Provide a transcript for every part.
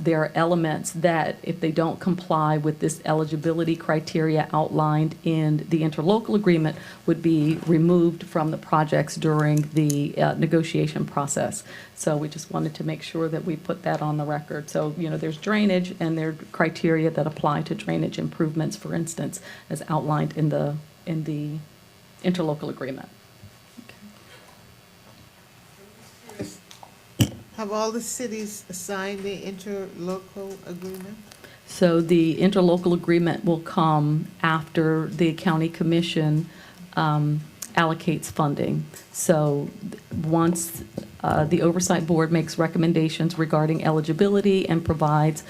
there are elements that, if they don't comply with this eligibility criteria outlined in the interlocal agreement, would be removed from the projects during the negotiation process. So we just wanted to make sure that we put that on the record. So, there's drainage, and there are criteria that apply to drainage improvements, for instance, as outlined in the interlocal agreement. Have all the cities signed the interlocal agreement? So the interlocal agreement will come after the county commission allocates funding. So once the Oversight Board makes recommendations regarding eligibility and provides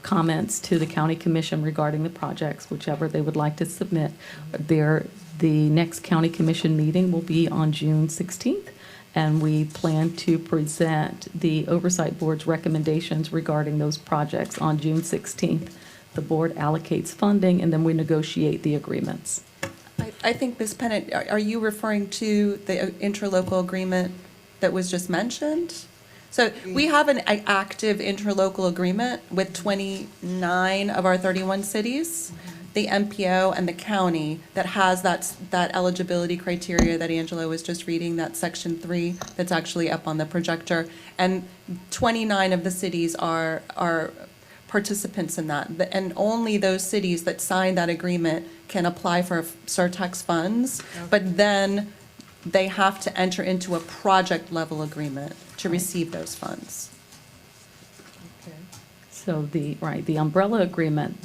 comments to the county commission regarding the projects, whichever they would like to submit, the next county commission meeting will be on June 16th. And we plan to present the Oversight Board's recommendations regarding those projects on June 16th. The board allocates funding, and then we negotiate the agreements. I think, Ms. Pennant, are you referring to the interlocal agreement that was just mentioned? So we have an active interlocal agreement with 29 of our 31 cities. The MPO and the county that has that eligibility criteria that Angela was just reading, that section 3 that's actually up on the projector. And 29 of the cities are participants in that. And only those cities that sign that agreement can apply for Surtax funds, but then they have to enter into a project level agreement to receive those funds. So the umbrella agreement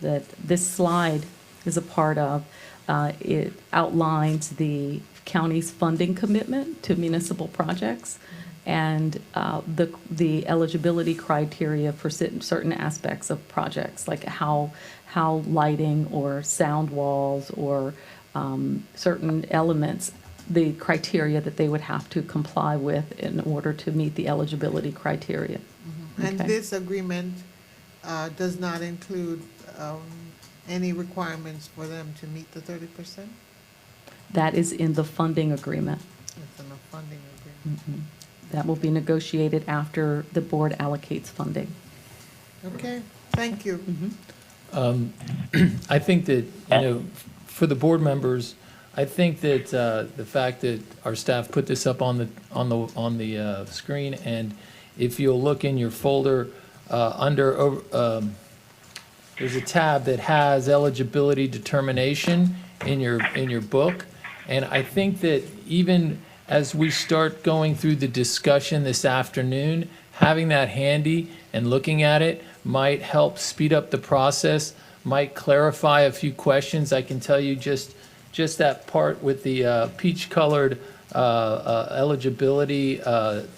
that this slide is a part of, it outlines the county's funding commitment to municipal projects and the eligibility criteria for certain aspects of projects, like how lighting or sound walls or certain elements, the criteria that they would have to comply with in order to meet the eligibility criteria. And Okay. this agreement does not include any requirements for them to meet the 30%? That is in the funding agreement. It's in a funding agreement. That will be negotiated after the board allocates funding. Okay, thank you. I think that, for the board members, I think that the fact that our staff put this up on the screen, and if you'll look in your folder there's a tab that has eligibility determination in your book, and I think that even as we start going through the discussion this afternoon, having that handy and looking at it might help speed up the process, might clarify a few questions. I can tell you just that part with the peach-colored eligibility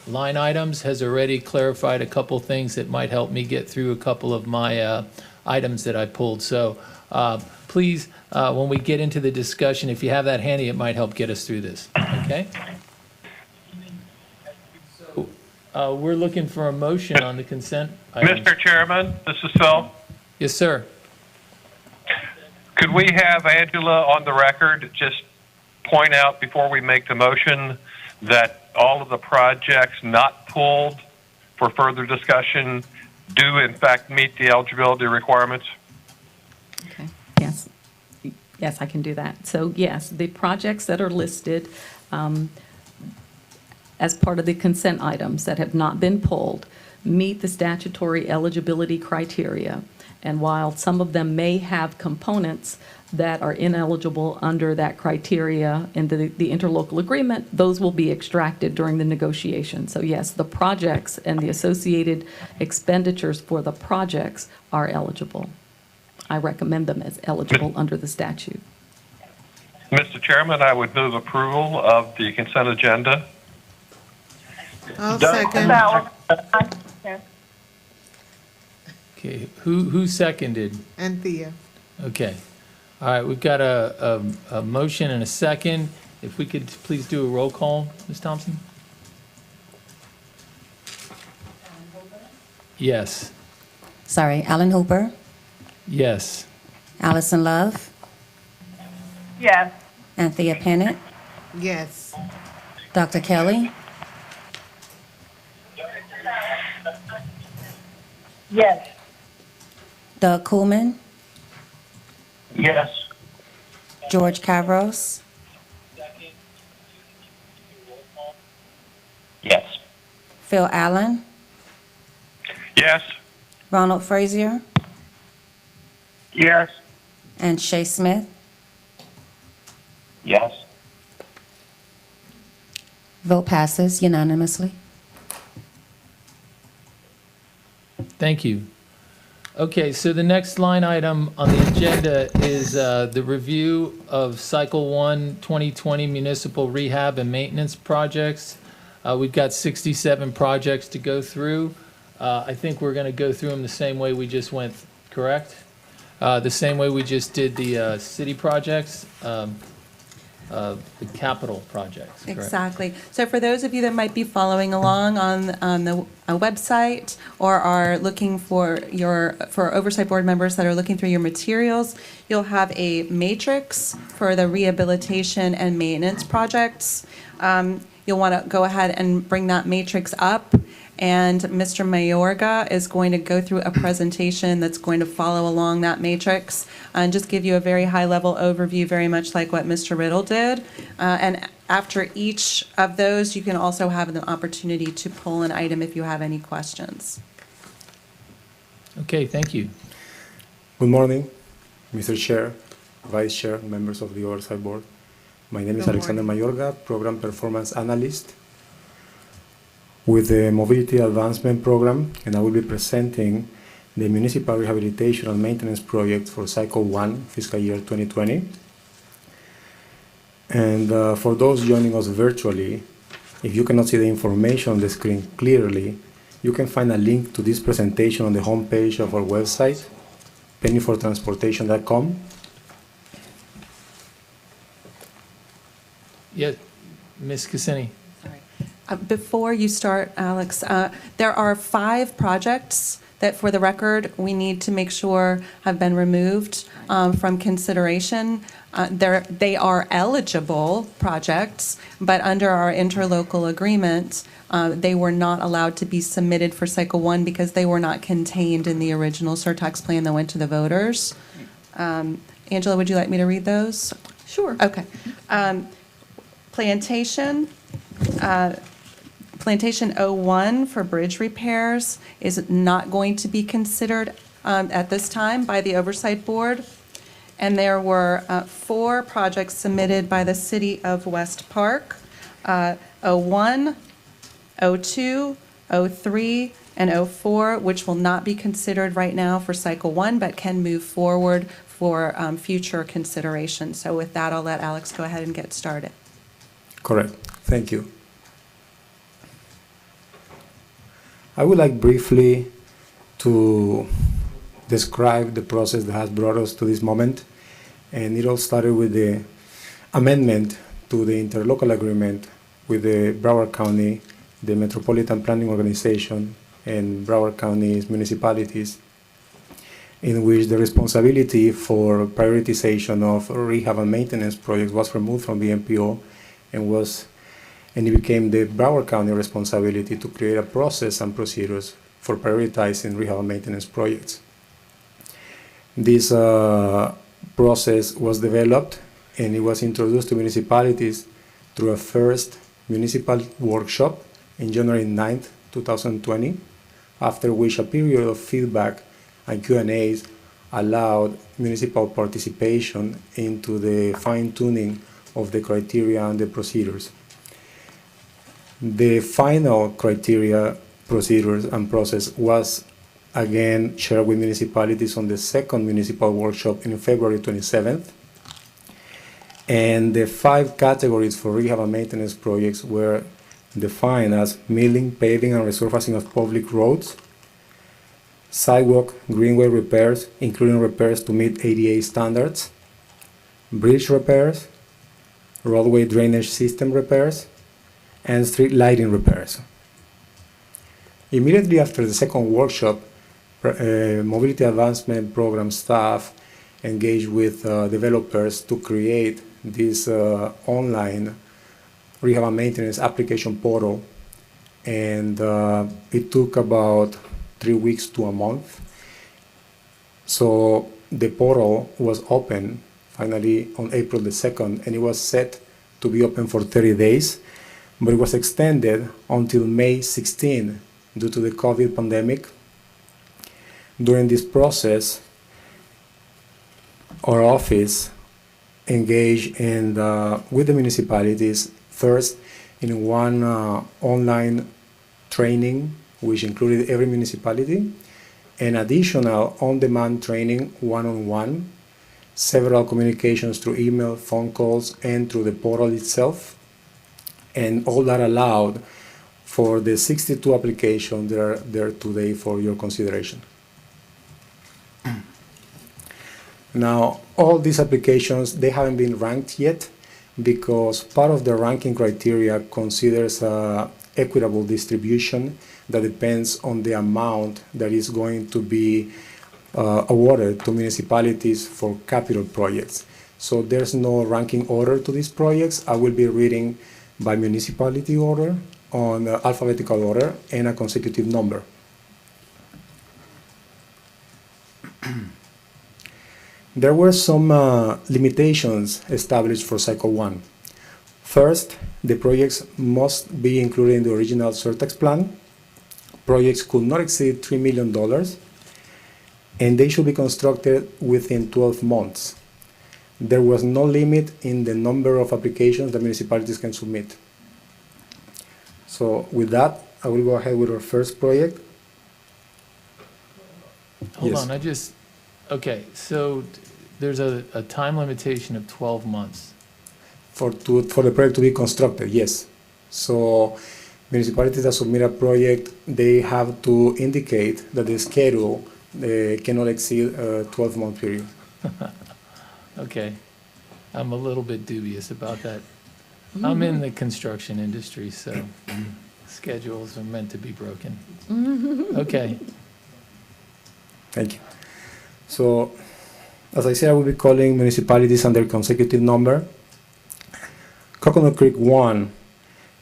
line items has already clarified a couple things that might help me get through a couple of my items that I pulled. So please, when we get into the discussion, if you have that handy, it might help get us through this, okay? So we're looking for a motion on the consent items. Mr. Chairman, this is Phil. Yes, sir. Could we have Angela on the record just point out before we make the motion that all of the projects not pulled for further discussion do in fact meet the eligibility requirements? Okay, yes. Yes, I can do that. So yes, the projects that are listed as part of the consent items that have not been pulled meet the statutory eligibility criteria. And while some of them may have components that are ineligible under that criteria in the interlocal agreement, those will be extracted during the negotiation. So yes, the projects and the associated expenditures for the projects are eligible. I recommend them as eligible under the statute. Mr. Chairman, I would move approval of the consent agenda. I'll Done. second. Okay, who seconded? Anthea. Okay. All right, we've got a motion and a second. If we could please do a roll call, Ms. Thompson? Yes. Sorry, Alan Hooper, Yes. Allison Love, Yes. Anthea Pennant, Yes. Dr. Kelly, Yes. Doug Coolman, Yes. George Kavros, Yes. Phil Allen, Yes. Ronald Frazier, Yes. and Shay Smith. Yes. Vote passes unanimously. Thank you. Okay, so the next line item on the agenda is the review of Cycle 1 2020 municipal rehab and maintenance projects. We've got 67 projects to go through. I think we're going to go through them the same way we just went, correct? The same way we just did the city projects, the capital projects, correct? Exactly. So for those of you that might be following along on the website or are looking for oversight board members that are looking through your materials, you'll have a matrix for the rehabilitation and maintenance projects. You'll want to go ahead and bring that matrix up, and Mr. Mayorga is going to go through a presentation that's going to follow along that matrix and just give you a very high-level overview, very much like what Mr. Riddle did. And after each of those, you can also have the opportunity to pull an item if you have any questions. Okay, thank you. Good morning, Mr. Chair, Vice Chair, members of the Oversight Board. My name is Good Alexander morning. Mayorga, Program Performance Analyst with the Mobility Advancement Program, and I will be presenting the Municipal Rehabilitation and Maintenance Project for Cycle 1, fiscal year 2020. And for those joining us virtually, if you cannot see the information on the screen clearly, you can find a link to this presentation on the homepage of our website, pennyfortransportation.com. Yes, Ms. Cassini. Before you start, Alex, there are 5 projects that, for the record, we need to make sure have been removed from consideration. They are eligible projects, but under our interlocal agreement, they were not allowed to be submitted for Cycle 1 because they were not contained in the original Surtax plan that went to the voters. Angela, would you like me to read those? Sure. Okay. Plantation 01 for bridge repairs is not going to be considered at this time by the Oversight Board. And there were 4 projects submitted by the City of West Park, 01, 02, 03, and 04, which will not be considered right now for Cycle 1, but can move forward for future consideration. So with that, I'll let Alex go ahead and get started. Correct. Thank you. I would like briefly to describe the process that has brought us to this moment. And it all started with the amendment to the interlocal agreement with the Broward County, the Metropolitan Planning Organization, and Broward County's municipalities, in which the responsibility for prioritization of rehab and maintenance projects was removed from the MPO and it became the Broward County responsibility to create a process and procedures for prioritizing rehab and maintenance projects. This process was developed and it was introduced to municipalities through a first municipal workshop in January 9th, 2020, after which a period of feedback and Q&As allowed municipal participation into the fine-tuning of the criteria and the procedures. The final criteria, procedures, and process was again shared with municipalities on the second municipal workshop in February 27th. And the 5 categories for rehab and maintenance projects were defined as milling, paving, and resurfacing of public roads, sidewalk, greenway repairs, including repairs to meet ADA standards, bridge repairs, roadway drainage system repairs, and street lighting repairs. Immediately after the second workshop, Mobility Advancement Program staff engaged with developers to create this online rehab and maintenance application portal. And it took about 3 weeks to a month. So the portal was open finally on April the 2nd, and it was set to be open for 30 days, but it was extended until May 16 due to the COVID pandemic. During this process, our office engaged with the municipalities first in one online training, which included every municipality, and additional on-demand training one-on-one, several communications through email, phone calls, and through the portal itself, and all that allowed for the 62 applications that are there today for your consideration. Now, all these applications, they haven't been ranked yet because part of the ranking criteria considers equitable distribution that depends on the amount that is going to be awarded to municipalities for capital projects. So there's no ranking order to these projects. I will be reading by municipality order, on alphabetical order, and a consecutive number. There were some limitations established for Cycle 1. First, the projects must be included in the original Surtax plan. Projects could not exceed $3 million, and they should be constructed within 12 months. There was no limit in the number of applications that municipalities can submit. So with that, I will go ahead with our first project. Hold Yes. on, okay, so there's a time limitation of 12 months. For the project to be constructed, yes. So municipalities that submit a project, they have to indicate that the schedule cannot exceed a 12-month period. Okay, I'm a little bit dubious about that. I'm in the construction industry, so schedules are meant to be broken. Okay, Thank you. So, as I said, I will be calling municipalities under consecutive number. Coconut Creek 1,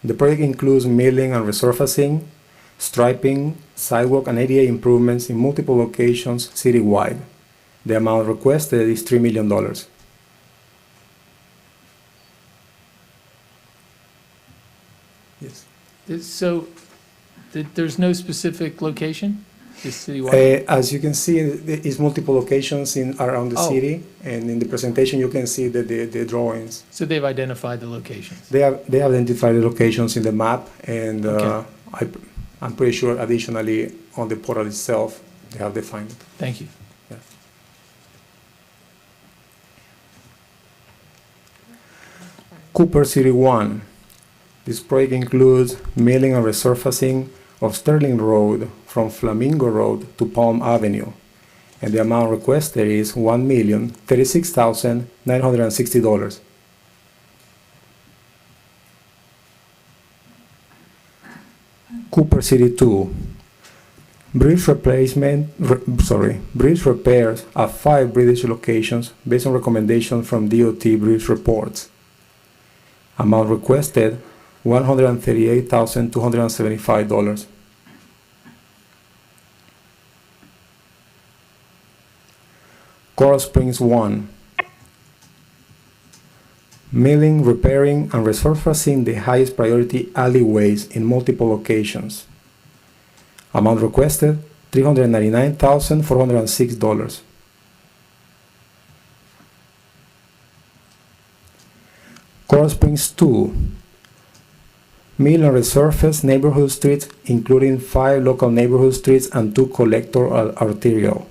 the project includes milling and resurfacing, striping, sidewalk and ADA improvements in multiple locations citywide. The amount requested is $3 million. Yes. so there's no specific location, just citywide? As you can see, it's multiple locations around the Oh. city, and in the presentation you can see the drawings. So they've identified the locations? They identify the locations in the map, and Okay. I'm pretty sure additionally on the portal itself they have defined it. Thank you. Yeah. Cooper City 1. This project includes milling and resurfacing of Sterling Road from Flamingo Road to Palm Avenue, and the amount requested is $1,036,960. Cooper City 2. Bridge repairs at 5 bridge locations based on recommendations from DOT bridge reports. Amount requested $138,275. Coral Springs 1. Milling, repairing, and resurfacing the highest priority alleyways in multiple locations. Amount requested $399,406. Coral Springs 2. Mill and resurface neighborhood streets, including 5 local neighborhood streets and 2 collector arterial.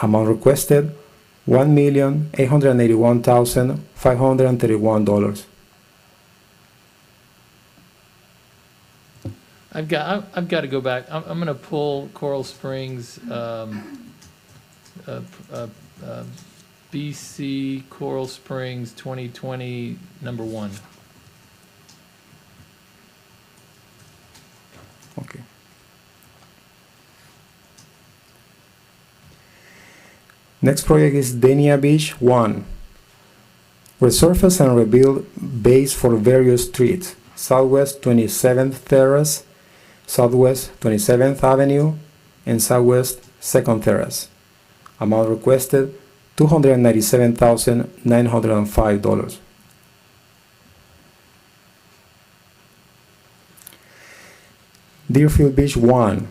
Amount requested $1,881,531. I've got to go back. I'm going to pull Coral Springs, BC Coral Springs 2020 number 1. Okay. Next project is Dania Beach 1. Resurface and rebuild base for various streets. Southwest 27th Terrace, Southwest 27th Avenue, and Southwest 2nd Terrace. Amount requested $297,905. Deerfield Beach 1.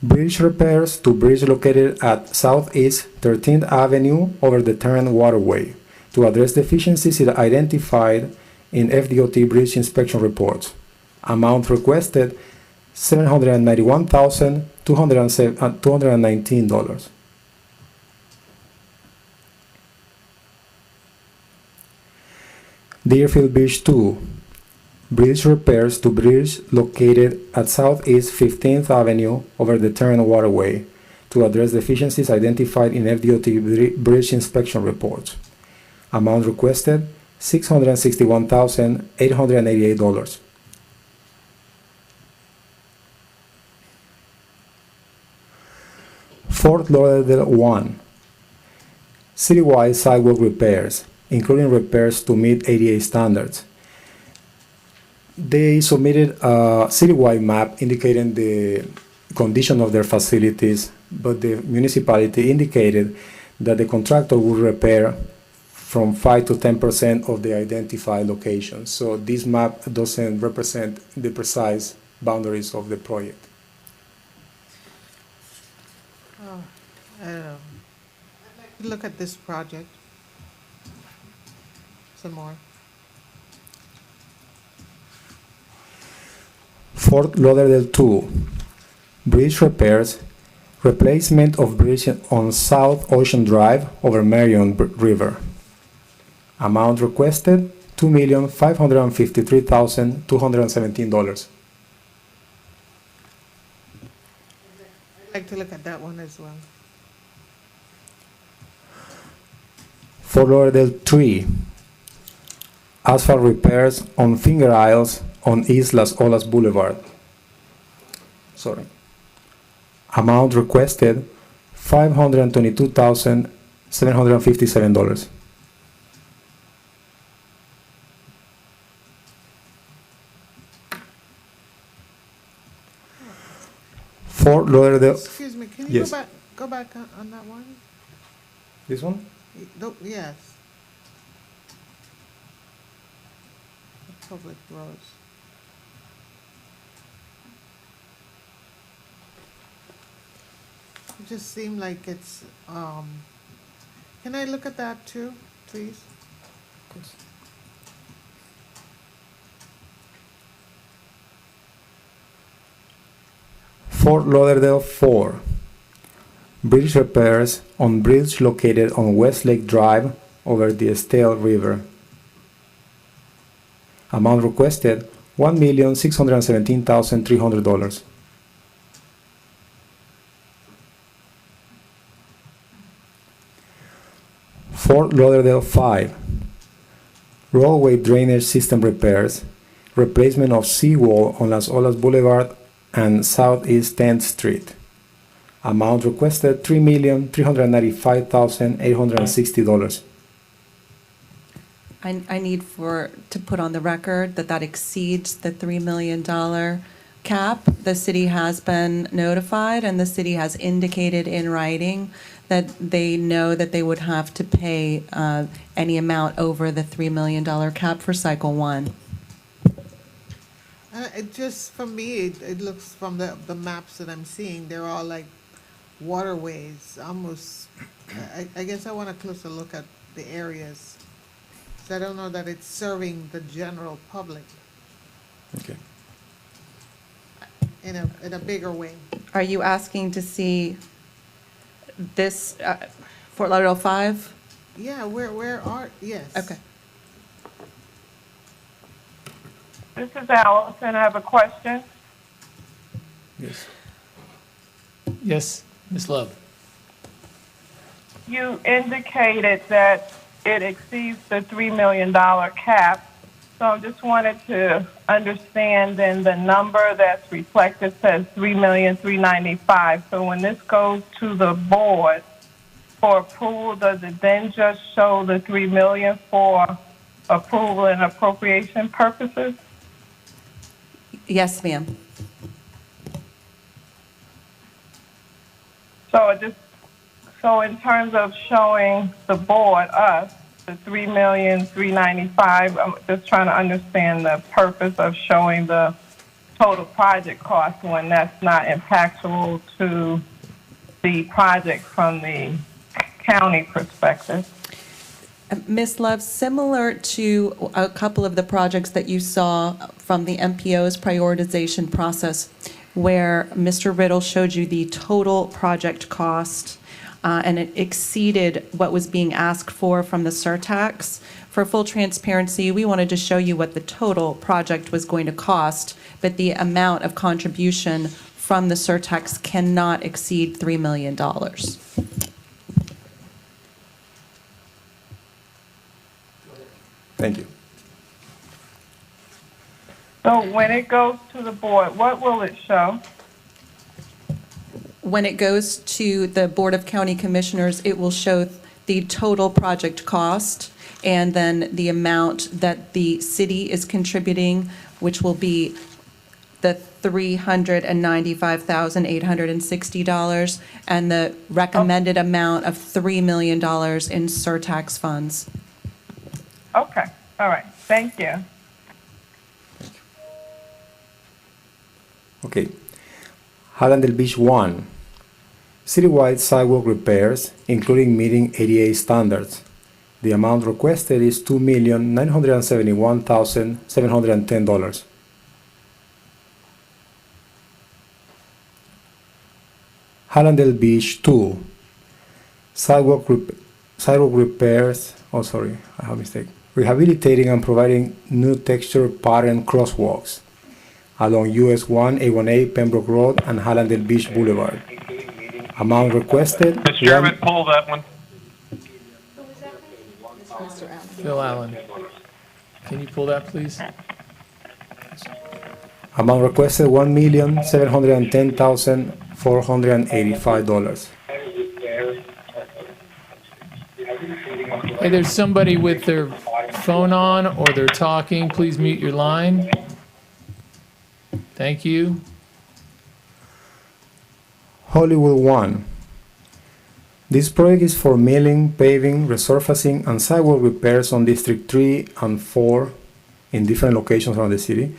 Bridge repairs to bridge located at Southeast 13th Avenue over the Tarrant Waterway to address deficiencies identified in FDOT bridge inspection reports. Amount requested $791,219. Deerfield Beach 2. Bridge repairs to bridge located at Southeast 15th Avenue over the Tarrant Waterway to address deficiencies identified in FDOT bridge inspection reports. Amount requested $661,888. Fort Lauderdale 1. Citywide sidewalk repairs, including repairs to meet ADA standards. They submitted a citywide map indicating the condition of their facilities, but the municipality indicated that the contractor would repair from 5 to 10% of the identified locations. So this map doesn't represent the precise boundaries of the project. Oh, I don't know. I'd like to look at this project some more. Fort Lauderdale 2. Bridge repairs, replacement of bridge on South Ocean Drive over Marion River. Amount requested $2,553,217. I'd like to look at that one as well. Fort Lauderdale 3. Asphalt repairs on finger aisles on East Las Olas Boulevard. Amount requested $522,757. Fort Lauderdale. Excuse me, can you Yes. go back on that one? This one? Yes. The public roads. It just seemed like it's, can I look at that too, please? Fort Lauderdale 4. Bridge repairs on bridge located on Westlake Drive over the Estelle River. Amount requested $1,617,300. Fort Lauderdale 5. Roadway drainage system repairs, replacement of seawall on Las Olas Boulevard and Southeast 10th Street. Amount requested $3,395,860. I need to put on the record that exceeds the $3 million cap. The city has been notified, and the city has indicated in writing that they know that they would have to pay any amount over the $3 million cap for cycle one. It just, for me, it looks from the maps that I'm seeing, they're all like waterways, almost. I guess I want a closer look at the areas. So I don't know that it's serving the general public Okay. in a bigger way. Are you asking to see this Fort Lauderdale 5? Yeah, where are, yes. Okay. This is Allison. I have a question. Yes. Yes, Ms. Love. You indicated that it exceeds the $3 million cap. So I just wanted to understand then the number that's reflected says $3,395,000. So when this goes to the board for approval, does it then just show the $3 million for approval and appropriation purposes? Yes, ma'am. So in terms of showing the board, us, the 3,395,000, I'm just trying to understand the purpose of showing the total project cost when that's not impactful to the project from the county perspective. Ms. Love, similar to a couple of the projects that you saw from the MPO's prioritization process, where Mr. Riddle showed you the total project cost, and it exceeded what was being asked for from the Surtax. For full transparency, we wanted to show you what the total project was going to cost, but the amount of contribution from the Surtax cannot exceed $3 million. Thank you. So when it goes to the board, what will it show? When it goes to the Board of County Commissioners, it will show the total project cost and then the amount that the city is contributing, which will be the $395,860, and the recommended amount of $3 million in surtax funds. Okay, all right, thank you. Okay. Hallandale Beach 1. Citywide sidewalk repairs, including meeting ADA standards. The amount requested is $2,971,710. Hallandale Beach 2. Sidewalk repairs, oh sorry, I have a mistake. Rehabilitating and providing new texture pattern crosswalks along US 1, A1A, Pembroke Road, and Hallandale Beach Boulevard. Amount requested. Mr. Chairman, pull that one. Phil Allen, can you pull that, please? Amount requested $1,710,485. Hey, there's somebody with their phone on or they're talking. Please mute your line. Thank you. Hollywood 1. This project is for milling, paving, resurfacing, and sidewalk repairs on District 3 and 4 in different locations around the city.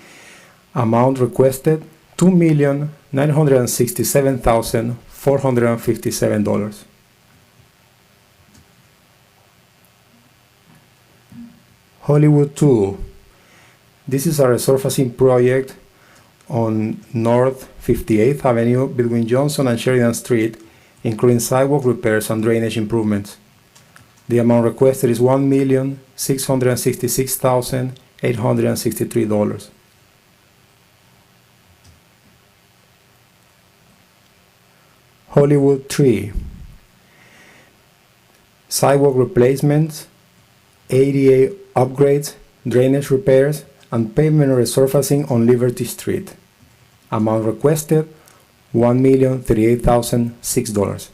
Amount requested $2,967,457. Hollywood 2. This is a resurfacing project on North 58th Avenue between Johnson and Sheridan Street, including sidewalk repairs and drainage improvements. The amount requested is $1,666,863. Hollywood 3. Sidewalk replacements, ADA upgrades, drainage repairs, and pavement resurfacing on Liberty Street. Amount requested, $1,038,006.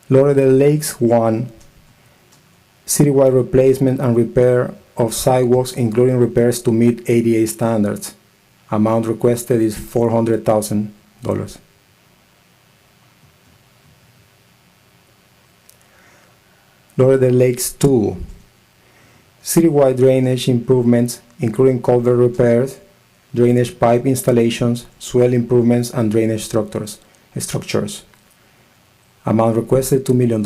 Lauderdale Lakes 1. Citywide replacement and repair of sidewalks, including repairs to meet ADA standards. Amount requested is $400,000. Lauderdale Lakes 2. Citywide drainage improvements, including culvert repairs, drainage pipe installations, swell improvements, and drainage structures. Amount requested $2 million.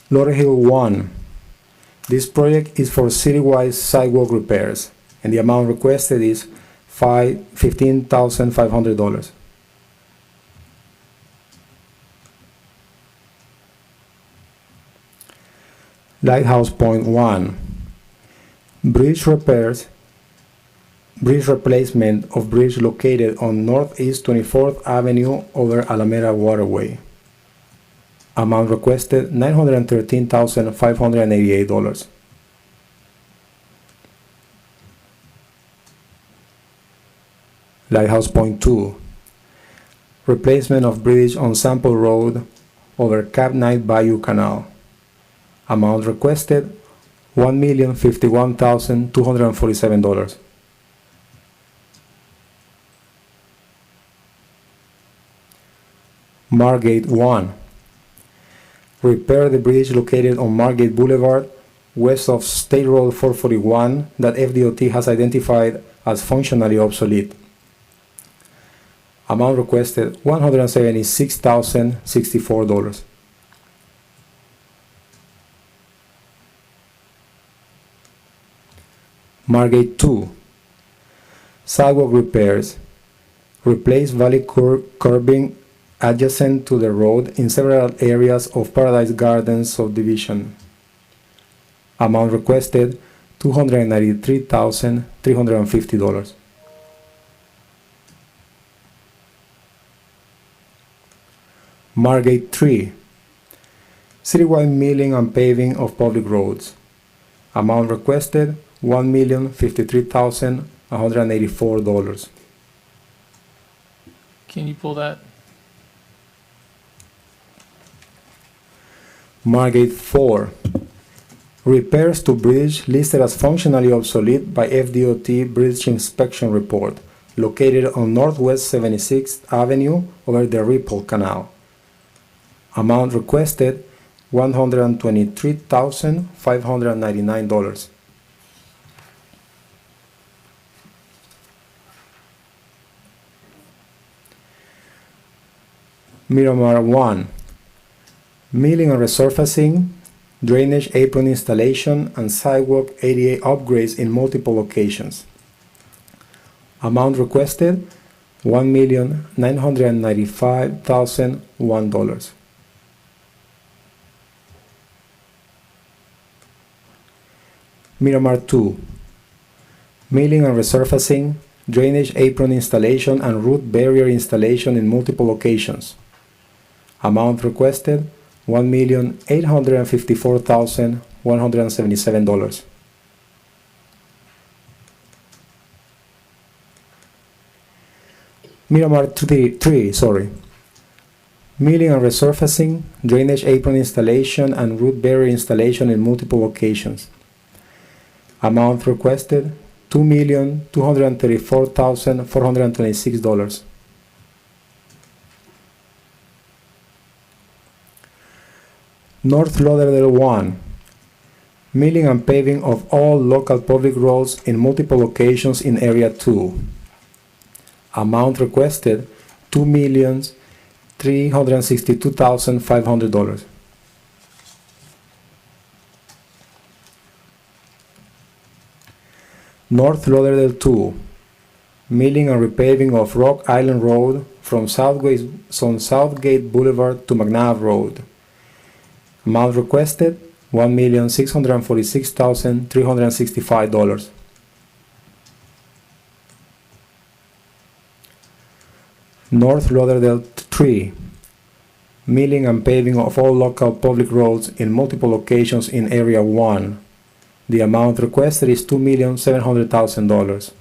Laurel Hill 1. This project is for citywide sidewalk repairs, and the amount requested is $15,500. Lighthouse Point 1. Bridge repairs, bridge replacement of bridge located on Northeast 24th Avenue over Alameda Waterway. Amount requested $913,588. Lighthouse Point 2. Replacement of bridge on Sample Road over Cap Knight Bayou Canal. Amount requested, $1,051,247. Margate 1. Repair the bridge located on Margate Boulevard, west of State Road 441, that FDOT has identified as functionally obsolete. Amount requested, $176,064. Margate 2. Sidewalk repairs. Replace valley curbing adjacent to the road in several areas of Paradise Gardens subdivision. Amount requested, $293,350. Margate 3. Citywide milling and paving of public roads. Amount requested, $1,053,184. Can you pull that? Margate 4. Repairs to bridge listed as functionally obsolete by FDOT Bridge Inspection Report, located on Northwest 76th Avenue over the Ripple Canal. Amount requested, $123,599. Miramar 1. Milling and resurfacing, drainage apron installation, and sidewalk ADA upgrades in multiple locations. Amount requested, $1,995,001. Miramar 2. Milling and resurfacing, drainage apron installation, and root barrier installation in multiple locations. Amount requested, $1,854,177. Miramar 3. Milling and resurfacing, drainage apron installation, and root barrier installation in multiple locations. Amount requested, $2,234,426. North Lauderdale 1. Milling and paving of all local public roads in multiple locations in Area 2. Amount requested, $2,362,500. North Lauderdale 2. Milling and repaving of Rock Island Road from Southgate Boulevard to McNabb Road. Amount requested, $1,646,365. North Lauderdale 3. Milling and paving of all local public roads in multiple locations in Area 1. The amount requested is $2,700,000.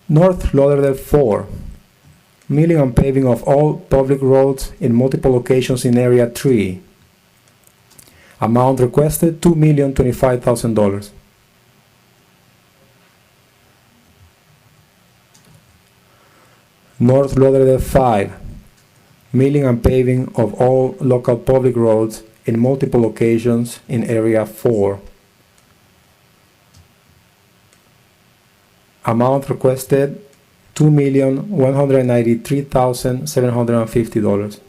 North Lauderdale 4. Milling and paving of all public roads in multiple locations in Area 3. Amount requested, $2,025,000. North Lauderdale 5. Milling and paving of all local public roads in multiple locations in Area 4. Amount requested, $2,193,750.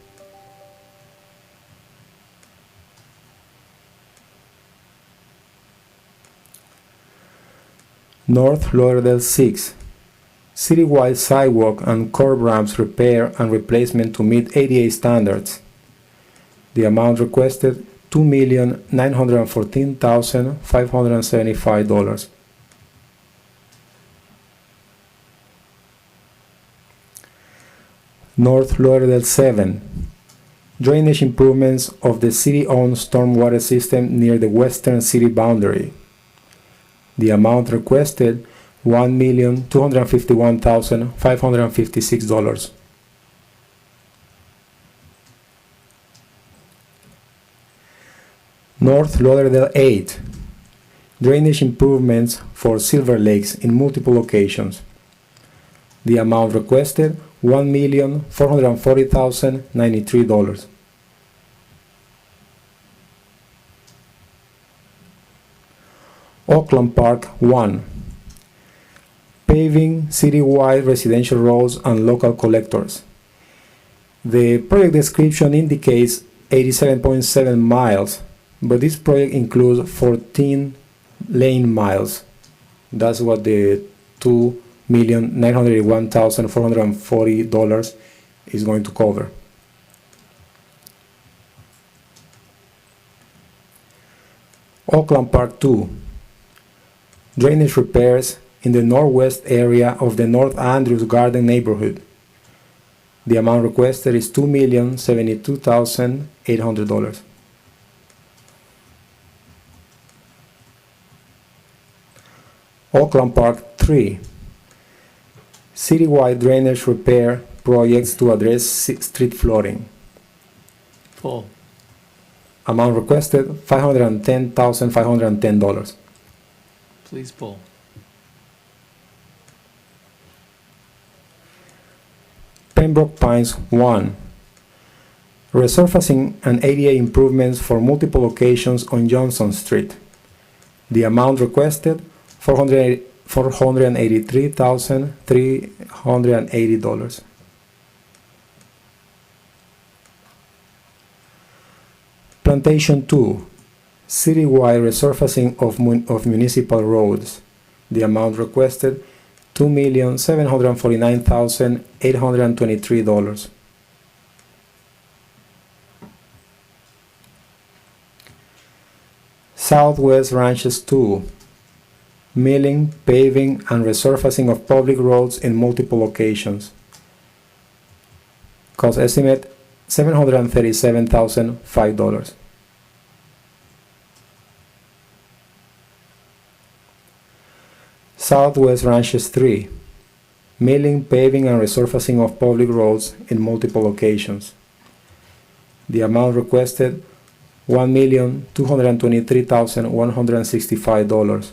North Lauderdale 6. Citywide sidewalk and curb ramps repair and replacement to meet ADA standards. The amount requested, $2,914,575. North Lauderdale 7. Drainage improvements of the city-owned stormwater system near the western city boundary. The amount requested, $1,251,556. North Lauderdale 8, drainage improvements for Silver Lakes in multiple locations. The amount requested, $1,440,093. Oakland Park 1, paving citywide residential roads and local collectors. The project description indicates 87.7 miles, but this project includes 14 lane miles. That's what the $2,981,440 is going to cover. Oakland Park 2, drainage repairs in the northwest area of the North Andrews Garden neighborhood. The amount requested is $2,072,800. Oakland Park 3, citywide drainage repair projects to address street flooding. Pull. Amount requested $510,510. Please pull. Pembroke Pines 1, resurfacing and ADA improvements for multiple locations on Johnson Street. The amount requested $483,380. Plantation 2, citywide resurfacing of municipal roads. The amount requested $2,749,823. Southwest Ranches 2, milling, paving, and resurfacing of public roads in multiple locations. Cost estimate $737,005. Southwest Ranches 3, milling, paving, and resurfacing of public roads in multiple locations. The amount requested $1,223,165.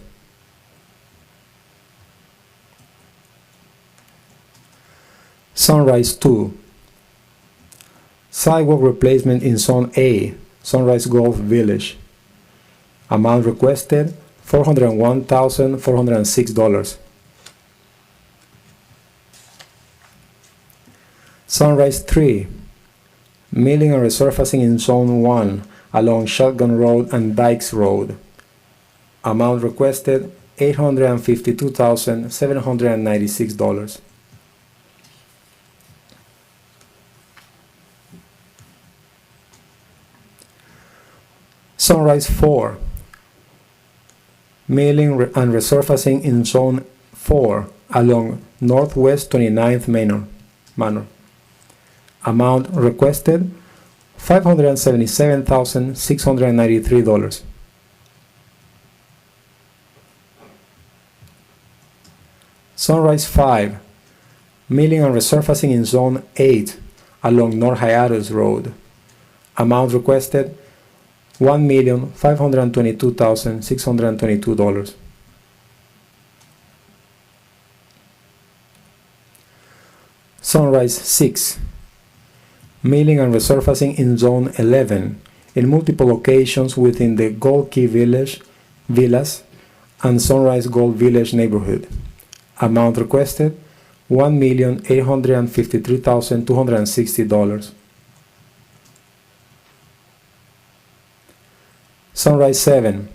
Sunrise 2, sidewalk replacement in Zone A, Sunrise Golf Village. Amount requested $401,406. Sunrise 3, milling and resurfacing in Zone 1 along Shotgun Road and Dykes Road. Amount requested $852,796. Sunrise 4, milling and resurfacing in Zone 4 along Northwest 29th Manor. Amount requested $577,693. Sunrise 5, milling and resurfacing in Zone 8 along North Hiatus Road. Amount requested $1,522,622. Sunrise 6, milling and resurfacing in Zone 11 in multiple locations within the Gold Key Villas and Sunrise Gold Village neighborhood. Amount requested $1,853,260. Sunrise 7,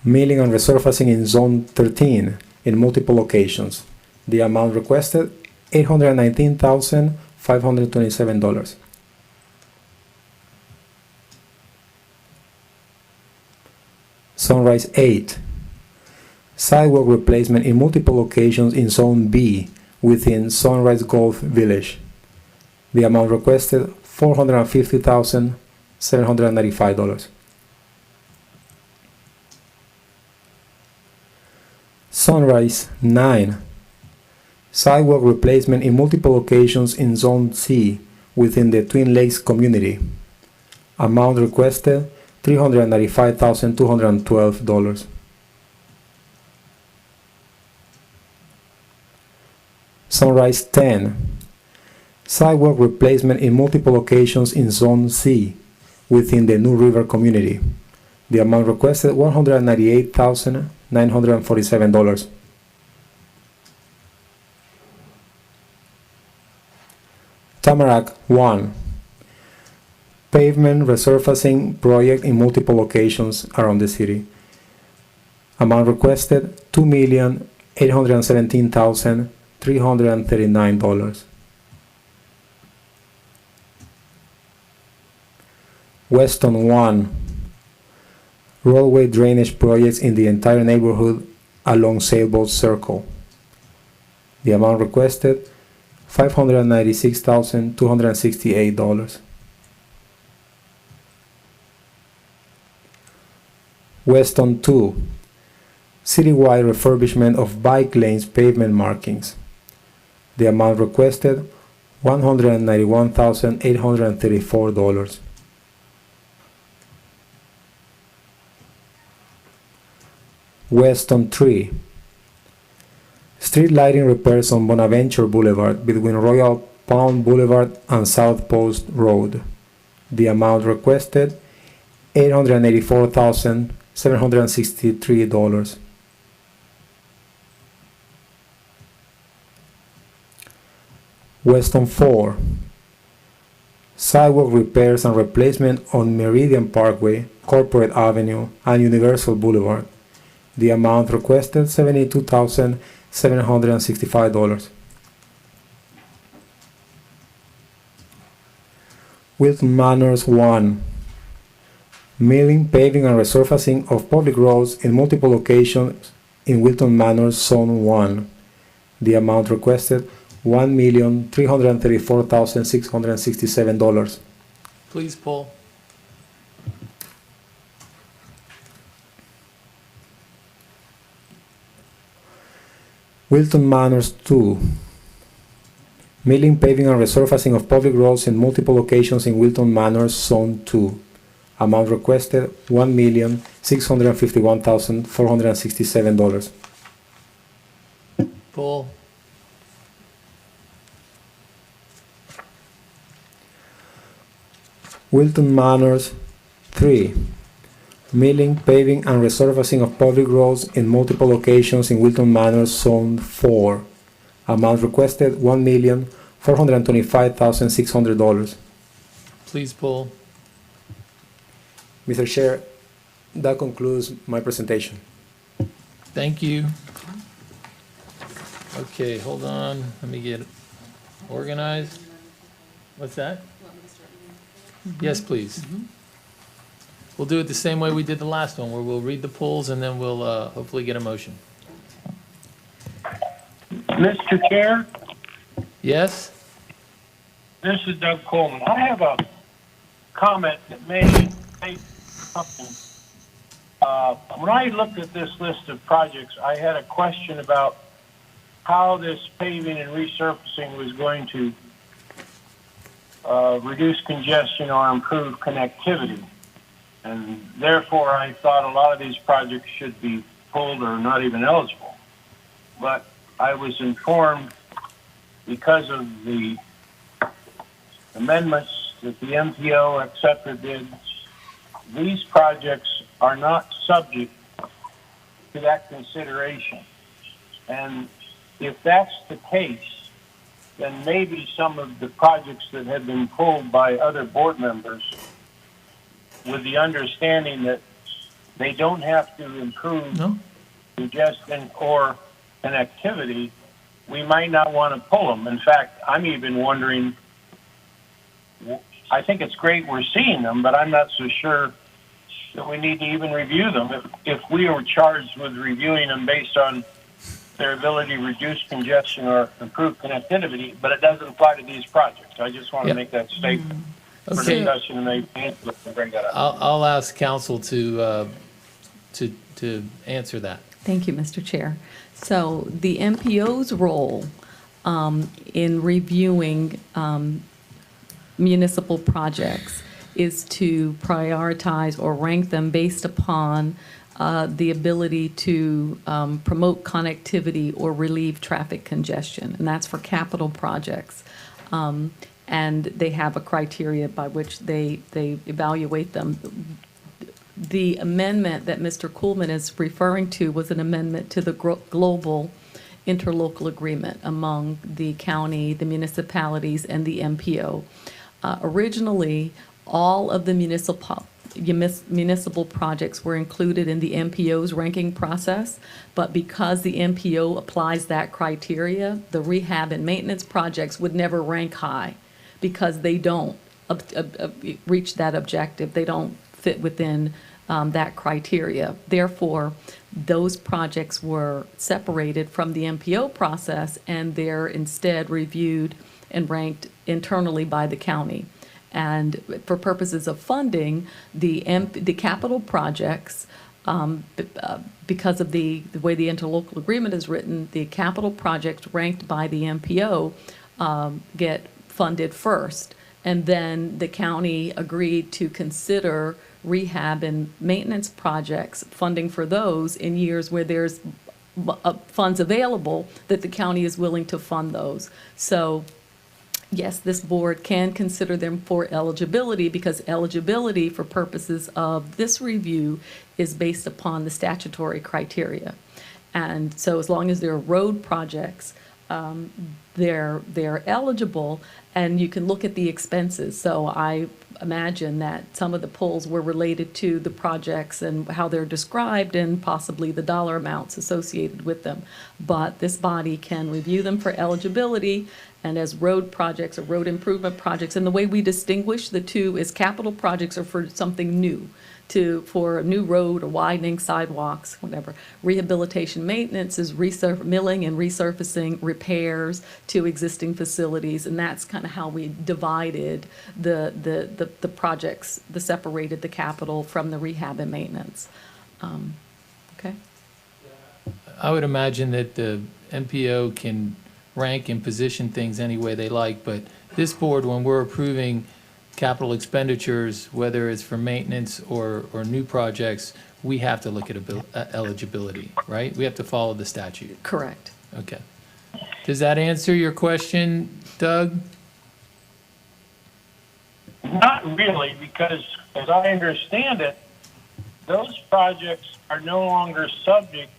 milling and resurfacing in Zone 13 in multiple locations. The amount requested $819,527. Sunrise 8, sidewalk replacement in multiple locations in Zone B within Sunrise Golf Village. The amount requested $450,795. Sunrise 9, sidewalk replacement in multiple locations in Zone C within the Twin Lakes community. Amount requested $395,212. Sunrise 10, sidewalk replacement in multiple locations in Zone C within the New River community. The amount requested $198,947. Tamarack 1, pavement resurfacing project in multiple locations around the city. Amount requested $2,817,339. Weston 1, roadway drainage projects in the entire neighborhood along Sailboat Circle. The amount requested $596,268. Weston 2, citywide refurbishment of bike lanes pavement markings. The amount requested $191,834. Weston 3, street lighting repairs on Bonaventure Boulevard between Royal Palm Boulevard and South Post Road. The amount requested $884,763. Weston 4, sidewalk repairs and replacement on Meridian Parkway, Corporate Avenue, and Universal Boulevard. The amount requested $72,765. Wilton Manors 1, milling, paving, and resurfacing of public roads in multiple locations in Wilton Manors Zone 1. The amount requested $1,334,667. Please, Paul. Wilton Manors 2, milling, paving, and resurfacing of public roads in multiple locations in Wilton Manors Zone 2. Amount requested $1,651,467. Paul. Wilton Manors 3, milling, paving, and resurfacing of public roads in multiple locations in Wilton Manors Zone 4. Amount requested $1,425,600. Please, Paul. Mr. Chair, that concludes my presentation. Thank you. Okay, hold on. Let me get organized. What's that? Yes, please. We'll do it the same way we did the last one, where we'll read the polls and then we'll hopefully get a motion. Mr. Chair, Yes? this is Doug Coleman. I have a comment that may make something. When I looked at this list of projects, I had a question about how this paving and resurfacing was going to reduce congestion or improve connectivity. And therefore, I thought a lot of these projects should be pulled or not even eligible. But I was informed, because of the amendments that the MPO, et cetera, did, these projects are not subject to that consideration. And if that's the case, then maybe some of the projects that have been pulled by other board members, with the understanding that they don't have to improve congestion or connectivity, we might not want to pull them. In fact, I'm even wondering, I think it's great we're seeing them, but I'm not so sure that we need to even review them. If we were charged with reviewing them based on their ability to reduce congestion or improve connectivity, but it doesn't apply to these projects. I just want to make that statement for Okay. discussion, and they bring that up. I'll ask council to answer that. Thank you, Mr. Chair. So the MPO's role in reviewing municipal projects is to prioritize or rank them based upon the ability to promote connectivity or relieve traffic congestion, and that's for capital projects. And they have a criteria by which they evaluate them. The amendment that Mr. Kuhlman is referring to was an amendment to the global interlocal agreement among the county, the municipalities, and the MPO. Originally, all of the municipal projects were included in the MPO's ranking process, but because the MPO applies that criteria, the rehab and maintenance projects would never rank high because they don't reach that objective. They don't fit within that criteria. Therefore, those projects were separated from the MPO process, and they're instead reviewed and ranked internally by the county. And for purposes of funding, the capital projects, because of the way the interlocal agreement is written, the capital projects ranked by the MPO get funded first. And then the county agreed to consider rehab and maintenance projects, funding for those in years where there's funds available, that the county is willing to fund those. So yes, this board can consider them for eligibility, because eligibility for purposes of this review is based upon the statutory criteria. And so as long as they're road projects, they're eligible, and you can look at the expenses. So I imagine that some of the pulls were related to the projects and how they're described and possibly the dollar amounts associated with them. But this body can review them for eligibility, and as road projects or road improvement projects. And the way we distinguish the two is capital projects are for something new, for a new road or widening, sidewalks, whatever. Rehabilitation maintenance is milling and resurfacing, repairs to existing facilities, and that's kind of how we divided the projects, separated the capital from the rehab and maintenance. Okay. I would imagine that the MPO can rank and position things any way they like, but this board, when we're approving capital expenditures, whether it's for maintenance or new projects, we have to look at eligibility, right? We have to follow the statute. Correct. Okay. Does that answer your question, Doug? Not really, because as I understand it, those projects are no longer subject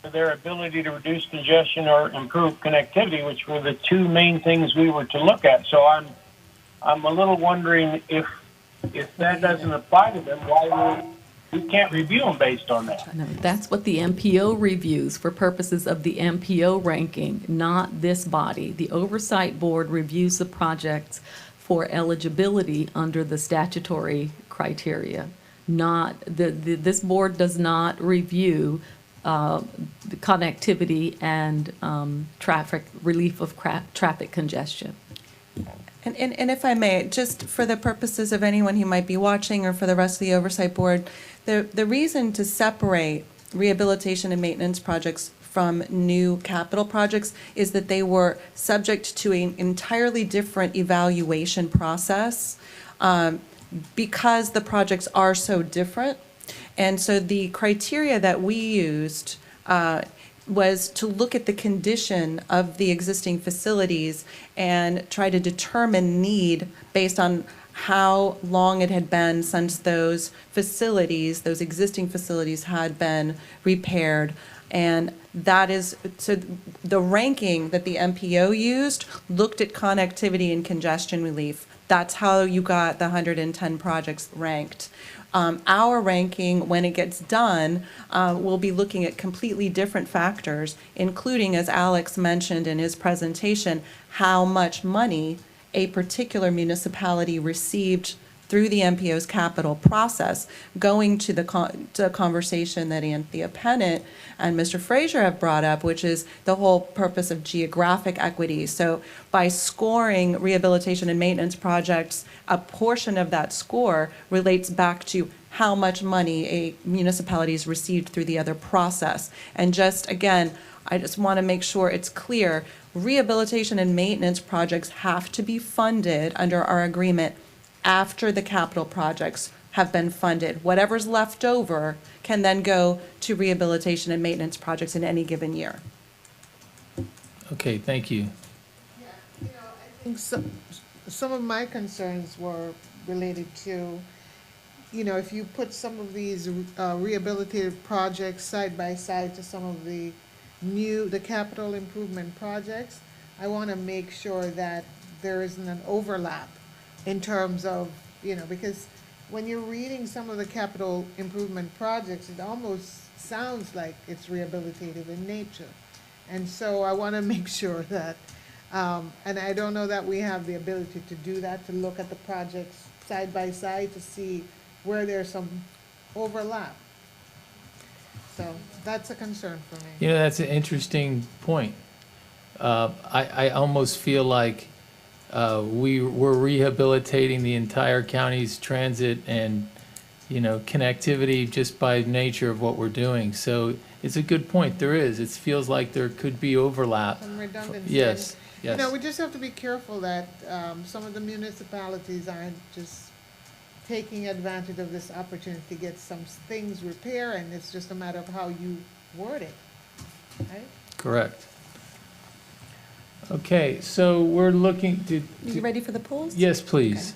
to their ability to reduce congestion or improve connectivity, which were the two main things we were to look at. So I'm a little wondering if that doesn't apply to them, why we can't review them based on that. No, that's what the MPO reviews for purposes of the MPO ranking, not this body. The Oversight Board reviews the projects for eligibility under the statutory criteria. Not this board does not review the connectivity and relief of traffic congestion. And if I may, just for the purposes of anyone who might be watching or for the rest of the Oversight Board, the reason to separate rehabilitation and maintenance projects from new capital projects is that they were subject to an entirely different evaluation process because the projects are so different. And so the criteria that we used was to look at the condition of the existing facilities and try to determine need based on how long it had been since those existing facilities had been repaired. And that is, so the ranking that the MPO used looked at connectivity and congestion relief. That's how you got the 110 projects ranked. Our ranking, when it gets done, will be looking at completely different factors, including, as Alex mentioned in his presentation, how much money a particular municipality received through the MPO's capital process, going to the conversation that Anthea Pennant and Mr. Frazier have brought up, which is the whole purpose of geographic equity. So by scoring rehabilitation and maintenance projects, a portion of that score relates back to how much money a municipality has received through the other process. And just, again, I just want to make sure it's clear, rehabilitation and maintenance projects have to be funded under our agreement after the capital projects have been funded. Whatever's left over can then go to rehabilitation and maintenance projects in any given year. Okay, thank you. I think some of my concerns were related to, if you put some of these rehabilitative projects side by side to some of the capital improvement projects, I want to make sure that there isn't an overlap in terms of, because when you're reading some of the capital improvement projects, it almost sounds like it's rehabilitative in nature. And so I want to make sure that, and I don't know that we have the ability to do that, to look at the projects side by side to see where there's some overlap. So that's a concern for me. You know, that's an interesting point. I almost feel like we're rehabilitating the entire county's transit and, connectivity just by nature of what we're doing. So it's a good point. There is. It feels like there could be overlap. Some redundancy. Yes, And, yes. we just have to be careful that some of the municipalities aren't just taking advantage of this opportunity to get some things repaired, and it's just a matter of how you word it, right? Correct. Okay, so we're looking to. You ready for the polls? Yes, please.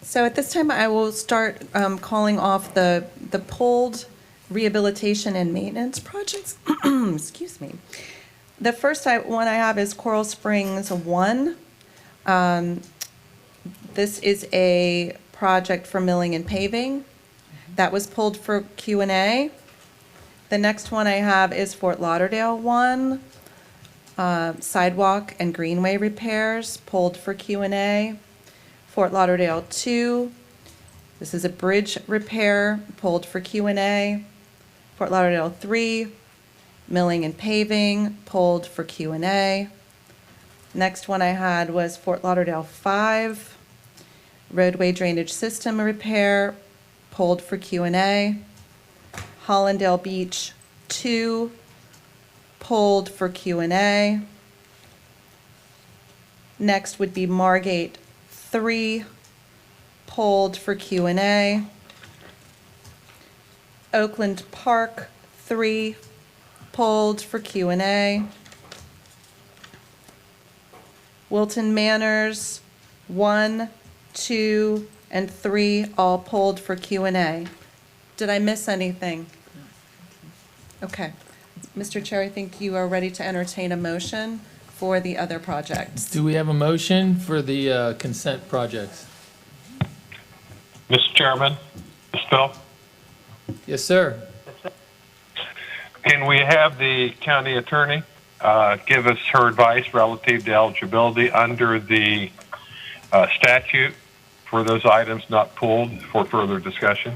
So at this time, I will start calling off the pulled rehabilitation and maintenance projects. Excuse me. The first one I have is Coral Springs 1. This is a project for milling and paving. That was pulled for Q&A. The next one I have is Fort Lauderdale 1. Sidewalk and greenway repairs, pulled for Q&A. Fort Lauderdale 2, this is a bridge repair, pulled for Q&A. Fort Lauderdale 3, milling and paving, pulled for Q&A. Next one I had was Fort Lauderdale 5, roadway drainage system repair, pulled for Q&A. Hollandale Beach 2, pulled for Q&A. Next would be Margate 3, pulled for Q&A. Oakland Park 3, pulled for Q&A. Wilton Manors 1, 2, and 3, all pulled for Q&A. Did I miss anything? Okay. Mr. Chair, I think you are ready to entertain a motion for the other projects. Do we have a motion for the consent projects? Mr. Chairman, Ms. Bill, Yes, sir. can we have the county attorney give us her advice relative to eligibility under the statute for those items not pulled for further discussion?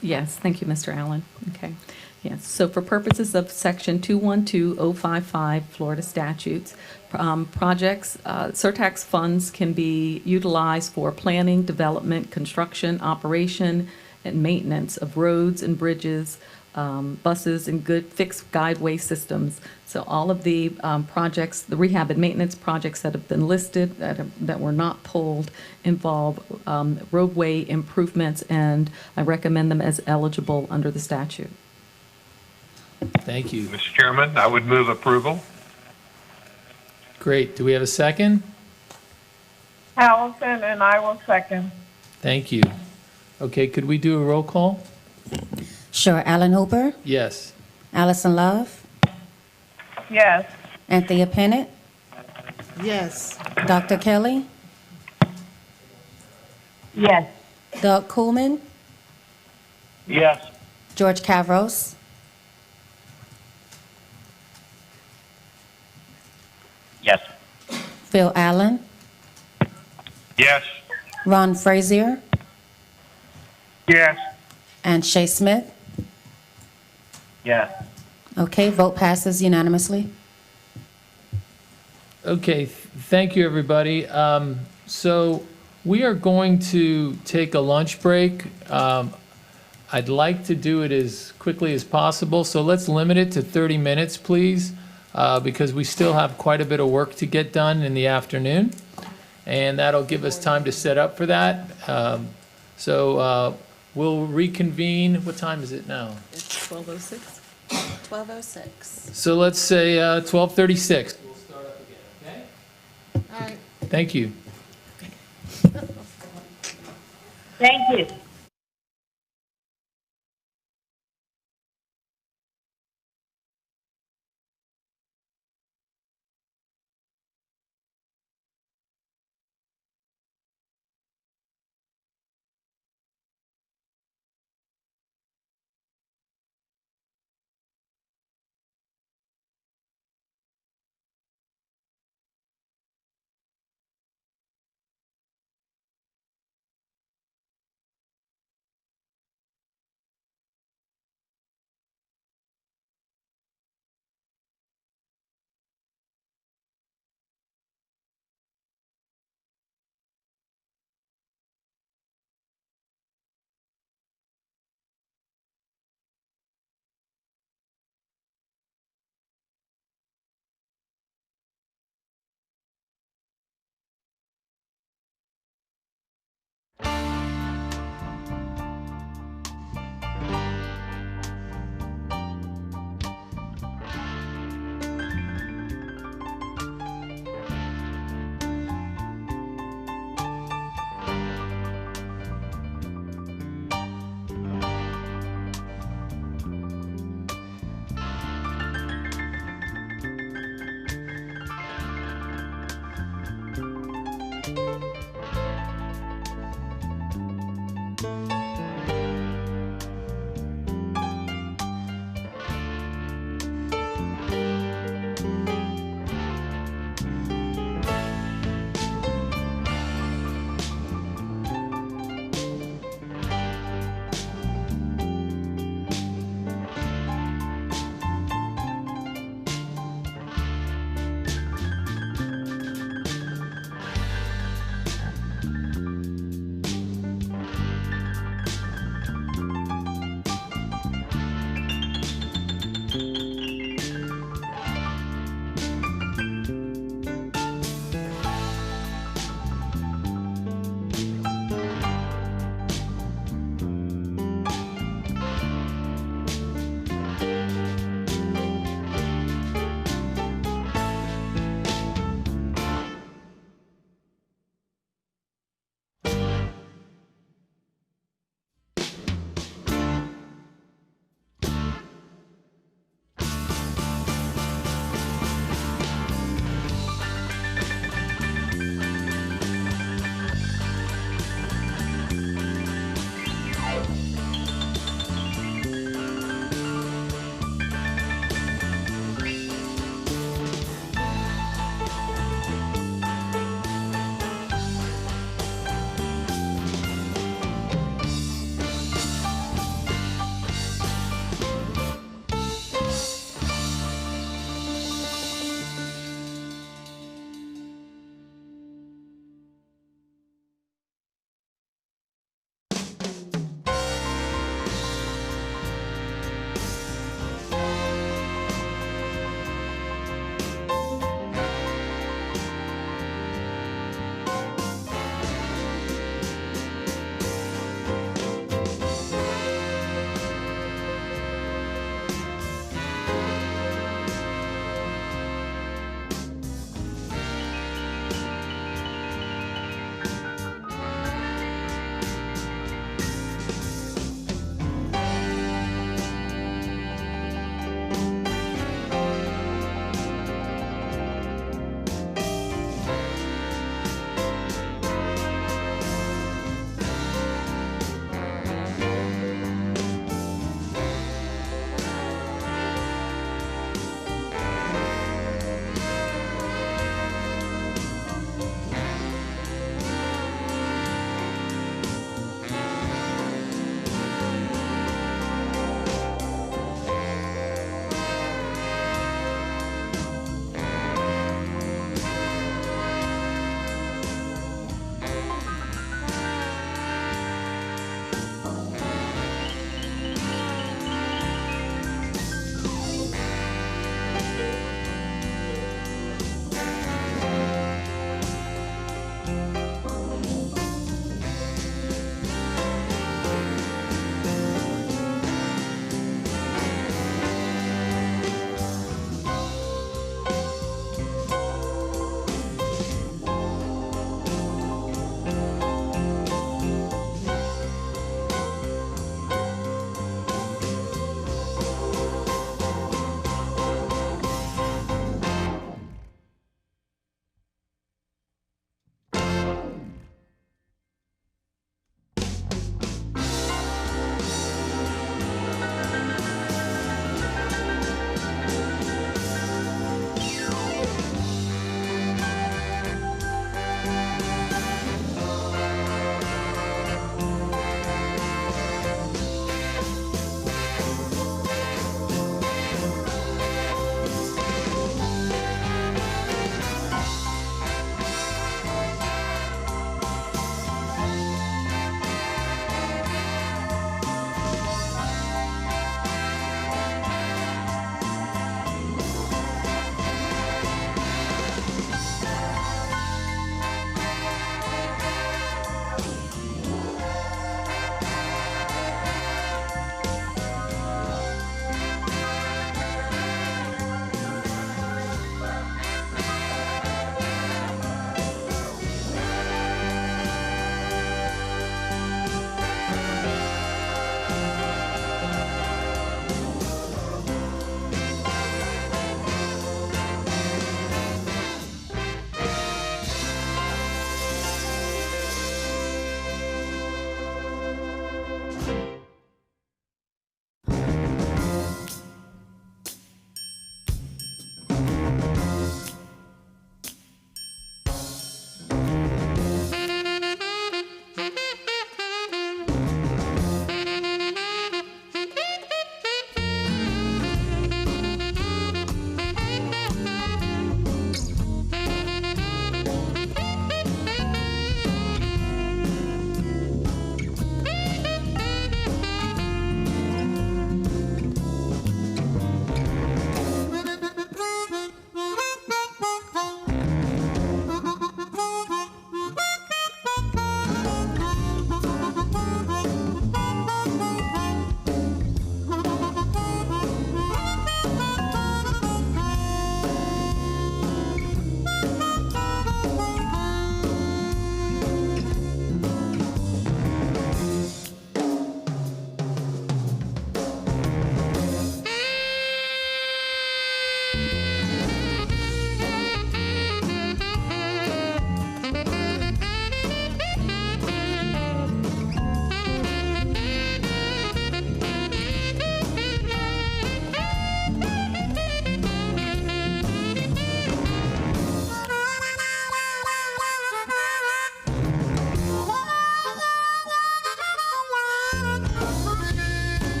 Yes, thank you, Mr. Allen. Okay. Yes, so for purposes of Section 212055 Florida statutes, projects, Surtax funds can be utilized for planning, development, construction, operation, and maintenance of roads and bridges, buses, and good fixed guideway systems. So all of the projects, the rehab and maintenance projects that have been listed that were not pulled involve roadway improvements, and I recommend them as eligible under the statute. Thank you. Mr. Chairman, I would move approval. Great. Do we have a second? Allison, and I will second. Thank you. Okay, could we do a roll call? Sure. Alan Hooper, Yes. Allison Love, Yes. Anthea Pennant, Yes. Dr. Kelly, Yes. Doug Coolman, Yes. George Cavros, Yes. Phil Allen, Yes. Ron Frazier, Yes. and Shay Smith. Yes. Okay, vote passes unanimously. Okay, thank you, everybody. So we are going to take a lunch break. I'd like to do it as quickly as possible, so let's limit it to 30 minutes, please, because we still have quite a bit of work to get done in the afternoon. and that'll give us time to set up for that. So we'll reconvene. What time is it now? It's 12:06. 12:06. So let's say 12:36. We'll start up again, okay? All right. Thank you. Thank you.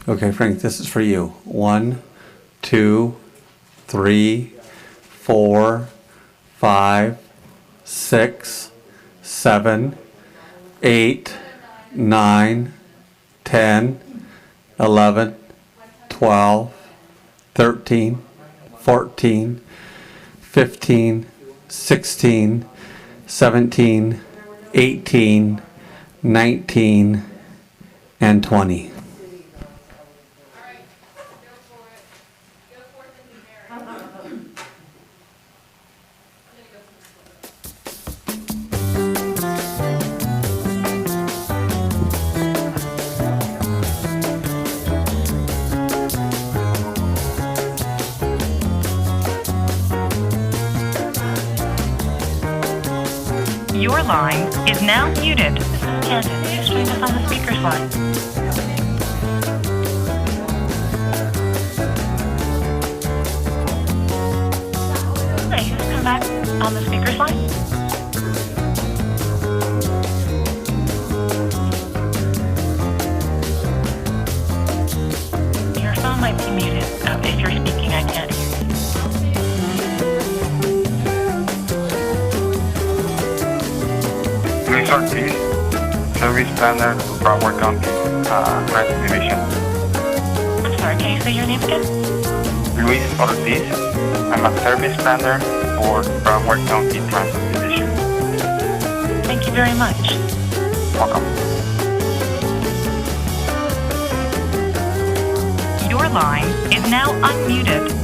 Okay, Frank, this is for you. 1, 2, 3, 4, 5, 6, 7, 8, 9, 10, 11, 12, 13, 14, 15, 16, 17, 18, 19, and 20. Your line is now muted. This is Candace. Please join us on the speaker's line. Hey, just come back on the speaker's line. Your phone might be muted. If you're speaking, I can't hear you. Luis Ortiz, Service Planner, Broward County, Transit Division. I'm sorry, can you say your name again? Luis Ortiz, I'm a Service Planner for Broward County Transit Division. Thank you very much. Welcome. Your line is now unmuted.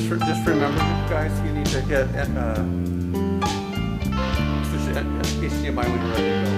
just remember, guys, you need to hit HDMI when you're ready to go.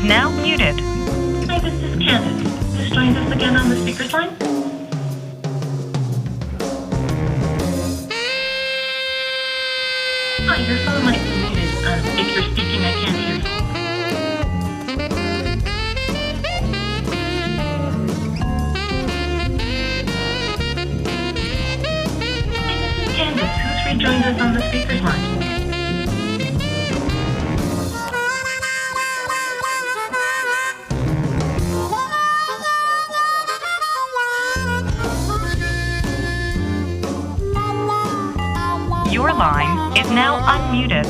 now muted. Hi, this is Candace. Just joined us again on the speaker's line. Hi, your phone might be muted. If you're speaking, I can't hear you. Hi, this is Candace. Who's rejoined us on the speaker's line? Your line is now unmuted.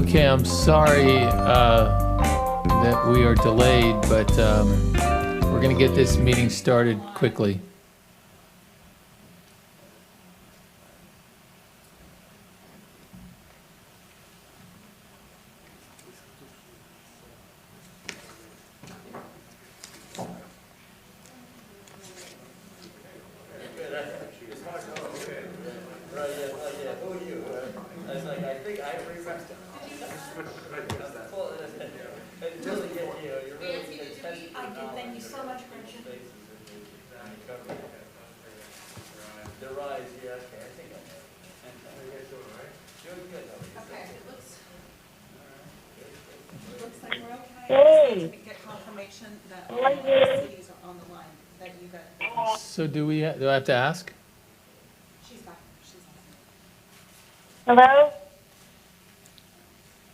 Okay, I'm sorry that we are delayed, but we're going to get this meeting started quickly. Get confirmation that all the cities are on the line, that you got. So do I have to ask? She's back. She's Hello?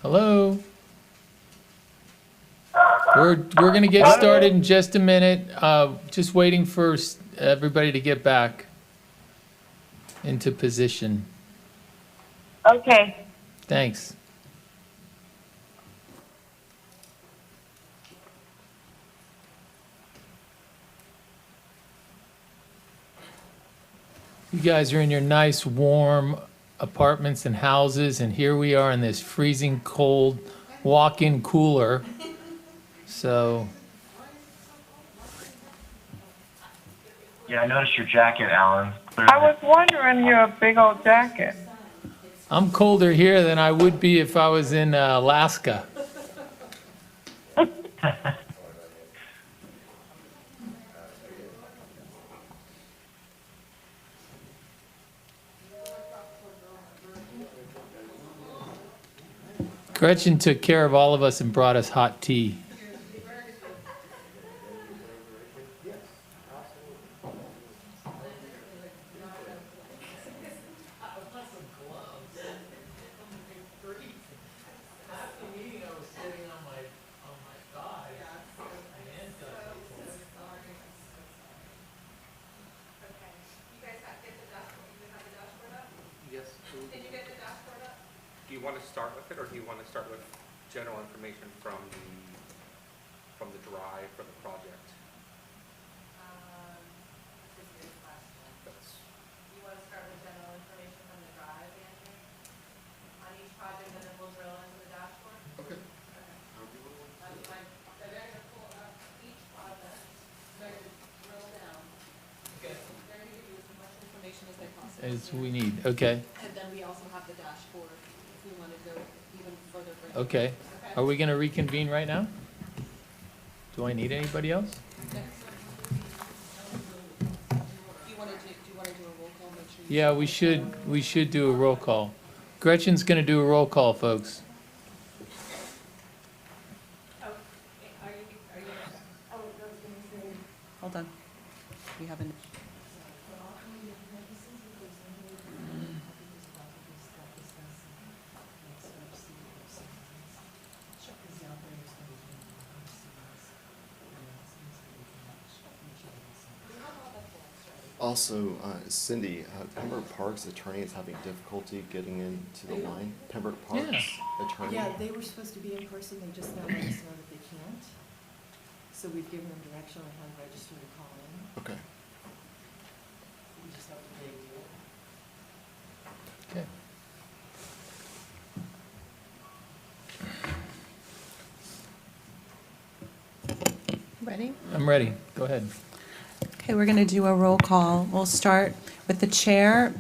Hello? We're going to get started in just a minute. Just waiting for everybody to get back into position. Okay. Thanks. You guys are in your nice, warm apartments and houses, and here we are in this freezing cold walk-in cooler. So, Yeah, I noticed your jacket, Alan. I was wondering your big old jacket. I'm colder here than I would be if I was in Alaska. Gretchen took care of all of us and brought us hot tea. Do you want to start with it, or do you want to start with general information from the drive for the project? That's- You want to start with general information from the drive, Andrew? On each project, and then we'll drill into the dashboard? Okay. That's fine. So they're going to pull up each project, they're going to drill down. They're going to give you as much information as they possibly As can. we need. Okay. And then we also have the dashboard if we want to go even further. Okay. Are we going to reconvene right now? Do I need anybody else? Do you want to do a roll call? Make sure you. Yeah, we should do a roll call. Gretchen's going to do a roll call, folks. Hold on. We haven't. Also, Cindy, Pembroke Park's attorney is having difficulty getting into the line. Pembroke Park's attorney. Yeah, they were supposed to be in person, they just now let us know that they can't. So we've given them direction on how to register to call in. Okay. We just have to dig Okay. Ready? I'm ready. Go ahead. Okay, we're going to do a roll call. We'll start with the chair.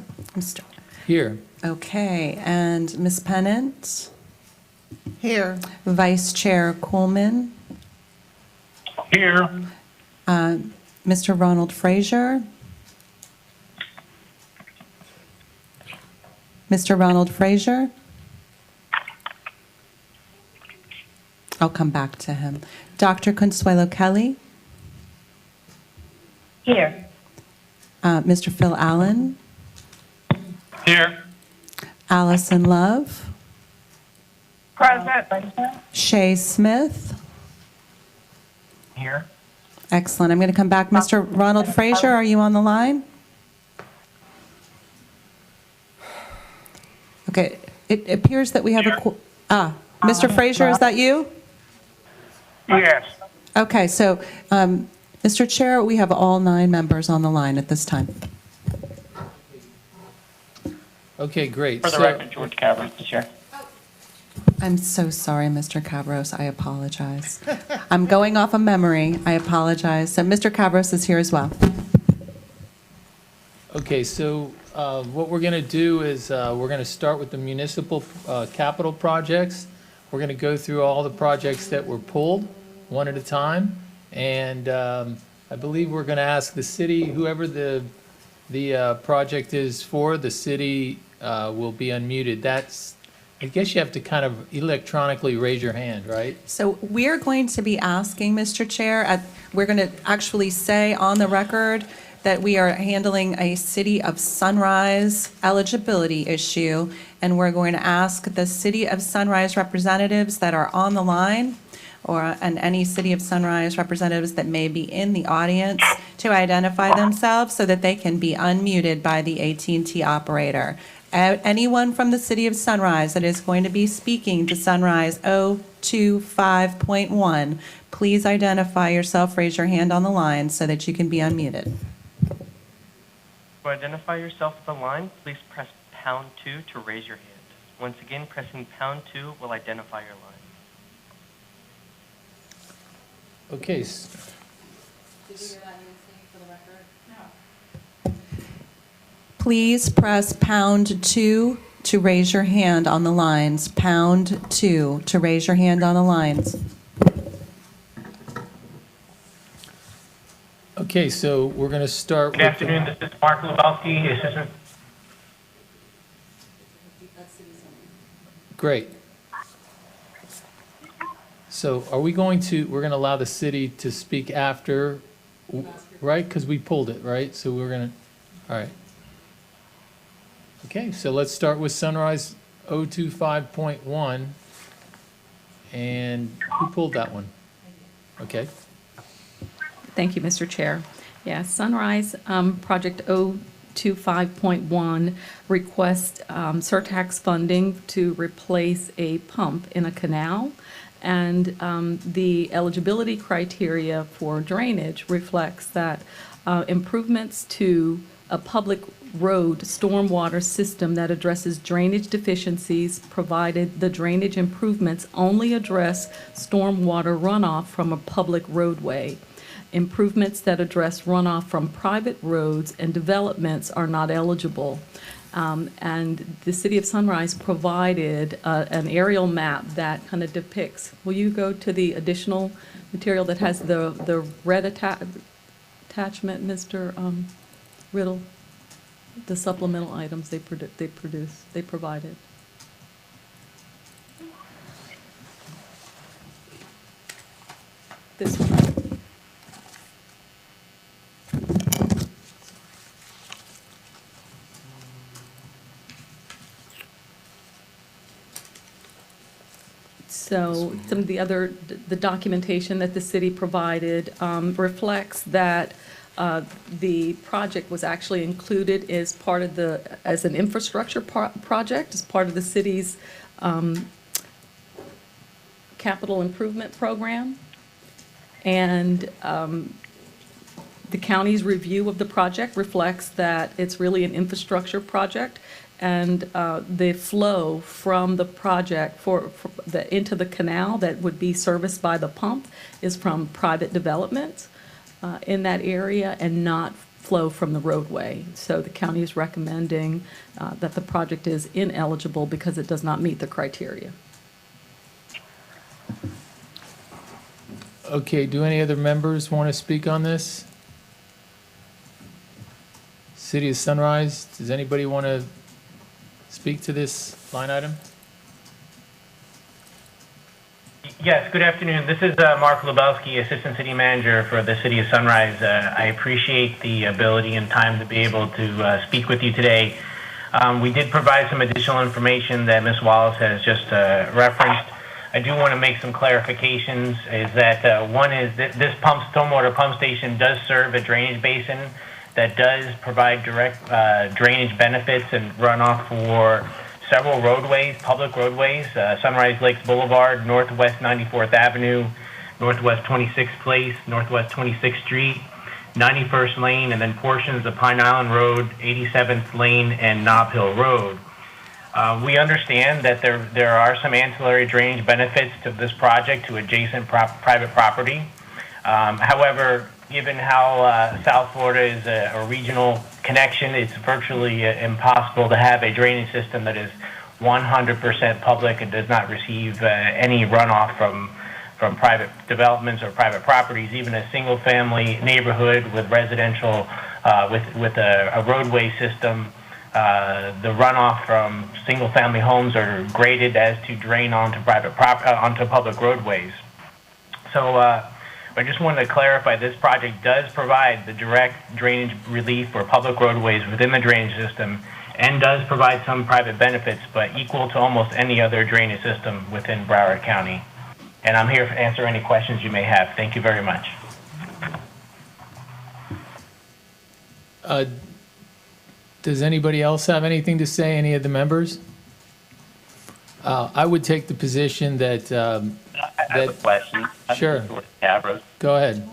Here. Okay, and Ms. Pennant, Here. Vice Chair Coolman, Here. Mr. Ronald Frazier, Mr. Ronald Frazier. I'll come back to him. Dr. Consuelo Kelly, Here. Mr. Phil Allen, Here. Allison Love, Present. Shay Smith. Here. Excellent. I'm going to come back. Mr. Ronald Frazier, are you on the line? Okay, it appears that we have Mr. Frazier, is that you? Yes. Okay, so, Mr. Chair, we have all 9 members on the line at this time. Okay, great. For the So- record, George Cavers, the chair. I'm so sorry, Mr. Cavros, I apologize. I'm going off of memory, I apologize. So Mr. Cavros is here as well. Okay, so what we're going to do is we're going to start with the municipal capital projects. We're going to go through all the projects that were pulled, one at a time. And I believe we're going to ask the city, whoever the project is for, the city will be unmuted. That's, I guess you have to kind of electronically raise your hand, right? So we're going to be asking, Mr. Chair, we're going to actually say on the record that we are handling a City of Sunrise eligibility issue, and we're going to ask the City of Sunrise representatives that are on the line, and any City of Sunrise representatives that may be in the audience, to identify themselves so that they can be unmuted by the AT&T operator. Anyone from the City of Sunrise that is going to be speaking to Sunrise 025.1, please identify yourself, raise your hand on the line so that you can be unmuted. To identify yourself on the line, please press pound 2 to raise your hand. Once again, pressing pound 2 will identify your line. Okay. Did you hear that, Nancy, for the record? No. Please press pound 2 to raise your hand on the lines. Pound 2 to raise your hand on the lines. Okay, so we're going to start Good with... afternoon, this is Mark Lebowski, Assistant. Great. So are we going to, we're going to allow the city to speak after, right? Because we pulled it, right? So we're going to, all right. Okay, so let's start with Sunrise 025.1. And who pulled that one? Okay. Thank you, Mr. Chair. Yeah, Sunrise Project 025.1 requests Surtax funding to replace a pump in a canal. And the eligibility criteria for drainage reflects that improvements to a public road stormwater system that addresses drainage deficiencies, provided the drainage improvements only address stormwater runoff from a public roadway. Improvements that address runoff from private roads and developments are not eligible. And the City of Sunrise provided an aerial map that kind of depicts. Will you go to the additional material that has the red attachment, Mr. Riddle? The supplemental items they provided. This one. So some of the documentation that the city provided reflects that the project was actually included as part of as an infrastructure project, as part of the city's capital improvement program. And the county's review of the project reflects that it's really an infrastructure project, and the flow from the project into the canal that would be serviced by the pump is from private development in that area and not flow from the roadway. So the county is recommending that the project is ineligible because it does not meet the criteria. Okay, do any other members want to speak on this? City of Sunrise, does anybody want to speak to this line item? Yes, good afternoon. This is Mark Lebowski, Assistant City Manager for the City of Sunrise. I appreciate the ability and time to be able to speak with you today. We did provide some additional information that Ms. Wallace has just referenced. I do want to make some clarifications, is that one is that this stormwater pump station does serve a drainage basin that does provide direct drainage benefits and runoff for several roadways, public roadways, Sunrise Lakes Boulevard, Northwest 94th Avenue, Northwest 26th Place, Northwest 26th Street, 91st Lane, and then portions of Pine Island Road, 87th Lane, and Nob Hill Road. We understand that there are some ancillary drainage benefits to this project to adjacent private property. However, given how South Florida is a regional connection, it's virtually impossible to have a drainage system that is 100% public and does not receive any runoff from private developments or private properties. Even a single-family neighborhood with residential, with a roadway system, the runoff from single-family homes are graded as to drain onto onto public roadways. So I just wanted to clarify, this project does provide the direct drainage relief for public roadways within the drainage system and does provide some private benefits, but equal to almost any other drainage system within Broward County. And I'm here to answer any questions you may have. Thank you very much. Does anybody else have anything to say, any of the members? I would take the position that... I have a question. Sure. Cavros. Go ahead.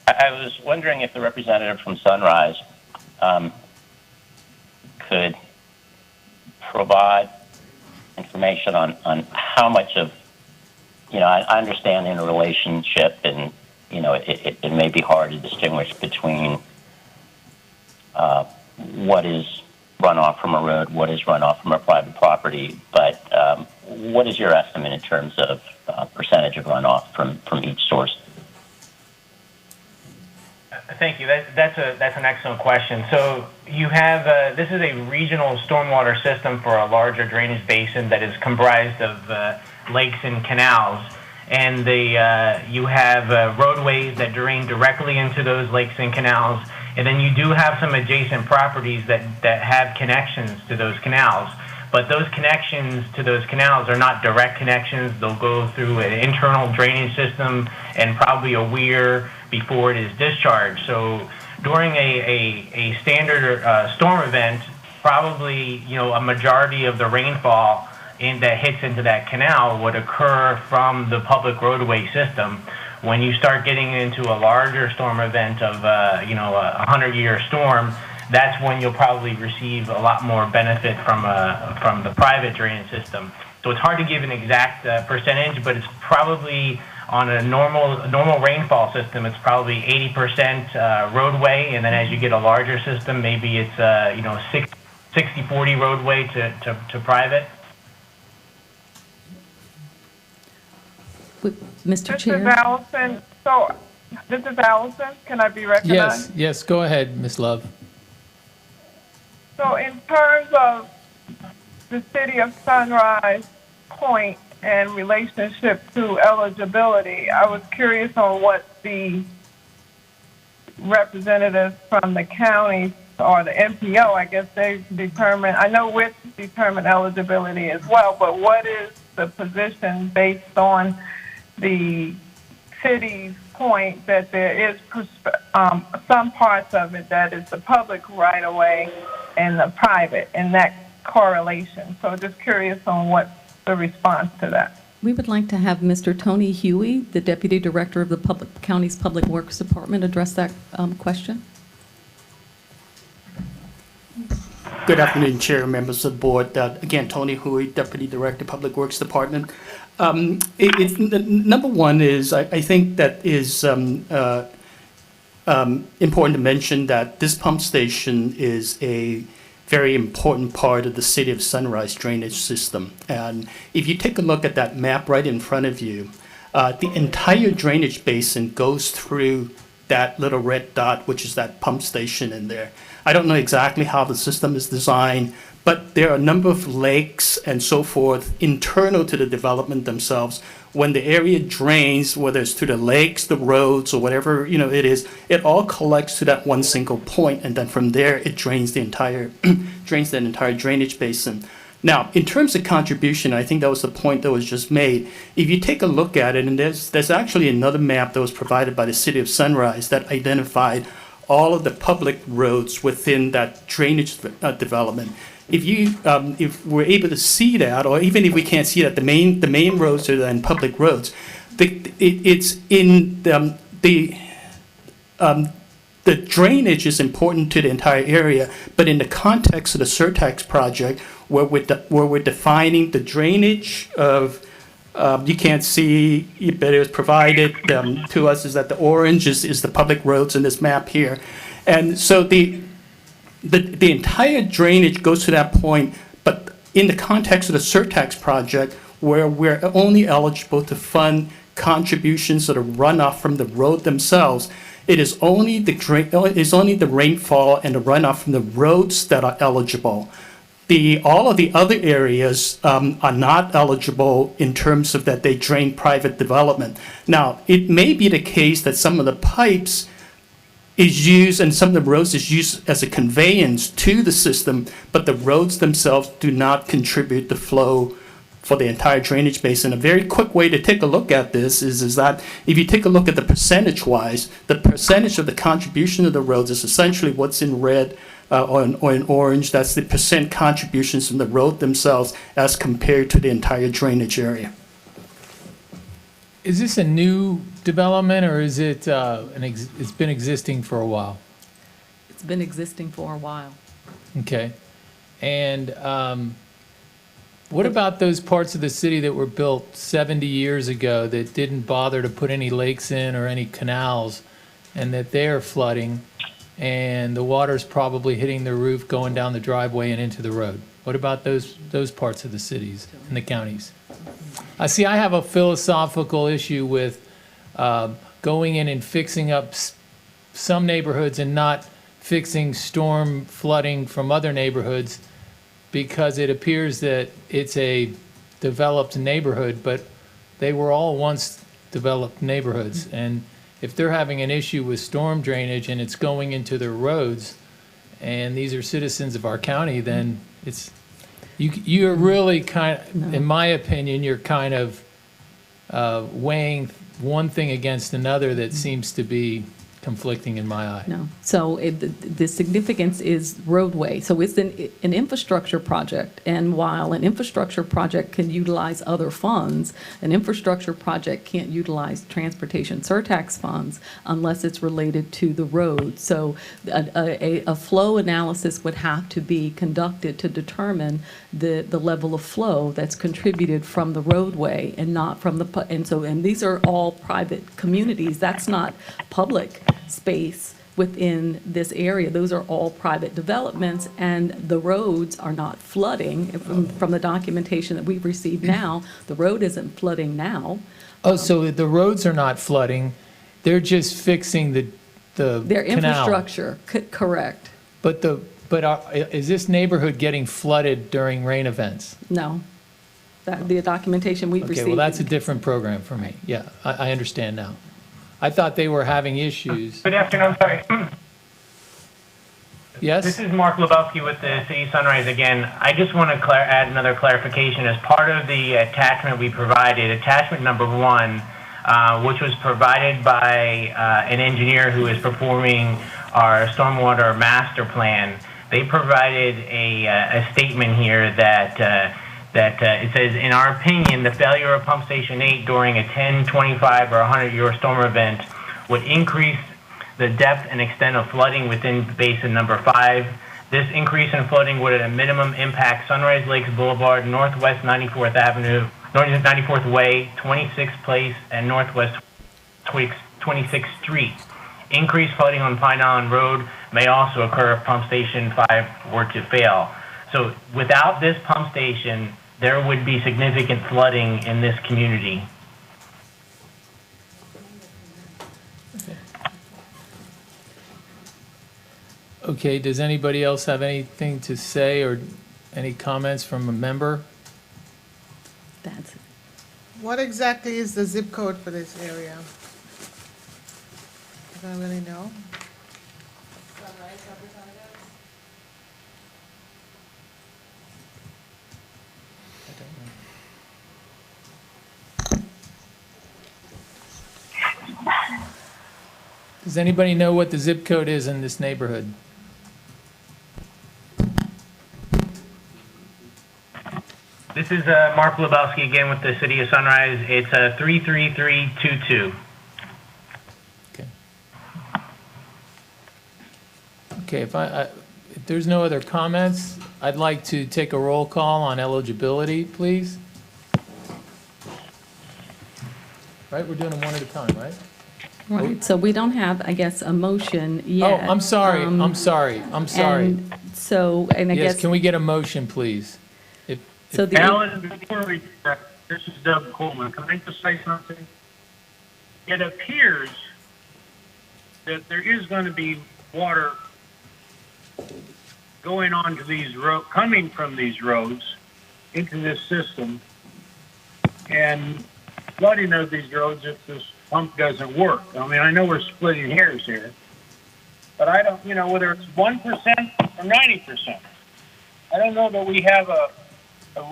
I was wondering if the representative from Sunrise could provide information on how much of, I understand in a relationship and, it may be hard to distinguish between what is runoff from a road, what is runoff from a private property, but what is your estimate in terms of percentage of runoff from each source? Thank you. That's an excellent question. So you have this is a regional stormwater system for a larger drainage basin that is comprised of lakes and canals, and you have roadways that drain directly into those lakes and canals, and then you do have some adjacent properties that have connections to those canals. But those connections to those canals are not direct connections. They'll go through an internal drainage system and probably a weir before it is discharged. So during a standard storm event, probably a majority of the rainfall that hits into that canal would occur from the public roadway system. When you start getting into a larger storm event of a 100-year storm, that's when you'll probably receive a lot more benefit from the private drainage system. So it's hard to give an exact percentage, but it's probably on a normal rainfall system, it's probably 80% roadway, and then as you get a larger system, maybe it's 60-40 roadway to private. Mr. Chair? This is Allison. So, this is Allison. Can I be recognized? Yes, go ahead, Ms. Love. So, in terms of the city of Sunrise Point and relationship to eligibility, I was curious on what the representatives from the county or the MPO, I guess they determine, I know WITS determine eligibility as well, but what is the position based on the city's point that there is some parts of it that is the public right of way and the private, and that correlation? So just curious on what the response to that. We would like to have Mr. Tony Huey, the Deputy Director of the County's Public Works Department, address that question. Good afternoon, Chair, members of the board. Again, Tony Huey, Deputy Director, Public Works Department. Number one is, I think that is important to mention that this pump station is a very important part of the City of Sunrise drainage system. And if you take a look at that map right in front of you, the entire drainage basin goes through that little red dot, which is that pump station in there. I don't know exactly how the system is designed, but there are a number of lakes and so forth internal to the development themselves. When the area drains, whether it's to the lakes, the roads, or whatever it is, it all collects to that one single point, and then from there it drains the entire drains that entire drainage basin. Now, in terms of contribution, I think that was the point that was just made. If you take a look at it, and there's actually another map that was provided by the City of Sunrise that identified all of the public roads within that drainage development. if we're able to see that, or even if we can't see that, the main roads are then public roads. It's in the drainage is important to the entire area, but in the context of the Surtax project, where we're defining the drainage of, you can't see, but it was provided to us is that the orange is the public roads in this map here. And so the entire drainage goes to that point, but in the context of the Surtax project, where we're only eligible to fund contributions that are runoff from the road themselves, it is only the rainfall and the runoff from the roads that are eligible. All of the other areas are not eligible in terms of that they drain private development. Now, it may be the case that some of the pipes is used and some of the roads is used as a conveyance to the system, but the roads themselves do not contribute the flow for the entire drainage basin. A very quick way to take a look at this is that if you take a look at the percentage-wise, the percentage of the contribution of the roads is essentially what's in red or in orange. That's the percent contributions from the road themselves as compared to the entire drainage area. Is this a new development, or is it it's been existing for a while? It's been existing for a while. Okay. And what about those parts of the city that were built 70 years ago that didn't bother to put any lakes in or any canals, and that they're flooding, and the water's probably hitting the roof, going down the driveway and into the road? What about those parts of the cities and the counties? I have a philosophical issue with going in and fixing up some neighborhoods and not fixing storm flooding from other neighborhoods, because it appears that it's a developed neighborhood, but they were all once developed neighborhoods. And if they're having an issue with storm drainage and it's going into their roads, and these are citizens of our county, then you're really kind of, in my opinion, you're kind of weighing one thing against another that seems to be conflicting in my eye. No. So the significance is roadway. So it's an infrastructure project. And while an infrastructure project can utilize other funds, an infrastructure project can't utilize transportation surtax funds unless it's related to the road. So a flow analysis would have to be conducted to determine the level of flow that's contributed from the roadway and not from the, and these are all private communities. That's not public space within this area. Those are all private developments, and the roads are not flooding. From the documentation that we've received now, the road isn't flooding now. Oh, so the roads are not flooding, they're just fixing the Their canal. infrastructure, correct. But is this neighborhood getting flooded during rain events? No. The documentation we've received. Okay, well, that's a different program for me. Yeah, I understand now. I thought they were having issues. Good afternoon, sorry. Yes? This is Mark Lebowski with the City Sunrise again. I just want to add another clarification. As part of the attachment we provided, attachment number 1, which was provided by an engineer who is performing our stormwater master plan, they provided a statement here that it says, in our opinion, the failure of pump station 8 during a 10, 25, or 100-year storm event would increase the depth and extent of flooding within basin number 5. This increase in flooding would at a minimum impact Sunrise Lakes Boulevard, Northwest 94th Avenue, 94th Way, 26th Place, and Northwest 26th Street. Increased flooding on Pine Island Road may also occur if pump station 5 were to fail. So without this pump station, there would be significant flooding in this community. Okay, does anybody else have anything to say or any comments from a member? That's it. What exactly is the zip code for this area? I don't really know. Does anybody know what the zip code is in this neighborhood? This is Mark Lebowski again with the City of Sunrise. It's 33322. Okay, if there's no other comments, I'd like to take a roll call on eligibility, please. Right, we're doing them one at a time, right? Right, so we don't have, I guess, a motion Oh, yet. I'm sorry, Um, I'm sorry. And so, and I Yes, guess, can we get a motion, please? so the, Alan, before we, this is Doug Coleman. Can I just say something? It appears that there is going to be water going on to these coming from these roads into this system and flooding of these roads if this pump doesn't work. I mean, I know we're splitting hairs here, but I don't, whether it's 1% or 90%. I don't know that we have a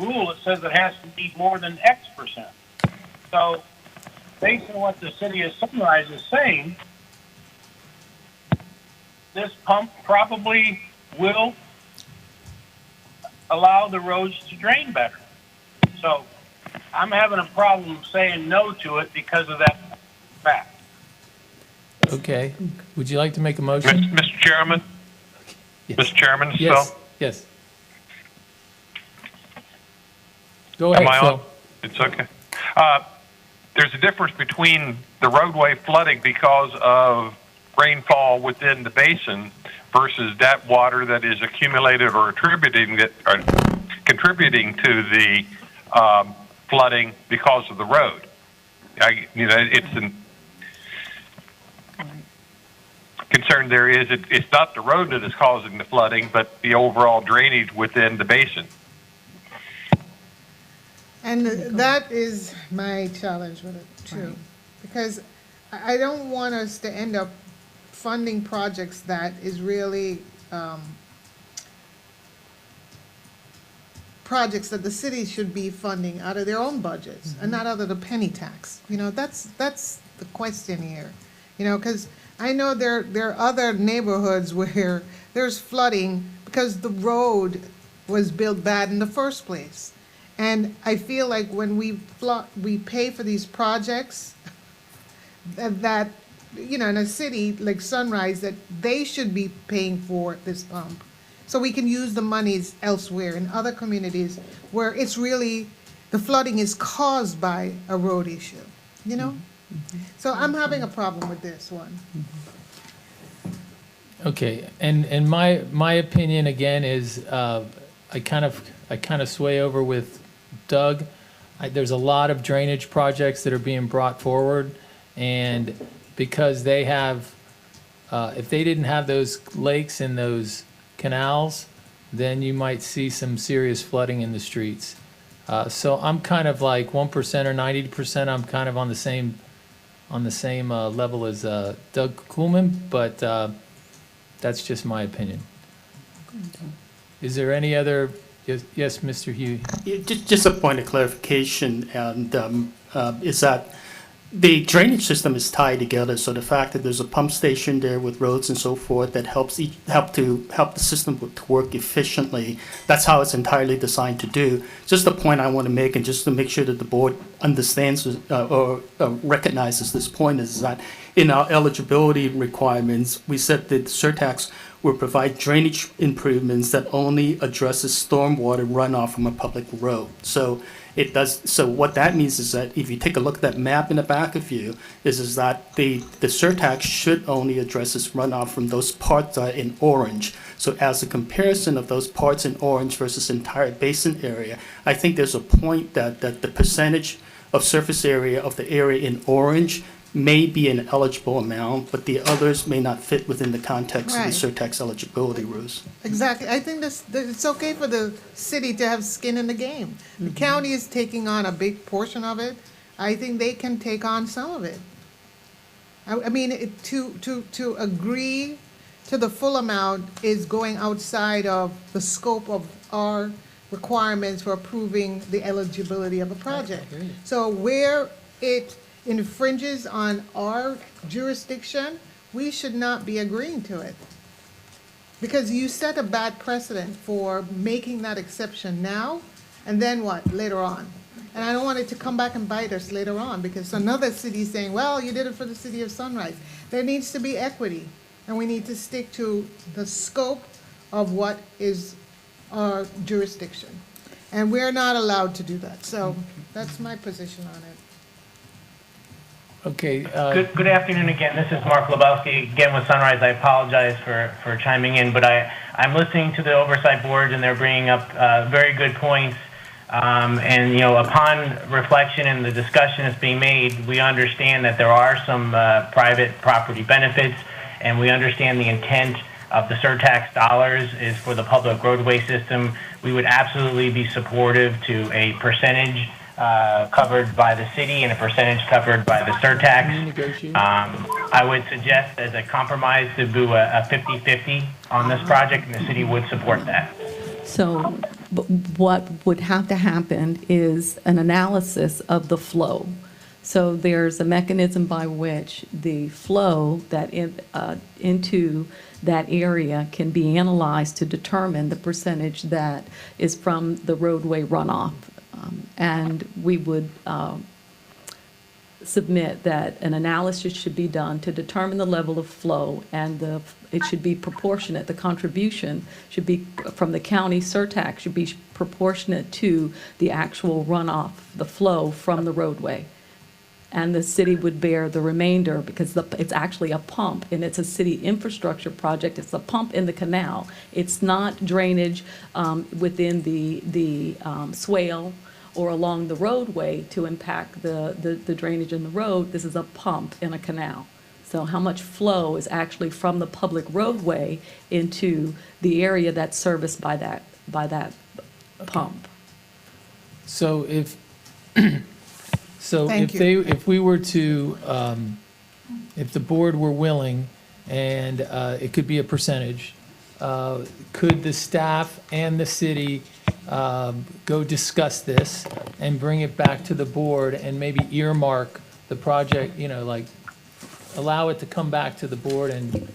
rule that says it has to be more than X percent. So, based on what the City of Sunrise is saying, this pump probably will allow the roads to drain better. So, I'm having a problem saying no to it because of that fact. Okay, would you like to make a motion? Mr. Chairman? Yes. Mr. Chairman, Yes, Phil? yes. Go ahead, Am I Phil. on? It's okay. There's a difference between the roadway flooding because of rainfall within the basin versus that water that is accumulated or contributing to the flooding because of the road. It's an concern there is it's not the road that is causing the flooding, but the overall drainage within the basin. And that is my challenge with it too, because I don't want us to end up funding projects that is really projects that the city should be funding out of their own budgets and not out of the penny tax. That's the question here. Because I know there are other neighborhoods where there's flooding because the road was built bad in the first place. And I feel like when we pay for these projects, that in a city like Sunrise, that they should be paying for this pump. So we can use the monies elsewhere in other communities where it's really, the flooding is caused by a road issue, So I'm having a problem with this one. Okay, and my opinion again is I kind of sway over with Doug. There's a lot of drainage projects that are being brought forward, and because they have, if they didn't have those lakes and those canals, then you might see some serious flooding in the streets. So I'm kind of like 1% or 90%. I'm kind of on the same level as Doug Kuhlman, but that's just my opinion. Is there any other? Yes, Mr. Hugh. Yeah, just a point of clarification, and is that the drainage system is tied together. So the fact that there's a pump station there with roads and so forth that help the system to work efficiently. That's how it's entirely designed to do. Just the point I want to make, and just to make sure that the board understands or recognizes this point, is that in our eligibility requirements, we said that Surtax will provide drainage improvements that only addresses stormwater runoff from a public road. So it does. So what that means is that if you take a look at that map in the back of you, is that the Surtax should only address this runoff from those parts that are in orange. So as a comparison of those parts in orange versus entire basin area, I think there's a point that the percentage of surface area of the area in orange may be an eligible amount, but the others may not fit within the context of the Surtax eligibility rules. Exactly. I think it's okay for the city to have skin in the game. The county is taking on a big portion of it. I think they can take on some of it. I mean, to agree to the full amount is going outside of the scope of our requirements for approving the eligibility of a project. So where it infringes on our jurisdiction, we should not be agreeing to it. Because you set a bad precedent for making that exception now, And then what, later on? And I don't want it to come back and bite us later on, because another city is saying, well, you did it for the city of Sunrise. There needs to be equity, and we need to stick to the scope of what is our jurisdiction. And we're not allowed to do that, so that's my position on it. Okay, Good afternoon again. This is Mark Lebowski again with Sunrise. I apologize for chiming in, but I'm listening to the Oversight Board, and they're bringing up very good points. And, you know, upon reflection and the discussion that's being made, we understand that there are some private property benefits, and we understand the intent of the surtax dollars is for the public roadway system. We would absolutely be supportive to a percentage covered by the city and a percentage covered by the surtax. I would suggest as a compromise to do a 50-50 on this project, and the city would support that. So what would have to happen is an analysis of the flow. So there's a mechanism by which the flow that into that area can be analyzed to determine the percentage that is from the roadway runoff. And we would submit that an analysis should be done to determine the level of flow, and it should be proportionate. The contribution should be from the county surtax should be proportionate to the actual runoff, the flow from the roadway. And the city would bear the remainder, because it's actually a pump, and it's a city infrastructure project. It's a pump in the canal. It's not drainage within the swale or along the roadway to impact the drainage in the road. This is a pump in a canal. So how much flow is actually from the public roadway into the area that's serviced by that pump? so if Thank you. if we were to, if the board were willing, and it could be a percentage, could the staff and the city go discuss this and bring it back to the board and maybe earmark the project, you know, like allow it to come back to the board? And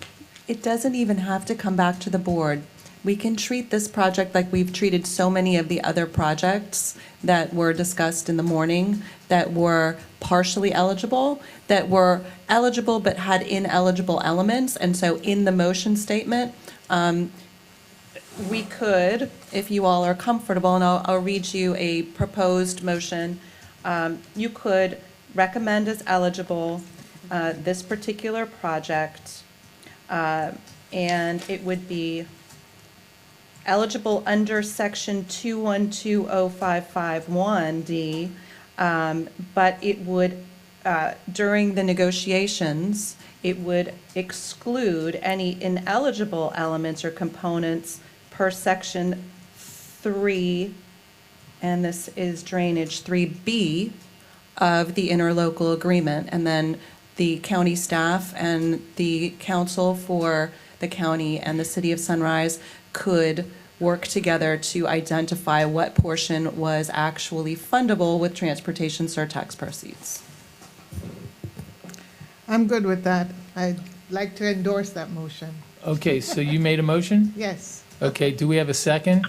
It doesn't even have to come back to the board. We can treat this project like we've treated so many of the other projects that were discussed in the morning that were partially eligible, that were eligible but had ineligible elements. And so in the motion statement, we could, if you all are comfortable, and I'll read you a proposed motion, you could recommend as eligible this particular project, and it would be eligible under section 2120551D, but it would, during the negotiations, it would exclude any ineligible elements or components per section 3, and this is drainage 3B of the interlocal agreement. And then the county staff and the council for the county and the city of Sunrise could work together to identify what portion was actually fundable with transportation surtax proceeds. I'm good with that. I'd like to endorse that motion. okay, so you made a motion? Yes. Okay, do we have a second?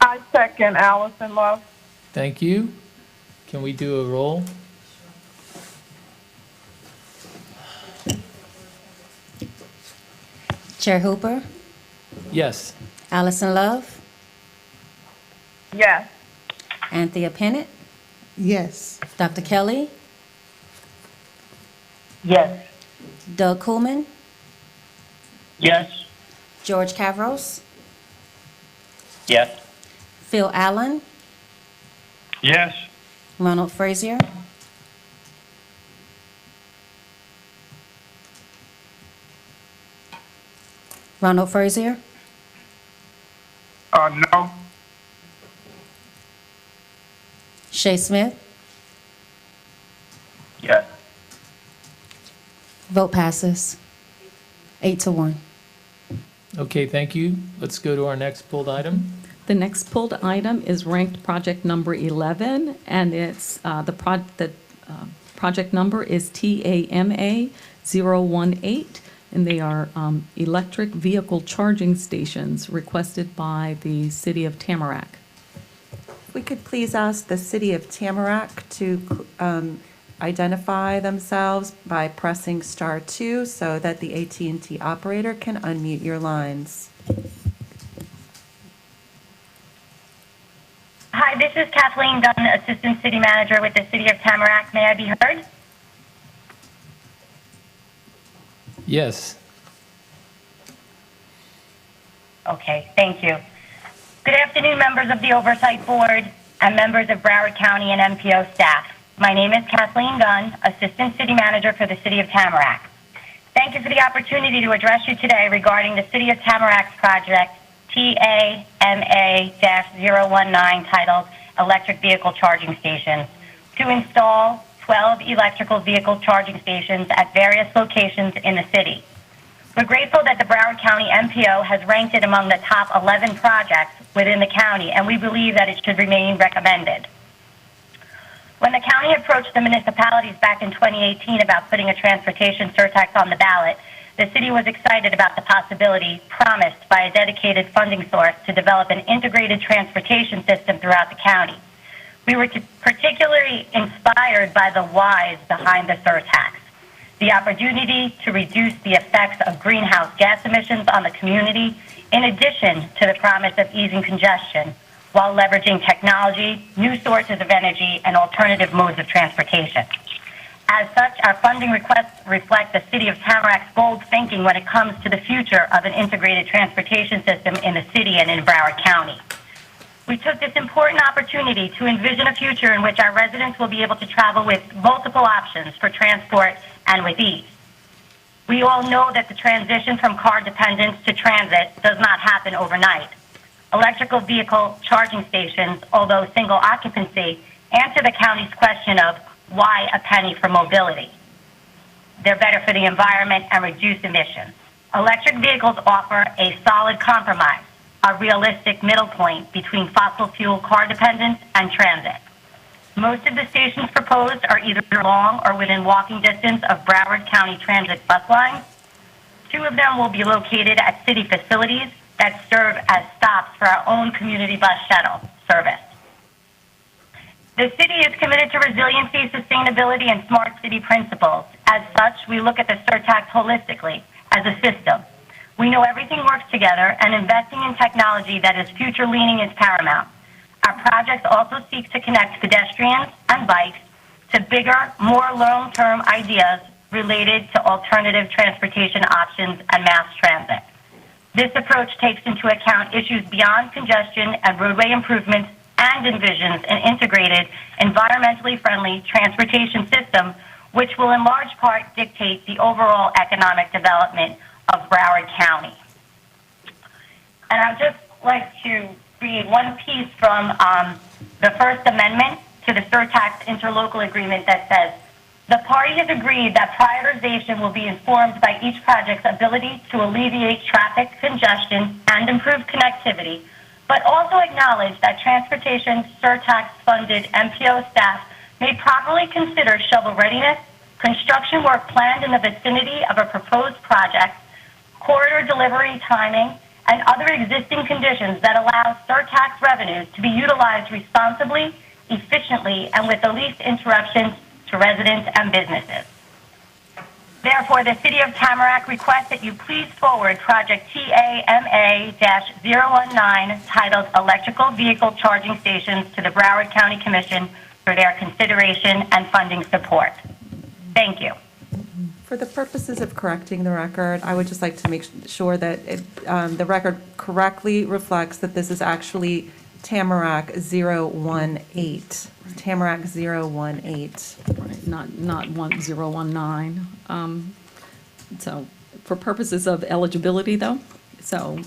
I second Allison Love. Thank you. Can we do a roll? Chair Hooper, Yes. Allison Love, Yes. Anthea Pennant, Yes. Dr. Kelly, Yes. Doug Coolman, Yes. George Cavros, Yes. Phil Allen, Yes. Ronald Frazier, Ronald Frazier, No. Shay Smith. Yes. Vote passes 8-1. Okay, thank you. Let's go to our next pulled item. The next pulled item is ranked project number 11, and it's project number is TAMA 018, and they are electric vehicle charging stations requested by the city of Tamarack. If we could please ask the city of Tamarack to identify themselves by pressing *2 so that the AT&T operator can unmute your lines. Hi, this is Kathleen Dunn, Assistant City Manager with the City of Tamarack. May I be heard? Yes. Okay, thank you. Good afternoon, members of the Oversight Board and members of Broward County and MPO staff. My name is Kathleen Dunn, Assistant City Manager for the City of Tamarack. Thank you for the opportunity to address you today regarding the City of Tamarack's project TAMA-019 titled Electric Vehicle Charging Stations to install 12 electrical vehicle charging stations at various locations in the city. We're grateful that the Broward County MPO has ranked it among the top 11 projects within the county, and we believe that it should remain recommended. When the county approached the municipalities back in 2018 about putting a transportation surtax on the ballot, the city was excited about the possibility promised by a dedicated funding source to develop an integrated transportation system throughout the county. We were particularly inspired by the whys behind the surtax. The opportunity to reduce the effects of greenhouse gas emissions on the community, in addition to the promise of easing congestion, while leveraging technology, new sources of energy, and alternative modes of transportation. As such, our funding requests reflect the City of Tamarack's bold thinking when it comes to the future of an integrated transportation system in the city and in Broward County. We took this important opportunity to envision a future in which our residents will be able to travel with multiple options for transport and with ease. We all know that the transition from car dependence to transit does not happen overnight. Electrical vehicle charging stations, although single occupancy, answer the county's question of why a penny for mobility. They're better for the environment and reduce emissions. Electric vehicles offer a solid compromise, a realistic middle point between fossil fuel car dependence and transit. Most of the stations proposed are either along or within walking distance of Broward County Transit bus lines. 2 of them will be located at city facilities that serve as stops for our own community bus shuttle service. The city is committed to resiliency, sustainability, and smart city principles. As such, we look at the surtax holistically as a system. We know everything works together, and investing in technology that is future-leaning is paramount. Our projects also seek to connect pedestrians and bikes to bigger, more long-term ideas related to alternative transportation options and mass transit. This approach takes into account issues beyond congestion and roadway improvements and envisions an integrated, environmentally friendly transportation system, which will in large part dictate the overall economic development of Broward County. And I'd just like to read one piece from the First Amendment to the Surtax interlocal agreement that says, the party has agreed that prioritization will be informed by each project's ability to alleviate traffic congestion and improve connectivity, but also acknowledge that transportation surtax-funded MPO staff may properly consider shovel readiness, construction work planned in the vicinity of a proposed project, corridor delivery timing, and other existing conditions that allow surtax revenues to be utilized responsibly, efficiently, and with the least interruptions to residents and businesses. Therefore, the City of Tamarack requests that you please forward Project TAMA-019 titled Electrical Vehicle Charging Stations to the Broward County Commission for their consideration and funding support. Thank you. For the purposes of correcting the record, I would just like to make sure that the record correctly reflects that this is actually Tamarack 018. Tamarack 018. Right, not 1019. So for purposes of eligibility though, so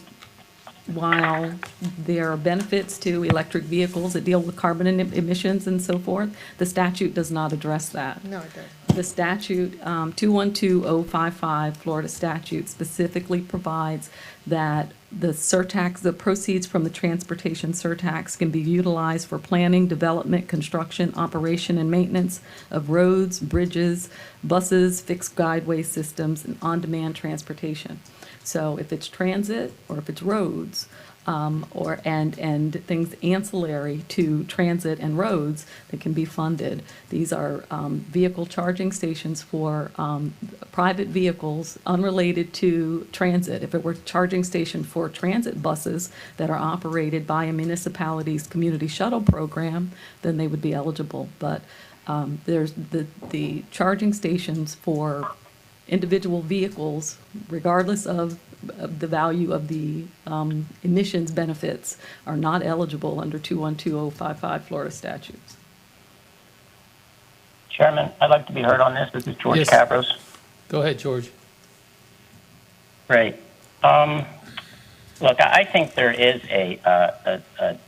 while there are benefits to electric vehicles that deal with carbon emissions and so forth, the statute does not address that. No, it doesn't. The statute, 212055, Florida statute, specifically provides that the surtax, the proceeds from the transportation surtax can be utilized for planning, development, construction, operation, and maintenance of roads, bridges, buses, fixed guideway systems, and on-demand transportation. So if it's transit or if it's roads, and things ancillary to transit and roads that can be funded. These are vehicle charging stations for private vehicles unrelated to transit. If it were a charging station for transit buses that are operated by a municipality's community shuttle program, then they would be eligible. But there's the charging stations for individual vehicles, regardless of the value of the emissions benefits, are not eligible under 212055 Florida statutes. Chairman, I'd like to be heard on this. This is George Yes. Cabros. Go ahead, George. Great. Look, I think there is a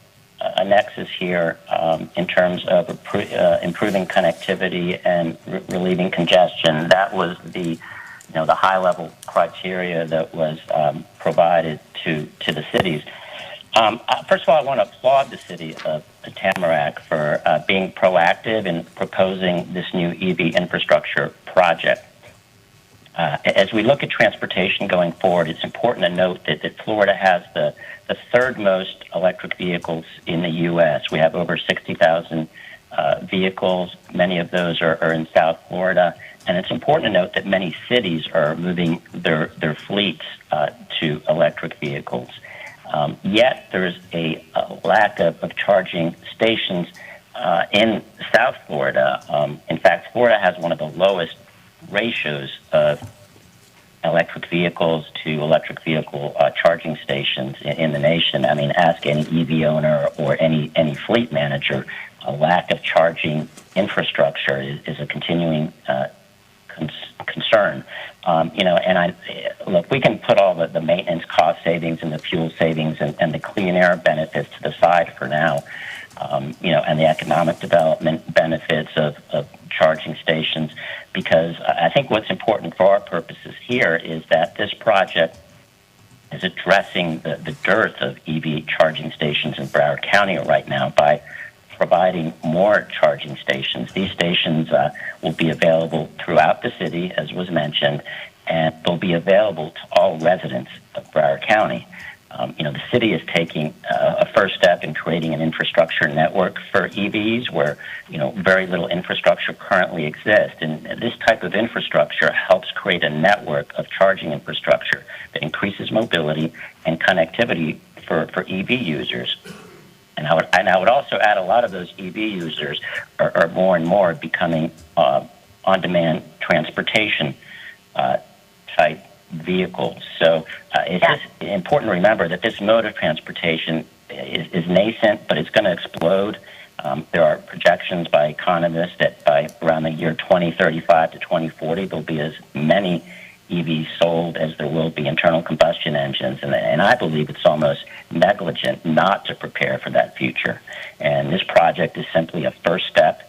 nexus here in terms of improving connectivity and relieving congestion. That was the high-level criteria that was provided to the cities. First of all, I want to applaud the city of Tamarack for being proactive in proposing this new EV infrastructure project. As we look at transportation going forward, it's important to note that Florida has the third most electric vehicles in the U.S. We have over 60,000 vehicles. Many of those are in South Florida. And it's important to note that many cities are moving their fleets to electric vehicles. Yet there is a lack of charging stations in South Florida. In fact, Florida has one of the lowest ratios of electric vehicles to electric vehicle charging stations in the nation. I mean, ask any EV owner or any fleet manager. A lack of charging infrastructure is a continuing concern. Look, we can put all the maintenance cost savings and the fuel savings and the clean air benefits to the side for now, and the economic development benefits of charging stations, because I think what's important for our purposes here is that this project is addressing the dearth of EV charging stations in Broward County right now by providing more charging stations. These stations will be available throughout the city, as was mentioned, and they'll be available to all residents of Broward County. The city is taking a first step in creating an infrastructure network for EVs where, very little infrastructure currently exists. And this type of infrastructure helps create a network of charging infrastructure that increases mobility and connectivity for EV users. And I would also add a lot of those EV users are more and more becoming on-demand transportation type vehicles. So it's just important to remember that this mode of transportation is nascent, but it's going to explode. There are projections by economists that by around the year 2035 to 2040, there'll be as many EVs sold as there will be internal combustion engines. And I believe it's almost negligent not to prepare for that future. And this project is simply a first step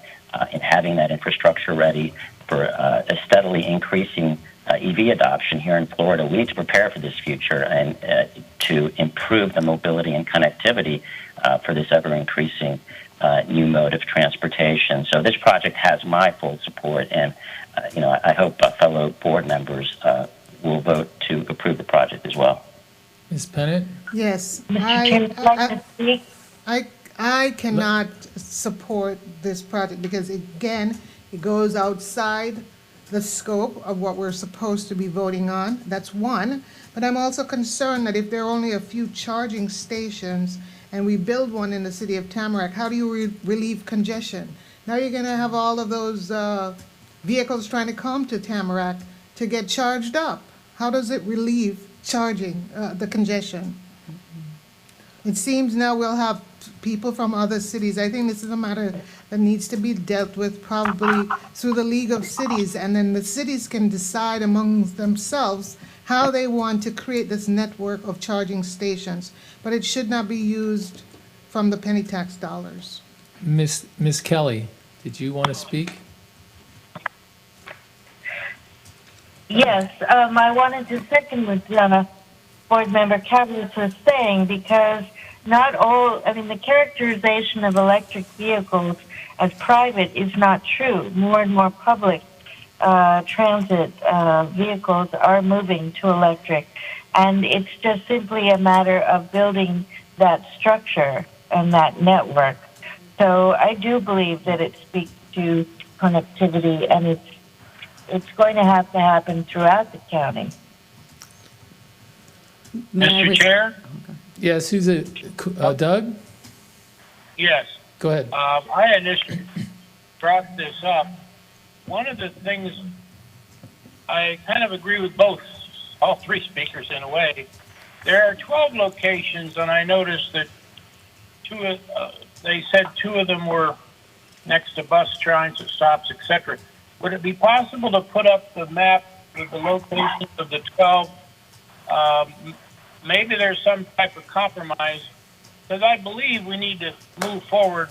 in having that infrastructure ready for a steadily increasing EV adoption here in Florida. We need to prepare for this future and to improve the mobility and connectivity for this ever-increasing new mode of transportation. So this project has my full support, and I hope fellow board members will vote to approve the project as well. Ms. Pennant? Yes, I cannot support this project because, again, it goes outside the scope of what we're supposed to be voting on. That's one. But I'm also concerned that if there are only a few charging stations and we build one in the city of Tamarack, how do you relieve congestion? Now you're going to have all of those vehicles trying to come to Tamarack to get charged up. How does it relieve charging, the congestion? It seems now we'll have people from other cities. I think this is a matter that needs to be dealt with probably through the League of Cities, and then the cities can decide among themselves how they want to create this network of charging stations. But it should not be used from the penny tax dollars. Miss Kelly, did you want to speak? Yes, I wanted to second what Board Member Cabras was saying, because not all, the characterization of electric vehicles as private is not true. More and more public transit vehicles are moving to electric. And it's just simply a matter of building that structure and that network. So I do believe that it speaks to connectivity, and it's going to happen throughout the county. Mr. Chair? Yes, who's it? Doug? Yes. Go ahead. I initially brought this up. One of the things I kind of agree with all three speakers in a way. There are 12 locations, and I noticed that they said 2 of them were next to bus transit stops, etc. Would it be possible to put up the map with the locations of the 12? Maybe there's some type of compromise, because I believe we need to move forward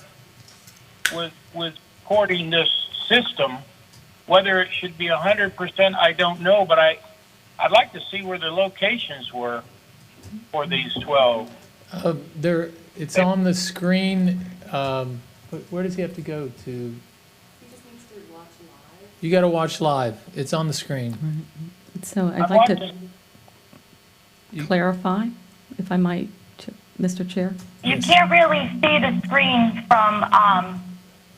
with porting this system. Whether it should be 100%, I don't know, but I'd like to see where the locations were for these 12. It's on the screen. Where does he have to go to? He just needs to watch live. You got to watch live. It's on the screen. So I'd like to clarify, if I might, Mr. Chair. You can't really see the screen from,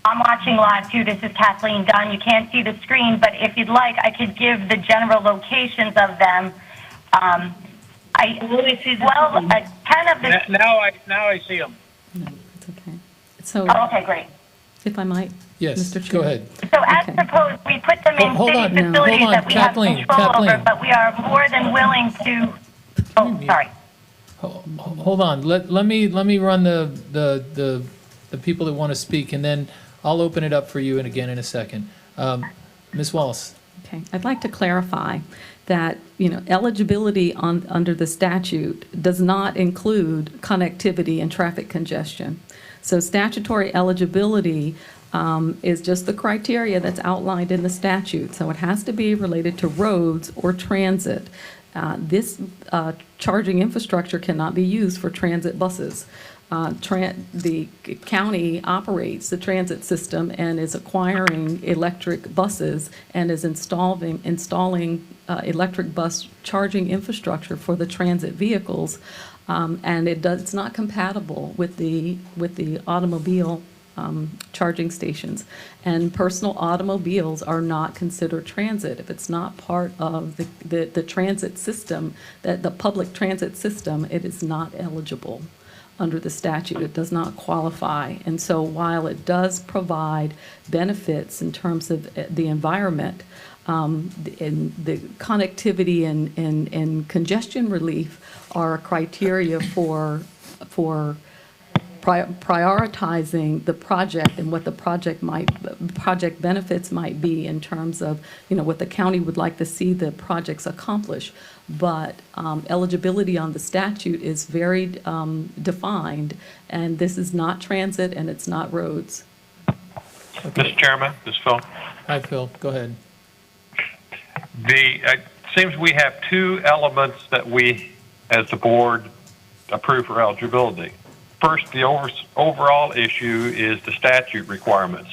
I'm watching live too, this is Kathleen Dunn. You can't see the screen, but if you'd like, I could give the general locations of them. Kind of the... Now I see them. No, it's okay. So, okay, great. If I might, Yes, Mr. Chair. go ahead. So as proposed, we put them in Hold city on now, facilities hold on, that we Kathleen, have control Kathleen. over, but we are more than willing to, sorry. Hold on. Let me run the people that want to speak, and then I'll open it up for you and again in a second. Ms. Wallace. Okay, I'd like to clarify that, eligibility under the statute does not include connectivity and traffic congestion. So statutory eligibility is just the criteria that's outlined in the statute. So it has to be related to roads or transit. This charging infrastructure cannot be used for transit buses. The county operates the transit system and is acquiring electric buses and is installing electric bus charging infrastructure for the transit vehicles, and it's not compatible with the automobile charging stations. And personal automobiles are not considered transit if it's not part of the transit system, the public transit system. It is not eligible under the statute. It does not qualify. And so while it does provide benefits in terms of the environment, and the connectivity and congestion relief are criteria for prioritizing the project and what the project benefits might be in terms of, what the county would like to see the projects accomplish. But eligibility on the statute is very defined, and this is not transit and it's not roads. Mr. Chairman, this is Phil. Hi, Phil. Go ahead. It seems we have 2 elements that we, as the board, approve for eligibility. First, the overall issue is the statute requirements.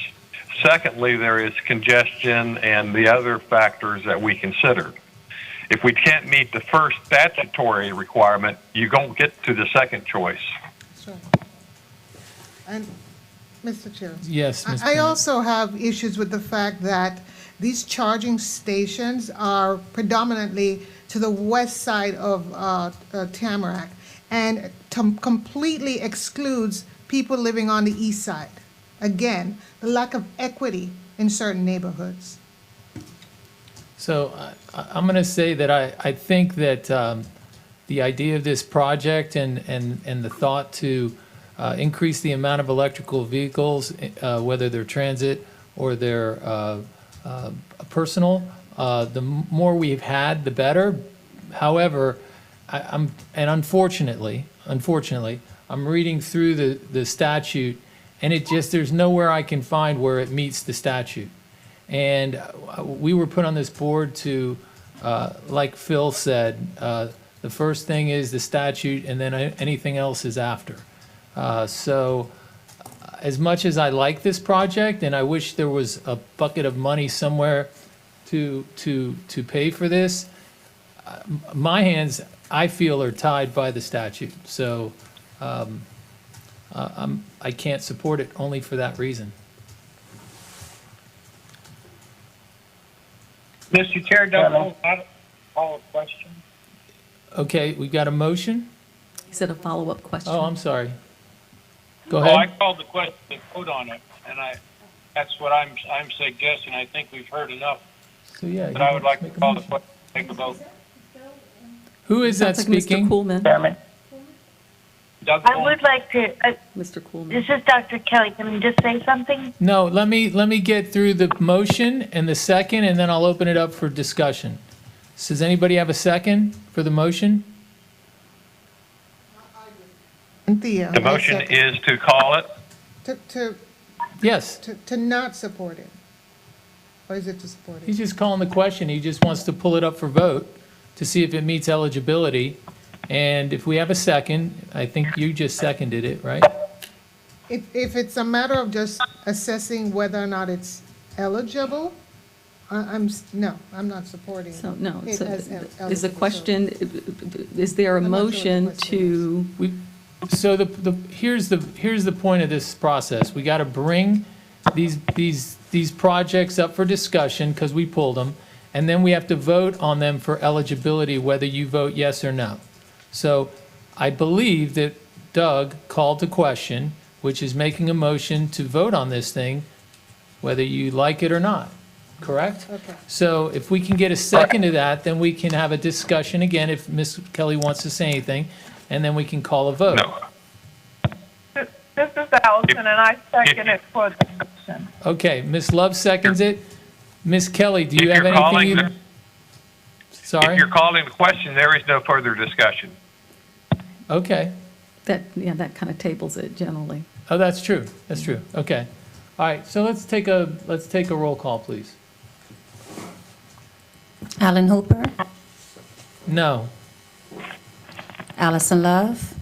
Secondly, there is congestion and the other factors that we considered. If we can't meet the first statutory requirement, you don't get to the second choice. Sure. And, Mr. Chair. Yes, Ms. I Bennett. also have issues with the fact that these charging stations are predominantly to the west side of Tamarack, and completely excludes people living on the east side. Again, the lack of equity in certain neighborhoods. So I'm going to say that I think that the idea of this project and the thought to increase the amount of electrical vehicles, whether they're transit or they're personal, the more we've had, the better. However, unfortunately, I'm reading through the statute, and there's nowhere I can find where it meets the statute. And we were put on this board to, like Phil said, the first thing is the statute, and then anything else is after. So as much as I like this project, and I wish there was a bucket of money somewhere to pay for this, my hands, I feel, are tied by the statute. So I can't support it only for that reason. Mr. Chair, don't follow a question. Okay, we got a motion? He said a follow-up question. Oh, I'm sorry. Go Well, I ahead. called the question to vote on it, and that's what I'm suggesting. I think we've heard enough. So, yeah. But I would like to call the question, take a vote. Who is that Sounds like speaking? Mr. Coolman. Chairman, Doug I would like to, Mr. Coolman. this is Dr. Kelly, can I just say something? No, let me get through the motion and the second, and then I'll open it up for discussion. So does anybody have a second for the motion? Thea. The motion is to call it. Yes. To not support it. Or is it to support it? He's just calling the question. He just wants to pull it up for vote to see if it meets eligibility. And if we have a second, I think you just seconded it, right? If it's a matter of just assessing whether or not it's eligible, I'm not supporting. So, no, it so as is the eligible. question, is there a I'm not sure what the motion question to, So here's the point of this process. We got to bring these projects up for discussion because we pulled them, and then we have to vote on them for eligibility, whether you vote yes or no. So I believe that Doug called the question, which is making a motion to vote on this thing, whether you like it or not. Correct? Okay. So if we can get a second to that, then we can have a discussion again if Ms. Kelly wants to say anything, and then we can call a vote. No. This is Allison, and I second it for the motion. Okay, Ms. Love seconds it. Ms. Kelly, do you If have you're anything? calling you- If Sorry? you're calling the question, there is no further discussion. Okay. that kind of tables it generally. Oh, that's true. That's true. Okay. All right, so let's take a roll call, please. Alan Hooper, No. Allison Love,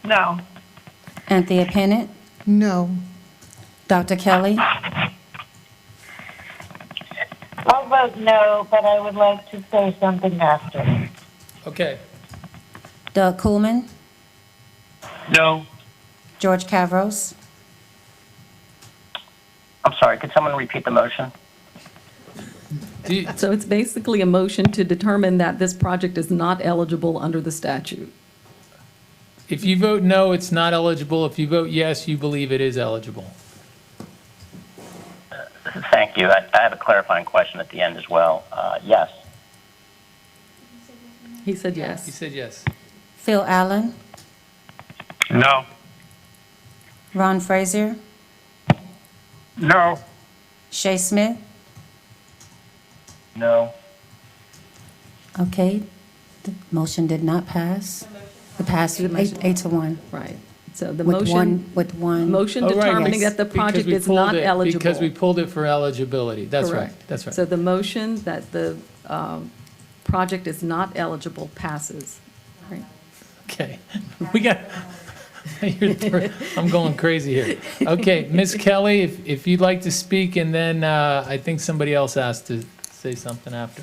No. Anthea Pennant, No. Dr. Kelly, I'll vote no, but I would like to say something after. Okay. Doug Coolman, No. George Cavros, I'm sorry, could someone repeat the motion? So it's basically a motion to determine that this project is not eligible under the statute. If you vote no, it's not eligible. If you vote yes, you believe it is eligible. Thank you. I have a clarifying question at the end as well. Yes. He said He yes. said yes. Phil Allen, No. Ron Frazier, No. Shay Smith. No. Okay, the motion did not pass. It passed eight to one. Right. So the With motion, one. motion Oh, right, determining yes. that the project Because we is pulled not it- eligible. Because we pulled it for eligibility. That's right. Correct. That's right. So the motion that the project is not eligible passes. Right. Okay, we got, I'm going crazy here. Okay, Ms. Kelly, if you'd like to speak, and then I think somebody else asked to say something after.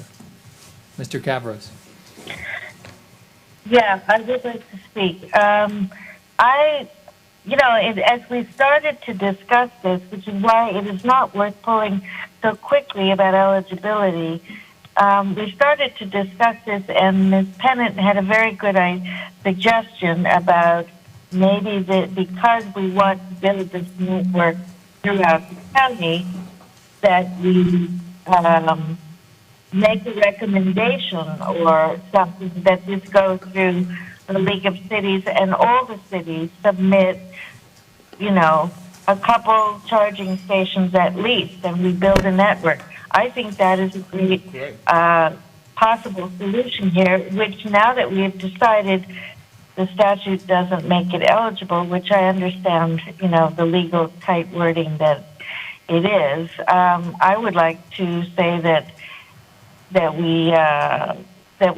Mr. Cavros. Yeah, I would like to speak. As we started to discuss this, which is why it is not worth pulling so quickly about eligibility, we started to discuss this, and Ms. Pennant had a very good suggestion about maybe that because we want to build this network throughout the county, that we make a recommendation or something that this goes through the League of Cities and all the cities submit, a couple charging stations at least, and we build a network. I think that is a great possible solution here, which now that we have decided the statute doesn't make it eligible, which I understand, the legal tight wording that it is, I would like to say that we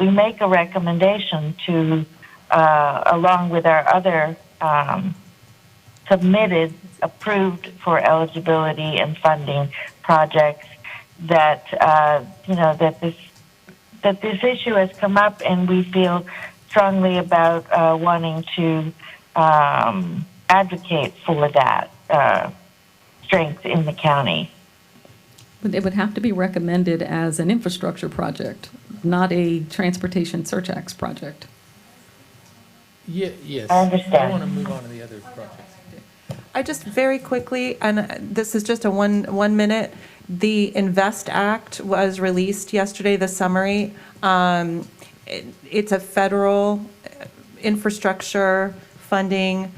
make a recommendation to, along with our other submitted, approved for eligibility and funding projects, that that this issue has come up, and we feel strongly about wanting to advocate for that strength in the county. But it would have to be recommended as an infrastructure project, not a transportation surtax project. Yeah, yes. I understand. I want to move on to the other projects. I just very quickly, and this is just a one minute, the INVEST Act was released yesterday, the summary. It's a federal infrastructure funding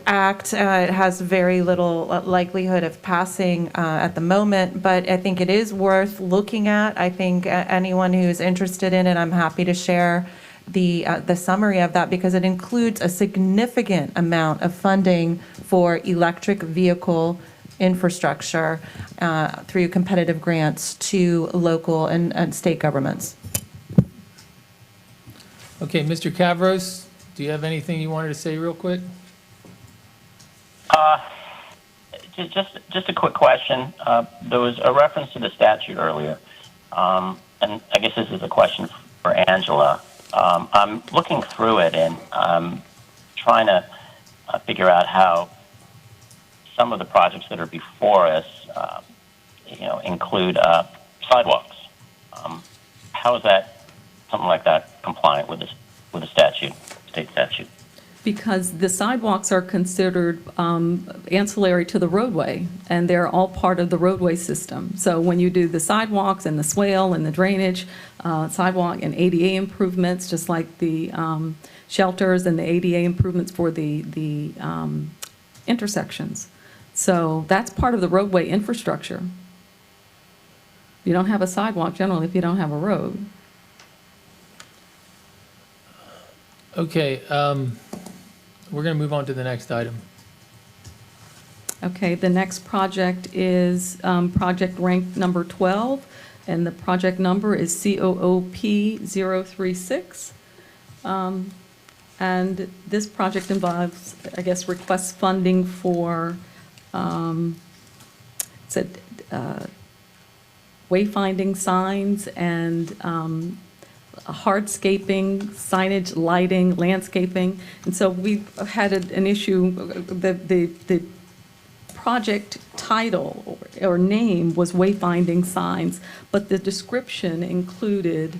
act. It has very little likelihood of passing at the moment, but I think it is worth looking at. I think anyone who's interested in it, I'm happy to share the summary of that, because it includes a significant amount of funding for electric vehicle infrastructure through competitive grants to local and state governments. Okay, Mr. Cavros, do you have anything you wanted to say real quick? Just a quick question. There was a reference to the statute earlier, and I guess this is a question for Angela. I'm looking through it, and I'm trying to figure out how some of the projects that are before us, include sidewalks. How is that, something like that, compliant with the statute, state statute? Because the sidewalks are considered ancillary to the roadway, and they're all part of the roadway system. So when you do the sidewalks and the swale and the drainage, sidewalk and ADA improvements, just like the shelters and the ADA improvements for the intersections. So that's part of the roadway infrastructure. You don't have a sidewalk generally if you don't have a road. Okay, we're going to move on to the next item. Okay, the next project is project rank number 12, and the project number is COOP036. And this project involves, I guess, request funding for wayfinding signs and hardscaping, signage, lighting, landscaping. And so we had an issue, the project title or name was wayfinding signs, but the description included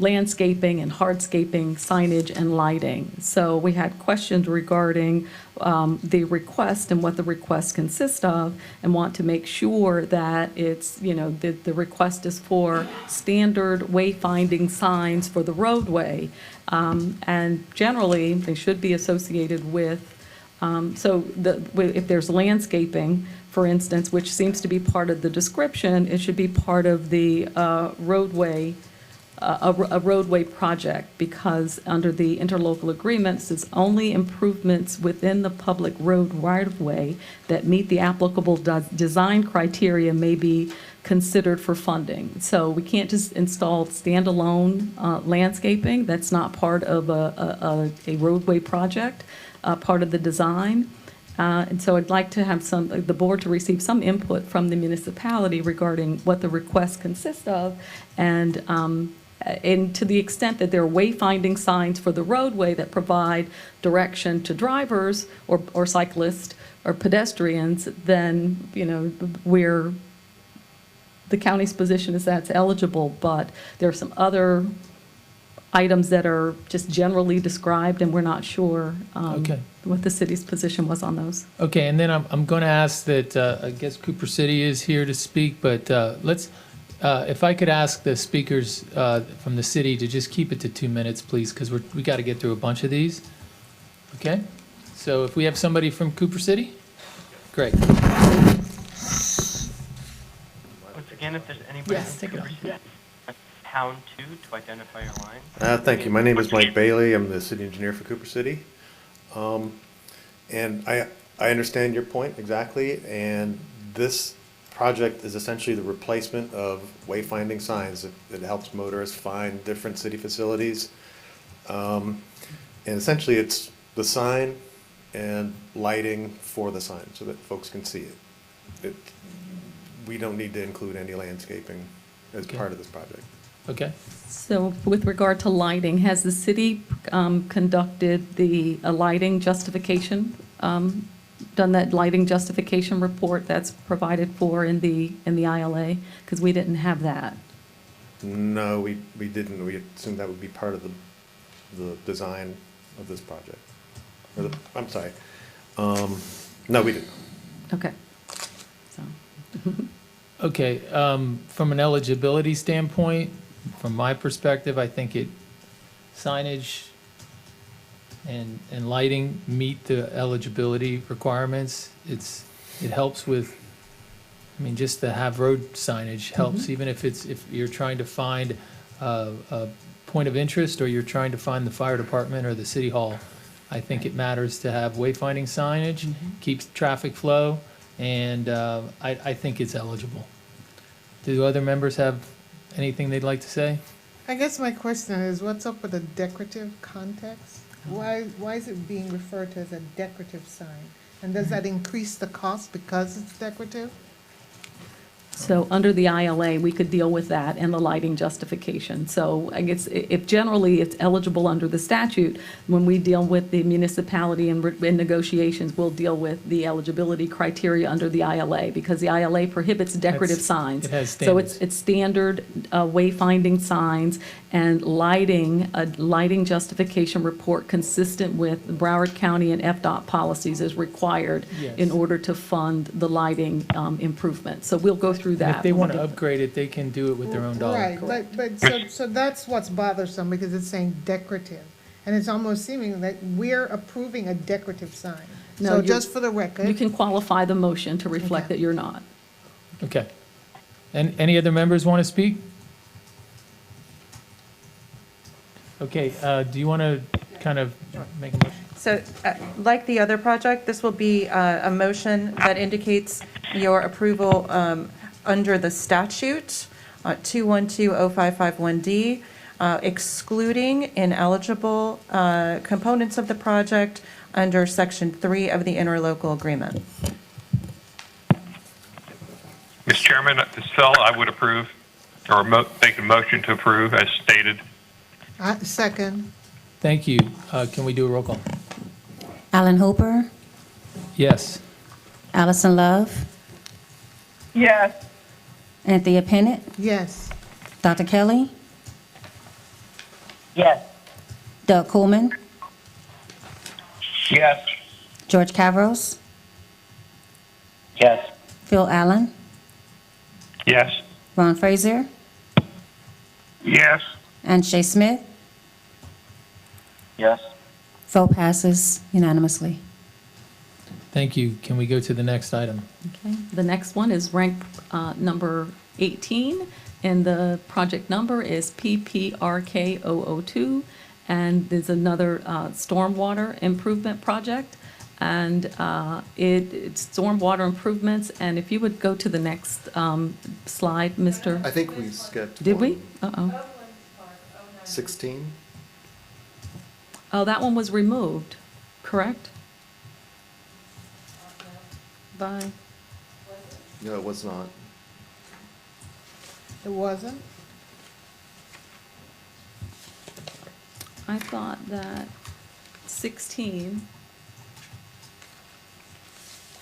landscaping and hardscaping, signage, and lighting. So we had questions regarding the request and what the request consists of, and want to make sure that it's, the request is for standard wayfinding signs for the roadway. And generally, they should be associated with, if there's landscaping, for instance, which seems to be part of the description, it should be part of the roadway, a roadway project, because under the interlocal agreements, it's only improvements within the public road right-of-way that meet the applicable design criteria may be considered for funding. So we can't just install standalone landscaping. That's not part of a roadway project, part of the design. And so I'd like to have the board to receive some input from the municipality regarding what the request consists of, and to the extent that there are wayfinding signs for the roadway that provide direction to drivers or cyclists or pedestrians, then, the county's position is that's eligible, but there are some other items that are just generally described, and we're not sure Okay. what the city's position was on those. Okay, and then I'm going to ask that, I guess Cooper City is here to speak, but let's, if I could ask the speakers from the city to just keep it to 2 minutes, please, because we got to get through a bunch of these. Okay? So if we have somebody from Cooper City? Great. Once again, if there's anybody Yes, from take it Cooper on. City, press #2 to identify your line. Thank you. My name is Mike Bailey. I'm the city engineer for Cooper City. And I understand your point exactly, and this project is essentially the replacement of wayfinding signs. It helps motorists find different city facilities. And essentially it's the sign and lighting for the sign so that folks can see it. we don't need to include any landscaping as part of this project. Okay. So with regard to lighting, has the city conducted the lighting justification, done that lighting justification report that's provided for in the ILA? Because we didn't have that. No, we didn't. We assumed that would be part of the design of this project. I'm sorry. No, we didn't. Okay. So. Okay, from an eligibility standpoint, from my perspective, I think signage and lighting meet the eligibility requirements. It helps with, I mean, just to have road signage helps, even if you're trying to find a point of interest or you're trying to find the fire department or the city hall. I think it matters to have wayfinding signage, keeps traffic flow, and I think it's eligible. Do other members have anything they'd like to say? I guess my question is, what's up with the decorative context? Why is it being referred to as a decorative sign? And does that increase the cost because it's decorative? So under the ILA, we could deal with that and the lighting justification. So I guess if generally it's eligible under the statute, when we deal with the municipality in negotiations, we'll deal with the eligibility criteria under the ILA, because the ILA prohibits decorative signs. It has So standards. it's standard wayfinding signs and lighting, a lighting justification report consistent with Broward County and FDOT policies is required in Yes. order to fund the lighting improvement. So we'll go through And that. if they when we want to get- upgrade it, they can do it with their own dollar. Right, but so that's what's bothersome, because it's saying decorative. And it's almost seeming that we're approving a decorative sign. No, So you're- just for the You record, can qualify the motion to reflect that you're not. Okay. And any other members want to speak? Okay, do you want to kind of make a motion? So, like the other project, this will be a motion that indicates your approval under the statute, 2120551D, excluding ineligible components of the project under Section 3 of the interlocal agreement. Mr. Chairman, this Phil, I would approve, or make a motion to approve as stated. second, Thank you. Can we do a roll call? Alan Hooper, Yes. Allison Love, Yes. Anthea Pennant, yes. Dr. Kelly, Yes. Doug Coolman, Yes. George Cavros, Yes. Phil Allen, Yes. Ron Frazier, Yes. and Shay Smith. Yes. Vote passes unanimously. Thank you. Can we go to the next item? Okay. The next one is rank number 18, and the project number is PPRK002, and there's another stormwater improvement project, and it's stormwater improvements, and if you would go to the next slide, Mr. I think we skipped. Did we? one. Uh-oh. 16? Oh, that one was removed, correct? By, No, it was not. It wasn't? I thought that 16,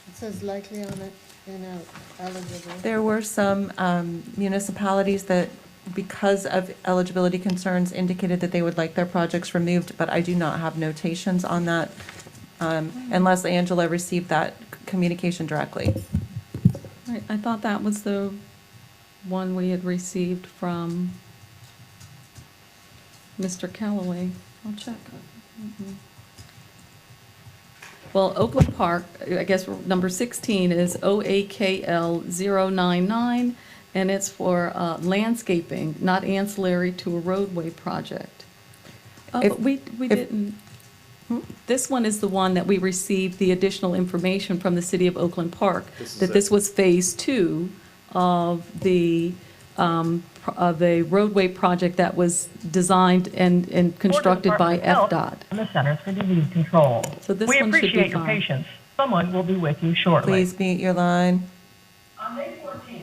It says likely on it, eligible. There were some municipalities that, because of eligibility concerns, indicated that they would like their projects removed, but I do not have notations on that unless Angela received that communication directly. right, I thought that was the one we had received from Mr. Callaway. I'll check. Well, Oakland Park, I guess number 16 is OAKL 099, and it's for landscaping, not ancillary to a roadway project. We didn't, this one is the one that we received the additional information from the city of Oakland Park, that this was phase 2 of a roadway project that was designed and constructed by FDOT. And the Centers for Disease Control. So this We one should be appreciate your fine. patience. Someone will be with you shortly. Please mute your line. On May 14th,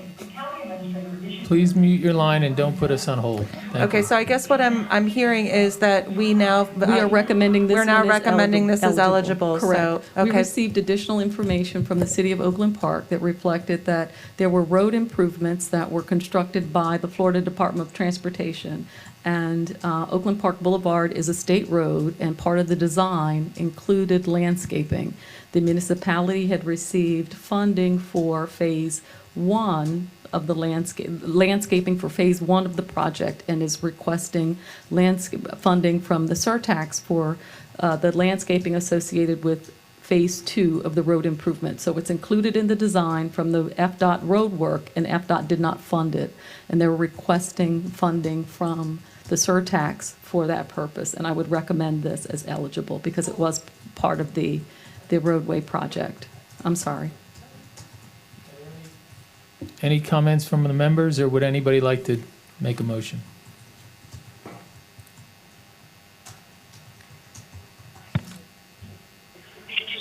Please mute your line and don't put us on hold. Thank Okay, you. so I guess what I'm hearing is that we now. We are recommending this We're now one as recommending this as eligible, so, Correct. We okay. received additional information from the city of Oakland Park that reflected that there were road improvements that were constructed by the Florida Department of Transportation. And Oakland Park Boulevard is a state road, and part of the design included landscaping. The municipality had received funding for Phase 1 of the landscaping for Phase 1 of the project, and is requesting funding from the Surtax for the landscaping associated with Phase 2 of the road improvement. So it's included in the design from the FDOT road work, and FDOT did not fund it. And they're requesting funding from the Surtax for that purpose. And I would recommend this as eligible because it was part of the roadway project. I'm sorry. Any comments from the members, or would anybody like to make a motion?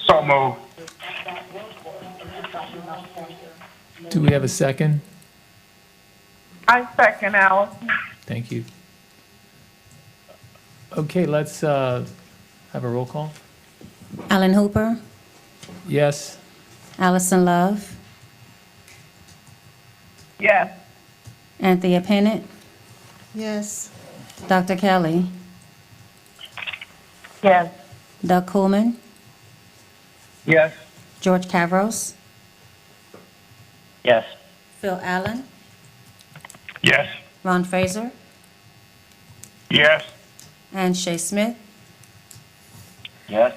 So moved. Do we have a second? I second Allison. Thank you. Okay, let's have a roll call. Alan Hooper, Yes. Allison Love, Yes. Anthea Pennant, Yes. Dr. Kelly, Yes. Doug Coolman, Yes. George Cavros, Yes. Phil Allen, Yes. Ron Fraser, Yes. and Shay Smith. Yes.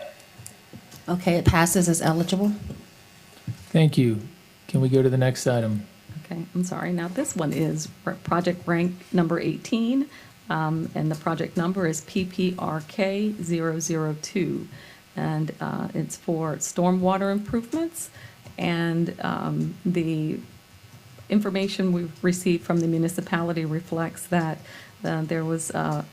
Okay, it passes as eligible. Thank you. Can we go to the next item? Okay, I'm sorry. Now, this one is project rank number 18, and the project number is PPRK 002. And it's for stormwater improvements. And the information we've received from the municipality reflects that there was a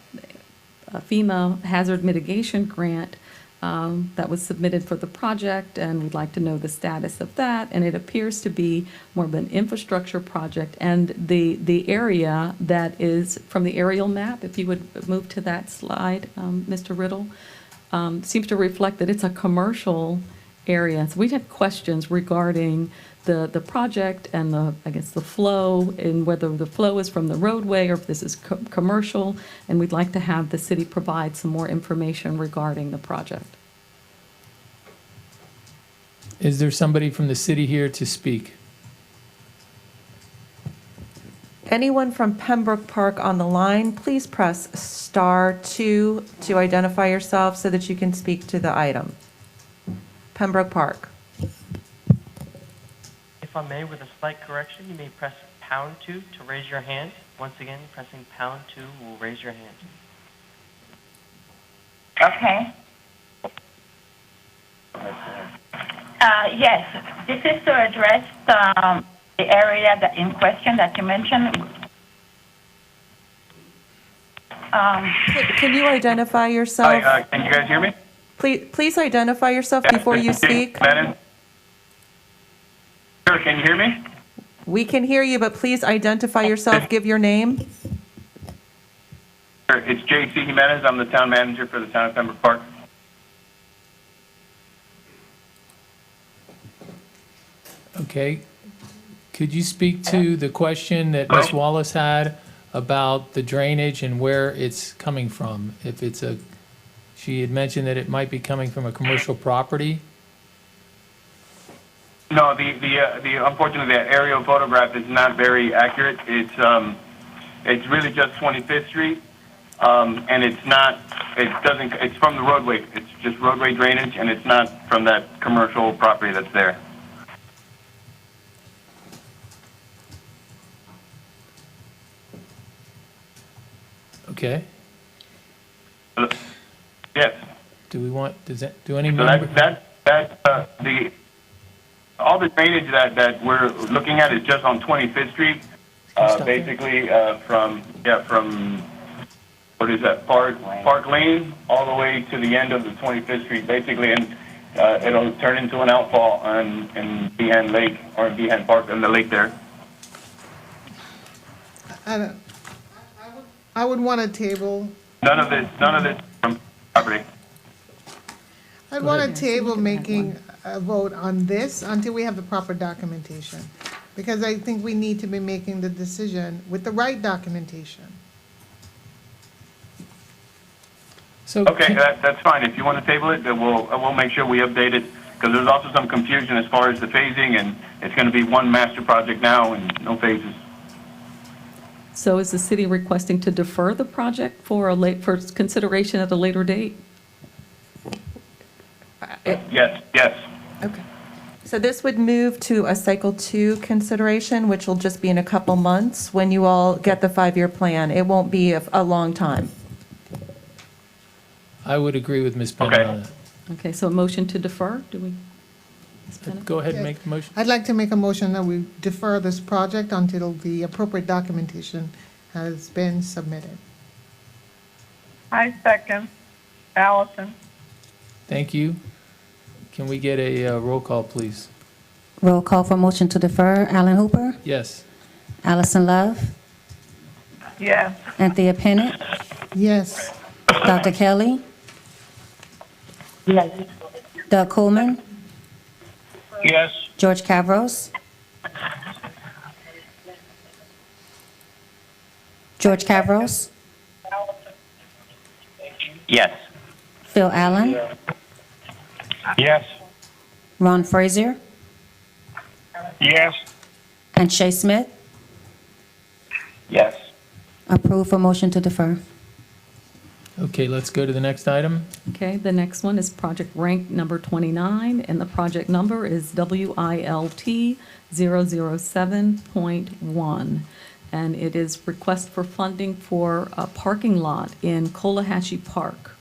FEMA hazard mitigation grant that was submitted for the project, and we'd like to know the status of that. And it appears to be more of an infrastructure project. And the area that is from the aerial map, if you would move to that slide, Mr. Riddle, seems to reflect that it's a commercial area. So we'd have questions regarding the project and I guess the flow, and whether the flow is from the roadway or if this is commercial, and we'd like to have the city provide some more information regarding the project. Is there somebody from the city here to speak? Anyone from Pembroke Park on the line, please press *2 to identify yourself so that you can speak to the item. Pembroke Park. If I may, with a slight correction, you may press #2 to raise your hand. Once again, pressing #2 will raise your hand. Okay. Yes, this is to address the area that in question that you mentioned. Can you identify yourself? Hi, can you guys hear me? Please identify yourself before you speak. Sure, can you hear me? We can hear you, but please identify yourself, give your name. Sure, it's J.C. Jimenez. I'm the town manager for the town of Pembroke Park. Okay. Could you speak to the question that Ms. Wallace had about the drainage and where it's coming from? If it's she had mentioned that it might be coming from a commercial property. No, the unfortunately, the aerial photograph is not very accurate. It's really just 25th Street, and it's not. It doesn't. It's from the roadway. It's just roadway drainage, and it's not from that commercial property that's there. Okay. Yes. Do any So member? All the drainage that we're looking at is just on 25th Street, basically from what is that, Park Lane, all the way to the end of the 25th Street, basically, and it'll turn into an outfall in Behan Lake or Behan Park in the lake there. I would want to table, None of this from property. I'd want to table making a vote on this until we have the proper documentation. Because I think we need to be making the decision with the right documentation. So Okay, that's fine. If you want to table it, then we'll make sure we update it, because there's also some confusion as far as the phasing, and it's going to be one master project now and no phases. So is the city requesting to defer the project for for consideration at a later date? Yes. Okay. So this would move to a cycle 2 consideration, which will just be in a couple months when you all get the 5-year plan. It won't be a long time. I would agree with Ms. Bennett on that. Okay, so a motion to defer, do we? Ms. Bennett? Go ahead and make the motion. I'd like to make a motion that we defer this project until the appropriate documentation has been submitted. I second. Allison. Thank you. Can we get a roll call, please? Roll call for motion to defer. Alan Hooper, Yes. Allison Love, Yes. Anthea Pennant, Yes. Dr. Kelly, Yes. Doug Coleman, Yes. George Cavros, George Cavros, Yes. Phil Allen, Yes. Ron Frazier, Yes. and Shay Smith. Yes. Approve for motion to defer. Okay, let's go to the next item. Okay, the next one is project rank number 29, and the project number is WILT 007.1. And it is request for funding for a parking lot in Collahatchee Park.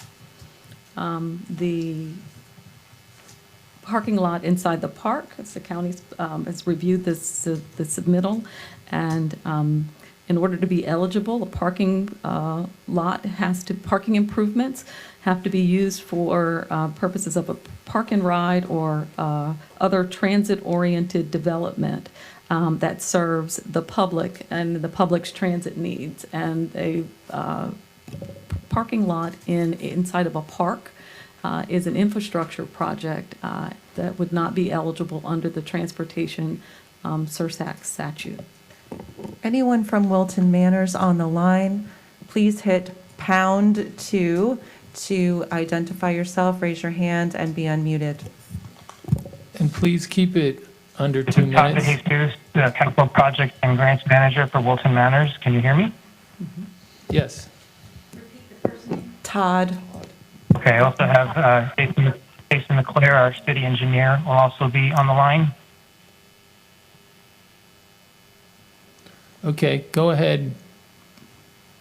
The parking lot inside the park, as the county has reviewed the submittal, and in order to be eligible, a parking parking improvements have to be used for purposes of a park and ride or other transit-oriented development that serves the public and the public's transit needs. And a parking lot inside of a park is an infrastructure project that would not be eligible under the transportation Surtax statute. Anyone from Wilton Manors on the line, please hit #2 to identify yourself, raise your hand, and be unmuted. And please keep it under 2 Todd minutes. DeJesus, the Capital Project and Grants Manager for Wilton Manors. Can you hear me? Yes. Todd. Okay, I also have Jason McClare, our city engineer, will also be on the line. Okay, go ahead.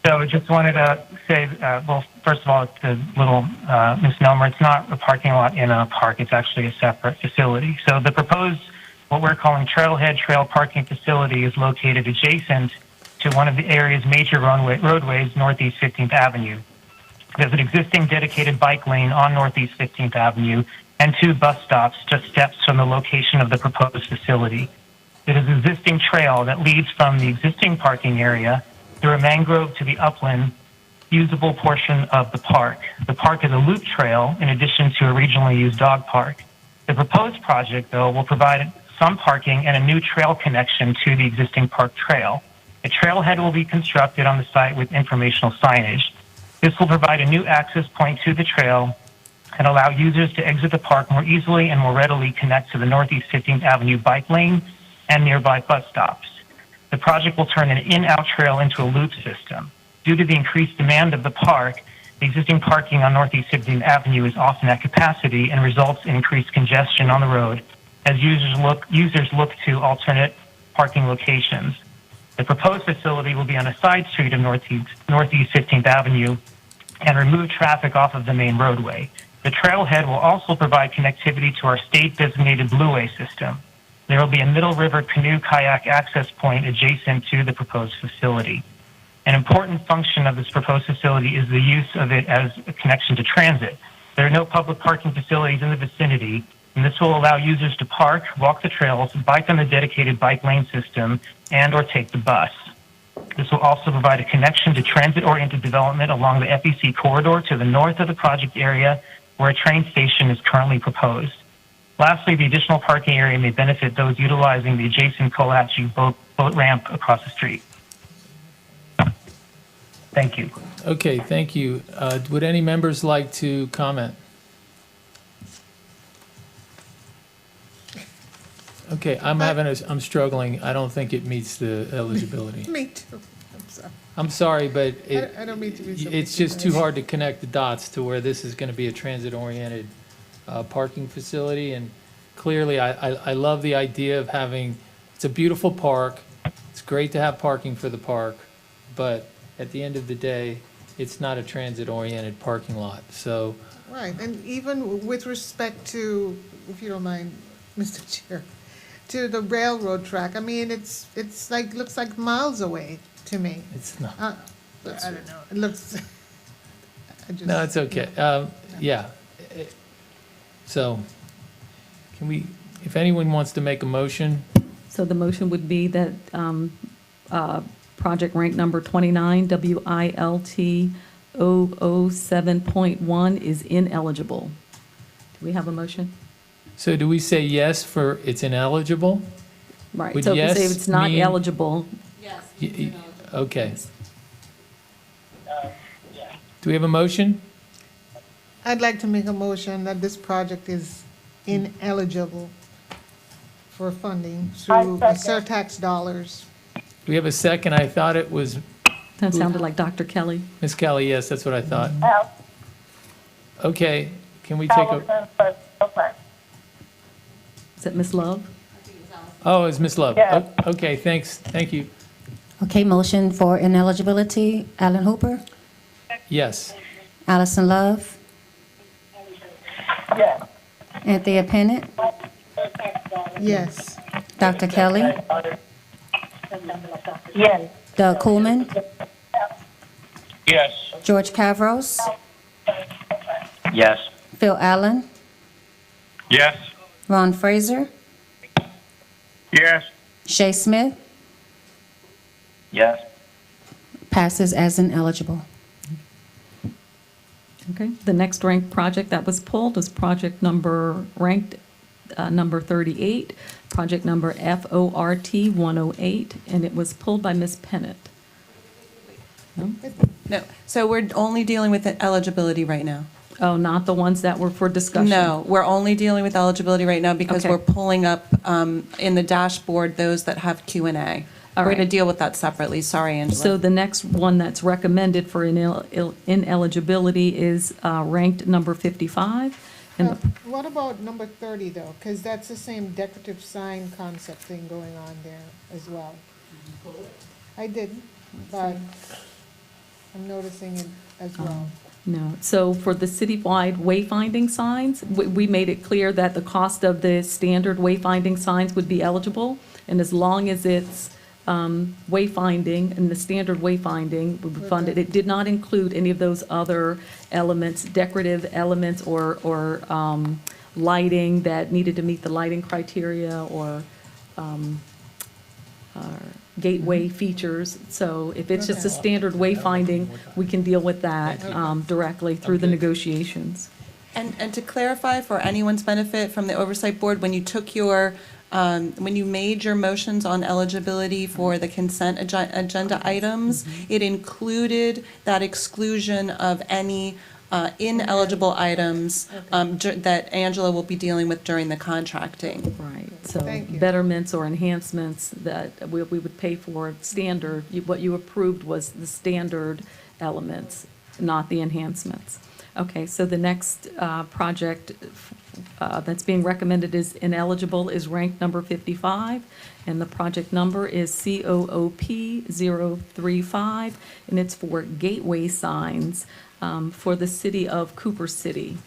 So I just wanted to say, well, first of all, it's a little misnomer. It's not a parking lot in a park. It's actually a separate facility. So the proposed, what we're calling Trailhead Trail Parking Facility, is located adjacent to one of the area's major roadways, Northeast 15th Avenue. There's an existing dedicated bike lane on Northeast 15th Avenue and 2 bus stops just steps from the location of the proposed facility. It is an existing trail that leads from the existing parking area through a mangrove to the upland usable portion of the park. The park is a loop trail in addition to a regionally used dog park. The proposed project, though, will provide some parking and a new trail connection to the existing park trail. A trailhead will be constructed on the site with informational signage. This will provide a new access point to the trail and allow users to exit the park more easily and more readily connect to the Northeast 15th Avenue bike lane and nearby bus stops. The project will turn an in-out trail into a loop system. Due to the increased demand of the park, the existing parking on Northeast 15th Avenue is often at capacity and results in increased congestion on the road as users look to alternate parking locations. The proposed facility will be on a side street of Northeast 15th Avenue and remove traffic off of the main roadway. The trailhead will also provide connectivity to our state-designated Blueway system. There will be a Middle River canoe kayak access point adjacent to the proposed facility. An important function of this proposed facility is the use of it as a connection to transit. There are no public parking facilities in the vicinity, and this will allow users to park, walk the trails, bike on the dedicated bike lane system, and or take the bus. This will also provide a connection to transit-oriented development along the FEC corridor to the north of the project area where a train station is currently proposed. Lastly, the additional parking area may benefit those utilizing the adjacent Cohatchee boat ramp across the street. Thank you. Okay, thank you. Would any members like to comment? Okay, I'm struggling. I don't think it meets the eligibility. Me too. I'm sorry. I'm sorry, but I don't mean to be so it's just too hard to connect the dots to where this is going to be a transit-oriented parking facility. And clearly, I love the idea of having, it's a beautiful park. It's great to have parking for the park, but at the end of the day, it's not a transit-oriented parking lot. So, Right, and even with respect to, if you don't mind, Mr. Chair, to the railroad track, I mean, it's like, looks like miles away to me. it's not. I don't know, it looks, I just. No, it's okay. Yeah. So, can we, if anyone wants to make a motion, So the motion would be that project rank number 29, WILT 007.1 is ineligible. Do we have a motion? so do we say yes for it's ineligible? Right, Would so if we say yes it's not mean- eligible, Okay. Do we have a motion? I'd like to make a motion that this project is ineligible for funding through the Surtax dollars. Do we have a second? I thought it was that sounded like Dr. Kelly. Ms. Kelly. Yes, that's what I thought. Okay, can we take a, Is that Ms. Love? oh, it's Ms. Love. Yes. Okay, thanks. Thank you. Okay, motion for ineligibility, Alan Hooper, Yes. Allison Love, Yes. Anthea Pennant, Yes. Dr. Kelly, Yes. Doug Coolman, Yes. George Cavros, Yes. Phil Allen, Yes. Ron Fraser, Yes. Shay Smith, Yes. passes as ineligible. Okay, the next ranked project that was pulled is project number, ranked number 38, project number FORT 108, and it was pulled by Ms. Pennant. No? No, so we're only dealing with the eligibility right now. Oh, not the ones that were for discussion? No, we're only dealing with eligibility right now because Okay. we're pulling up in the dashboard those that have Q&A. All We're going to right. deal with that separately. Sorry, Angela. So the next one that's recommended for ineligibility is ranked number 55. And What about number 30 though? Because that's the same decorative sign concept thing going on there as well. I didn't, but I'm noticing it as well. No, so for the citywide wayfinding signs, we made it clear that the cost of the standard wayfinding signs would be eligible, and as long as it's wayfinding and the standard wayfinding would be funded. It did not include any of those other elements, decorative elements or lighting that needed to meet the lighting criteria or gateway features. So if it's just a standard wayfinding, we can deal with that directly through the negotiations. And to clarify for anyone's benefit from the Oversight Board, when you took your, when you made your motions on eligibility for the consent agenda items, it included that exclusion of any ineligible items that Angela will be dealing with during the contracting. Right, so Thank you. betterments or enhancements that we would pay for standard, what you approved was the standard elements, not the enhancements. Okay, so the next project that's being recommended is ineligible is ranked number 55, and the project number is COOP 035, and it's for gateway signs for the city of Cooper City.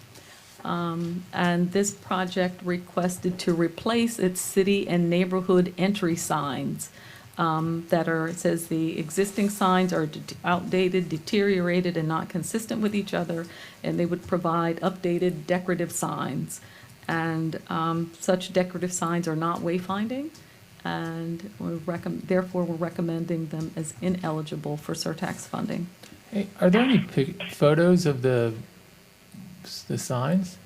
And this project requested to replace its city and neighborhood entry signs that are, it says the existing signs are outdated, deteriorated, and not consistent with each other, and they would provide updated decorative signs. And such decorative signs are not wayfinding, and therefore we're recommending them as ineligible for surtax funding. Hey, are there any photos of the signs?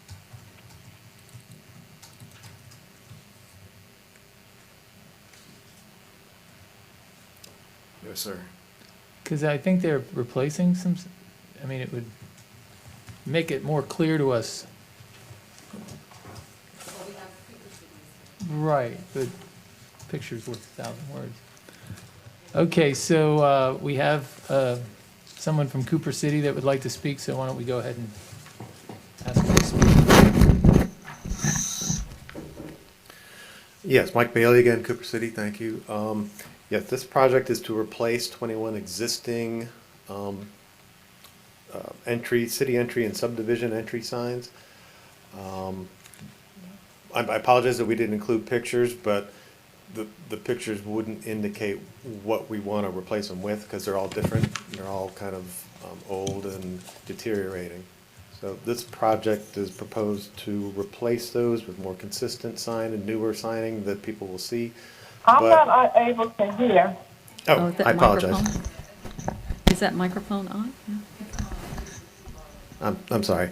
Yes, sir. Because I think they're replacing some, I mean, it would make it more clear to us. Right, but picture's worth 1,000 words. Okay, so we have someone from Cooper City that would like to speak, so why don't we go ahead and ask them to speak. Yes, Mike Bailey again, Cooper City, thank you. Yes, this project is to replace 21 existing city entry and subdivision entry signs. I apologize that we didn't include pictures, but the pictures wouldn't indicate what we want to replace them with because they're all different. They're all kind of old and deteriorating. So this project is proposed to replace those with more consistent sign and newer signing that people will see. I'm not able to hear. Oh, I apologize. Microphone? Is that microphone on? Yeah. I'm sorry.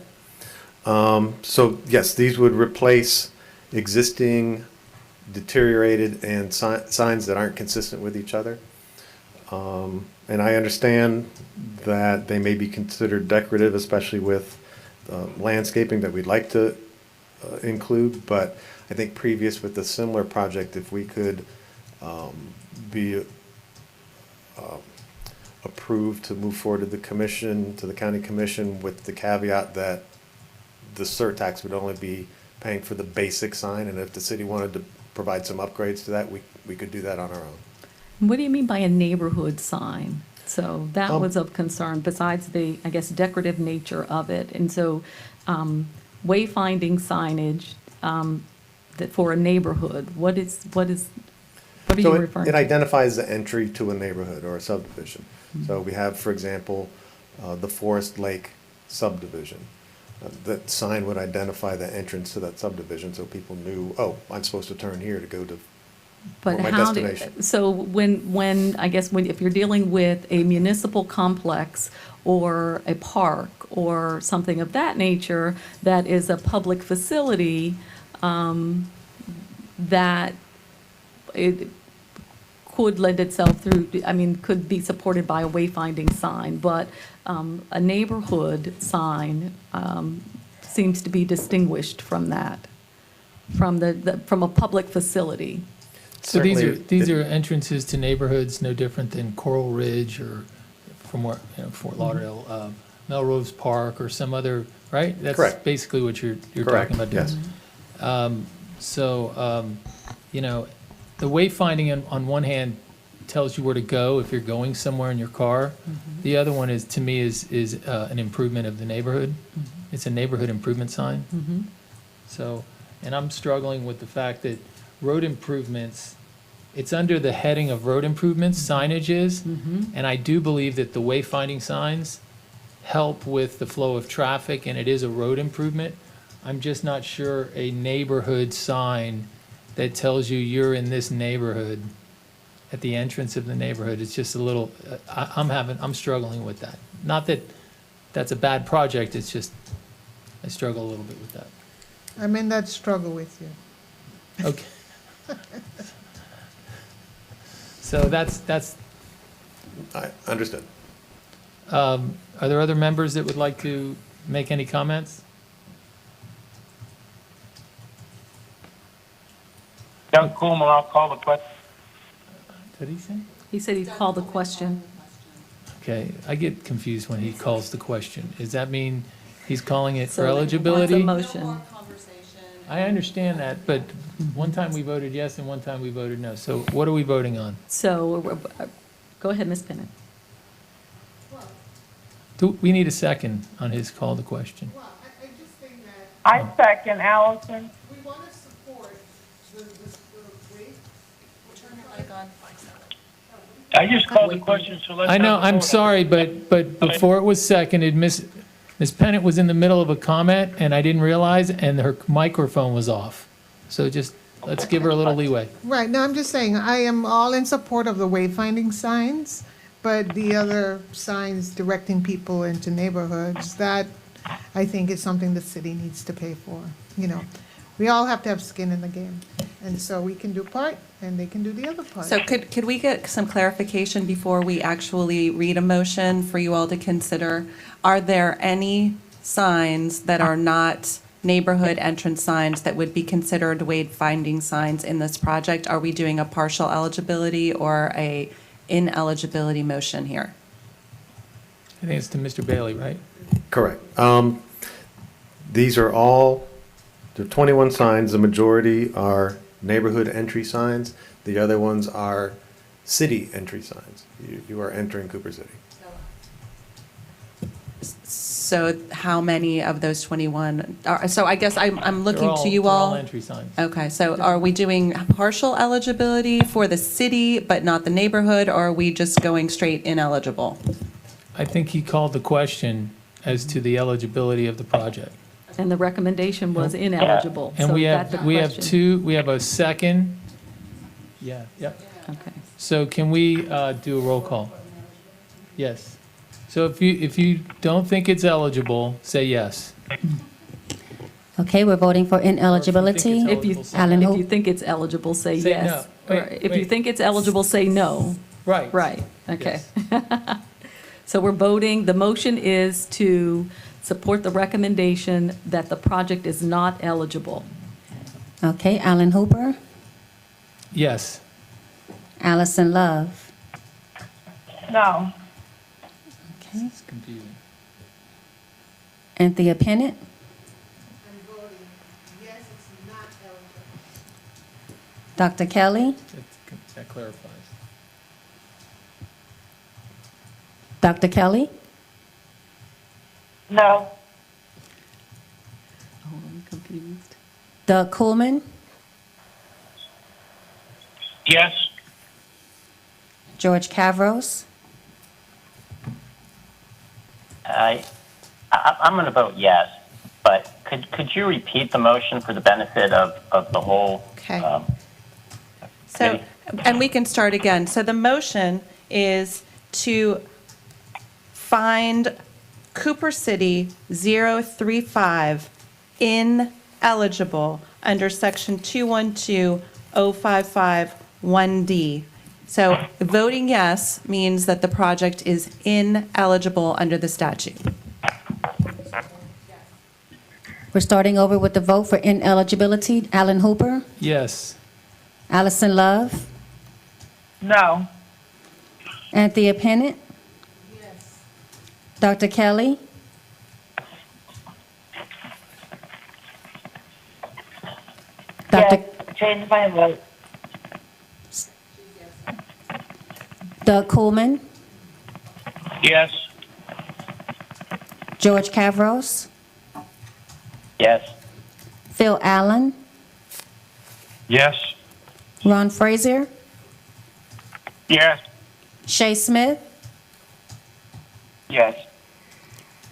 So yes, these would replace existing deteriorated and signs that aren't consistent with each other. And I understand that they may be considered decorative, especially with landscaping that we'd like to include, but I think previous with a similar project, if we could be approved to move forward to the commission, to the county commission, with the caveat that the surtax would only be paying for the basic sign, and if the city wanted to provide some upgrades to that, we could do that on our own. What do you mean by a neighborhood sign? So that was of concern, besides the, I guess, decorative nature of it. And so wayfinding signage that for a neighborhood, what are you referring to? It identifies the entry to a neighborhood or a subdivision. Mm-hmm. So we have, for example, the Forest Lake subdivision. That sign would identify the entrance to that subdivision so people knew, oh, I'm supposed to turn here to go to But my how destination. So when if you're dealing with a municipal complex or a park or something of that nature that is a public facility, that it could lend itself could be supported by a wayfinding sign, but a neighborhood sign seems to be distinguished from that, from a public facility. So these are entrances to neighborhoods no different than Coral Ridge or from where, Fort Lauderdale, Melrose Park or some other, right? That's correct. Basically what you're Correct. talking about doing. Yes. The wayfinding on one hand tells you where to go if you're going somewhere in your car. Mm-hmm. The other one is an improvement of the neighborhood. Mm-hmm. It's a neighborhood improvement sign. Mm-hmm. So, and I'm struggling with the fact that road improvements, it's under the heading of road improvements, signage is, and I do believe that the wayfinding signs help with the flow of traffic, and it is a road improvement. I'm just not sure a neighborhood sign that tells you you're in this neighborhood at the entrance of the neighborhood. It's just a little, I'm struggling with that. Not that that's a bad project, it's just, I struggle a little bit with that. I'm in that struggle with you. Okay. So that's. I understood. Are there other members that would like to make any comments? Doug Coolman, I'll call the question. What did he say? He said he'd call the question. Okay, I get confused when he calls the question. Does that mean he's calling it for So what's eligibility? a motion? I understand that, but one time we voted yes and one time we voted no. So what are we voting on? So, go ahead, Ms. Pennant. We need a second on his call to question. Well, I just think that I second Allison. we want to support the way. Turn your mic on. I just called the question, so let's. I know, have the I'm vote. sorry, but before it was seconded, Ms. Pennant was in the middle of a comment and I didn't realize, and her microphone was off. So just let's give her a little leeway. Right, no, I'm just saying, I am all in support of the wayfinding signs, but the other signs directing people into neighborhoods, that I think is something the city needs to pay for, you know. We all have to have skin in the game, and so we can do part, and they can do the other part. So could we get some clarification before we actually read a motion for you all to consider? Are there any signs that are not neighborhood entrance signs that would be considered wayfinding signs in this project? Are we doing a partial eligibility or a ineligibility motion here? I think it's to Mr. Bailey, right? Correct. These are all, there are 21 signs. The majority are neighborhood entry signs. The other ones are city entry signs. You are entering Cooper City. So how many of those 21 are, so I guess I'm looking to you They're all. all entry signs. Okay, so are we doing partial eligibility for the city but not the neighborhood, or are we just going straight ineligible? I think he called the question as to the eligibility of the project. And the recommendation was ineligible. And so we that's the have, we have question. two, we have a second. Yeah, yep. Okay. So can we do a roll call? Yes. So if you don't think it's eligible, say yes. Okay, we're voting for ineligibility. If you, Alan if Hope? you think it's eligible, say Say yes. no. Or Wait, if you wait. think it's eligible, say no. Right. Right, okay. So we're voting, the motion is to support the recommendation that the project is not eligible. Okay, Alan Hooper, Yes. Allison Love. No. Okay, It's confusing. Anthea Pennant, I'm voting, yes, it's not eligible. Dr. Kelly, That clarifies. Dr. Kelly, No. Oh, I'm confused. Doug Coolman, Yes. George Cavros, I'm going to vote yes, but could you repeat the motion for the benefit of the whole? Okay. So, and we can start again. So the motion is to find Cooper City 035 ineligible under section 212-0551D. So voting yes means that the project is ineligible under the statute. we're starting over with the vote for ineligibility. Alan Hooper, Yes. Allison Love, No. Anthea Pennant, Yes. Dr. Kelly, Dr. Yes, change my vote. Doug Coolman, Yes. George Cavros, Yes. Phil Allen, Yes. Ron Frazier, Yes. Shay Smith. Yes.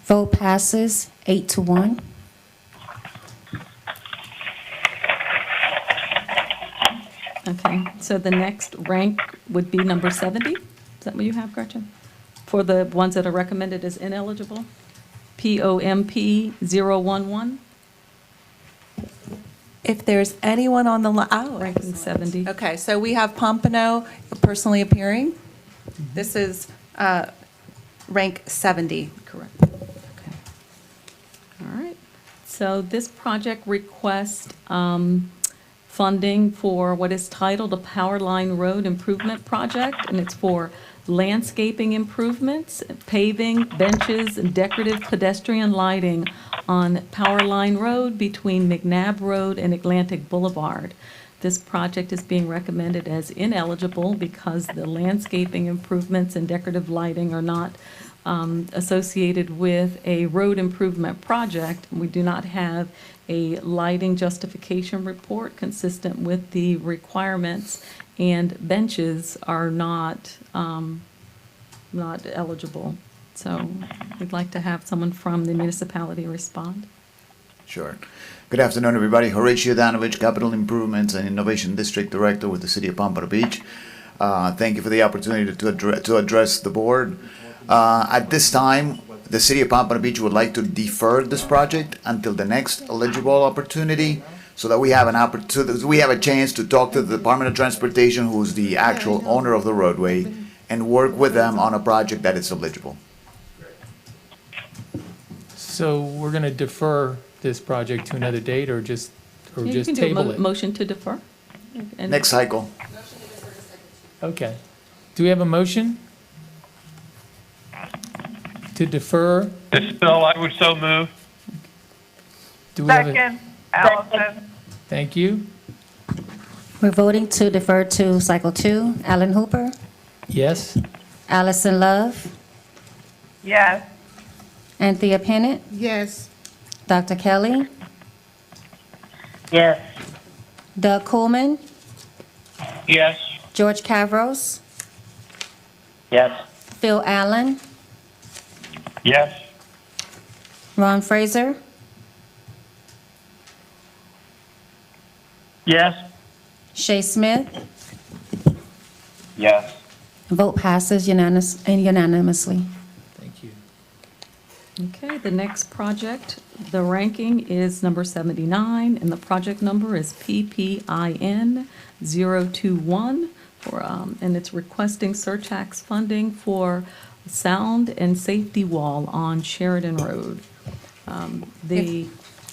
Vote passes 8-1. Okay, so the next rank would be number 70? Is that what you have, Gretchen? For the ones that are recommended as ineligible? POMP 011, If there's anyone on the line, oh, ranking 70. okay, so we have Pompano personally appearing. This is rank 70. Correct. Okay. All right. So this project requests funding for what is titled a Power Line Road Improvement Project, and it's for landscaping improvements, paving, benches, and decorative pedestrian lighting on Power Line Road between McNabb Road and Atlantic Boulevard. This project is being recommended as ineligible because the landscaping improvements and decorative lighting are not associated with a road improvement project. We do not have a lighting justification report consistent with the requirements, and benches are not eligible. So we'd like to have someone from the municipality respond. Sure. Good afternoon, everybody. Horatio Danovich, Capital Improvements and Innovation District Director with the City of Pompano Beach. Thank you for the opportunity to address the board. At this time, the City of Pompano Beach would like to defer this project until the next eligible opportunity, so that we have a chance to talk to the Department of Transportation, who's the actual owner of the roadway, and work with them on a project that is eligible. So we're going to defer this project to another date, or just Yeah, you can do table a it? motion to defer. And- Next cycle. Okay. Do we have a motion to defer? This bill, I would so move. Do we have a- Second, Allison. Thank you. We're voting to defer to cycle 2. Alan Hooper, Yes? Allison Love, Yes. Anthea Pennant, Yes. Dr. Kelly, Yes. Doug Coleman, Yes. George Cavros, Yes. Phil Allen, Yes. Ron Fraser, Yes. Shay Smith. Yes. Vote passes unanimously. Thank you. Okay, the next project, the ranking is number 79, and the project number is PPIN 021, and it's requesting Surtax funding for sound and safety wall on Sheridan Road.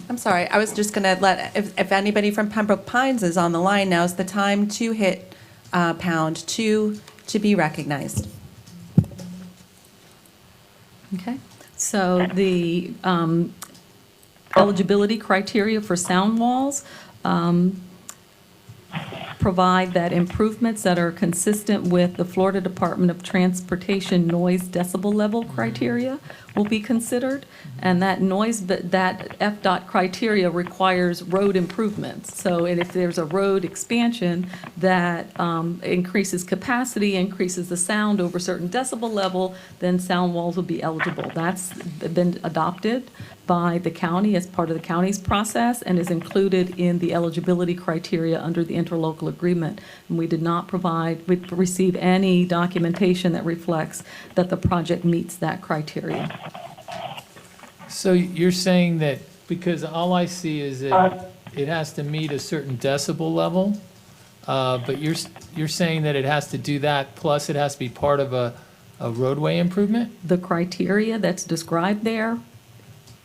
I'm sorry, I was just going to if anybody from Pembroke Pines is on the line, now's the time to hit pound 2 to be recognized. Okay, so the eligibility criteria for sound walls provide that improvements that are consistent with the Florida Department of Transportation noise decibel level criteria will be considered. And that that FDOT criteria requires road improvements. So if there's a road expansion that increases capacity, increases the sound over a certain decibel level, then sound walls will be eligible. That's been adopted by the county as part of the county's process and is included in the eligibility criteria under the interlocal agreement. And we did not receive any documentation that reflects that the project meets that criteria. So you're saying that, because all I see is that it has to meet a certain decibel level, but you're saying that it has to do that, plus it has to be part of a roadway improvement? The criteria that's described there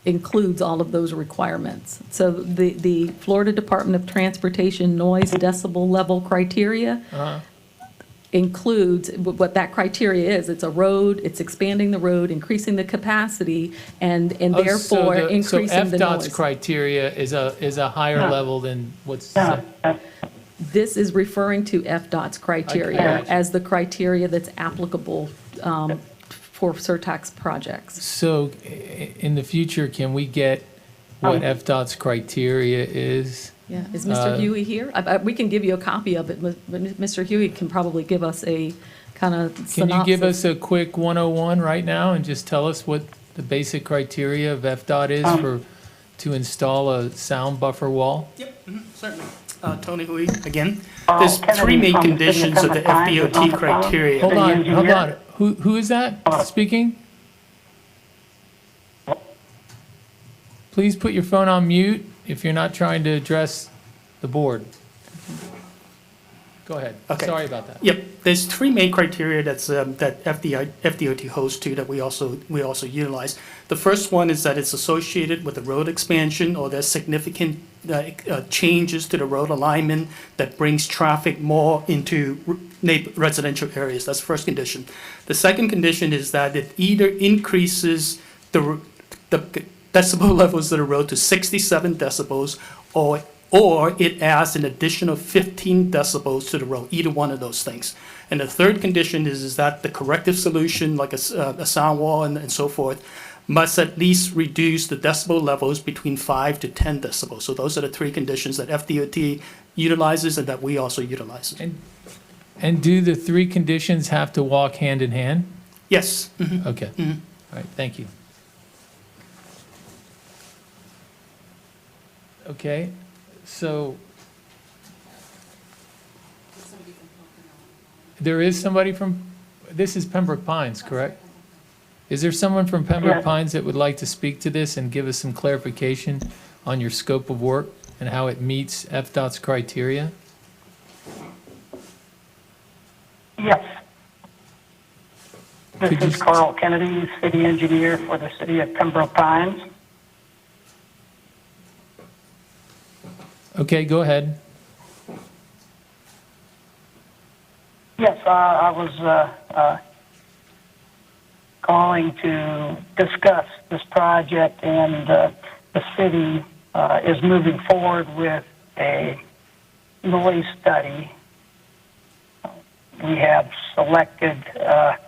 includes all of those requirements. So the Florida Department of Transportation noise decibel level criteria includes what that criteria is. It's a road, it's expanding the road, increasing the capacity, and therefore increasing the So FDOT's noise. criteria is a higher level than what's, This is referring to FDOT's criteria gotcha. as the criteria that's applicable for Surtax projects. so in the future, can we get what FDOT's criteria is? Yeah, is Mr. Huey here? We can give you a copy of it, but Mr. Huey can probably give us a kind of synopsis. Can you give us a quick 101 right now and just tell us what the basic criteria of FDOT is to install a sound buffer wall? Yep, certainly. Tony Hui again. There's 3 main conditions of the FDOT criteria. Hold on. Who is that speaking? Please put your phone on mute if you're not trying to address the board. Go ahead. Okay. Sorry about that. Yep, there's 3 main criteria that FDOT holds to that we also utilize. The first one is that it's associated with a road expansion or there's significant changes to the road alignment that brings traffic more into residential areas. That's the first condition. The second condition is that it either increases the decibel levels of the road to 67 decibels or it adds an additional 15 decibels to the road, either one of those things. And the third condition is that the corrective solution, like a sound wall and so forth, must at least reduce the decibel levels between 5 to 10 decibels. So those are the 3 conditions that FDOT utilizes and that we also utilize. And do the 3 conditions have to walk hand in hand? Yes. Okay. All right, thank you. Okay, so there is somebody from, this is Pembroke Pines, correct? Is there someone from Pembroke Yes. Pines that would like to speak to this and give us some clarification on your scope of work and how it meets FDOT's criteria? Yes. This Could you is Carl Kennedy, city engineer for the city of Pembroke Pines. Okay, go ahead. Yes, I was calling to discuss this project, and the city is moving forward with a noise study. We have selected a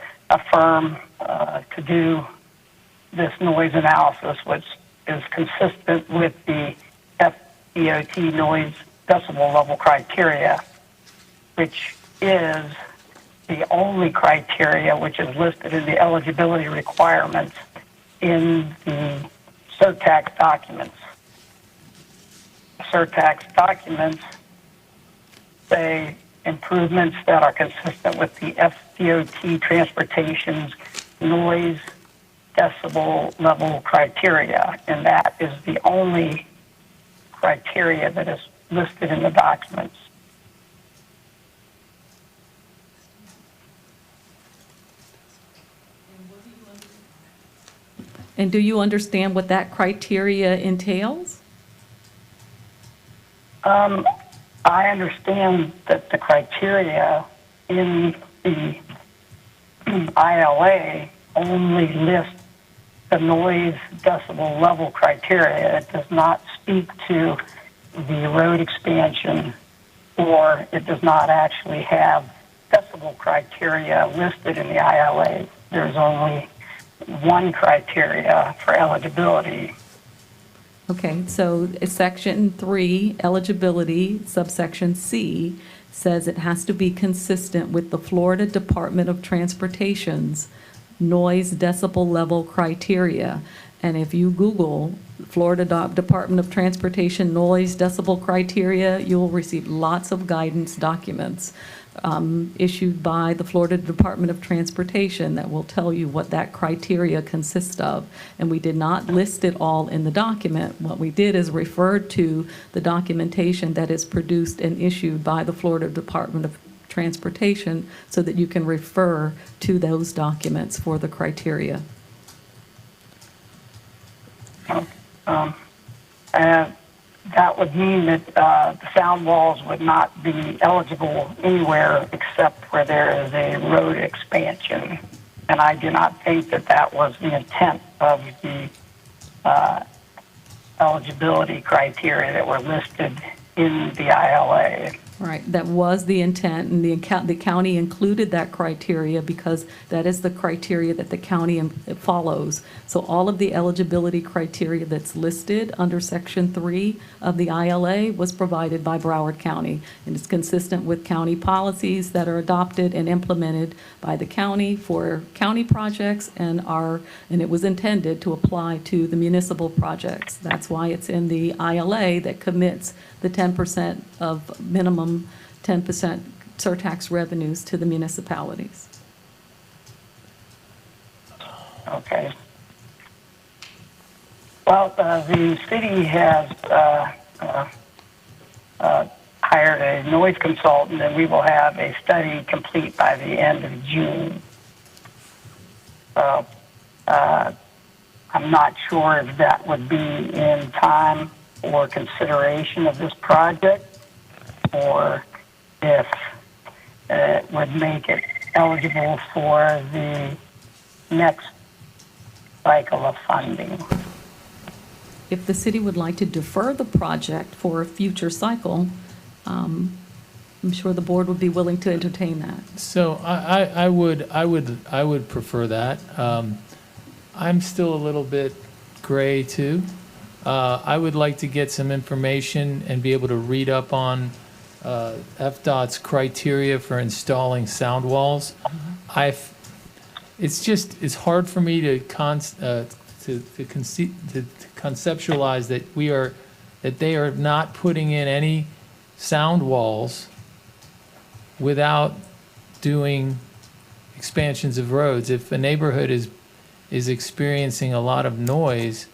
firm to do this noise analysis, which is consistent with the FDOT noise decibel level criteria, which is the only criteria which is listed in the eligibility requirements in the Surtax documents. Surtax documents say improvements that are consistent with the FDOT transportation's noise decibel level criteria, and that is the only criteria that is listed in the documents. And do you understand what that criteria entails? I understand that the criteria in the ILA only lists the noise decibel level criteria. It does not speak to the road expansion, or it does not actually have decibel criteria listed in the ILA. There's only one criteria for eligibility. Okay, so section 3, eligibility, subsection C, says it has to be consistent with the Florida Department of Transportation's noise decibel level criteria. And if you Google Florida Department of Transportation noise decibel criteria, you'll receive lots of guidance documents issued by the Florida Department of Transportation that will tell you what that criteria consists of. And we did not list it all in the document. What we did is refer to the documentation that is produced and issued by the Florida Department of Transportation so that you can refer to those documents for the criteria. And that would mean that the sound walls would not be eligible anywhere except where there is a road expansion. And I do not think that that was the intent of the eligibility criteria that were listed in the ILA. Right, that was the intent, and the county included that criteria because that is the criteria that the county follows. So all of the eligibility criteria that's listed under Section 3 of the ILA was provided by Broward County, and it's consistent with county policies that are adopted and implemented by the county for county projects, and it was intended to apply to the municipal projects. That's why it's in the ILA that commits the 10% of minimum 10% surtax revenues to the municipalities. Okay. Well, the city has hired a noise consultant, and we will have a study complete by the end of June. I'm not sure if that would be in time for consideration of this project, or if it would make it eligible for the next cycle of funding. If the city would like to defer the project for a future cycle, I'm sure the board would be willing to entertain that. So I would prefer that. I'm still a little bit gray too. I would like to get some information and be able to read up on FDOT's criteria for installing sound walls. It's hard for me to conceptualize that we are that they are not putting in any sound walls without doing expansions of roads. If a neighborhood is experiencing a lot of noise,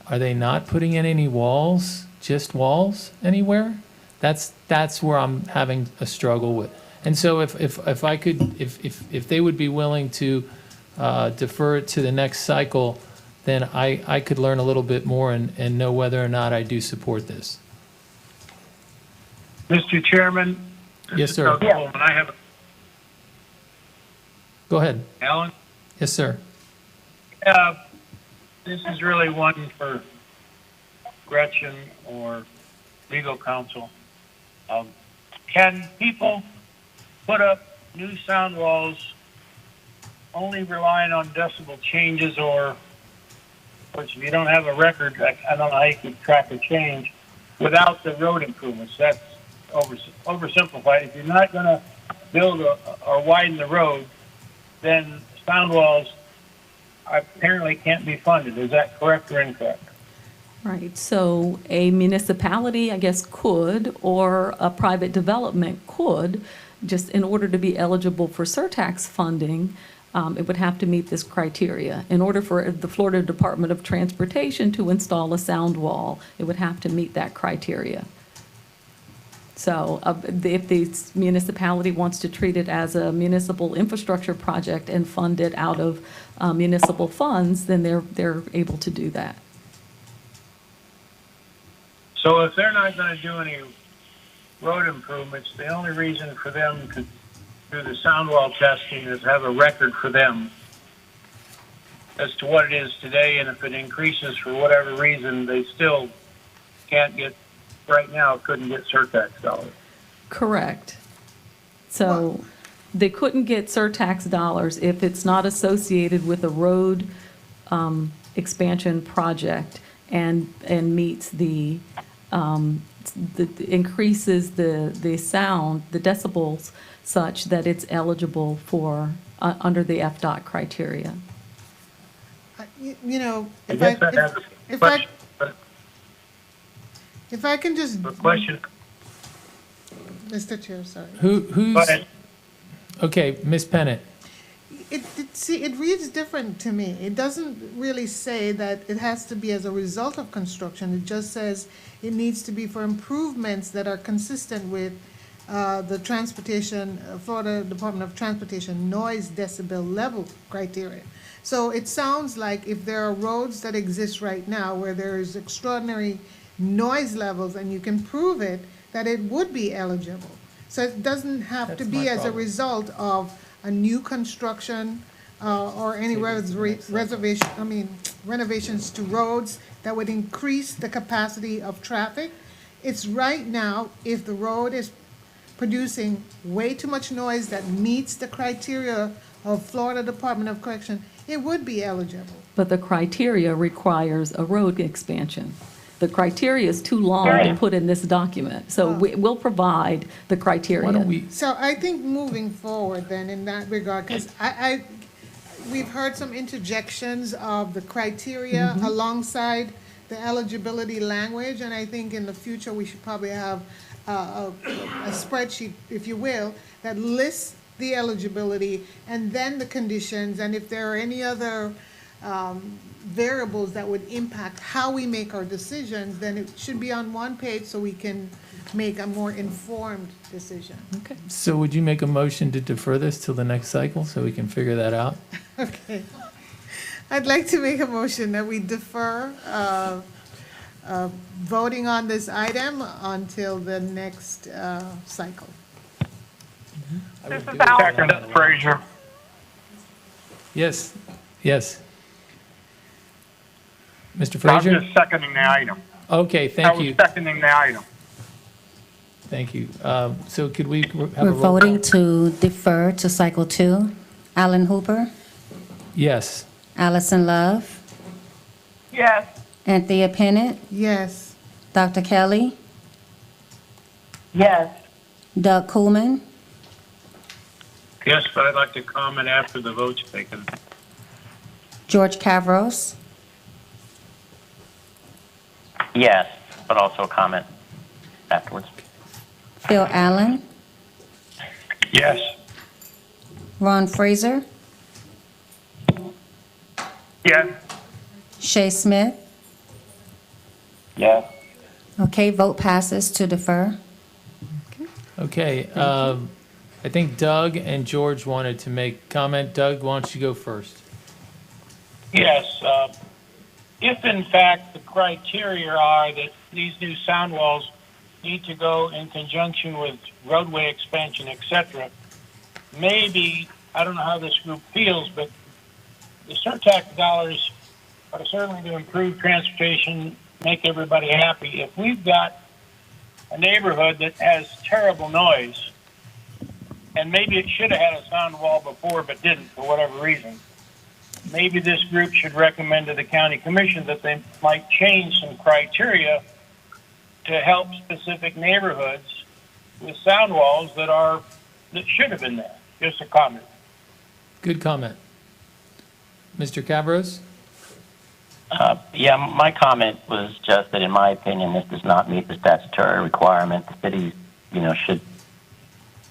are they not putting in any walls, just walls anywhere? That's where I'm having a struggle with. And so if I could, if they would be willing to defer it to the next cycle, then I could learn a little bit more and know whether or not I do support this. Mr. Chairman? Yes, sir. I have, Go ahead. Alan? Yes, sir. This is really one for Gretchen or legal counsel. Can people put up new sound walls only relying on decibel changes, or which if you don't have a record, I don't know how you keep track of change, without the road improvements? That's oversimplified. If you're not going to build or widen the road, then sound walls apparently can't be funded. Is that correct or incorrect? Right, so a municipality, I guess, could, or a private development could, just in order to be eligible for surtax funding, it would have to meet this criteria. In order for the Florida Department of Transportation to install a sound wall, it would have to meet that criteria. So if the municipality wants to treat it as a municipal infrastructure project and fund it out of municipal funds, then they're able to do that. So if they're not going to do any road improvements, the only reason for them to do the sound wall testing is have a record for them as to what it is today, and if it increases for whatever reason, they still can't get, right now, couldn't get surtax dollars. Correct. So they couldn't get surtax dollars if it's not associated with a road expansion project and meets the increases the sound, the decibels, such that it's eligible for under the FDOT criteria. You know, if I can just. Question. Mr. Chair, sorry. Who's, okay, Ms. Pennant. It reads different to me. It doesn't really say that it has to be as a result of construction. It just says it needs to be for improvements that are consistent with the Florida Department of Transportation noise decibel level criteria. So it sounds like if there are roads that exist right now where there is extraordinary noise levels and you can prove it, that it would be eligible. So it doesn't have to be as a result of a new construction or any renovations to roads that would increase the capacity of traffic. It's right now, if the road is producing way too much noise that meets the criteria of Florida Department of Correction, it would be eligible. But the criteria requires a road expansion. The criteria is too long to put in this document, so we'll provide the criteria. So I think moving forward then in that regard, because we've heard some interjections of the criteria alongside the eligibility language, and I think in the future we should probably have a spreadsheet, if you will, that lists the eligibility and then the conditions, and if there are any other variables that would impact how we make our decisions, then it should be on one page so we can make a more informed decision. Okay. So would you make a motion to defer this till the next cycle so we can figure that out? Okay. I'd like to make a motion that we defer voting on this item until the next cycle. This is Alan. Frazier. Yes, yes. Mr. Frazier? I'm just seconding the item. Okay, thank you. I was seconding the item. Thank you. So could we have a We're roll call? voting to defer to cycle 2. Alan Hooper, Yes. Allison Love, Yes. Anthea Pennant, Yes. Dr. Kelly, Yes. Doug Coolman, Yes, but I'd like to comment after the vote's taken. George Cavros, Yes. but also a comment afterwards. Phil Allen, Yes. Ron Fraser, Yes. Shay Smith. Yes. Okay, vote passes to defer. Okay, I think Doug and George wanted to make comment. Doug, why don't you go first? Yes. If in fact the criteria are that these new sound walls need to go in conjunction with roadway expansion, etc., maybe, I don't know how this group feels, but the Surtax dollars are certainly to improve transportation, make everybody happy. If we've got a neighborhood that has terrible noise, and maybe it should have had a sound wall before but didn't for whatever reason, maybe this group should recommend to the county commission that they might change some criteria to help specific neighborhoods with sound walls that should have been there. Just a comment. Good comment. Mr. Cavros? Yeah, my comment was just that, in my opinion, this does not meet the statutory requirement. The city,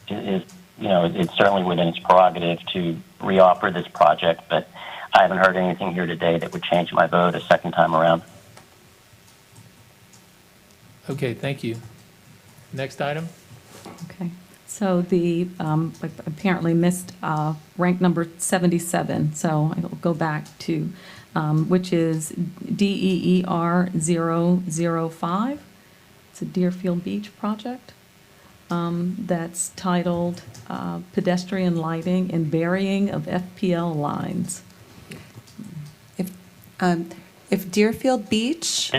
it's certainly within its prerogative to reoffer this project, but I haven't heard anything here today that would change my vote a second time around. Okay, thank you. Next item? Okay, so the, apparently missed rank number 77, so I'll go back to, which is DEER 005. It's a Deerfield Beach project that's titled Pedestrian Lighting and Burying of FPL Lines. If Deerfield Beach,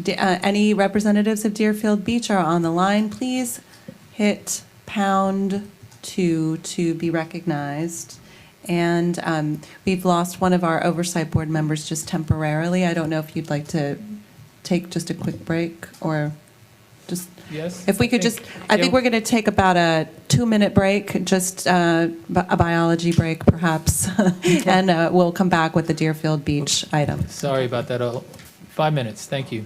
any representatives of Deerfield Beach are on the line, please hit #2 to be recognized. And we've lost one of our Oversight Board members just temporarily. I don't know if you'd like to take just a quick break or just... Yes. If we could I think we're going to take about a 2-minute break, just a biology break perhaps, and we'll come back with the Deerfield Beach item. Sorry about that. 5 minutes, thank you.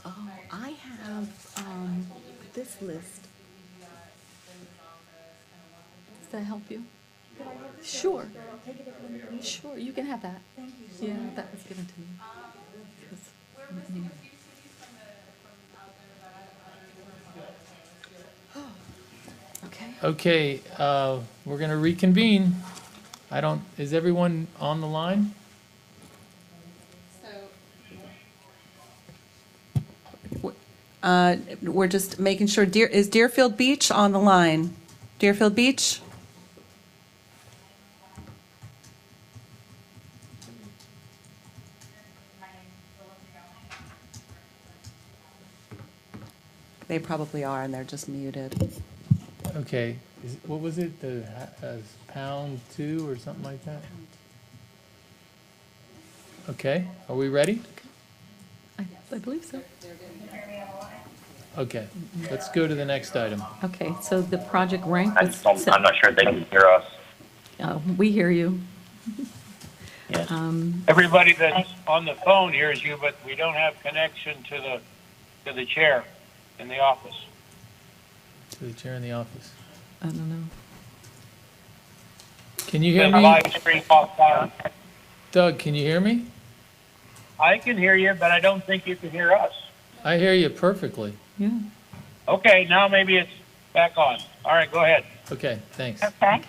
Oh, I have this list. Does that help you? Sure. Sure, you can have that. Yeah, that was given to me. 'Cause- mm. Okay. Okay, we're going to reconvene. Is everyone on the line? We're just making sure, is Deerfield Beach on the line? Deerfield Beach? They probably are, and they're just muted. Okay, what was it, pound 2 or something like that? Okay, are we ready? I believe so. Okay, let's go to the next item. Okay, so the project rank I'm was. not sure they can hear us. We hear you. Yes. Everybody that's on the phone hears you, but we don't have connection to the chair in the office. To the chair in the office. I don't know. Can you hear The me? live stream offline. Doug, can you hear me? I can hear you, but I don't think you can hear us. I hear you perfectly. Yeah. Okay, now maybe it's back on. All right, go ahead. Okay, thanks. Okay.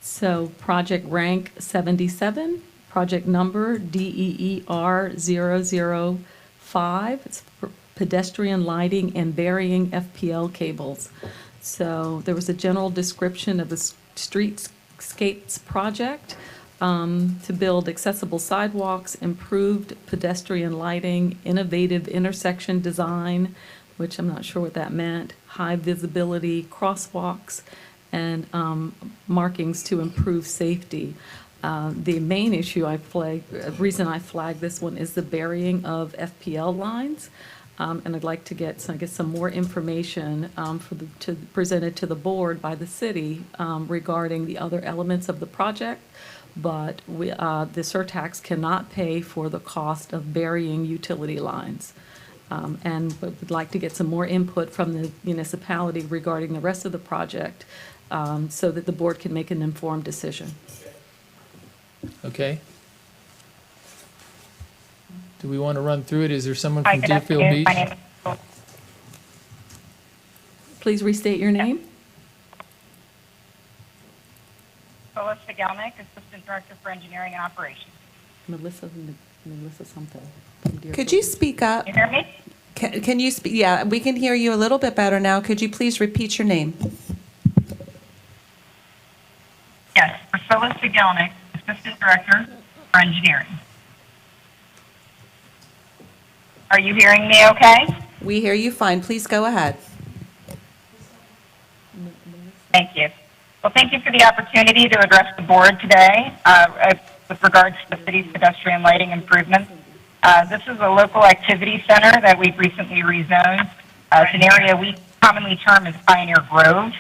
So project rank 77, project number DEER 005. It's for pedestrian lighting and burying FPL cables. So there was a general description of the streetscapes project to build accessible sidewalks, improved pedestrian lighting, innovative intersection design, which I'm not sure what that meant, high visibility crosswalks, and markings to improve safety. The main issue reason I flagged this one is the burying of FPL lines. And I'd like to get some more information presented to the board by the city regarding the other elements of the project. But the Surtax cannot pay for the cost of burying utility lines. And would like to get some more input from the municipality regarding the rest of the project so that the board can make an informed decision. Okay. Do we want to run through it? Is there someone Hi, from good Deerfield afternoon. Beach? My name is Please restate your name. Phyllis Figelnick, Assistant Director for Engineering and Operations. Melissa something. Could you speak up? Can you hear me? Can you speak? Yeah, we can hear you a little bit better now. Could you please repeat your name? Yes, Phyllis Figelnick, Assistant Director for Engineering. Are you hearing me okay? We hear you fine. Please go ahead. Thank you. Well, thank you for the opportunity to address the board today with regards to the city's pedestrian lighting improvements. This is a local activity center that we've recently rezoned. It's an area we commonly term as Pioneer Grove.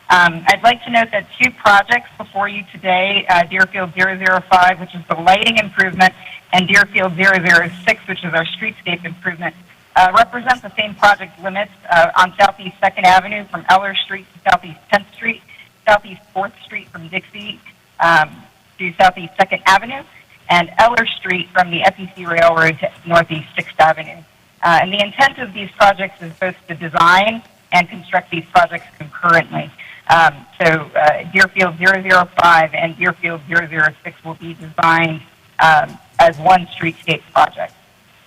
I'd like to note that two projects before you today, Deerfield 005, which is the lighting improvement, and Deerfield 006, which is our streetscape improvement, represent the same project limits on Southeast 2nd Avenue from Eller Street to Southeast 10th Street, Southeast 4th Street from Dixie to Southeast 2nd Avenue, and Eller Street from the FEC Railroad to Northeast 6th Avenue. And the intent of these projects is both to design and construct these projects concurrently. So Deerfield 005 and Deerfield 006 will be designed as one streetscape project.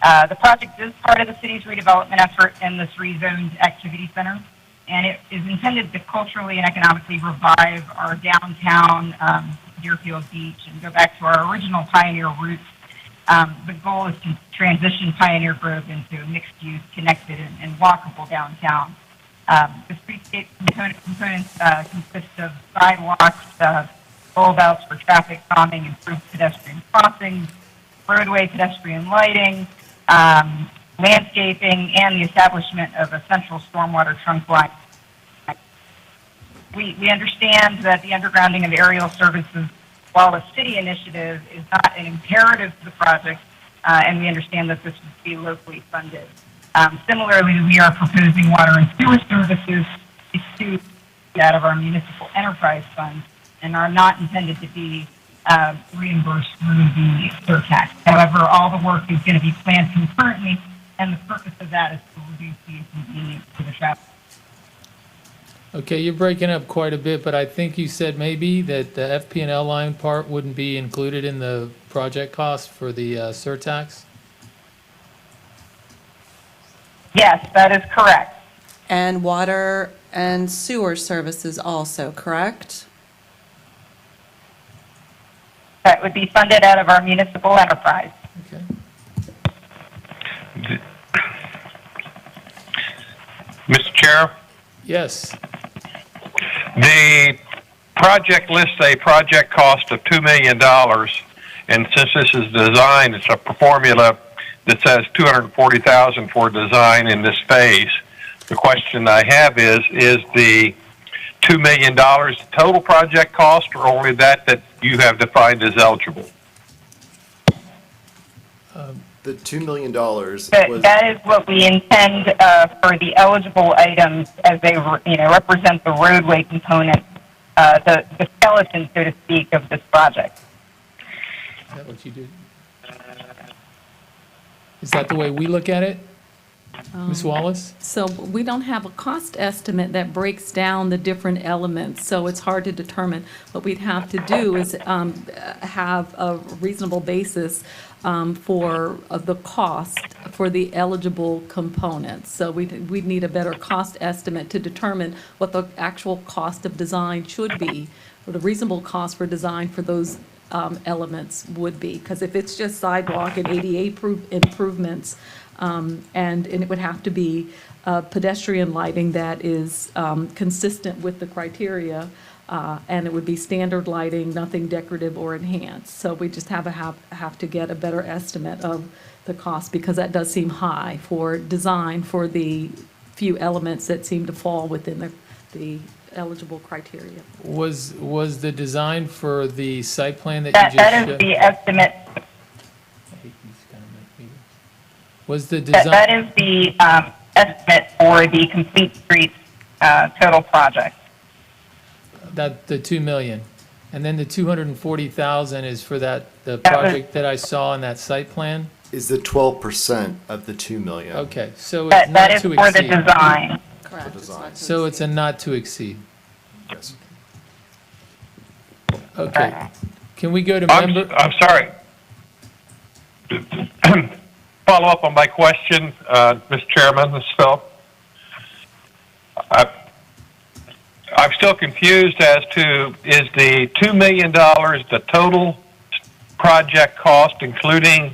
The project is part of the city's redevelopment effort in this rezoned activity center, and it is intended to culturally and economically revive our downtown Deerfield Beach and go back to our original Pioneer roots. The goal is to transition Pioneer Grove into a mixed-use, connected, and walkable downtown. The streetscape components consist of sidewalks, bulb-outs for traffic calming, improved pedestrian crossings, roadway pedestrian lighting, landscaping, and the establishment of a central stormwater trunk line. We understand that the undergrounding of aerial services, while a city initiative, is not an imperative to the project, and we understand that this would be locally funded. Similarly, we are proposing water and sewer services to out of our municipal enterprise fund and are not intended to be reimbursed through the surtax. However, all the work is going to be planned concurrently, and the purpose of that is to reduce the inconvenience to the traffic. Okay, you're breaking up quite a bit, but I think you said maybe that the FP&L line part wouldn't be included in the project cost for the surtax? Yes, that is correct. And water and sewer services also, correct? That would be funded out of our municipal enterprise. Okay. Mr. Chair, Yes. the project lists a project cost of $2 million, and since this is design, it's a formula that says $240,000 for design in this phase. The question I have is the $2 million total project cost, or only that you have defined as eligible? The $2 million was. That is what we intend for the eligible items as they represent the roadway component, the skeleton, so to speak, of this project. Is that what you did? Is that the way we look at it? Ms. Wallace? So we don't have a cost estimate that breaks down the different elements, so it's hard to determine. What we'd have to do is have a reasonable basis for the cost for the eligible components. So we'd need a better cost estimate to determine what the actual cost of design should be, or the reasonable cost for design for those elements would be. Because if it's just sidewalk and ADA improvements, and it would have to be pedestrian lighting that is consistent with the criteria, and it would be standard lighting, nothing decorative or enhanced. So we just have to get a better estimate of the cost, because that does seem high for design for the few elements that seem to fall within the eligible criteria. Was the design for the site plan that you just That is showed? the estimate. Was the design? That is the estimate for the complete streets total project. That, the 2 million. And then the 240,000 is for the was- project that I saw in that site plan? Is the 12% of the 2 million. Okay, so it's That not is to for the exceed. design. Correct. The design. So it's a not to exceed. Yes. Okay. Can we go to member? I'm sorry. Follow up on my question, Mr. Chairman, Ms. Phil. I'm still confused as to, is the $2 million the total project cost, including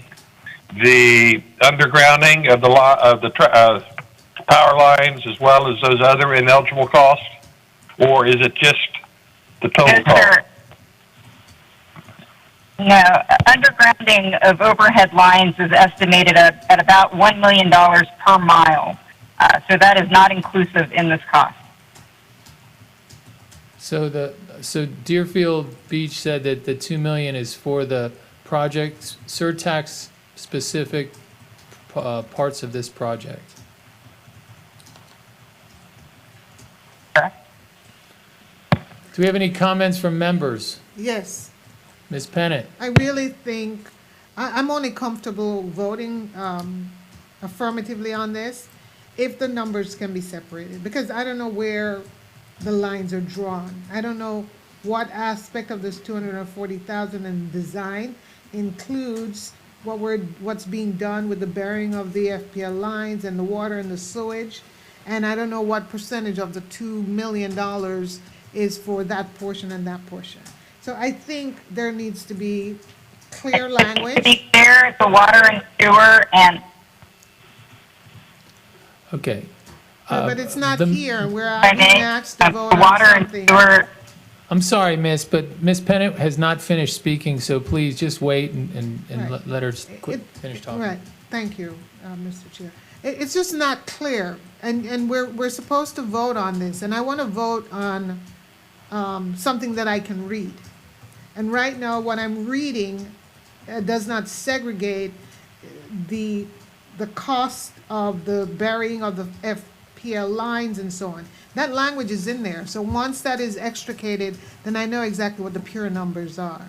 the undergrounding of the power lines as well as those other ineligible costs, or is it just the total cost? No, undergrounding of overhead lines is estimated at about $1 million per mile. So that is not inclusive in this cost. So Deerfield Beach said that the 2 million is for the project, surtax specific parts of this project. Correct. Do we have any comments from members? Yes. Ms. Pennant? I really think, I'm only comfortable voting affirmatively on this if the numbers can be separated, because I don't know where the lines are drawn. I don't know what aspect of this 240,000 in design includes what's being done with the burying of the FPL lines and the water and the sewage, and I don't know what percentage of the $2 million is for that portion and that portion. So I think there needs to be clear To language. be clear, the water and sewer and Okay. But it's not the- here, we're being asked to vote on Water and something. sewer, I'm sorry, miss, but Miss Pennant has not finished speaking, so please just wait and Right. let her quit, finish talking. Right, thank you, Mr. Chair. It's just not clear, and we're supposed to vote on this, and I want to vote on something that I can read. And right now, what I'm reading does not segregate the cost of the burying of the FPL lines and so on. That language is in there, so once that is extricated, then I know exactly what the pure numbers are.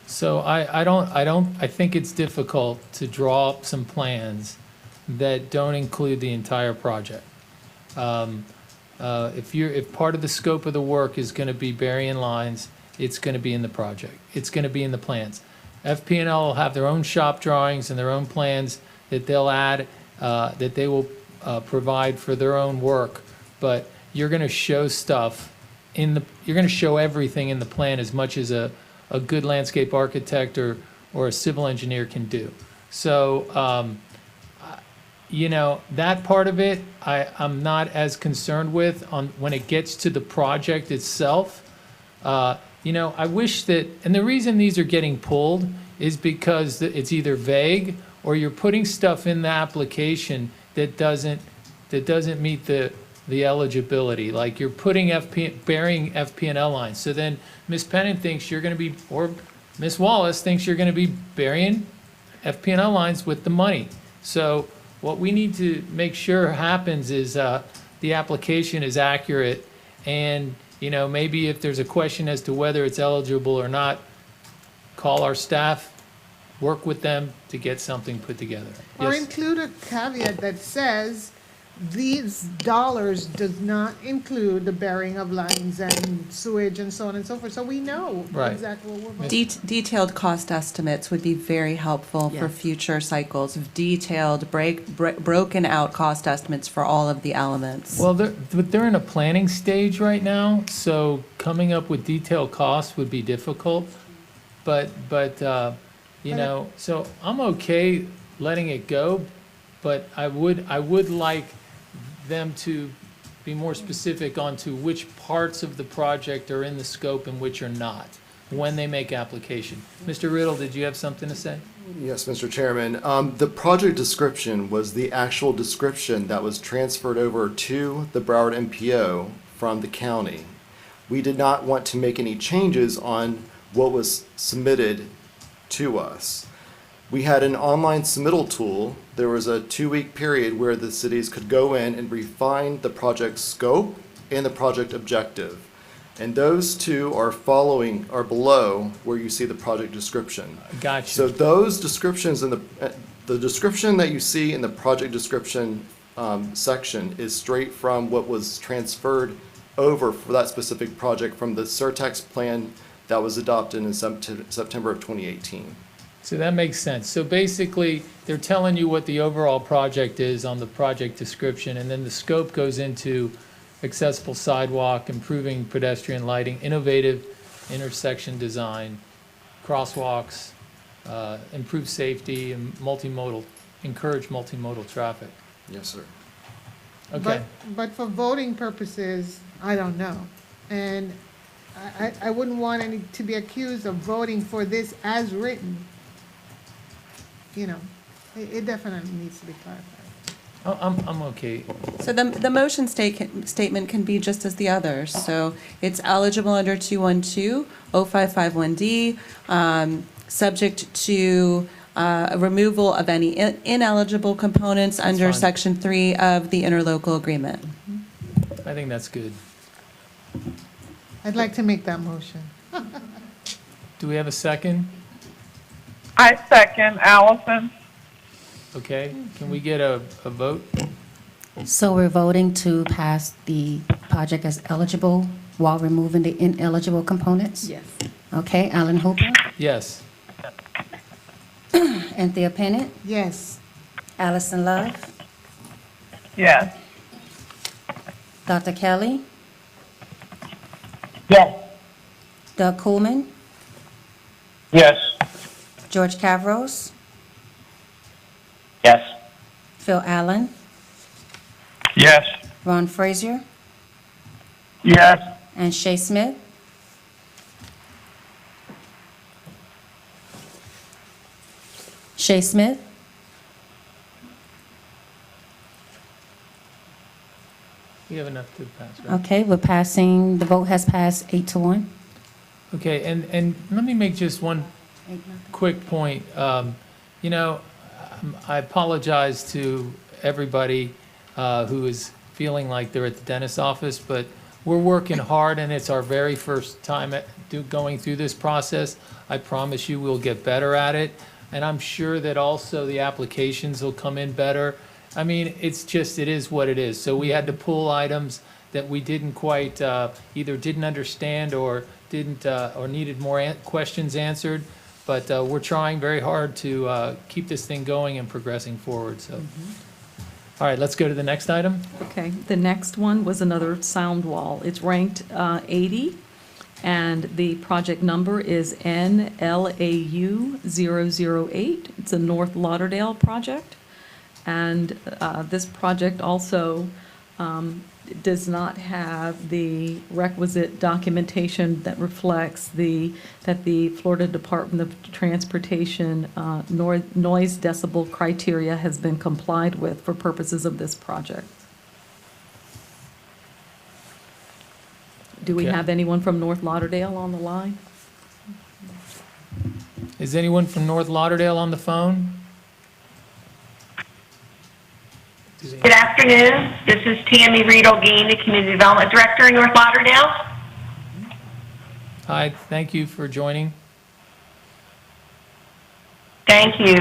So I think it's difficult to draw up some plans that don't include the entire project. If part of the scope of the work is gonna be burying lines, it's gonna be in the project. It's gonna be in the plans. FP&L will have their own shop drawings and their own plans that they'll add, that they will provide for their own work. But you're gonna show stuff you're gonna show everything in the plan as much as a good landscape architect or a civil engineer can do. So, that part of it, I'm not as concerned with when it gets to the project itself. I wish that, and the reason these are getting pulled is because it's either vague or you're putting stuff in the application that doesn't meet the eligibility. Like you're putting burying FP&L lines. So then Ms. Pennant thinks you're gonna be, or Ms. Wallace thinks you're gonna be burying FP&L lines with the money. So what we need to make sure happens is the application is accurate, and maybe if there's a question as to whether it's eligible or not, call our staff, work with them to get something put together. Or Yes. include a caveat that says these dollars does not include the burying of lines and sewage and so on and so forth, so we know Right. exactly what we're voting. Detailed cost estimates would be very helpful for Yes. future cycles, detailed, broken out cost estimates for all of the elements. Well, they're in a planning stage right now, so coming up with detailed costs would be difficult. But so I'm okay letting it go, but I would like them to be more specific onto which parts of the project are in the scope and which are not, when they make application. Mr. Riddle, did you have something to say? Yes, Mr. Chairman. The project description was the actual description that was transferred over to the Broward MPO from the county. We did not want to make any changes on what was submitted to us. We had an online submittal tool. There was a 2-week period where the cities could go in and refine the project scope and the project objective. And those two are below where you see the project description. Gotcha. So those descriptions in the description that you see in the project description section is straight from what was transferred over for that specific project from the Surtax plan that was adopted in September of 2018. So that makes sense. So basically, they're telling you what the overall project is on the project description, and then the scope goes into accessible sidewalk, improving pedestrian lighting, innovative intersection design, crosswalks, improve safety, and encourage multimodal traffic. Yes, sir. Okay. But for voting purposes, I don't know. And I wouldn't want any to be accused of voting for this as written. It definitely needs to be clarified. I'm okay. So the motion statement can be just as the others. So it's eligible under 212-0551D, subject to removal of any ineligible components under fine. Section 3 of the interlocal agreement. I think that's good. I'd like to make that motion. Do we have a second? I second Allison. Okay, can we get a vote? So we're voting to pass the project as eligible while removing the ineligible components? Yes. Okay, Alan Hooper, Yes. Anthea Pennant, Yes. Allison Love, Yes. Dr. Kelly, Yes. Doug Coolman, Yes. George Cavros, Yes. Phil Allen, Yes. Ron Frazier, Yes. and Shay Smith. Shay Smith, We have enough to pass, right? okay, we're passing, the vote has passed 8-1. Okay, and let me make just one quick point. You know, I apologize to everybody who is feeling like they're at the dentist's office, but we're working hard, and it's our very first time going through this process. I promise you we'll get better at it, and I'm sure that also the applications will come in better. I mean, it's just, it is what it is. So we had to pull items that we didn't quite, either didn't understand or didn't, or needed more questions answered. But we're trying very hard to keep this thing going and progressing forward, so. All right, let's go to the next item. Okay, the next one was another sound wall. It's ranked 80, and the project number is NLAU 008. It's a North Lauderdale project. And this project also does not have the requisite documentation that reflects that the Florida Department of Transportation noise decibel criteria has been complied with for purposes of this project. Do we Okay. have anyone from North Lauderdale on the line? Is anyone from North Lauderdale on the phone? Good afternoon. This is Tammy Reed-Olguin, the Community Development Director in North Lauderdale. Hi, thank you for joining. Thank you.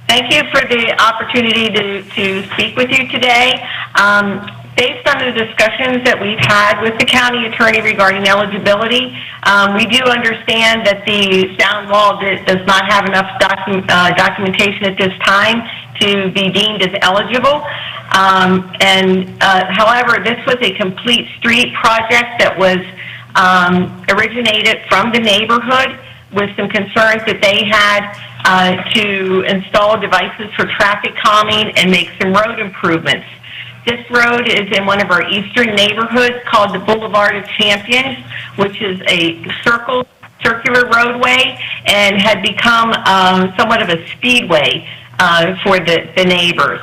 Thank you for the opportunity to speak with you today. Based on the discussions that we've had with the county attorney regarding eligibility, we do understand that the sound wall does not have enough documentation at this time to be deemed as eligible. However, this was a complete street project that was originated from the neighborhood with some concerns that they had to install devices for traffic calming and make some road improvements. This road is in one of our eastern neighborhoods called the Boulevard of Champions, which is a circular roadway and had become somewhat of a speedway for the neighbors.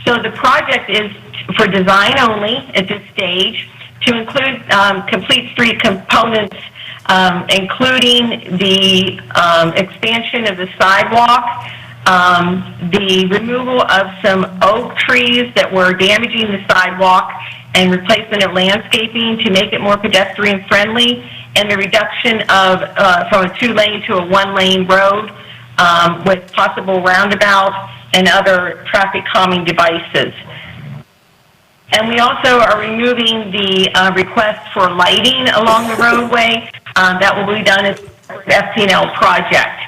So the project is for design only at this stage to include complete street components, including the expansion of the sidewalk, the removal of some oak trees that were damaging the sidewalk and replacement of landscaping to make it more pedestrian friendly, and the reduction of from a 2-lane to a 1-lane road with possible roundabout and other traffic calming devices. And we also are removing the request for lighting along the roadway. That will be done as FP&L project.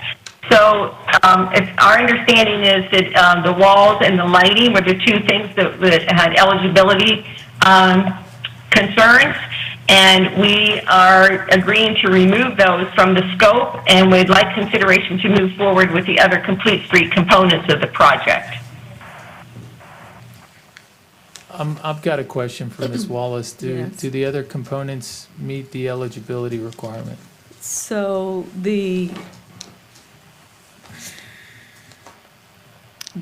So our understanding is that the walls and the lighting were the two things that had eligibility concerns, and we are agreeing to remove those from the scope, and we'd like consideration to move forward with the other complete street components of the project. I've got a question for Ms. Wallace. Yes. Do the other components meet the eligibility requirement? So the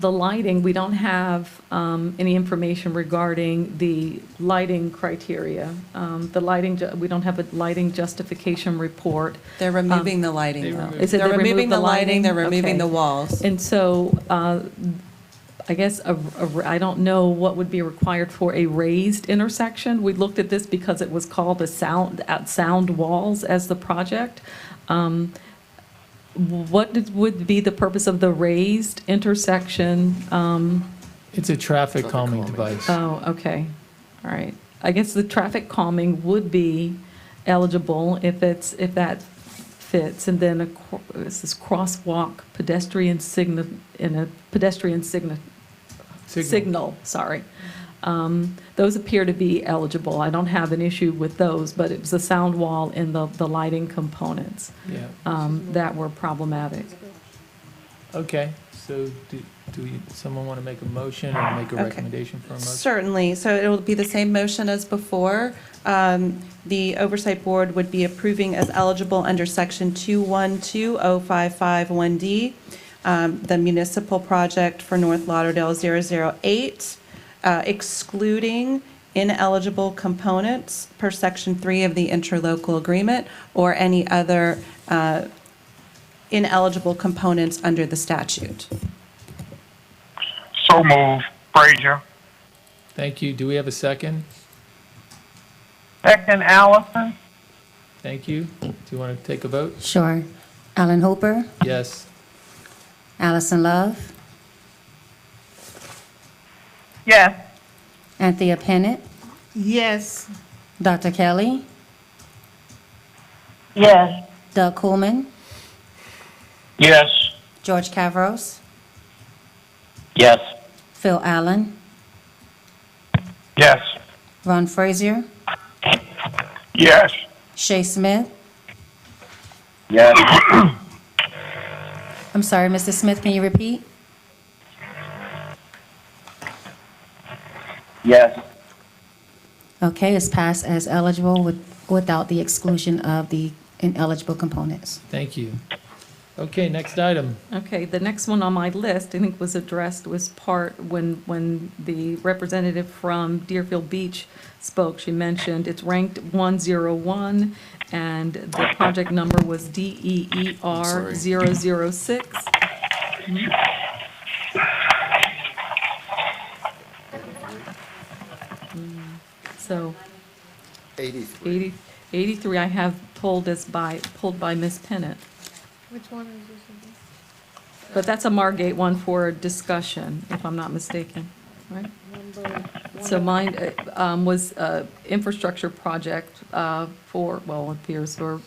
lighting, we don't have any information regarding the lighting criteria. The lighting, we don't have a lighting justification report. They're removing the lighting, though. Is it They're they removing removed the lighting, they're Okay. removing the walls. And so I guess I don't know what would be required for a raised intersection. We looked at this because it was called sound walls as the project. What would be the purpose of the raised intersection? It's a traffic calming device. Oh, okay, all right. I guess the traffic calming would be eligible if that fits, and then this is crosswalk pedestrian signal in a pedestrian signal. Sorry. Those appear to be eligible. I don't have an issue with those, but it was the sound wall and the lighting components Yeah. that were problematic. Okay, so someone want to make a motion or make a Okay. recommendation for a motion? Certainly. So it will be the same motion as before. The Oversight Board would be approving as eligible under Section 21205551D, the municipal project for North Lauderdale 008, excluding ineligible components per Section 3 of the interlocal agreement or any other ineligible components under the statute. So move, Frazier. Thank you. Do we have a second? Second, Allison. Thank you. Do you want to take a vote? Sure. Alan Hooper, Yes. Allison Love, Yes. Anthea Pennant, Yes. Dr. Kelly, Yes. Doug Coolman, Yes. George Cavros, Yes. Phil Allen, Yes. Ron Frazier, Yes. Shay Smith. Yes. I'm sorry, Mr. Smith, can you repeat? Yes. Okay, it's passed as eligible without the exclusion of the ineligible components. Thank you. Okay, next item. Okay, the next one on my list, I think was addressed, was part, when the representative from Deerfield Beach spoke, she mentioned it's ranked 101, and the project number was DEER 006. So 83. 83 I have pulled by Ms. Pennant. Which one is this again? But that's a Margate one for discussion, if I'm not mistaken, right? So mine was infrastructure project for, well, it appears for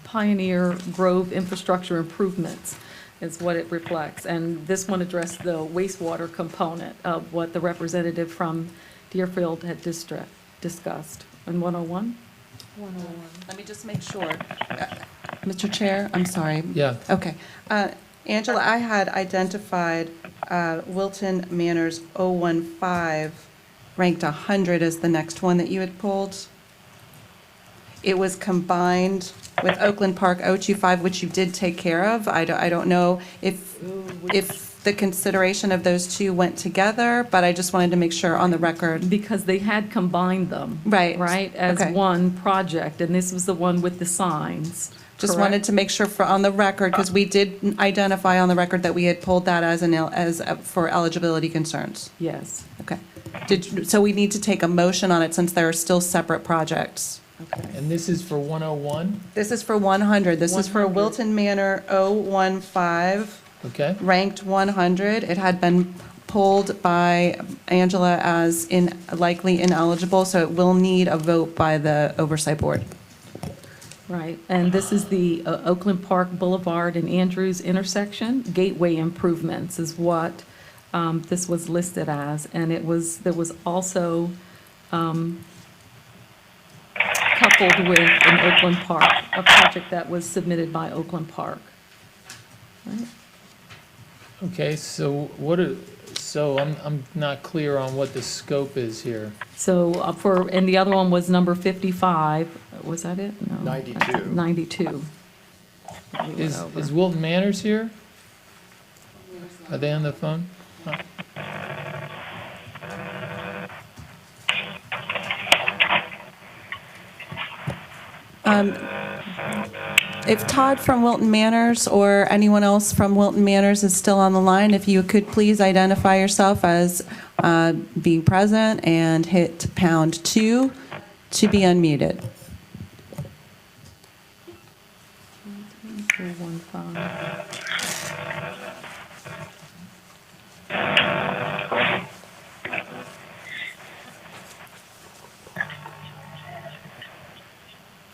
Pioneer Grove infrastructure improvements is what it reflects. And this one addressed the wastewater component of what the representative from Deerfield had discussed. In 101? 101. Let me just make sure. Mr. Chair, I'm sorry. Yeah. Okay. Angela, I had identified Wilton Manors 015, ranked 100 as the next one that you had pulled. It was combined with Oakland Park 025, which you did take care of. I don't know if the consideration of those two went together, but I just wanted to make sure on the record. Because they had combined them. Right. As Okay. one project, and this was the one with the signs. Just correct? wanted to make sure on the record, because we did identify on the record that we had pulled that for eligibility concerns. Yes. Okay. So we need to take a motion on it since there are still separate projects. And this is for 101? This is for 100. This is for 100. Wilton Manor 015, Okay. ranked 100. It had been pulled by Angela as likely ineligible, so it will need a vote by the Oversight Board. Right, and this is the Oakland Park Boulevard and Andrews intersection. Gateway improvements is what this was listed as, and there was also coupled with an Oakland Park, a project that was submitted by Oakland Park. Right? Okay, so I'm not clear on what the scope is here. So and the other one was number 55, was that it? No. 92. 92. Is Wilton Manors here? Are they on the phone? Huh. If Todd from Wilton Manors or anyone else from Wilton Manors is still on the line, if you could please identify yourself as being present and hit pound 2 to be unmuted. 415.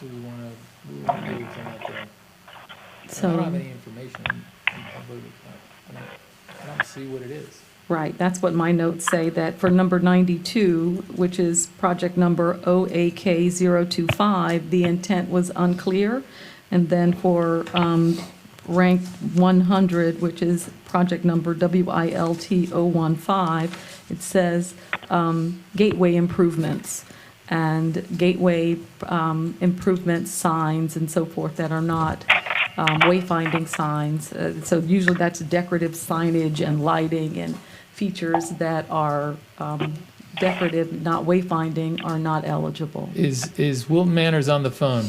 Do we want to do anything like that? So- I don't have any information. I don't see what it is. Right, that's what my notes say, that for number 92, which is project number OAK025, the intent was unclear. And then for ranked 100, which is project number WILT-015, it says gateway improvements and gateway improvement signs and so forth that are not wayfinding signs. So usually that's decorative signage and lighting and features that are decorative, not wayfinding, are not eligible. Is Wilton Manors on the phone?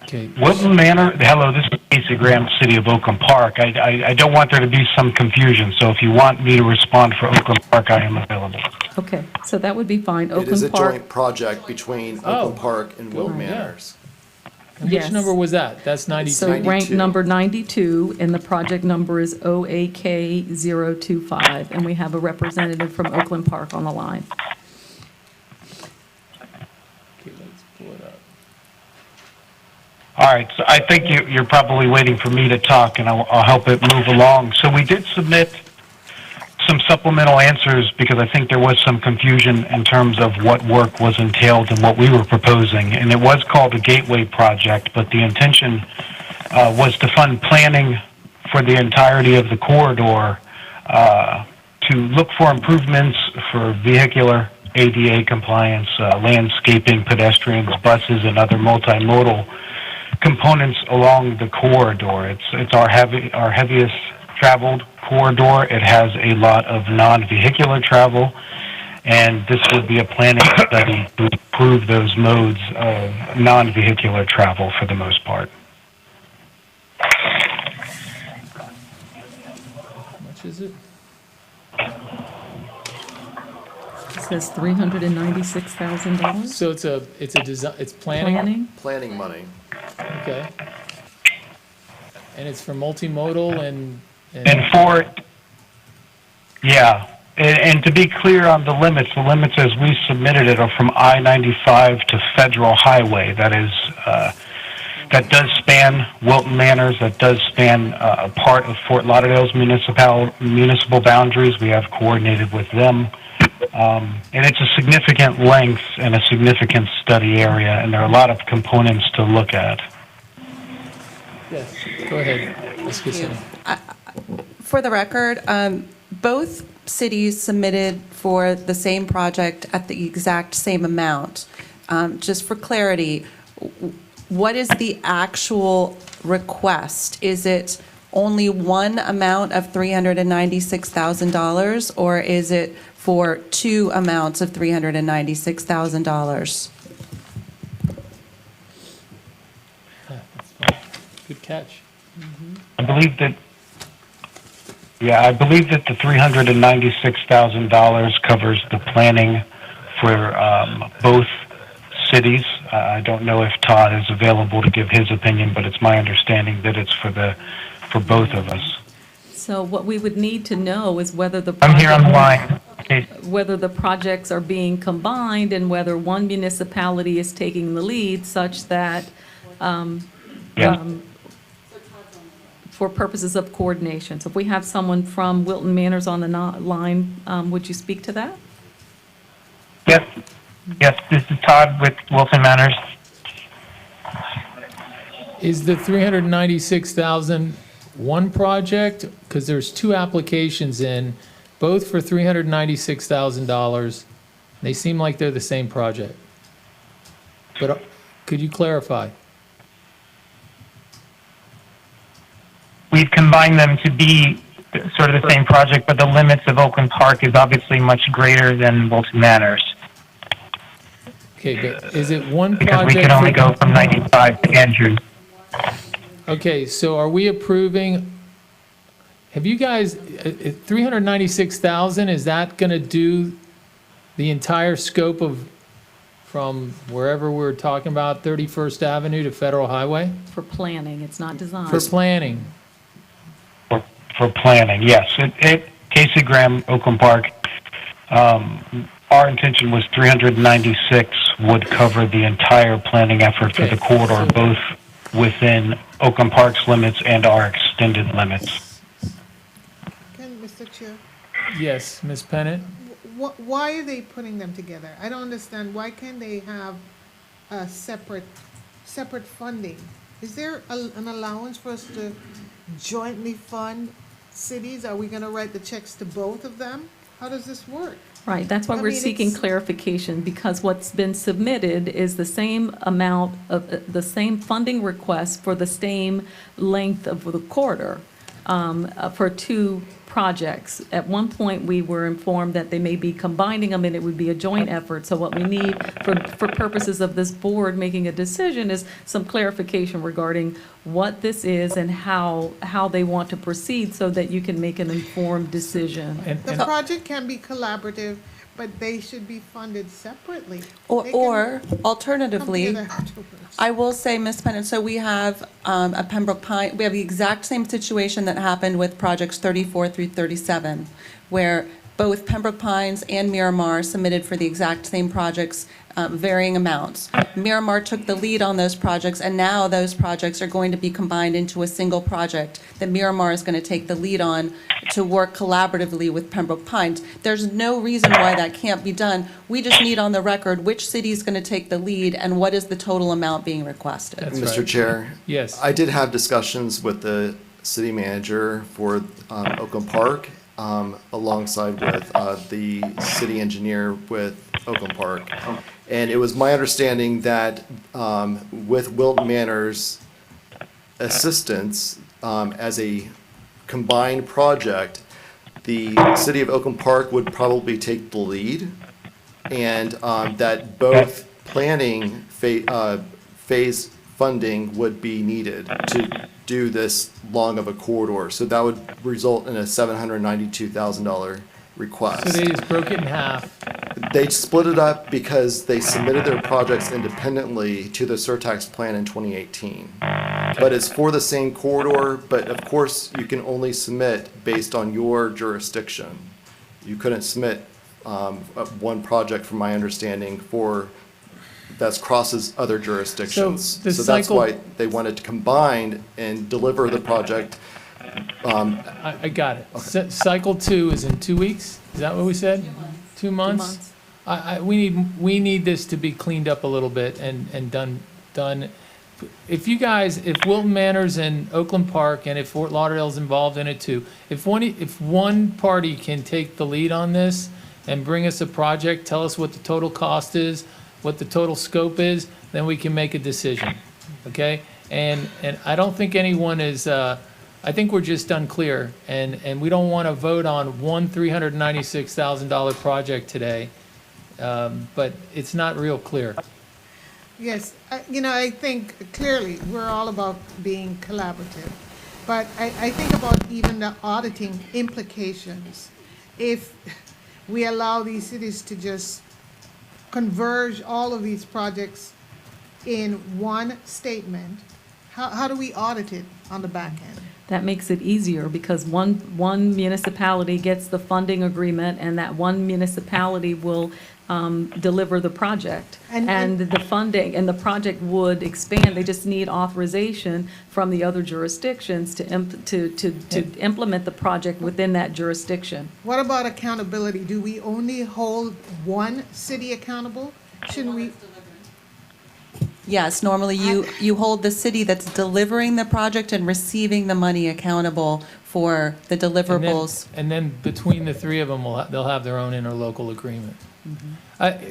Okay. Wilton Manor, hello, this is Casey Graham, City of Oakland Park. I don't want there to be some confusion, so if you want me to respond for Oakland Park, I am available. Okay, so that would be fine. It is a Oakland Park, joint project between Oh. Oakland Park and Wilton Yeah. Manors. And Yes. which number was that? That's 92. so ranked 92. number 92, and the project number is OAK025, and we have a representative from Oakland Park on the line. Okay, let's pull it up. All right, so I think you're probably waiting for me to talk, and I'll help it move along. So we did submit some supplemental answers because I think there was some confusion in terms of what work was entailed and what we were proposing. And it was called a gateway project, but the intention was to fund planning for the entirety of the corridor, to look for improvements for vehicular ADA compliance, landscaping, pedestrians, buses, and other multimodal components along the corridor. It's our heaviest traveled corridor. It has a lot of non-vehicular travel, and this would be a planning study to improve those modes of non-vehicular travel for the most part. How much is it? It says $396,000. So it's a design, it's planning? Planning money. Okay. And it's for multimodal and and to be clear on the limits as we submitted it are from I-95 to Federal Highway. That is, that does span Wilton Manors, that does span a part of Fort Lauderdale's municipal boundaries. We have coordinated with them. And it's a significant length and a significant study area, and there are a lot of components to look at. yes, go ahead. Ms. Cassini. For the record, both cities submitted for the same project at the exact same amount. Just for clarity, what is the actual request? Is it only one amount of $396,000, or is it for two amounts of $396,000? Good catch. I believe that the $396,000 covers the planning for both cities. I don't know if Todd is available to give his opinion, but it's my understanding that it's for both of us. So what we would need to know is whether the I'm here on the line. Okay. whether the projects are being combined and whether one municipality is taking the lead such that, for purposes of coordination. So if we have someone from Wilton Manors on the line, would you speak to that? Yes, this is Todd with Wilton Manors. Is the 396,000 one project? Because there's two applications in, both for $396,000. They seem like they're the same project. But could you clarify? We've combined them to be sort of the same project, but the limits of Oakland Park is obviously much greater than Wilton Manors. Okay, but is it one project? Because we can only go from 95 to Andrews. Okay, so are we approving, have you guys, 396,000, is that going to do the entire scope of, from wherever we're talking about, 31st Avenue to Federal Highway? For planning, it's not design. For planning? For planning, yes. Casey Graham, Oakland Park, our intention was 396 would cover the entire planning effort for the corridor, both within Oakland Park's limits and our extended limits. Mr. Chair, Yes, Ms. Pennant? why are they putting them together? I don't understand. Why can't they have a separate funding Is there an allowance for us to jointly fund cities? Are we gonna write the checks to both of them? How does this work? Right, that's why I we're mean, seeking it's- clarification, because what's been submitted is the same amount of, the same funding request for the same length of the corridor for two projects. At one point, we were informed that they may be combining them and it would be a joint effort. So what we need for purposes of this board making a decision is some clarification regarding what this is and how they want to proceed so that you can make an informed decision. The project can be collaborative, but they should be funded separately. Or, They can or come alternatively, together afterwards. I will say, Ms. Pennant, so we have a Pembroke Pine, we have the exact same situation that happened with projects 34 through 37, where both Pembroke Pines and Miramar submitted for the exact same projects, varying amounts. Miramar took the lead on those projects, and now those projects are going to be combined into a single project that Miramar is going to take the lead on to work collaboratively with Pembroke Pines. There's no reason why that can't be done. We just need on the record which city is going to take the lead and what is the total amount being requested. That's Mr. right. Chair? Yes. I did have discussions with the city manager for Oakland Park, alongside with the city engineer with Oakland Park. And it was my understanding that with Wilton Manor's assistance as a combined project, the city of Oakland Park would probably take the lead, and that both planning phase funding would be needed to do this long of a corridor. So that would result in a $792,000 request. So they just broke it in half. They split it up because they submitted their projects independently to the Surtax plan in 2018. But it's for the same corridor, but of course, you can only submit based on your jurisdiction. You couldn't submit one project, from my understanding, that crosses other jurisdictions. So the So that's cycle- why they wanted to combine and deliver the project. I got it. Cycle 2 is in 2 weeks? Is that what we said? 2 months? We need this to be cleaned up a little bit and done. If you guys, if Wilton Manors and Oakland Park, and if Fort Lauderdale's involved in it too, if one party can take the lead on this and bring us a project, tell us what the total cost is, what the total scope is, then we can make a decision, okay? And I don't think anyone is, I think we're just unclear, and we don't want to vote on one $396,000 project today, but it's not real clear. Yes, I think clearly we're all about being collaborative, but I think about even the auditing implications. If we allow these cities to just converge all of these projects in one statement, how do we audit it on the back end? That makes it easier because one municipality gets the funding agreement and that one municipality will deliver the project. And the funding and the project would expand. They just need authorization from the other jurisdictions to implement the project within that jurisdiction. What about accountability? Do we only hold one city accountable? Shouldn't we? Yes, normally you hold the city that's delivering the project and receiving the money accountable for the deliverables. And then between the three of them, they'll have their own interlocal agreement.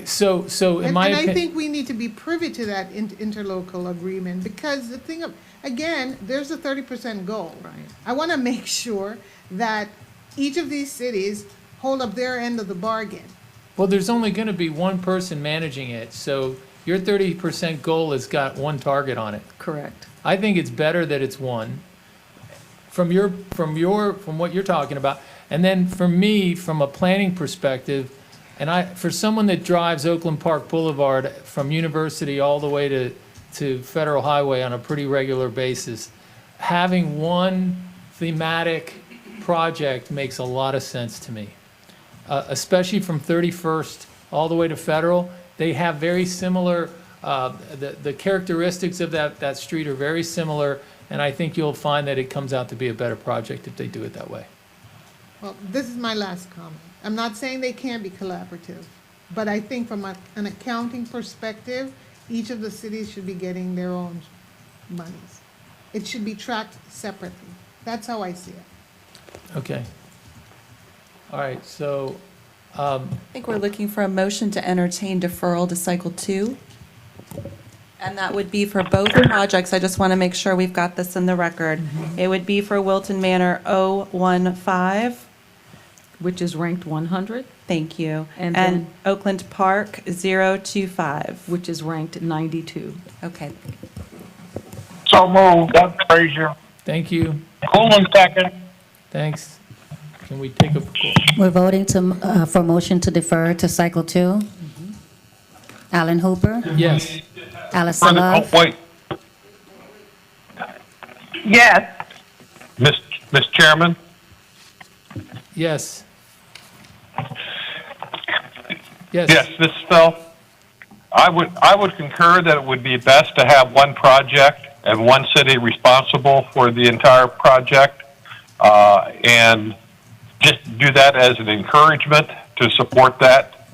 So in my And I opinion, think we need to be privy to that interlocal agreement, because the thing of, again, there's a 30% goal. Right. I want to make sure that each of these cities hold up their end of the bargain. well, there's only going to be one person managing it, so your 30% goal has got one target on it. Correct. I think it's better that it's one. From what you're talking about, and then for me, from a planning perspective, and for someone that drives Oakland Park Boulevard from University all the way to Federal Highway on a pretty regular basis, having one thematic project makes a lot of sense to me. Especially from 31st all the way to Federal, they have very similar, the characteristics of that street are very similar, and I think you'll find that it comes out to be a better project if they do it that way. Well, this is my last comment. I'm not saying they can't be collaborative, but I think from an accounting perspective, each of the cities should be getting their own monies. It should be tracked separately. That's how I see it. Okay. All right, so, I think we're looking for a motion to entertain deferral to cycle 2. And that would be for both projects. I just want to make sure we've got this in the record. It would be for Wilton Manor 015. Which is ranked 100. Thank you. And And then- Oakland Park 025. Which is ranked 92. Okay. So moved, Doug Frazier. thank you, Coleman second. thanks. Can we take a, We're voting for motion to defer to cycle 2. Alan Hooper, yes, Allison Love, Wait, Yes. Miss Chairman? yes. Yes, this is Phil. I would concur that it would be best to have one project and one city responsible for the entire project, and just do that as an encouragement to support that.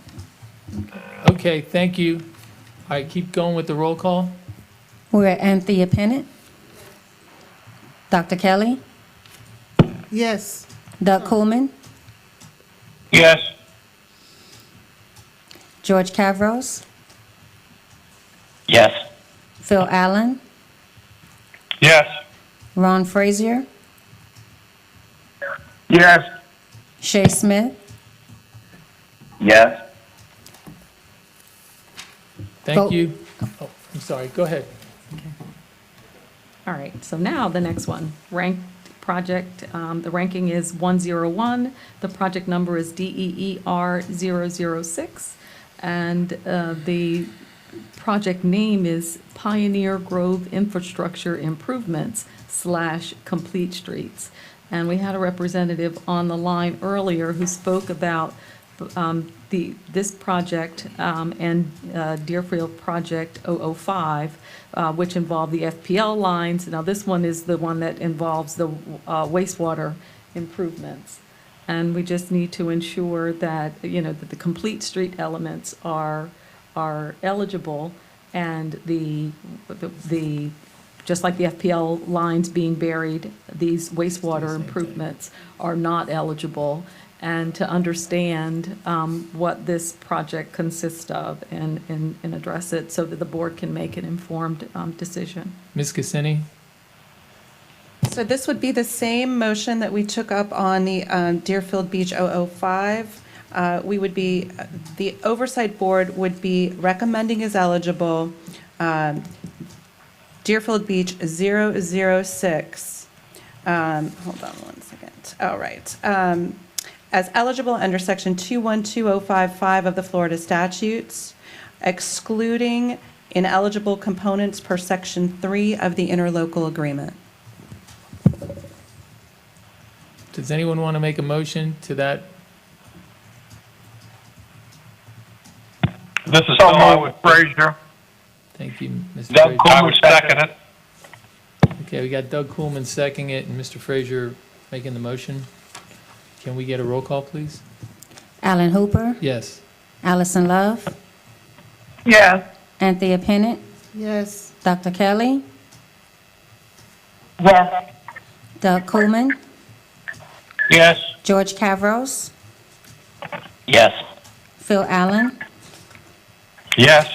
Okay, thank you. All right, keep going with the roll call. we're at Anthea Pennant, Dr. Kelly, Yes. Doug Coolman, Yes. George Cavros, Yes. Phil Allen, Yes. Ron Frazier, Yes. Shay Smith, Yes. Thank Vote. you. Oh, I'm sorry, go ahead. All right, so now the next one, ranked project, the ranking is 101. The project number is DEER 006. And the project name is Pioneer Grove Infrastructure Improvements / Complete Streets. And we had a representative on the line earlier who spoke about this project and Deerfield Project 005, which involved the FPL lines. Now, this one is the one that involves the wastewater improvements. And we just need to ensure that, that the complete street elements are eligible, and the just like the FPL lines being buried, these wastewater improvements are not eligible, and to understand what this project consists of and address it so that the board can make an informed decision. Ms. Cassini? So this would be the same motion that we took up on the Deerfield Beach 005. We would be, the Oversight Board would be recommending as eligible Deerfield Beach 006. Hold on one second. All right. As eligible under Section 212055 of the Florida statutes, excluding ineligible components per Section 3 of the interlocal agreement. Does anyone want to make a motion to that? This is Phil. I would Frazier. Thank you, Mr. Doug Frazier. I would second it. Okay, we got Doug Coolman seconding it and Mr. Frazier making the motion. Can we get a roll call, please? Alan Hooper, Yes. Allison Love, Yes. Anthea Pennant, Yes. Dr. Kelly, Yes. Doug Coolman, Yes. George Cavros, Yes. Phil Allen, Yes.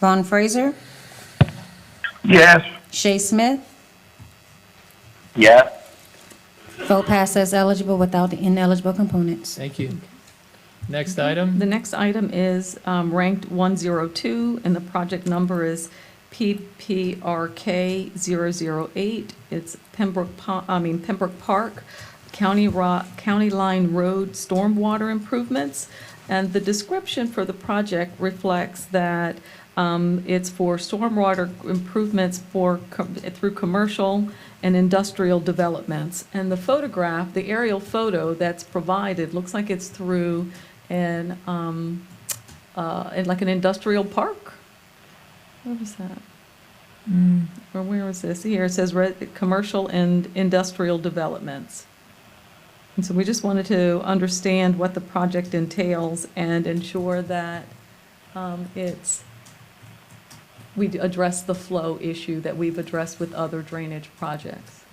Ron Frazier, Yes. Shay Smith. Yes. Vote passes as eligible without the ineligible components. Thank you. Next item? The next item is ranked 102, and the project number is PPRK 008. It's Pembroke Park County Line Road Stormwater Improvements. And the description for the project reflects that it's for stormwater improvements through commercial and industrial developments. And the photograph, the aerial photo that's provided, looks like it's through in like an industrial park. What was that? Or where was this? Here it says commercial and industrial developments. And so we just wanted to understand what the project entails and ensure that it's we address the flow issue that we've addressed with other drainage projects.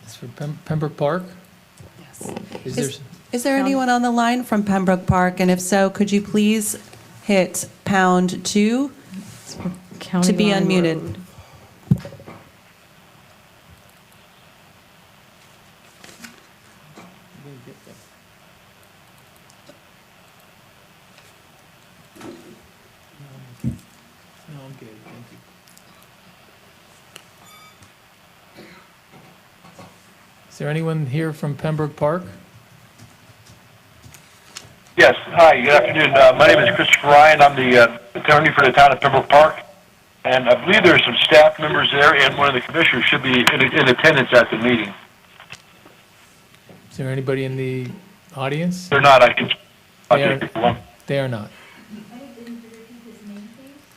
It's for Pembroke Park? Yes. Is there, Is there anyone on the line from Pembroke Park? And if so, could you please hit pound 2 County to be Line unmuted? Road. no, I'm good, thank you. Is there anyone here from Pembroke Park? Yes, hi, good afternoon. My name is Christopher Ryan. I'm the attorney for the town of Pembroke Park. And I believe there's some staff members there and one of the commissioners should be in attendance at the meeting. Is there anybody in the audience? They're not, I can. They are not.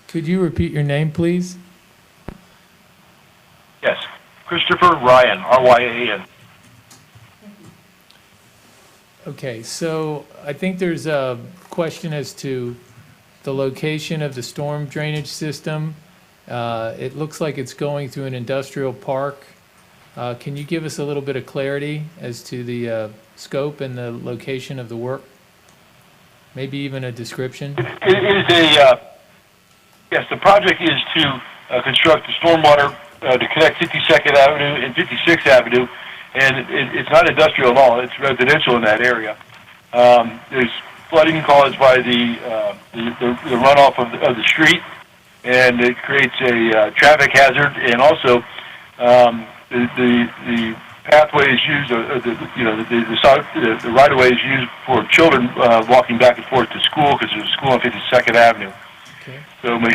Could you repeat your name, please? Yes, Christopher Ryan, R-Y-A-N. Okay, so I think there's a question as to the location of the storm drainage system. It looks like it's going through an industrial park. Can you give us a little bit of clarity as to the scope and the location of the work? Maybe even a description? It is a, yes, the project is to construct the stormwater to connect 52nd Avenue and 56th Avenue, and it's not industrial at all. It's residential in that area. There's flooding caused by the runoff of the street, and it creates a traffic hazard, and also the pathway is used, the right of way is used for children walking back and forth to school because there's a school on 52nd Avenue. Okay. So when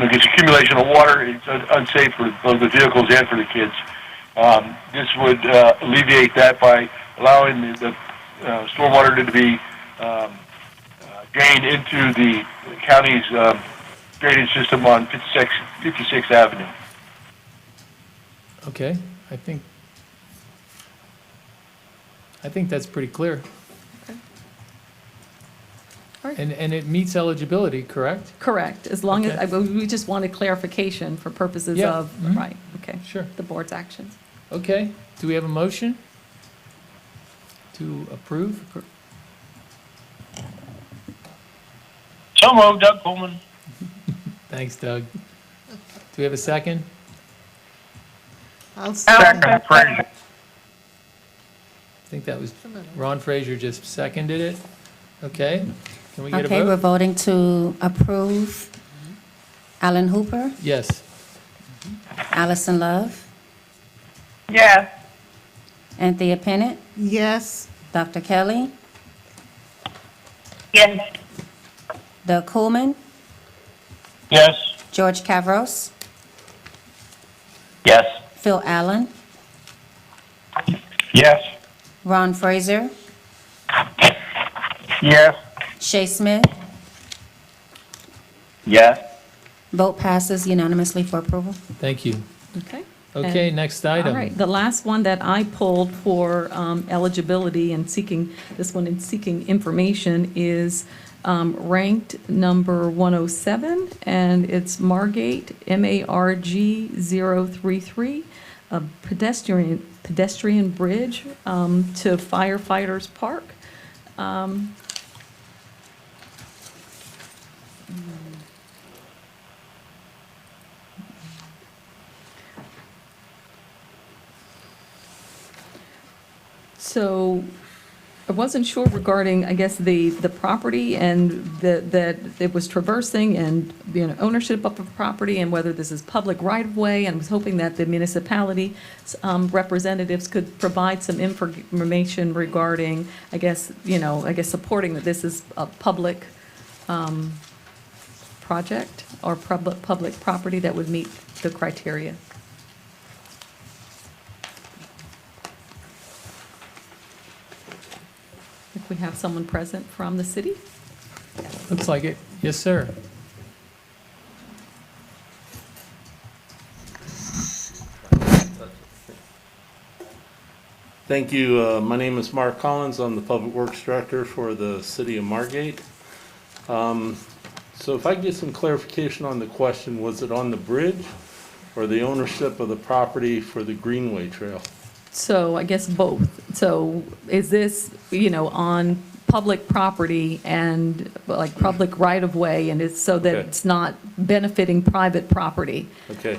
it gets accumulation of water, it's unsafe for both the vehicles and for the kids. This would alleviate that by allowing the stormwater to be drained into the county's drainage system on 56th Avenue. Okay, I think that's pretty clear. All right. And it meets eligibility, correct? Correct, as long as, Okay. we just wanted clarification for purposes Yeah. of, Mhm. right, okay. Sure. The board's actions. Okay, do we have a motion to approve? So moved, Doug Pullman. Thanks, Doug. Do we have a second? I'll Second, Frazier. I think that was, Ron Frazier just seconded it. Okay, can we get a Okay, we're vote? voting to approve Alan Hooper, Yes. Allison Love, Yes. Anthea Pennant, Yes. Dr. Kelly, Yes. Doug Coolman, Yes. George Cavros, Yes. Phil Allen, Yes. Ron Fraser, Yes. Shay Smith. Yes. Vote passes unanimously for approval. Thank you. Okay. Okay, And- next item. All right, the last one that I pulled for eligibility and seeking, this one in seeking information is ranked number 107, and it's Margate, MARG 033, a pedestrian bridge to Firefighters Park. So I wasn't sure regarding, I guess, the property and that it was traversing and, ownership of the property and whether this is public right-of-way, and was hoping that the municipality representatives could provide some information regarding, I guess, supporting that this is a public project or public property that would meet the criteria. If we have someone present from the city? Looks like it. Yes, sir. Thank you. My name is Mark Collins. I'm the Public Works Director for the City of Margate. So So if I get some clarification on the question, was it on the bridge or the ownership of the property for the Greenway Trail? So I guess both. So is this, on public property and like public right-of-way, and it's so that Okay. it's not benefiting private property? Okay.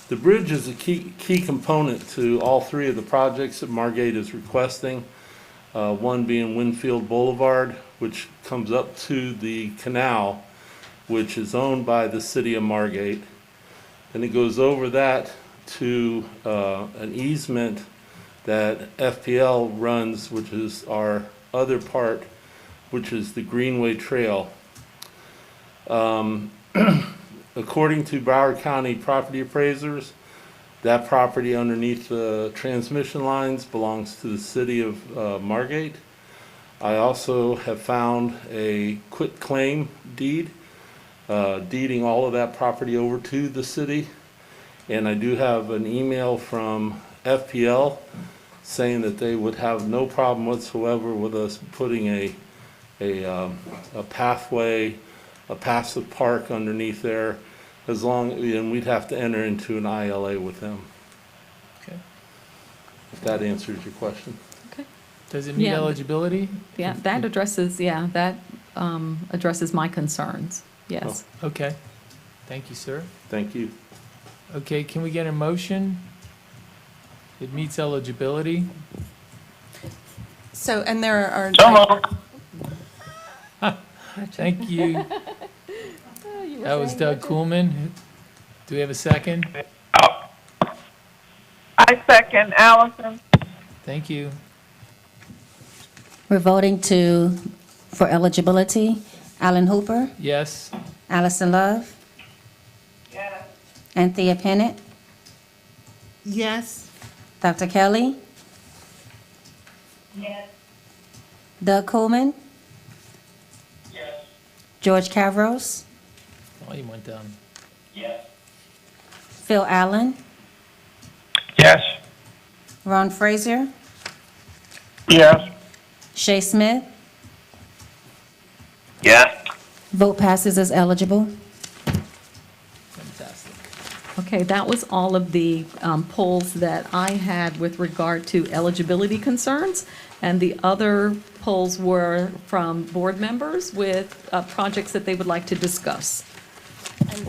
The bridge is a key component to all three of the projects that Margate is requesting. One being Winfield Boulevard, which comes up to the canal, which is owned by the city of Margate. And it goes over that to an easement that FPL runs, which is our other part, which is the Greenway Trail. According to Broward County property appraisers, that property underneath the transmission lines belongs to the city of Margate. I also have found a quitclaim deed, deeding all of that property over to the city. And I do have an email from FPL saying that they would have no problem whatsoever with us putting a pathway, a passive park underneath there, as long, and we'd have to enter into an ILA with them. Okay. If that answers your question. Okay. Does it meet Yeah. eligibility? Yeah, that addresses my concerns, yes. Oh, okay. Thank you, sir. Thank you. Okay, can we get a motion? It meets eligibility. So, and there are. Thank you. That was Doug Kuhlman. Do we have a second? I second Allison. Thank you. We're voting for eligibility. Alan Hooper, Yes. Allison Love, Yes. Anthea Pennant, Yes. Dr. Kelly, Yes. Doug Coleman. George Cavros, Volume went down. Phil Allen, Yes. Ron Frazier, Yes. Shay Smith. Yes. Vote passes as eligible. Fantastic. Okay, that was all of the polls that I had with regard to eligibility concerns. And the other polls were from board members with projects that they would like to discuss.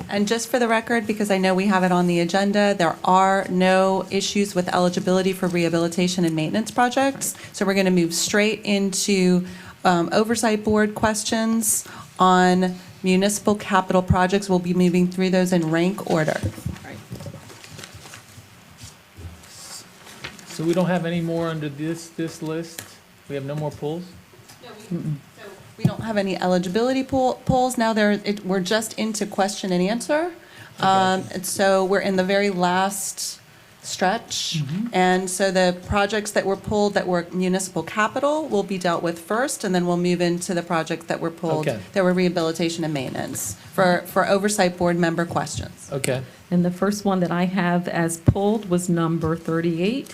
And just for the record, because I know we have it on the agenda, there are no issues with eligibility for rehabilitation and maintenance projects. So we're going to move straight into Oversight Board questions on municipal capital projects. We'll be moving through those in rank order. So we don't have any more under this list? We have no more polls? We don't have any eligibility polls. Now we're just into question and answer. And so we're in the very last stretch. And so the projects that were pulled that were municipal capital will be dealt with first, and then we'll move into the projects that were pulled Okay. that were rehabilitation and maintenance for Oversight Board member questions. Okay. And the first one that I have as pulled was number 38,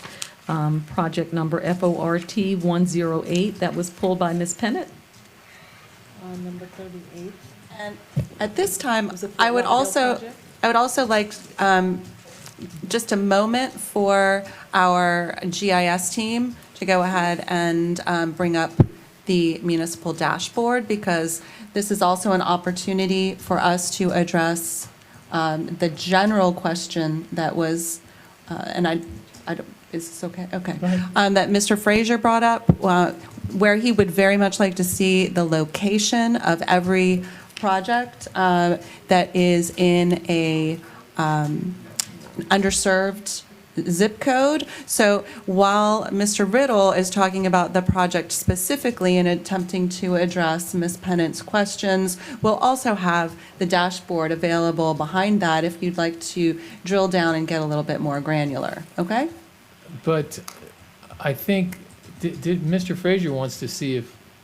project number FORT 108. That was pulled by Ms. Pennant. Number 38. And at this time, I would also like just a moment for our GIS team to go ahead and bring up the municipal dashboard, because this is also an opportunity for us to address the general question that was, and I don't, is this okay? Okay. That Mr. Frazier brought up, where he would very much like to see the location of every project that is in a underserved zip code. So while Mr. Riddle is talking about the project specifically and attempting to address Ms. Pennant's questions, we'll also have the dashboard available behind that if you'd like to drill down and get a little bit more granular, okay? But I think, did Mr. Frazier wants to see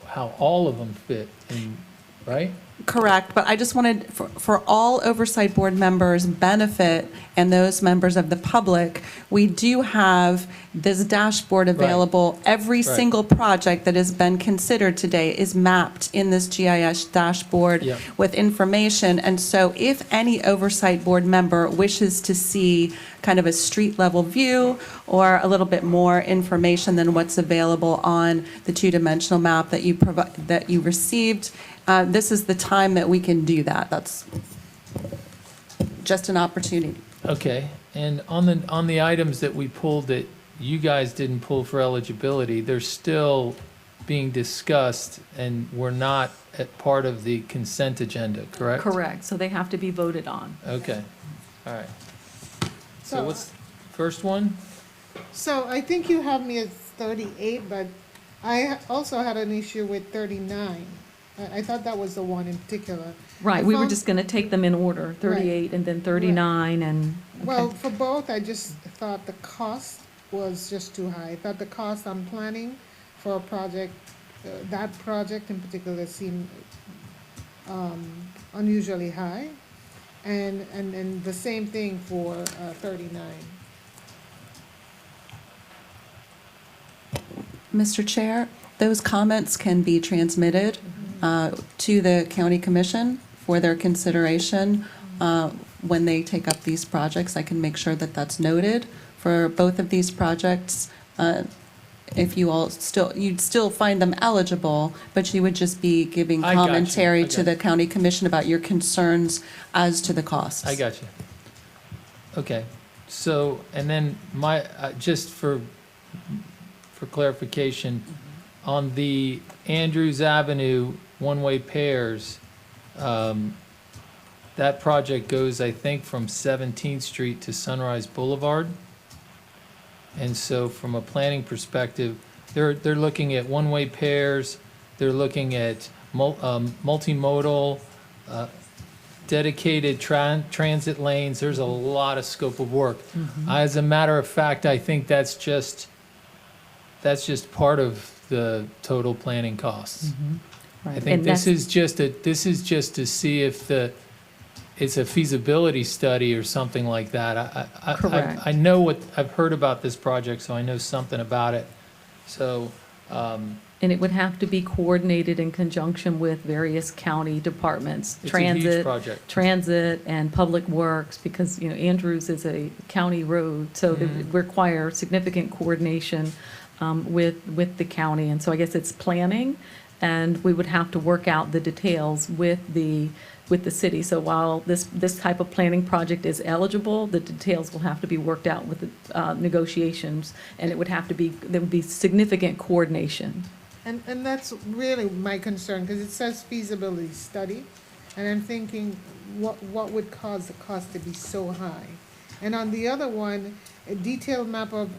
how all of them fit in, right? Correct, but I just wanted, for all Oversight Board members' benefit and those members of the public, we do have this dashboard available. Every Right. single project that has been considered today is mapped in this GIS dashboard Yep. with information. And so if any Oversight Board member wishes to see kind of a street-level view or a little bit more information than what's available on the two-dimensional map that you received, this is the time that we can do that. That's just an opportunity. Okay, and on the items that we pulled that you guys didn't pull for eligibility, they're still being discussed and were not at part of the consent agenda, correct? Correct, so they have to be voted on. Okay, all right. So So- what's first one? So I think you have me at 38, but I also had an issue with 39. I thought that was the one in particular. Right, I we were found- just going to take them in order, 38 and then 39 and, Well, okay. for both, I just thought the cost was just too high. I thought the cost I'm planning for a project, that project in particular seemed unusually high. And the same thing for 39. Mr. Chair, those comments can be transmitted to the county commission for their consideration when they take up these projects. I can make sure that that's noted for both of these projects. If you all you'd still find them eligible, but you would just be giving I got you. commentary I to got the you. county commission about your concerns as to the costs. I got you. Okay, so, and then just for clarification, on the Andrews Avenue one-way pairs, that project goes, I think, from 17th Street to Sunrise Boulevard. And so from a planning perspective, they're looking at one-way pairs, they're looking at multimodal, dedicated transit lanes. There's a lot of scope of work. As a matter of fact, I think that's just part of the total planning costs. I Right, think and this that's- is just to see if it's a feasibility study or something like that. Correct. I know I've heard about this project, so I know something about it. So, And it would have to be coordinated in conjunction with various county departments. It's a huge Transit, project. Transit and Public Works, because, Andrews is a county road, so they Mhm. require significant coordination with the county. And so I guess it's planning, and we would have to work out the details with the city. So while this type of planning project is eligible, the details will have to be worked out with the negotiations, and there would be significant coordination. And that's really my concern, because it says feasibility study, and I'm thinking, what would cause the cost to be so high? And on the other one, a detailed map of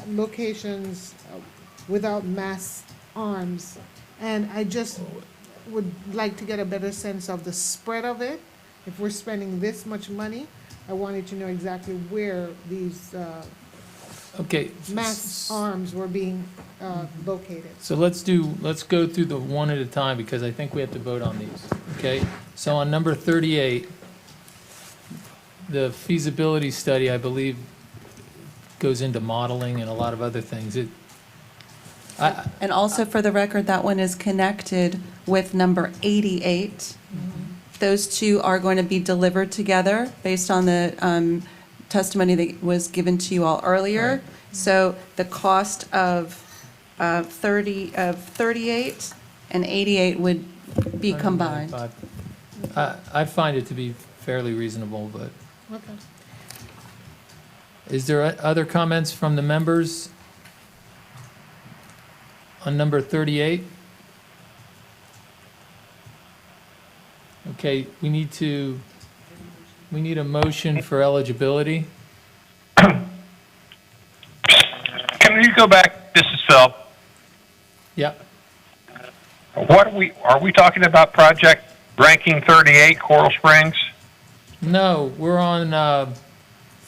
locations without mass arms, and I just would like to get a better sense of the spread of it. If we're spending this much money, I wanted to know exactly where these okay. mass arms were being located. So let's go through the one at a time, because I think we have to vote on these, okay? So on number 38, the feasibility study, I believe, goes into modeling and a lot of other things. And also for the record, that one is connected with number 88. Those two are going to be delivered together based on the testimony that was given to you all earlier. So the cost of 38 and 88 would be combined. I find it to be fairly reasonable, but Okay. is there other comments from the members on number 38? Okay, we need a motion for eligibility. Can you go back? This is Phil. Yeah. Are we talking about project ranking 38, Coral Springs? No, we're on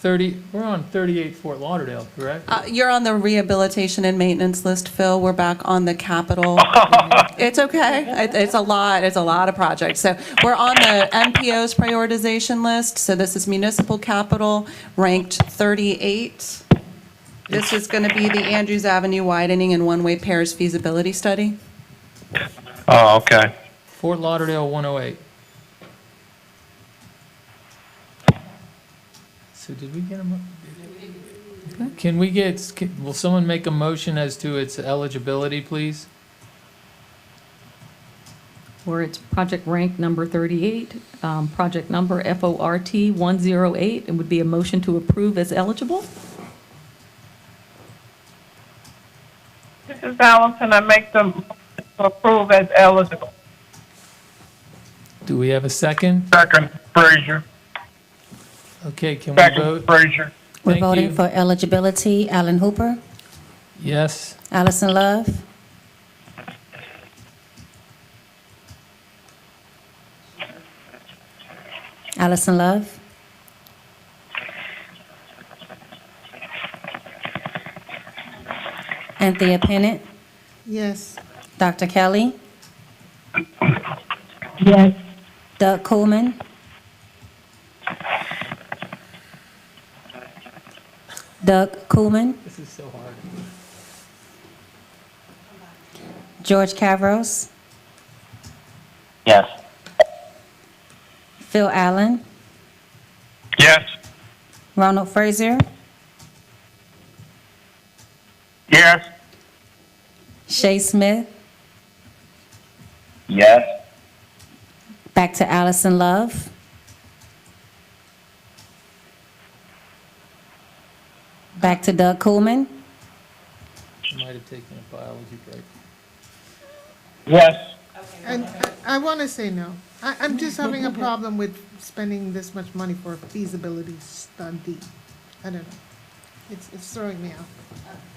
we're on 38 Fort Lauderdale, correct? You're on the rehabilitation and maintenance list, Phil. We're back on the capital. It's okay. It's a lot of projects. So we're on the MPO's prioritization list. So this is municipal capital, ranked 38. This is going to be the Andrews Avenue widening and one-way pairs feasibility study. Oh, okay. Fort Lauderdale 108. So did we get can we get, will someone make a motion as to its eligibility, please? Where it's project rank number 38, project number FORT 108, it would be a motion to approve as eligible. This is Allison. I make the motion to approve as eligible. Do we have a second? Second, Frazier. Okay, can we Second, vote? Frazier. We're Thank voting you. for eligibility. Alan Hooper, Yes. Allison Love, Allison Love, Anthea Pennant, Yes. Dr. Kelly, Yes. Doug Coleman, This is so hard. George Cavros, Yes. Phil Allen, Yes. Ronald Frazier, Yes. Shay Smith, Yes. back to Allison Love, back to Doug Coleman, I might have taken a biology break. Yes. And I want to say no. I'm just having a problem with spending this much money for a feasibility study. I don't know. It's throwing me off.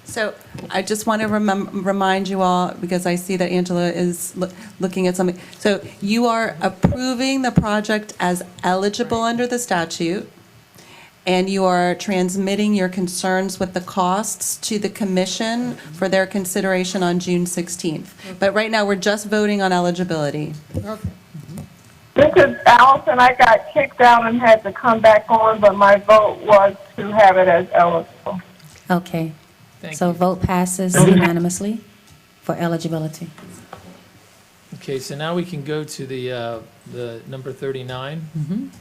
So I just want to remind you all, because I see that Angela is looking at something. So you are approving the project as eligible under the statute, and you are transmitting your concerns with the costs to the commission for their consideration on June 16th. But right now, we're just voting on eligibility. Okay. This is Allison. I got kicked out and had to come back on, but my vote was to have it as eligible. Okay. Thank So you. vote passes unanimously for eligibility. Okay, so now we can go to the number 39.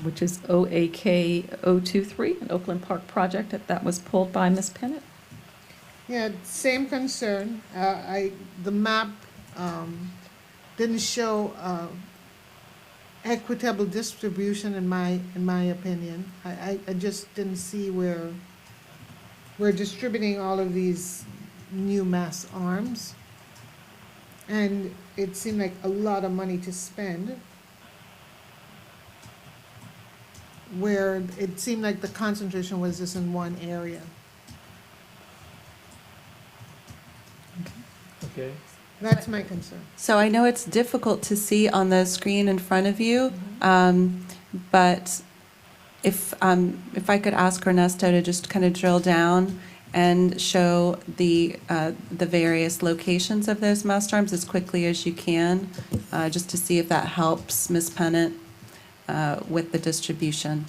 Which is OAK 023, an Oakland Park project that was pulled by Ms. Pennant. Yeah, same concern. The map didn't show equitable distribution in my opinion. I just didn't see where we're distributing all of these new mass arms. And it seemed like a lot of money to spend, where it seemed like the concentration was just in one area. Okay. That's my concern. So I know it's difficult to see on the screen in front of you, but if I could ask Ernesto to just kind of drill down and show the various locations of those mast arms as quickly as you can, just to see if that helps Ms. Pennant with the distribution.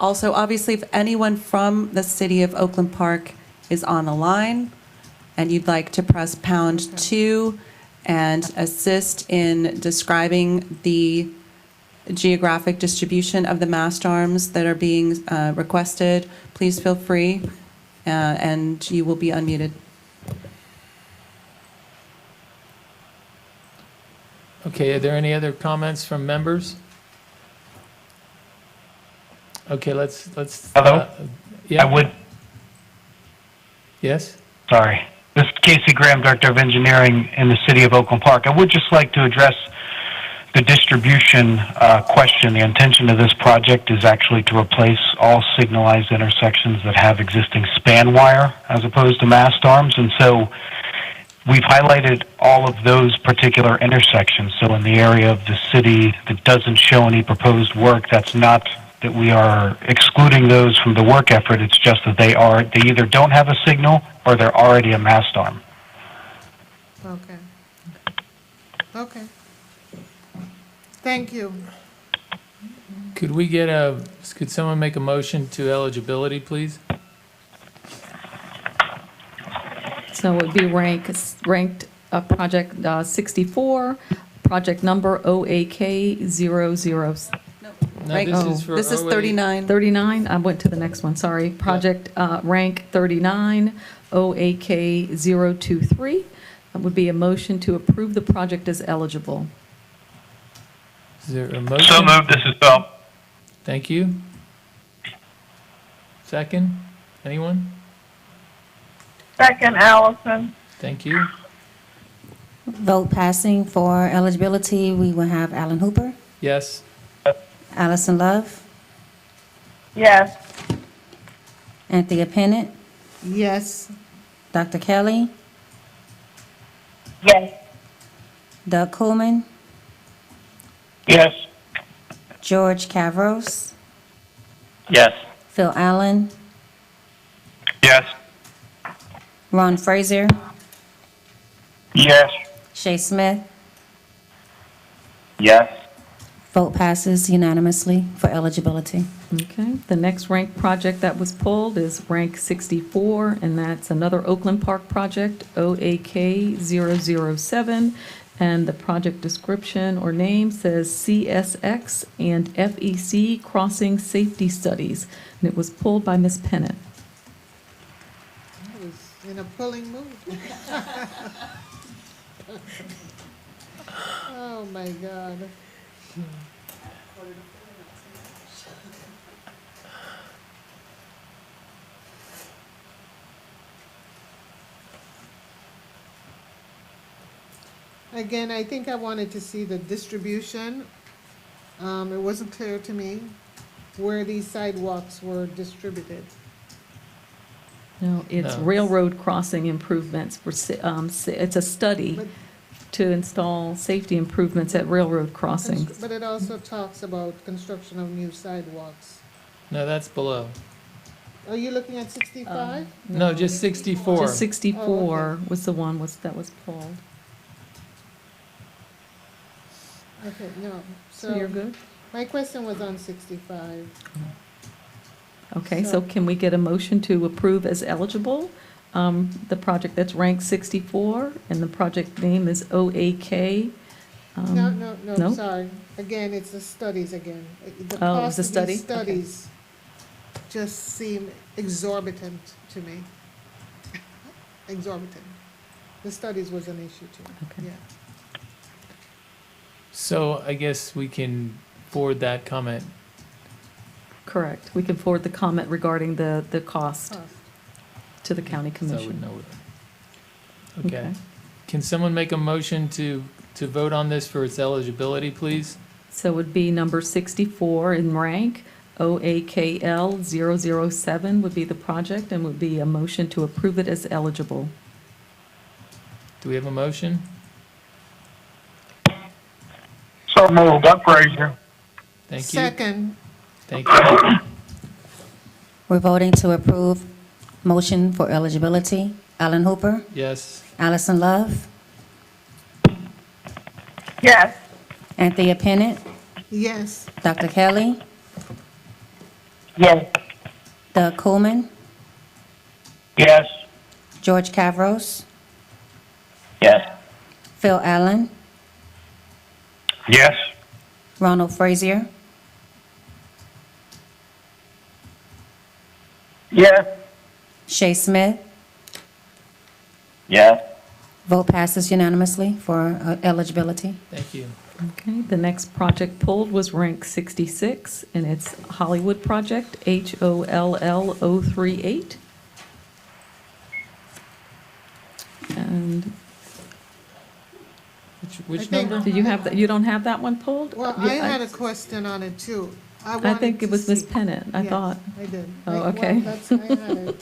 Also, obviously, if anyone from the city of Oakland Park is on the line and you'd like to press pound 2 and assist in describing the geographic distribution of the mast arms that are being requested, please feel free, and you will be unmuted. Okay, are there any other comments from members? Okay, let's. Hello? Yeah. I would, Yes? sorry. This is Casey Graham, Director of Engineering in the City of Oakland Park. I would just like to address the distribution question. The intention of this project is actually to replace all signalized intersections that have existing span wire as opposed to mast arms. And so we've highlighted all of those particular intersections. So in the area of the city that doesn't show any proposed work, that's not that we are excluding those from the work effort. It's just that they either don't have a signal or they're already a mast arm. Okay. Okay. Thank you. Could someone make a motion to eligibility, please? So it would be ranked project 64, project number OAK00. No, Right. This is 39. 39, I went to the next one, sorry. Project rank 39, OAK023. That would be a motion to approve the project as eligible. Is there a motion? So moved, this is Bill. Thank you. Second? Anyone? Second, Allison. Thank you. Vote passing for eligibility, we will have Alan Hooper, Yes. Allison Love, Yes. Anthea Pennant, Yes. Dr. Kelly, Yes. Doug Coleman, Yes. George Cavros, Yes. Phil Allen, Yes. Ron Frazier, Yes. Shay Smith. Yes. Vote passes unanimously for eligibility. Okay, the next ranked project that was pulled is rank 64, and that's another Oakland Park project, OAK007. And the project description or name says CSX and FEC Crossing Safety Studies. And it was pulled by Ms. Pennant. I was in a pulling mood. Oh, my God. Again, I think I wanted to see the distribution. It wasn't clear to me where these sidewalks were distributed. No, it's No. railroad crossing improvements. It's a study But- to install safety improvements at railroad crossings. But it also talks about construction of new sidewalks. No, that's below. Are you looking at 65? No, just 64. Just 64 Oh, okay. was the one that was pulled. Okay, no. So you're good? My question was on 65. Okay, so So- can we get a motion to approve as eligible the project that's ranked 64, and the project name is OAK? No, sorry. Again, it's the studies again. The Oh, cost it's a of these study? Okay. studies just seem exorbitant to me. Exorbitant. The studies was an issue too. Okay. Yeah. So I guess we can forward that comment. Correct. We can forward the comment regarding the cost Cost. to the county So I commission. would know it. Okay. Can someone make a motion to vote on this for its eligibility, please? So it would be number 64 in rank, OAKL007 would be the project, and would be a motion to approve it as eligible. Do we have a motion? So moved, Doug Frazier. Thank you. Second, Thank you. We're voting to approve motion for eligibility. Alan Hooper, Yes. Allison Love, Yes. Anthea Pennant, yes. Dr. Kelly, Yes. Doug Coleman, Yes. George Cavros, Yes. Phil Allen, Yes. Ronald Frazier, Yes. Shay Smith. Yes. Vote passes unanimously for eligibility. Thank you. Okay, the next project pulled was rank 66, and it's Hollywood Project, HOLL038. And Which I think- number? do you have, you don't have that one pulled? Well, Yeah, I had a question on it too. I wanted think it to was Ms. see- Pennant, I Yes, thought. I did. Oh, Well, okay. that's, I had it.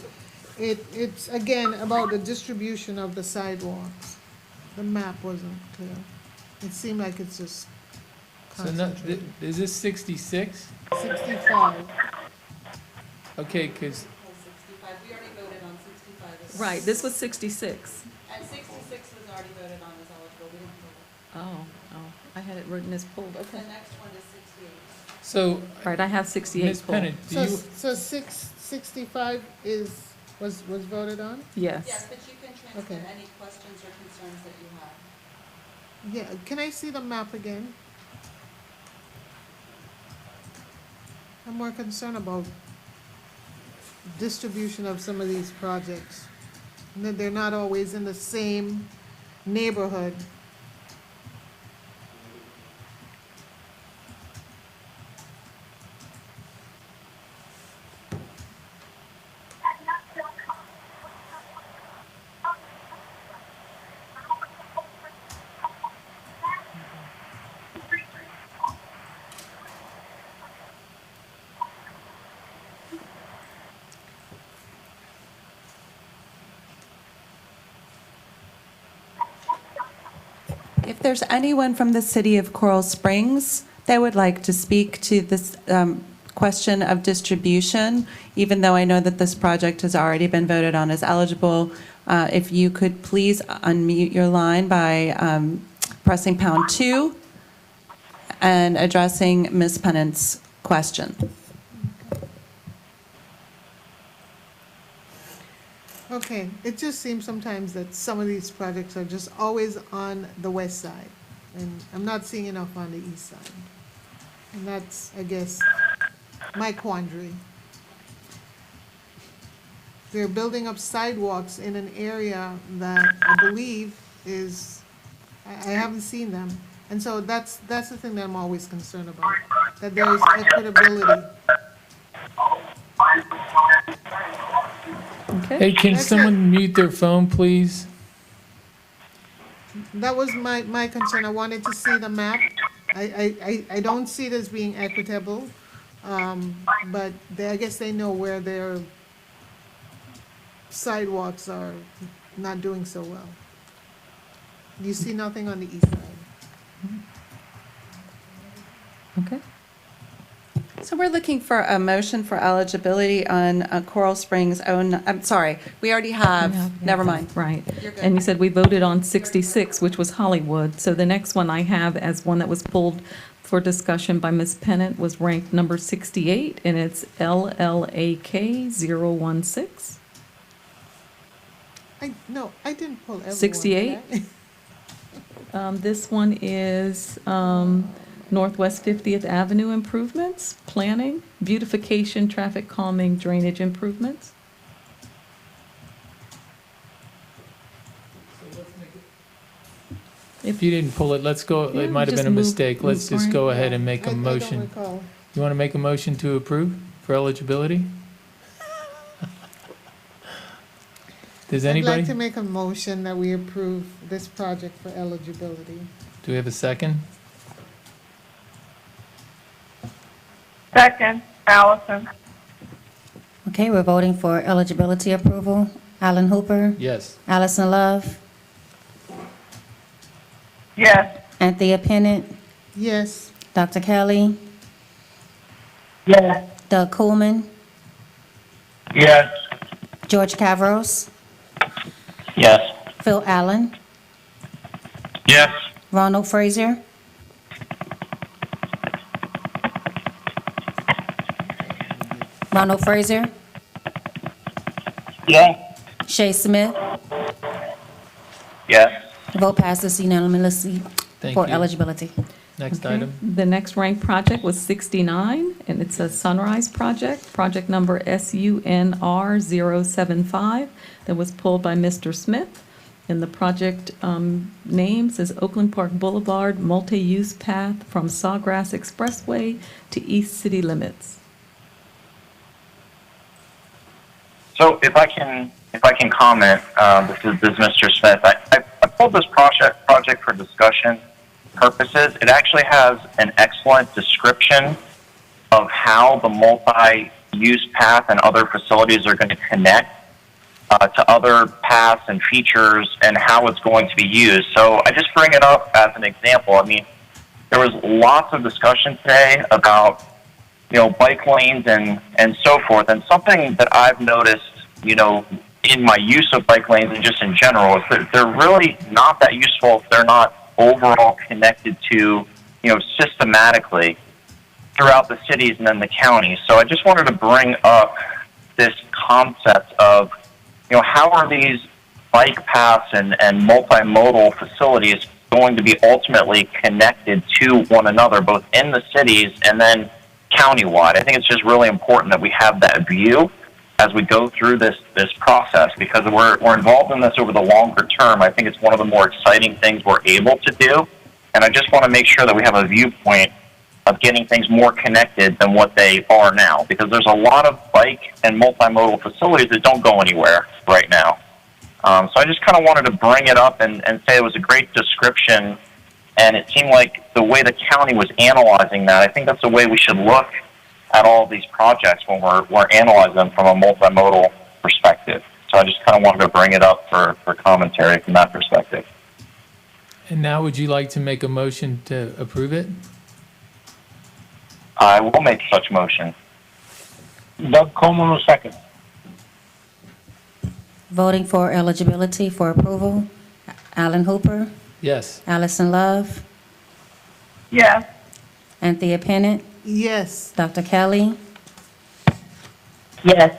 It's again about the distribution of the sidewalks. The map wasn't clear. It seemed like it's just So no, concentrated. is this 66? 65. Okay, because, We already voted on 65. Right, this was 66. And 66 was already voted on as eligible. We didn't vote. Oh, I had it written as pulled, The okay. next one is 68. so, Right, I have 68 Ms. pulled. Pennant, do So, you, so 65 was voted on? Yes. Yes, but you can transfer Okay. any questions or concerns that you have. Yeah, can I see the map again? I'm more concerned about distribution of some of these projects. And that they're not always in the same neighborhood. If there's anyone from the city of Coral Springs that would like to speak to this question of distribution, even though I know that this project has already been voted on as eligible, if you could please unmute your line by pressing pound 2 and addressing Ms. Pennant's question. Okay, it just seems sometimes that some of these projects are just always on the west side, and I'm not seeing enough on the east side. And that's, I guess, my quandary. They're building up sidewalks in an area that I believe is, I haven't seen them. And so that's the thing that I'm always concerned about, that there is equitability. hey, can That's someone mute their phone, please? That was my concern. I wanted to see the map. I don't see it as being equitable, but I guess they know where their sidewalks are not doing so well. You see nothing on the east side. Okay. So we're looking for a motion for eligibility on Coral Springs own, I'm sorry, we already have, never mind. Right. You're good. And you said we voted on 66, which was Hollywood. So the next one I have as one that was pulled for discussion by Ms. Pennant was ranked number 68, and it's LLAK 016. No, I didn't pull everyone. 68? This one is Northwest 50th Avenue improvements, planning, beautification, traffic calming, drainage improvements. If you didn't pull it, let's go, Yeah, it might have just been a move- mistake. Let's move just for it. go ahead and make I a don't motion. recall. You want to make a motion to approve for eligibility? Does I'd anybody? like to make a motion that we approve this project for eligibility. Do we have a second? Second, Allison. Okay, we're voting for eligibility approval. Alan Hooper, Yes. Allison Love, Yes. Anthea Pennant, Yes. Dr. Kelly, Yes. Doug Coleman, Yes. George Cavros, Yes. Phil Allen, Yes. Ronald Frazier, Ronald Frazier, Yay. Shay Smith. Yes. The vote passes unanimously Thank for you. eligibility. Next Okay. item. The next ranked project was 69, and it's a Sunrise project, project number SUNR 075, that was pulled by Mr. Smith. And the project names is Oakland Park Boulevard Multi-Use Path from Sawgrass Expressway to East City Limits. So if I can comment, this is Mr. Smith. I pulled this project for discussion purposes. It actually has an excellent description of how the multi-use path and other facilities are going to connect to other paths and features and how it's going to be used. So I just bring it up as an example. I mean, there was lots of discussion today about, bike lanes and so forth. And something that I've noticed, in my use of bike lanes and just in general is that they're really not that useful if they're not overall connected to, systematically throughout the cities and then the counties. So I just wanted to bring up this concept of, how are these bike paths and multimodal facilities going to be ultimately connected to one another, both in the cities and then countywide? I think it's just really important that we have that view as we go through this process, because we're involved in this over the longer term. I think it's one of the more exciting things we're able to do, and I just want to make sure that we have a viewpoint of getting things more connected than what they are now, because there's a lot of bike and multimodal facilities that don't go anywhere right now. So I just kind of wanted to bring it up and say it was a great description, and it seemed like the way the county was analyzing that, I think that's the way we should look at all of these projects when we're analyzing them from a multimodal perspective. So I just kind of wanted to bring it up for commentary from that perspective. And now would you like to make a motion to approve it? I will make such motion. Doug Coleman will second. Voting for eligibility for approval, Alan Hooper, Yes. Allison Love, Yes. Anthea Pennant, Yes. Dr. Kelly, Yes.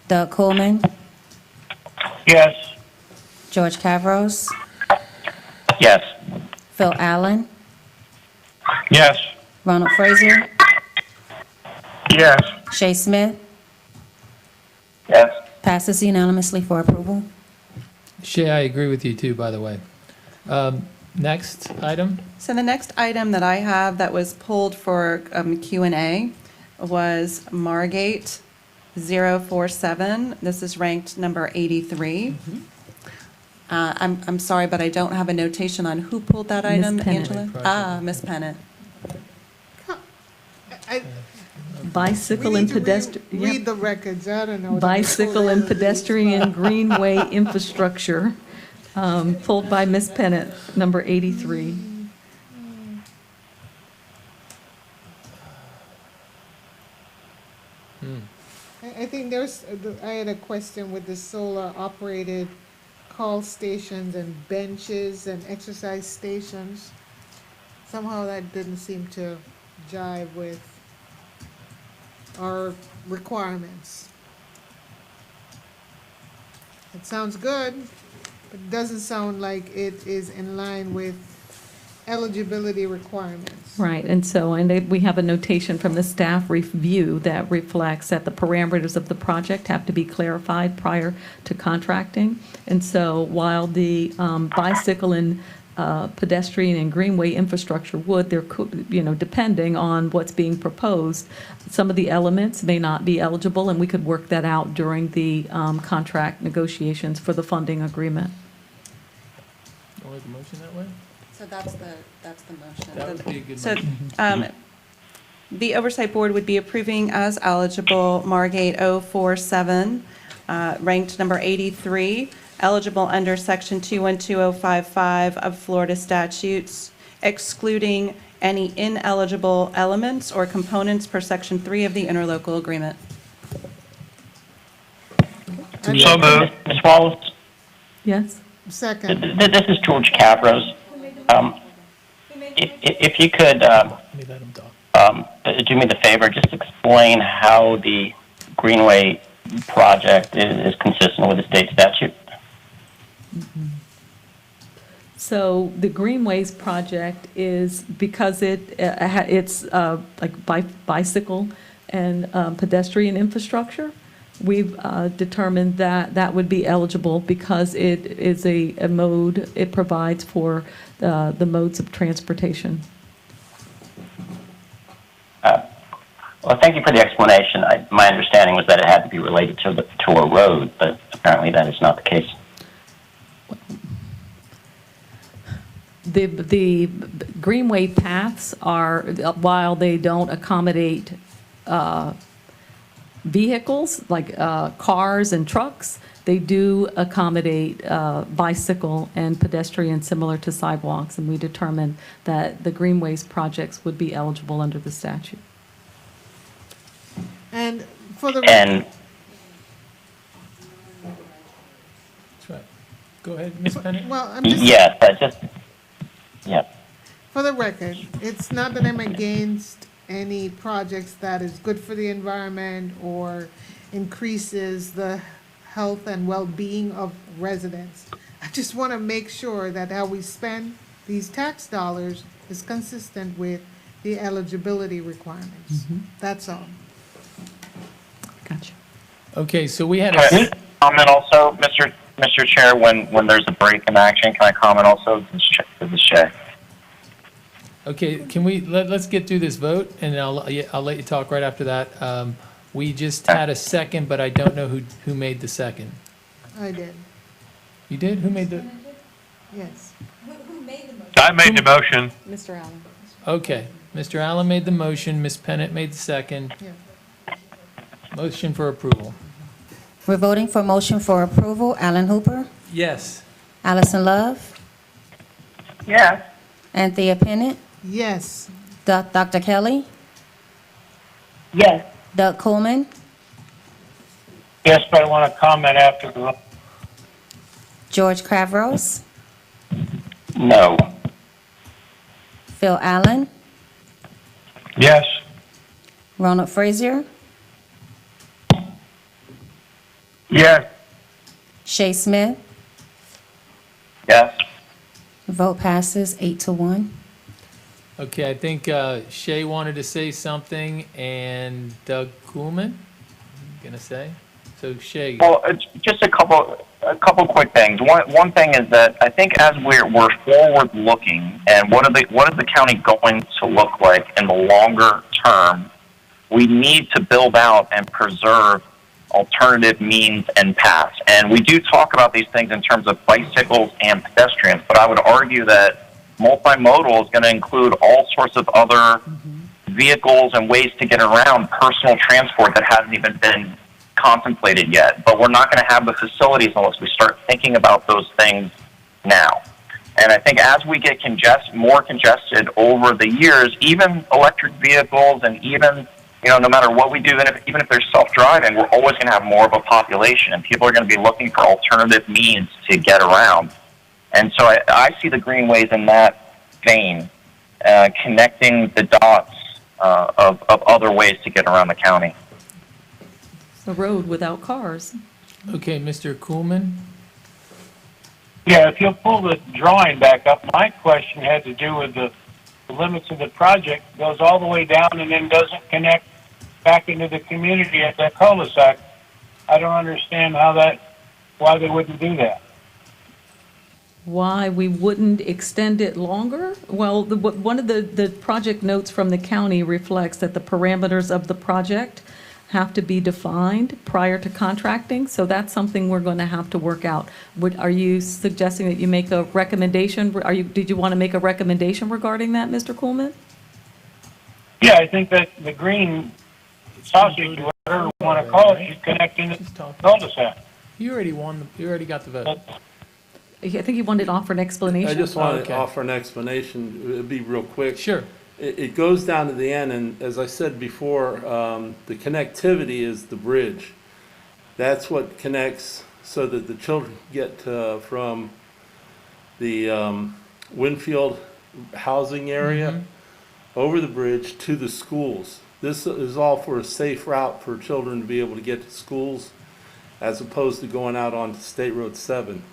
Doug Coleman, Yes. George Cavros, Yes. Phil Allen, Yes. Ronald Frazier, Yes. Shay Smith. Yes. Passes unanimously for approval. Shay, I agree with you too, by the way. Next item? So the next item that I have that was pulled for Q&A was Margate 047. This is ranked number 83. I'm sorry, but I don't have a notation on who pulled that Ms. item, Pennant. Angela? Ms. Pennant. Bicycle and pedestrian. Read the records, I don't know. what I'm Bicycle and told. pedestrian greenway infrastructure, pulled by Ms. Pennant, number 83. I think I had a question with the solar operated call stations and benches and exercise stations. Somehow that didn't seem to jive with our requirements. It sounds good, but it doesn't sound like it is in line with eligibility requirements. Right, and we have a notation from the staff review that reflects that the parameters of the project have to be clarified prior to contracting. And so while the bicycle and pedestrian and greenway infrastructure would, there could, depending on what's being proposed, some of the elements may not be eligible, and we could work that out during the contract negotiations for the funding agreement. You want to make a motion that way? So that's the motion. That would be a good So, motion. the Oversight Board would be approving as eligible Margate 047, ranked number 83, eligible under Section 212055 of Florida statutes, excluding any ineligible elements or components per Section 3 of the interlocal agreement. So moved. Ms. Wallace, Yes? Second. this is George Cavros. If you could Let me let him talk. do me the favor, just explain how the Greenway project is consistent with the state statute. So the Greenways project is, because it's like bicycle and pedestrian infrastructure, we've determined that that would be eligible because it is a mode, it provides for the modes of transportation. Well, thank you for the explanation. My understanding was that it had to be related to a road, but apparently that is not the case. The greenway paths are, while they don't accommodate vehicles like cars and trucks, they do accommodate bicycle and pedestrian similar to sidewalks, and we determined that the greenways projects would be eligible under the statute. And for the. And That's right. Go ahead, Ms. Bennett. Well, I'm just. yes, I just, yeah. For the record, it's not that I'm against any projects that is good for the environment or increases the health and well-being of residents. I just want to make sure that how we spend these tax dollars is consistent with the eligibility requirements. That's all. Gotcha. Okay, so we had Can a, I comment also, Mr. Chair, when there's a break in action? Can I comment also? This is Shay. okay, can we, let's get through this vote, and I'll let you talk right after that. We just had a second, but I don't know who made the second. I did, You did? Who made the? yes. I made the motion. Mr. Allen. Okay, Mr. Allen made the motion, Ms. Pennant made the second. Yeah. Motion for approval. We're voting for motion for approval. Alan Hooper, Yes. Allison Love, Yes. Anthea Pennant, Yes, Dr. Kelly, Yes. Doug Coleman, Yes, but I want to comment after the vote. George Cravros, No. Phil Allen, Yes. Ronald Frazier, Yes. Shay Smith. Yes. Vote passes 8-1. Okay, I think Shay wanted to say something, and Doug Kuhlman, gonna say? So Shay, Well, just a couple quick things. One thing is that I think as we're forward looking, and what is the county going to look like in the longer term, we need to build out and preserve alternative means and paths. And we do talk about these things in terms of bicycles and pedestrians, but I would argue that multimodal is going to include all sorts of other vehicles and ways to get around personal transport that hasn't even been contemplated yet. But we're not going to have the facilities unless we start thinking about those things now. And I think as we get more congested over the years, even electric vehicles and even, no matter what we do, even if they're self-driving, we're always going to have more of a population, and people are going to be looking for alternative means to get around. And so I see the greenways in that vein, connecting the dots of other ways to get around the county. A road without cars. okay, Mr. Kuhlman? Yeah, if you'll pull the drawing back up, my question had to do with the limits of the project. It goes all the way down and then doesn't connect back into the community at that cul-de-sac. I don't understand why they wouldn't do that. Why we wouldn't extend it longer? Well, one of the project notes from the county reflects that the parameters of the project have to be defined prior to contracting, so that's something we're going to have to work out. Are you suggesting that you make a recommendation? Did you want to make a recommendation regarding that, Mr. Kuhlman? Yeah, I think that the green sausage, whatever you want to call it, should connect into the cul-de-sac. You already got the vote. I think you wanted to offer an explanation. I just want Okay. to offer an explanation. It'll be real quick. Sure. It goes down to the end, and as I said before, the connectivity is the bridge. That's what connects so that the children get from the Winfield housing area over the bridge to the schools. This is all for a safe route for children to be able to get to schools as opposed to going out onto State Road 7.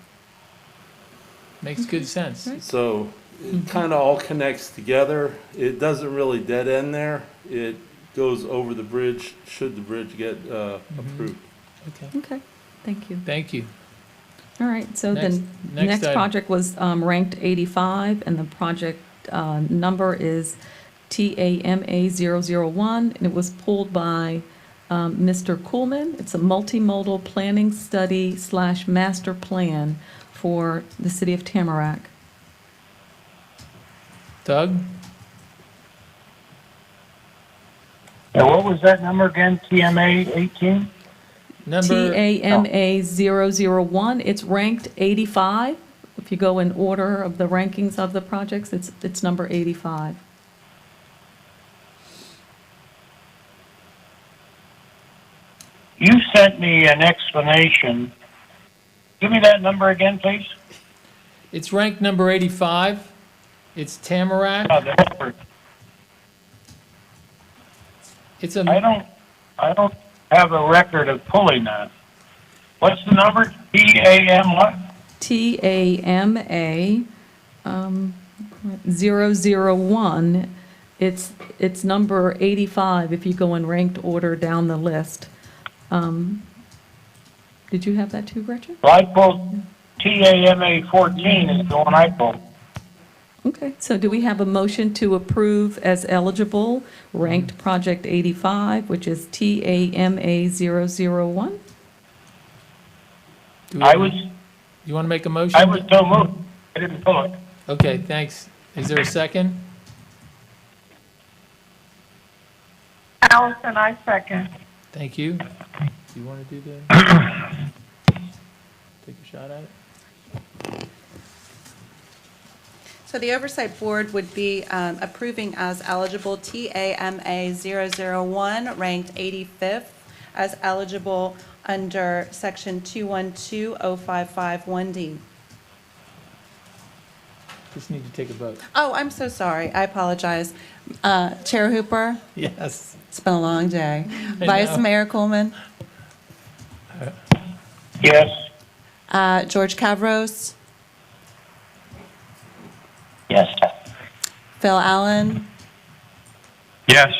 Makes good sense. So it kind of all connects together. It doesn't really dead end there. It goes over the bridge should the bridge get approved. Okay. Okay, thank you. Thank you. All right, so the Next next item. project was ranked 85, and the project number is TAMA001, and it was pulled by Mr. Kuhlman. It's a multimodal planning study / master plan for the city of Tamarack. Doug? Now, what was that number again? TMA 18? Number, TAMA001. It's ranked 85. If you go in order of the rankings of the projects, it's number 85. You sent me an explanation. Give me that number again, please. it's ranked number 85. It's Tamarack. The number. It's a. I don't have a record of pulling that. What's the number? TAM what? TAMA 001. It's number 85 if you go in ranked order down the list. Did you have that too, Gretchen? Well, I pulled TAMA 14 is the one I pulled. Okay, so do we have a motion to approve as eligible ranked project 85, which is TAMA 001? You want to make a motion? I was so moved. I didn't pull it. Okay, thanks. Is there a second? Allison, I second. Thank you. Do you want to do the, take a shot at it? So the Oversight Board would be approving as eligible TAMA 001, ranked 85th, as eligible under Section 212.0551D. Just need to take a vote. Oh, I'm so sorry. I apologize. Chair Hooper? Yes. It's been a long day. I Vice know. Mayor Coleman? Yes. George Cavros? Yes. Phil Allen? Yes.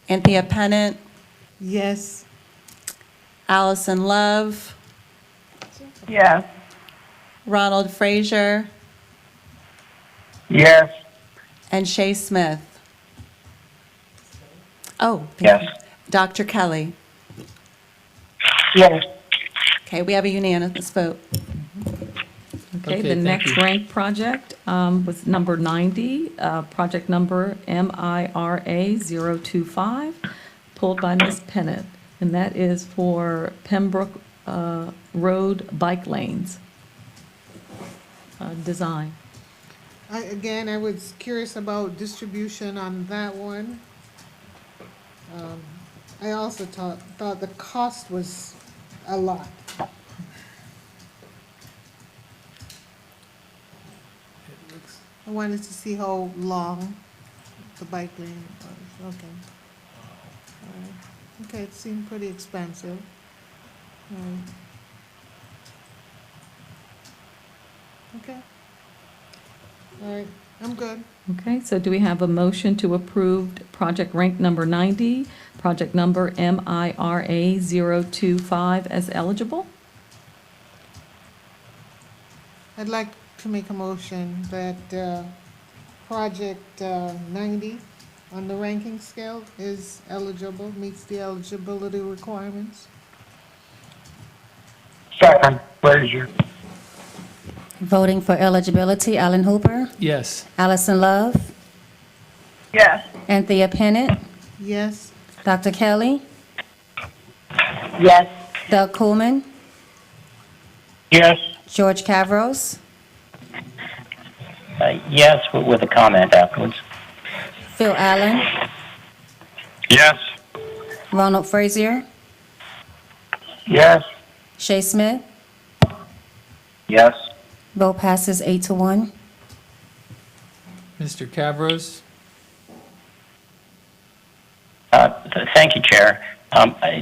Anthea Pennant? Yes. Allison Love? Yes. Ronald Frazier? Yes. And Shay Smith? Oh. Yes. Dr. Kelly? Yes. Okay, we have a unanimous vote. Okay, Okay, the thank next you. ranked project was number 90, project number MIRA 025, pulled by Ms. Pennant, and that is for Pembroke Road bike lanes design. I was curious about distribution on that one. I also thought the cost was a lot. I wanted to see how long the bike lane was. Okay. All right. Okay, it seemed pretty expensive. All right. Okay. All right, I'm good. Okay, so do we have a motion to approve project rank number 90, project number MIRA 025 as eligible? I'd like to make a motion that project 90 on the ranking scale is eligible, meets the eligibility requirements. Second, Frazier. Voting for eligibility, Alan Hooper, Yes. Allison Love, Yes. Anthea Pennant, Yes. Dr. Kelly, Yes. Doug Coleman, Yes. George Cavros, Yes, with a comment afterwards. Phil Allen, Yes. Ronald Frazier, Yes. Shay Smith. Yes. Vote passes 8-1. Mr. Cavros? Thank you, Chair.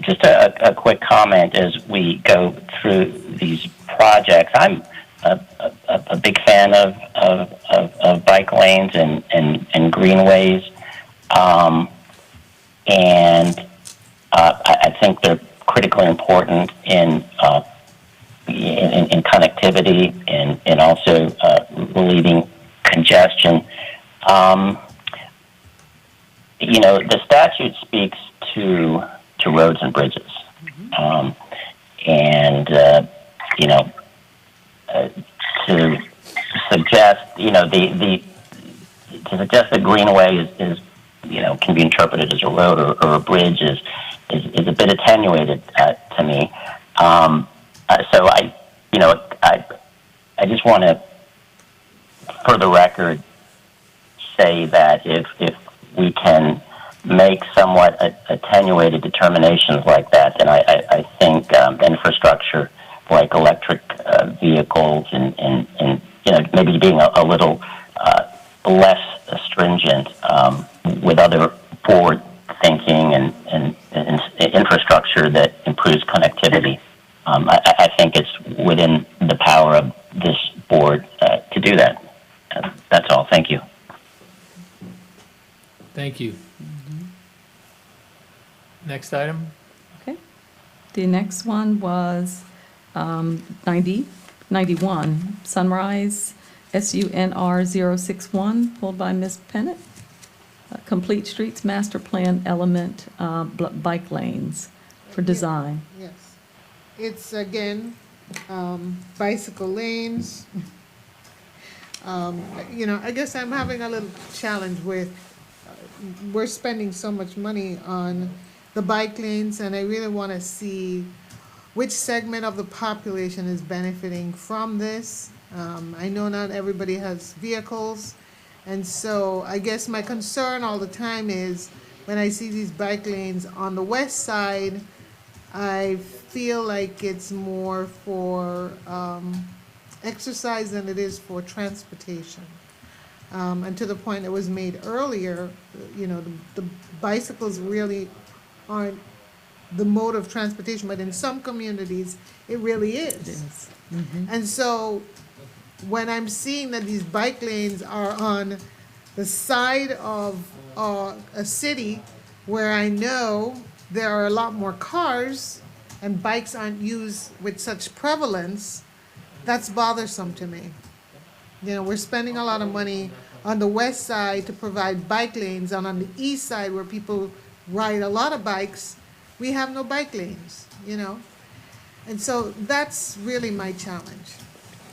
Just a quick comment as we go through these projects. I'm a big fan of bike lanes and greenways, and I think they're critically important in connectivity and also relieving congestion. The statute speaks to roads and bridges, and to suggest to suggest that greenway is can be interpreted as a road or a bridge is is a bit attenuated to me. So I just want to, for the record, say that if we can make somewhat attenuated determinations like that, then I think infrastructure like electric vehicles and maybe being a little less stringent with other forward thinking and infrastructure that improves connectivity. I think it's within the power of this board to do that. That's all. Thank you. Thank you. Next item? Okay. The next one was 91, Sunrise, SUNR 061, pulled by Ms. Pennant. Complete Streets Master Plan Element bike lanes for design. Yes. It's, again, bicycle lanes. I guess I'm having a little challenge with, we're spending so much money on the bike lanes, and I really want to see which segment of the population is benefiting from this. I know not everybody has vehicles, and so I guess my concern all the time is when I see these bike lanes on the west side, I feel like it's more for exercise than it is for transportation. And to the point that was made earlier, the bicycles really aren't the mode of transportation, but in some communities, it really is. It is. And so when I'm seeing that these bike lanes are on the side of a city where I know there are a lot more cars and bikes aren't used with such prevalence, that's bothersome to me. We're spending a lot of money on the west side to provide bike lanes, and on the east side where people ride a lot of bikes, we have no bike lanes, And so that's really my challenge.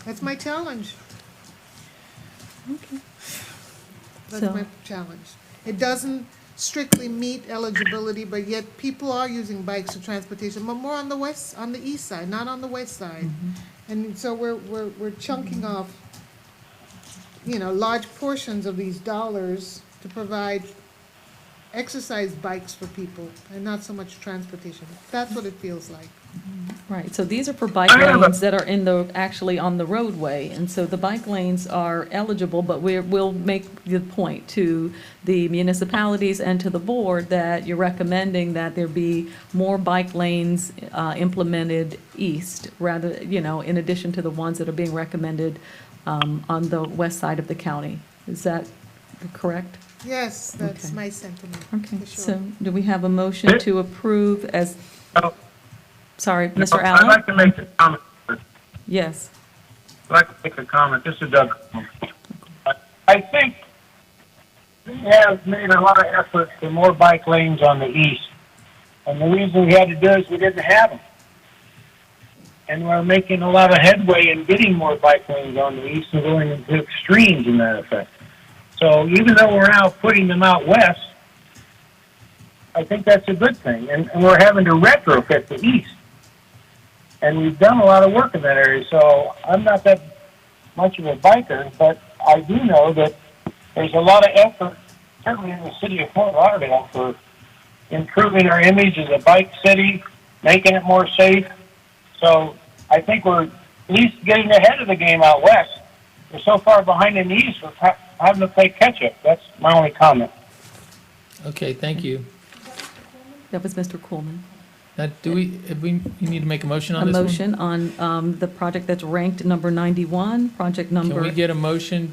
That's my challenge. Okay. That's my challenge. It doesn't strictly meet eligibility, but yet people are using bikes for transportation, but more on the east side, not on the west side. And so we're chunking off, large portions of these dollars to provide exercise bikes for people and not so much transportation. That's what it feels like. Right, so these are for bike lanes that are actually on the roadway, and so the bike lanes are eligible, but we'll make the point to the municipalities and to the board that you're recommending that there be more bike lanes implemented east, rather, in addition to the ones that are being recommended on the west side of the county. Is that correct? Yes, that's Okay. my sentiment. Okay, for sure. so do we have a motion to approve as, sorry, Mr. I'd Allen? like to make a comment. Yes. I'd like to make a comment. This is Doug. I think we have made a lot of effort for more bike lanes on the east. And the reason we had to do it is we didn't have them. And we're making a lot of headway in getting more bike lanes on the east and going into extremes in that effect. So even though we're now putting them out west, I think that's a good thing. And we're having to retrofit the east. And we've done a lot of work in that area. So I'm not that much of a biker, but I do know that there's a lot of effort, certainly in the city of Fort Lauderdale, for improving our image as a bike city, making it more safe. So I think we're at least getting ahead of the game out west. We're so far behind in the east, we're having to play catch-up. That's my only comment. Okay, thank you. That was Mr. Coolman. Now, you need to make a motion on A this one? motion on the project that's ranked number 91, project Can we number get a motion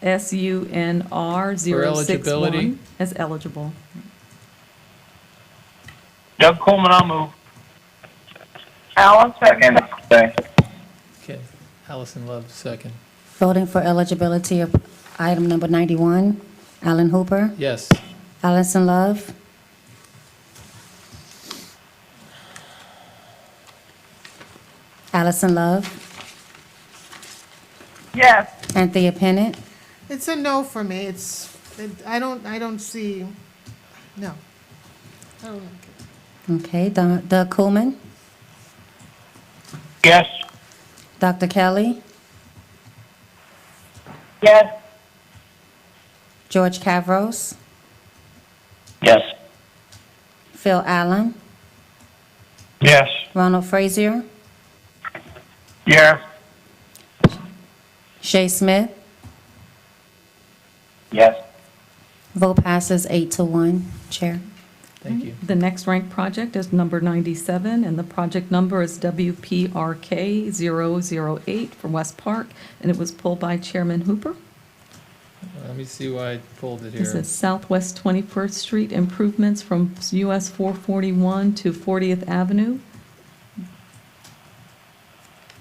SUNR 061 eligibility? as eligible. Doug Coleman, I'll move. Alan, second. Okay, Allison Love, second. Voting for eligibility of item number 91, Alan Hooper, Yes. Allison Love, Allison Love, Yes. Anthea Pennant, It's a no for me. I don't see, no. I don't like it. Okay, Doug Coolman, Yes. Dr. Kelly, Yes. George Cavros, Yes. Phil Allen, Yes. Ronald Frazier, Yes. Shay Smith. Yes. Vote passes 8-1, Chair. Thank you. The next ranked project is number 97, and the project number is WPRK 008 from West Park, and it was pulled by Chairman Hooper. Let me see why I pulled it This here. is Southwest 21st Street improvements from US 441 to 40th Avenue.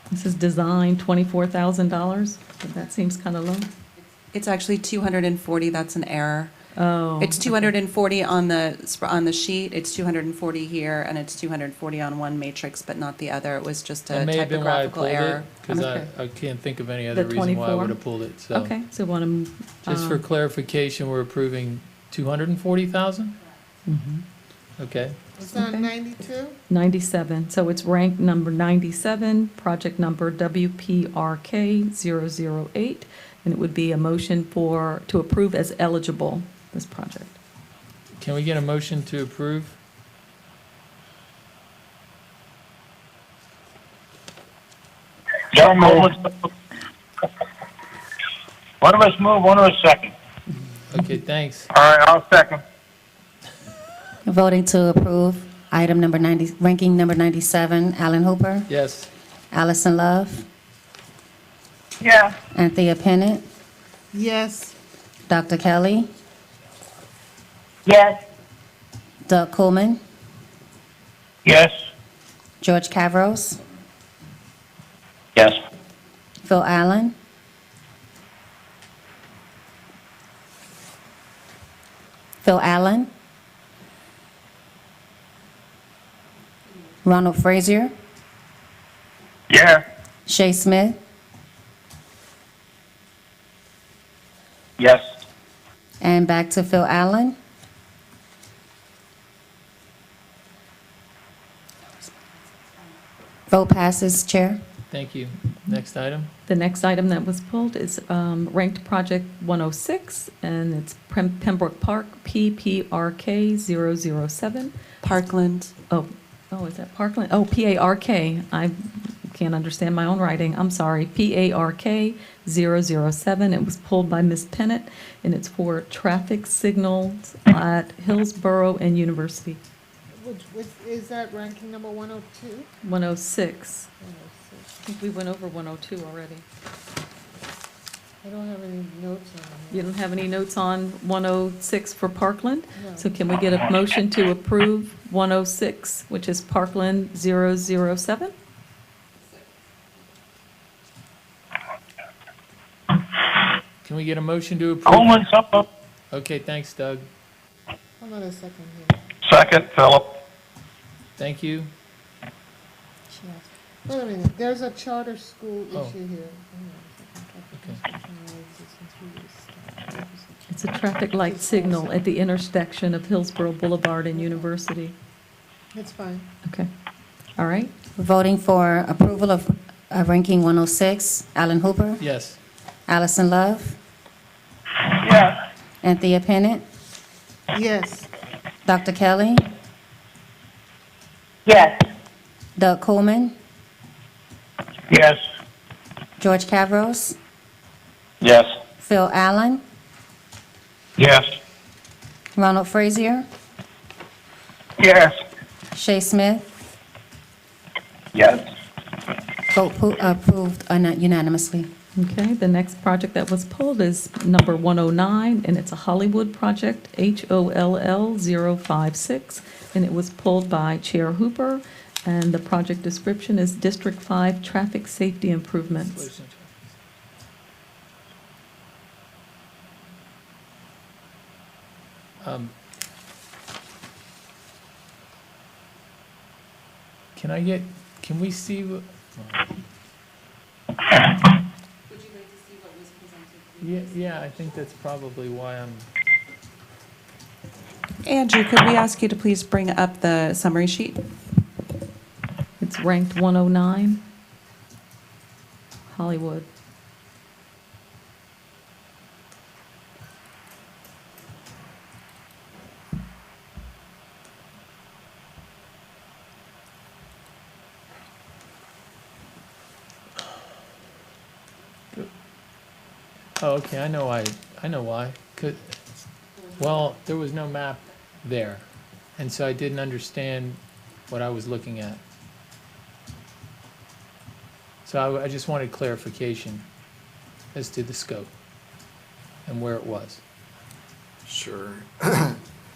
This is design, $24,000, but that seems kind of low. It's actually 240, that's an error. Oh. It's 240 on the sheet, it's 240 here, and it's 240 on one matrix, but not the other. It was just a That may have been why I typographical pulled error. it, because Okay. I can't think of any other The reason why I 24? would have pulled it, so. Okay, so want to... Just for clarification, we're approving 240,000? Okay. Is that Okay. 92? 97, so it's ranked number 97, project number WPRK 008, and it would be a motion to approve as eligible, this project. Can we get a motion to approve? So moved. One of us move, one of us second. Okay, thanks. All right, I'll second. Voting to approve item number 90, ranking number 97, Alan Hooper, Yes. Allison Love, Yes. Anthea Pennant, Yes. Dr. Kelly, Yes. Doug Coolman, Yes. George Cavros, Yes. Phil Allen, Ronald Frazier, Yeah. Shay Smith, Yes. and back to Phil Allen. Vote passes, Chair. Thank you. Next item? The next item that was pulled is ranked project 106, and it's Pembroke Park, PPRK 007. Parkland. Oh, is that Parkland? Oh, PARK. I can't understand my own writing. I'm sorry. PARK 007. It was pulled by Ms. Pennant, and it's for traffic signals at Hillsborough and University. Which, is that ranking number 102? 106. 106. I think we went over 102 already. I don't have any notes on it. You don't have any notes on 106 for Parkland? No. So can we get a motion to approve 106, which is Parkland 007? Can we get a motion to approve? Coleman, so Okay, thanks, Doug. Hold on a second here. Second, Philip. Thank you. Wait a minute, there's a charter school Oh. issue here. It's a traffic light signal at the intersection of Hillsborough Boulevard and University. It's fine. Okay. All right. Voting for approval of ranking 106, Alan Hooper, Yes. Allison Love, Yes. Anthea Pennant, Yes. Dr. Kelly, Yes. Doug Coolman, Yes. George Cavros, Yes. Phil Allen, Yes. Ronald Frazier, Yes. Shay Smith. Yes. Vote approved unanimously. Okay, the next project that was pulled is number 109, and it's a Hollywood project, HOLL 056, and it was pulled by Chair Hooper, and the project description is District 5 Traffic Safety Improvements. Can we see? Yeah, I think that's probably why I'm. Andrew, could we ask you to please bring up the summary sheet? It's ranked 109, Hollywood. Oh, okay, I know why. Well, there was no map there, and so I didn't understand what I was looking at. So I just wanted clarification as to the scope and where it was. Sure.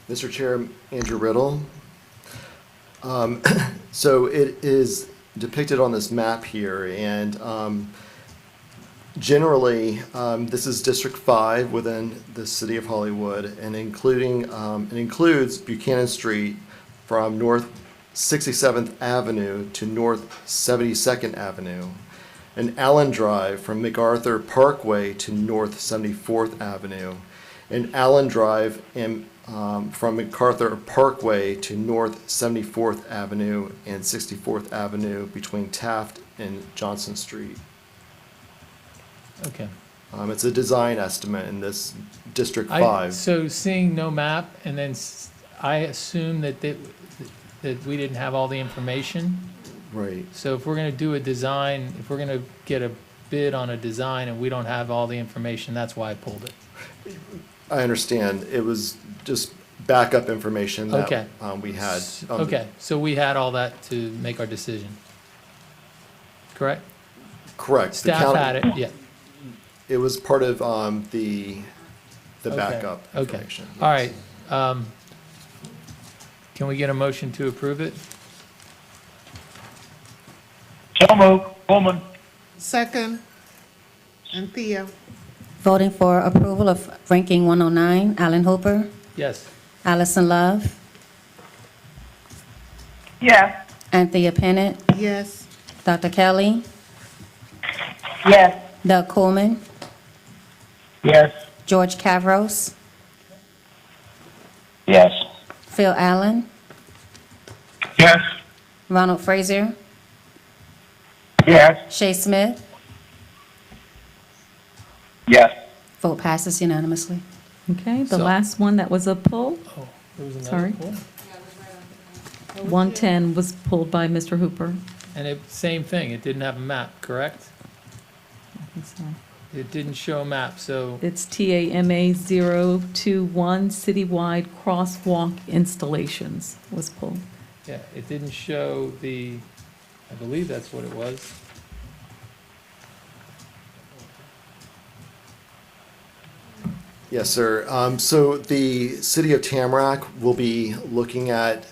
Mr. Chair, Andrew Riddle. So it is depicted on this map here, and generally, this is District 5 within the city of Hollywood, and it includes Buchanan Street from North 67th Avenue to North 72nd Avenue, and Allen Drive from MacArthur Parkway to North 74th Avenue, and Allen Drive from MacArthur Parkway to North 74th Avenue and 64th Avenue between Taft and Johnson Street. Okay. It's a design estimate in this District 5. So seeing no map, and then I assume that we didn't have all the information. Right. So if we're going to do a design, if we're going to get a bid on a design and we don't have all the information, that's why I pulled it. I understand. It was just backup information that Okay. We had. Okay, so we had all that to make our decision. Correct? Correct. The Staff county- had it, yeah. It was part of the Okay, backup okay. information. All right. Can we get a motion to approve it? So moved. Pullman. Second. Anthea. Voting for approval of ranking 109, Alan Hooper, Yes. Allison Love, Yes. Anthea Pennant, Yes. Dr. Kelly, Yes. Doug Coleman, Yes. George Cavros, Yes. Phil Allen, Yes. Ronald Frazier, Yes. Shay Smith. Yes. Vote passes unanimously. Okay, the So- last one that was a pull, Oh, there was another Sorry. pull? 110 was pulled by Mr. Hooper. And same thing, it didn't have a map, correct? I think so. It didn't show a map, so, It's TAMA 021 citywide crosswalk installations was pulled. yeah, it didn't show I believe that's what it was. Yes, sir. So the city of Tamarack will be looking at,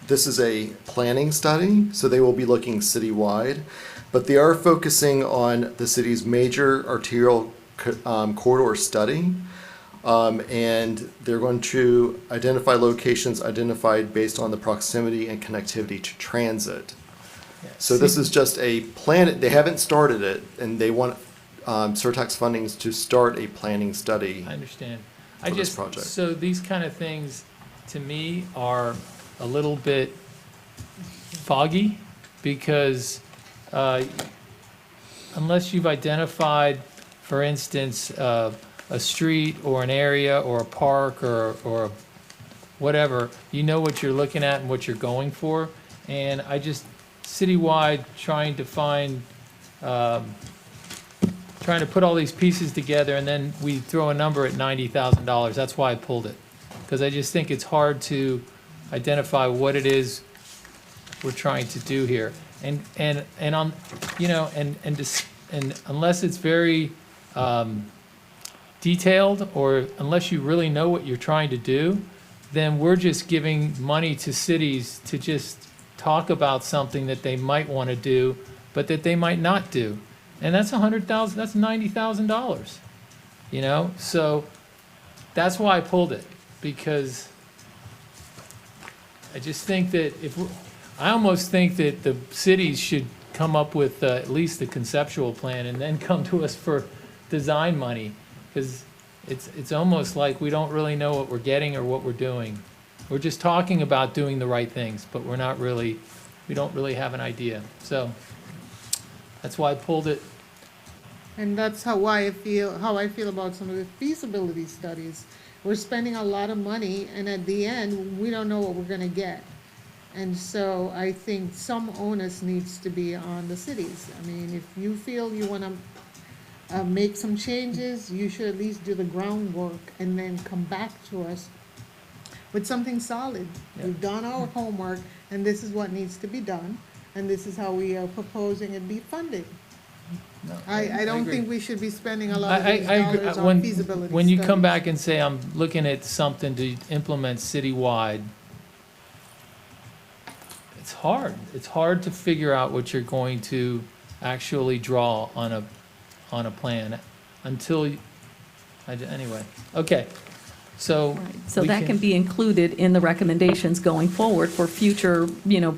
this is a planning study, so they will be looking citywide, but they are focusing on the city's major arterial corridor study. And they're going to identify locations identified based on the proximity and connectivity to transit. Yeah, So this see- is just a plan, they haven't started it, and they want Surtax fundings to start a planning study. I understand. For this project. So these kind of things, to me, are a little bit foggy, because unless you've identified, for instance, a street or an area or a park or whatever, you know what you're looking at and what you're going for. And I just, citywide, trying to find, trying to put all these pieces together, and then we throw a number at $90,000. That's why I pulled it. Because I just think it's hard to identify what it is we're trying to do here. And on, you know, and unless it's very detailed, or unless you really know what you're trying to do, then we're just giving money to cities to just talk about something that they might want to do, but that they might not do. And that's $100,000, that's $90,000, you know? So that's why I pulled it, because I just think that I almost think that the cities should come up with at least the conceptual plan and then come to us for design money. Because it's almost like we don't really know what we're getting or what we're doing. We're just talking about doing the right things, but we don't really have an idea. So that's why I pulled it. And that's how I feel about some of the feasibility studies. We're spending a lot of money, and at the end, we don't know what we're gonna get. And so I think some onus needs to be on the cities. I mean, if you feel you wanna make some changes, you should at least do the groundwork and then come back to us with something solid. We've done our homework, and this is what needs to be done, and this is how we are proposing it be funded. No, I don't agree. think we should be spending a lot of these agree. dollars on feasibility When you come studies. back and say, I'm looking at something to implement citywide, it's hard. It's hard to figure out what you're going to actually draw on a plan until, anyway, okay. So. So we that can be included in the recommendations going forward for future,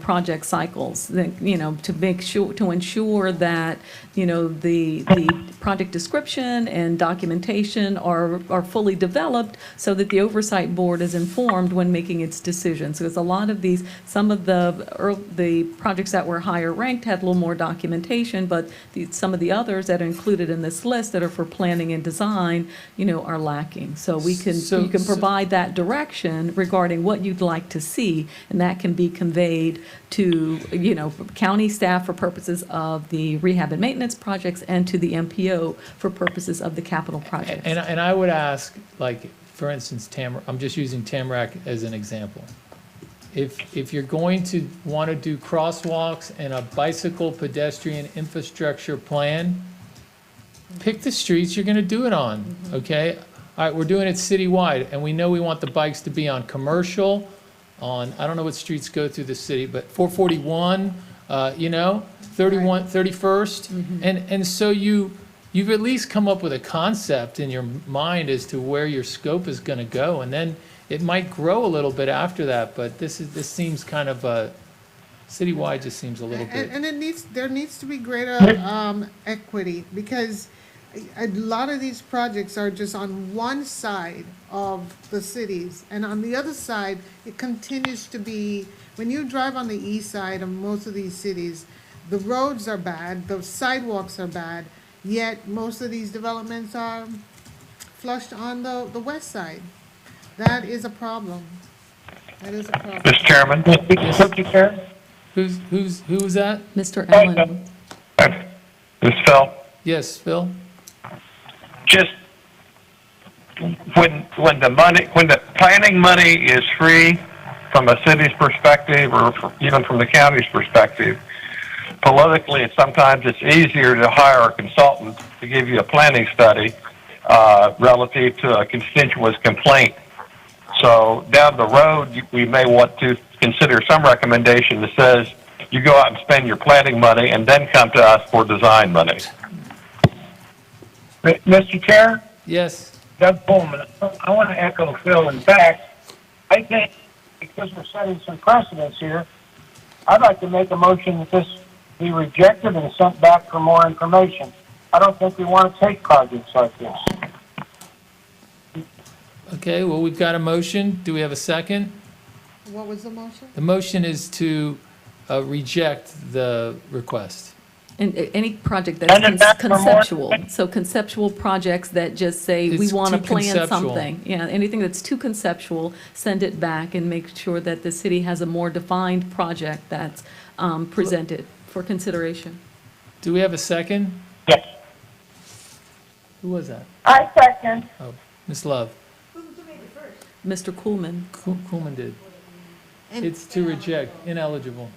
project cycles, that, to make sure, to ensure that, the project description and documentation are fully developed so that the oversight board is informed when making its decisions. Because a lot of these, some of the projects that were higher ranked had a little more documentation, but some of the others that are included in this list that are for planning and design, are lacking. So you can provide that direction regarding what you'd like to see, and that can be conveyed to, county staff for purposes of the rehab and maintenance projects and to the MPO for purposes of the capital projects. And I would ask, like, for instance, I'm just using Tamarack as an example. If you're going to want to do crosswalks and a bicycle pedestrian infrastructure plan, pick the streets you're going to do it on, okay? All right, we're doing it citywide, and we know we want the bikes to be on commercial, on, I don't know what streets go through the city, but 441, 31, 31st. And so you've at least come up with a concept in your mind as to where your scope is going to go, and then it might grow a little bit after that, but this seems kind of citywide just seems a little bit. And there needs to be greater equity, because a lot of these projects are just on one side of the cities, and on the other side, it continues to be, when you drive on the east side of most of these cities, the roads are bad, the sidewalks are bad, yet most of these developments are flushed on the west side. That is a problem. That is a problem. Mr. Chairman? Who was that? Mr. Allen. Ms. Phil? Yes, Phil? Just when the planning money is free from a city's perspective or even from the county's perspective, politically sometimes it's easier to hire a consultant to give you a planning study relative to a constituent's complaint. So down the road, we may want to consider some recommendation that says you go out and spend your planning money and then come to us for design money. Mr. Chair? Yes. Doug Pullman. I want to echo Phil. In fact, I think because we're setting some precedents here, I'd like to make a motion that this be rejected and sent back for more information. I don't think we want to take projects like this. Okay, well, we've got a motion. Do we have a second? What was the motion? The motion is to reject the request. And any project that's conceptual, so conceptual projects that just say, we It's want to too plan conceptual. something. Yeah, anything that's too conceptual, send it back and make sure that the city has a more defined project that's presented for consideration. Do we have a second? Yes. Who was that? I second. Oh, Ms. Love. Mr. Kuhlman. Kuhlman did. And- It's to reject, ineligible.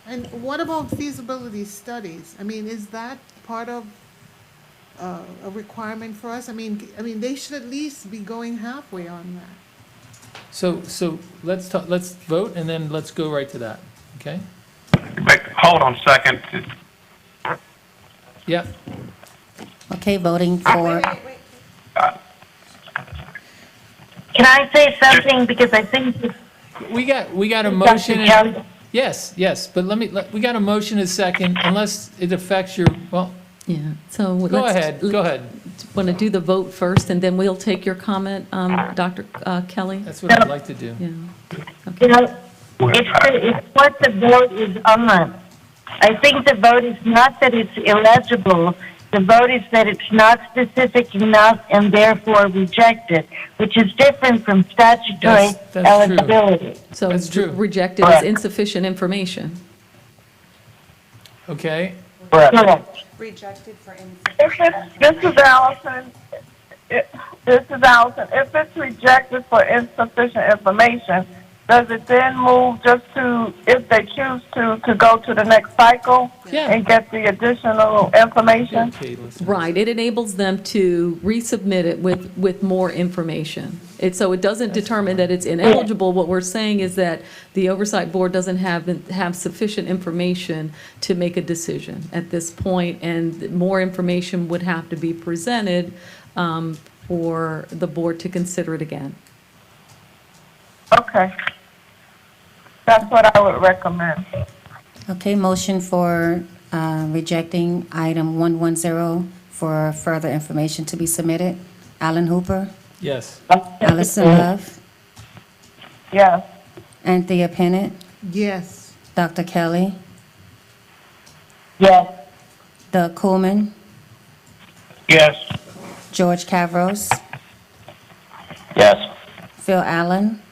And what about feasibility studies? I mean, is that part of a requirement for us? I mean, they should at least be going halfway on that. So let's talk, let's vote and then let's go right to that, okay? Hold on a second. Yeah. Okay, voting for, Can I say something? Because I think We got a motion. Yes, but we got a motion and a second, unless it affects your, well, Yeah, so go let's. ahead. want to do the vote first, and then we'll take your comment, Dr. Kelly? That's what I'd like to do. Yeah. You know, it's what the vote is on. I think the vote is not that it's illegible. The vote is that it's not specific enough and therefore rejected, which is different from statutory That's eligibility. true. So That's true. rejected as insufficient information. Okay, Correct. Rejected for This is Allison. This is Allison. If it's rejected for insufficient information, does it then move just to, if they choose to go to the next cycle and get the additional information? Right, it enables them to resubmit it with more information. So it doesn't determine that it's ineligible. What we're saying is that the Oversight Board doesn't have sufficient information to make a decision at this point, and more information would have to be presented for the board to consider it again. Okay. That's what I would recommend. Okay, motion for rejecting item 110 for further information to be submitted. Alan Hooper, yes. Allison Love, Yes. Anthea Pennant, Yes. Dr. Kelly, Yes. Doug Coolman, Yes. George Cavros, Yes. Phil Allen,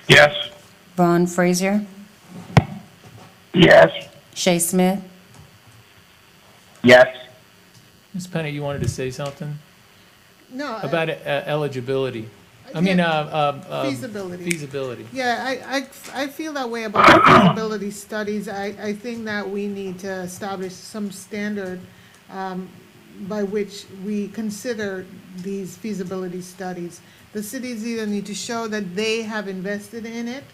Yes. Ron Frazier, Yes. Shay Smith, Yes. Ms. Penny, you wanted to say something No. about eligibility? Feasibility. Feasibility. Yeah, I feel that way about the feasibility studies. I think that we need to establish some standard by which we consider these feasibility studies. The cities either need to show that they have invested in it,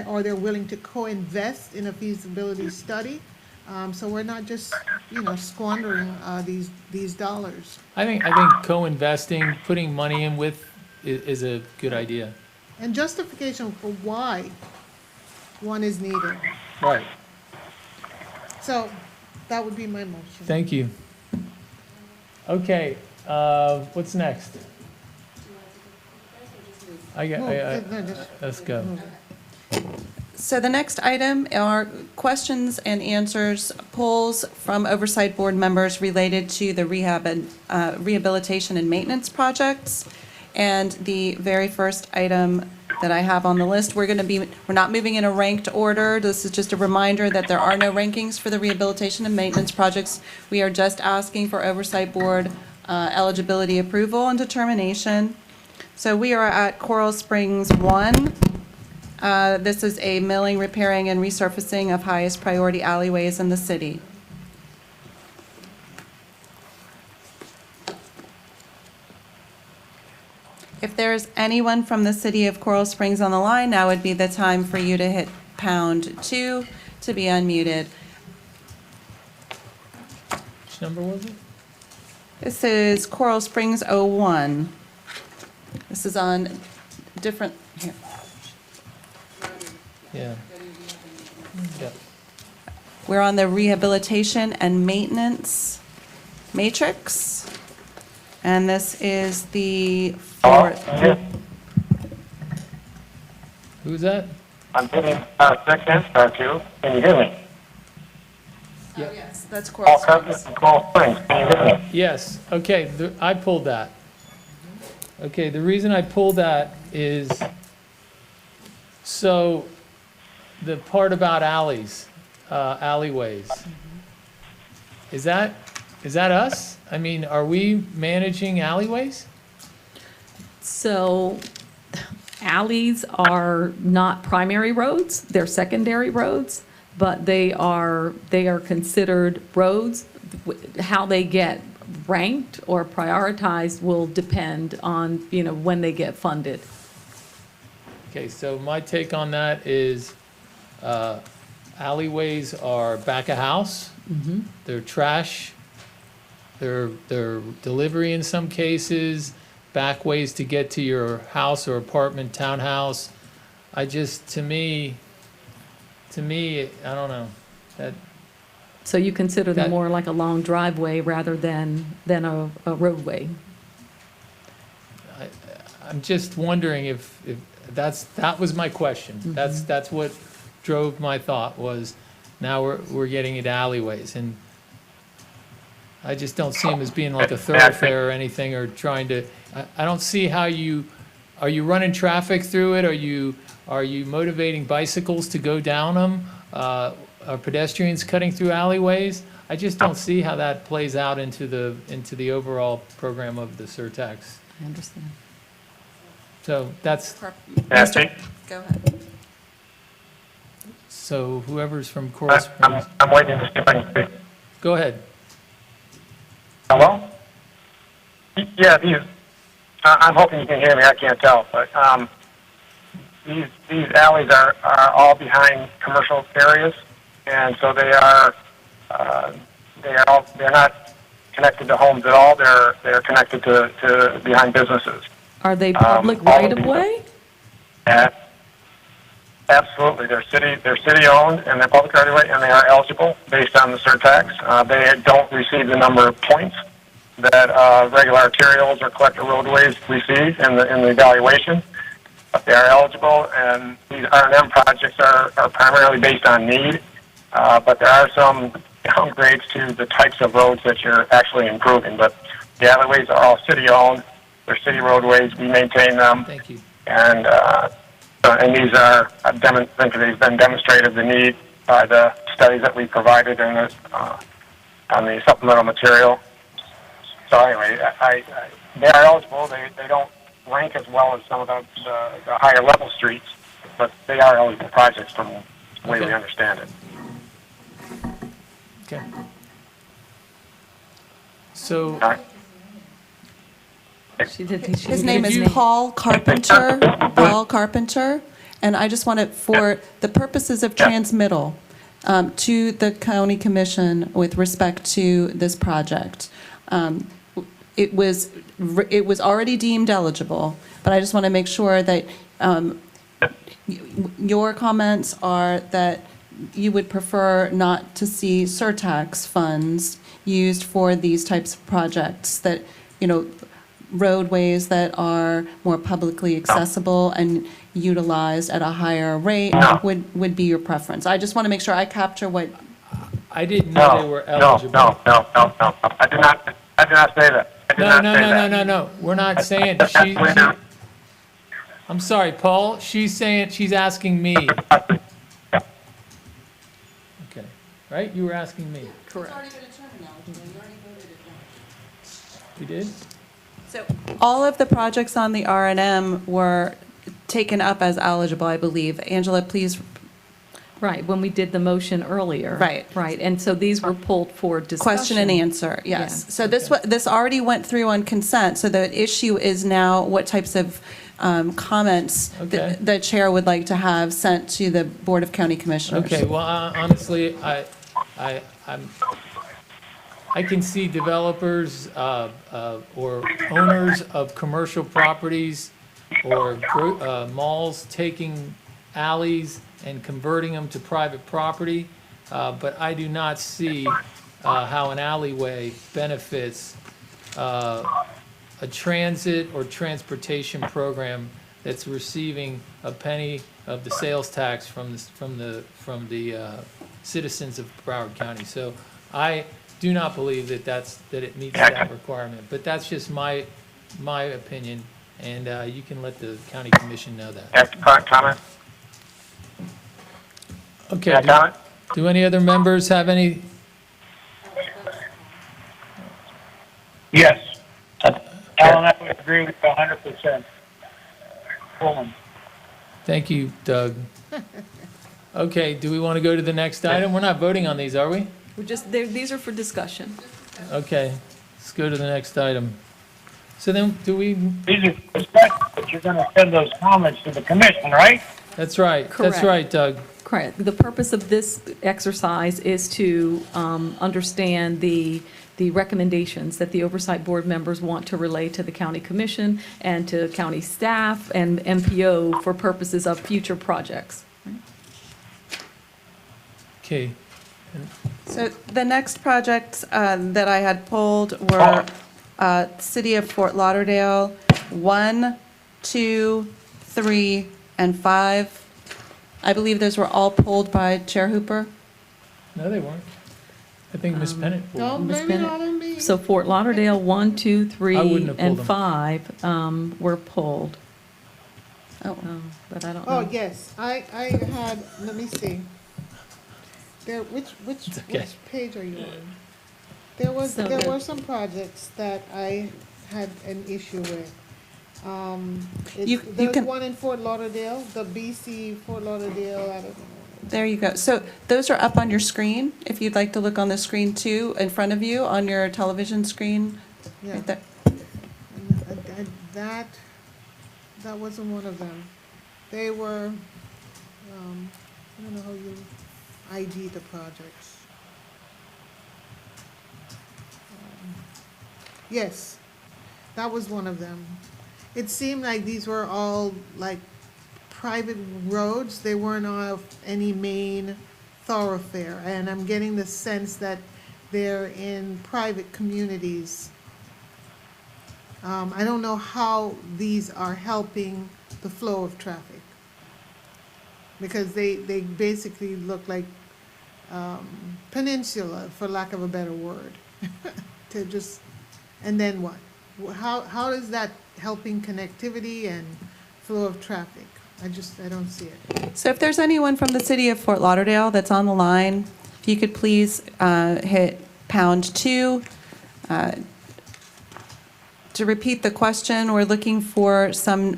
or they're willing to co-invest in a feasibility study. So we're not just, squandering these dollars. I think co-investing, putting money in with is a good idea. And justification for why one is needed. Right. So that would be my motion. Thank you. Okay, what's next? Let's go. So the next item are questions and answers, polls from Oversight Board members related to the rehabilitation and maintenance projects. And the very first item that I have on the list, we're not moving in a ranked order. This is just a reminder that there are no rankings for the rehabilitation and maintenance projects. We are just asking for Oversight Board eligibility approval and determination. So we are at Coral Springs 1. This is a milling, repairing, and resurfacing of highest priority alleyways in the city. If there's anyone from the city of Coral Springs on the line, now would be the time for you to hit #2 to be unmuted. Which number was it? This is Coral Springs 01. This is on different, here. Yeah. Yep. We're on the rehabilitation and maintenance matrix. And this is the fourth. Who's that? I'm getting second, thank you. Can you hear me? Oh, yes, that's Coral Springs. Coral Springs, can you hear me? Yes, okay, I pulled that. Okay, the reason I pulled that is, so the part about alleyways, is that us? I mean, are we managing alleyways? So alleys are not primary roads, they're secondary roads, but they are considered roads. How they get ranked or prioritized will depend on, when they get funded. Okay, so my take on that is alleyways are back of house. They're trash. They're delivery in some cases, back ways to get to your house or apartment, townhouse. To me, I don't know. So you consider them That- more like a long driveway rather than a roadway? I'm just wondering if that was my question. That's what drove my thought was, now we're getting into alleyways, and I just don't see them as being like a thoroughfare or anything, or trying to, I don't see how are you running traffic through it? Are you motivating bicycles to go down them? Are pedestrians cutting through alleyways? I just don't see how that plays out into the overall program of the Surtax. I understand. So that's, Mr. Go ahead. so whoever's from Coral Springs, I'm waiting to see if I can speak. go ahead. Hello? Yeah, I'm hoping you can hear me. I can't tell, but these alleys are all behind commercial areas, and so they're not connected to homes at all. They're connected to behind businesses. Are they public all of right-of-way? Absolutely, they're city owned and they're public right of way, and they are eligible based on the surtax. They don't receive the number of points that regular arterials or collector roadways receive in the evaluation, but they are eligible. And these R&M projects are primarily based on need, but there are some downgrades to the types of roads that you're actually improving. But the alleyways are all city owned. They're city roadways. We maintain them. Thank you. And these are, I think they've been demonstrated the need by the studies that we provided in the, on the supplemental material. So anyway, they are eligible. They don't rank as well as some of the higher level streets, but they are eligible projects from the way we understand it. Okay. So, His name is Paul Carpenter, and I just want to, for the purposes of transmittal to the county commission with respect to this project, it was already deemed eligible, but I just want to make sure that your comments are that you would prefer not to see surtax funds used for these types of projects, that, roadways that are more publicly accessible and utilized at a higher rate would be your preference. I just want to make sure I capture what. I didn't know they were eligible. No. I did not say that. No. We're not saying, I'm sorry, Paul, she's asking me. Okay, right? You were asking me. Correct. We did? So all of the projects on the R&M were taken up as eligible, I believe. Angela, please. Right, when we did the motion earlier. Right. And so these were pulled for discussion. Question and answer, yes. Yeah. So this already went through on consent, so the issue is now what types of comments the chair would like to have sent to the Board of County Commissioners. Okay, well, honestly, I can see developers or owners of commercial properties or malls taking alleys and converting them to private property, but I do not see how an alleyway benefits a transit or transportation program that's receiving a penny of the sales tax from the citizens of Broward County. So I do not believe that it meets that requirement, but that's just my opinion, and you can let the county commission know that. Comment? Okay. Do any other members have any? Yes. Alan, I would agree with you 100%. Pullman. Thank you, Doug. Okay, do we want to go to the next item? We're not voting on these, are we? We're just, these are for discussion. Okay, let's go to the next item. So then, do we? These are discussions, but you're going to send those comments to the commission, right? That's right. Correct. That's right, Doug. Correct. The purpose of this exercise is to understand the recommendations that the Oversight Board members want to relay to the County Commission and to county staff and MPO for purposes of future projects. Okay. So the next projects that I had pulled were City of Fort Lauderdale, 1, 2, 3, and 5. I believe those were all pulled by Chair Hooper. No, they weren't. I think Ms. Pennant pulled them. Don't Ms. blame it Bennett. all on me. So Fort Lauderdale, 1, 2, 3, I wouldn't have and pulled 5 were pulled. Oh. But I don't know. Oh, yes, I had, let me see. There, which okay. page are you on? So There the- were some projects that I had an issue with. You There's can- one in Fort Lauderdale, the BC Fort Lauderdale, I don't know. There you go. So those are up on your screen, if you'd like to look on the screen too, in front of you, on your television screen. Yeah. Right there. And that wasn't one of them. They were, I don't know how you ID the projects. Yes, that was one of them. It seemed like these were all like private roads. They weren't off any main thoroughfare. And I'm getting the sense that they're in private communities. I don't know how these are helping the flow of traffic. Because they basically look like peninsula, for lack of a better word. To just, and then what? How is that helping connectivity and flow of traffic? I don't see it. So if there's anyone from the City of Fort Lauderdale that's on the line, if you could please hit #2. To repeat the question, we're looking for some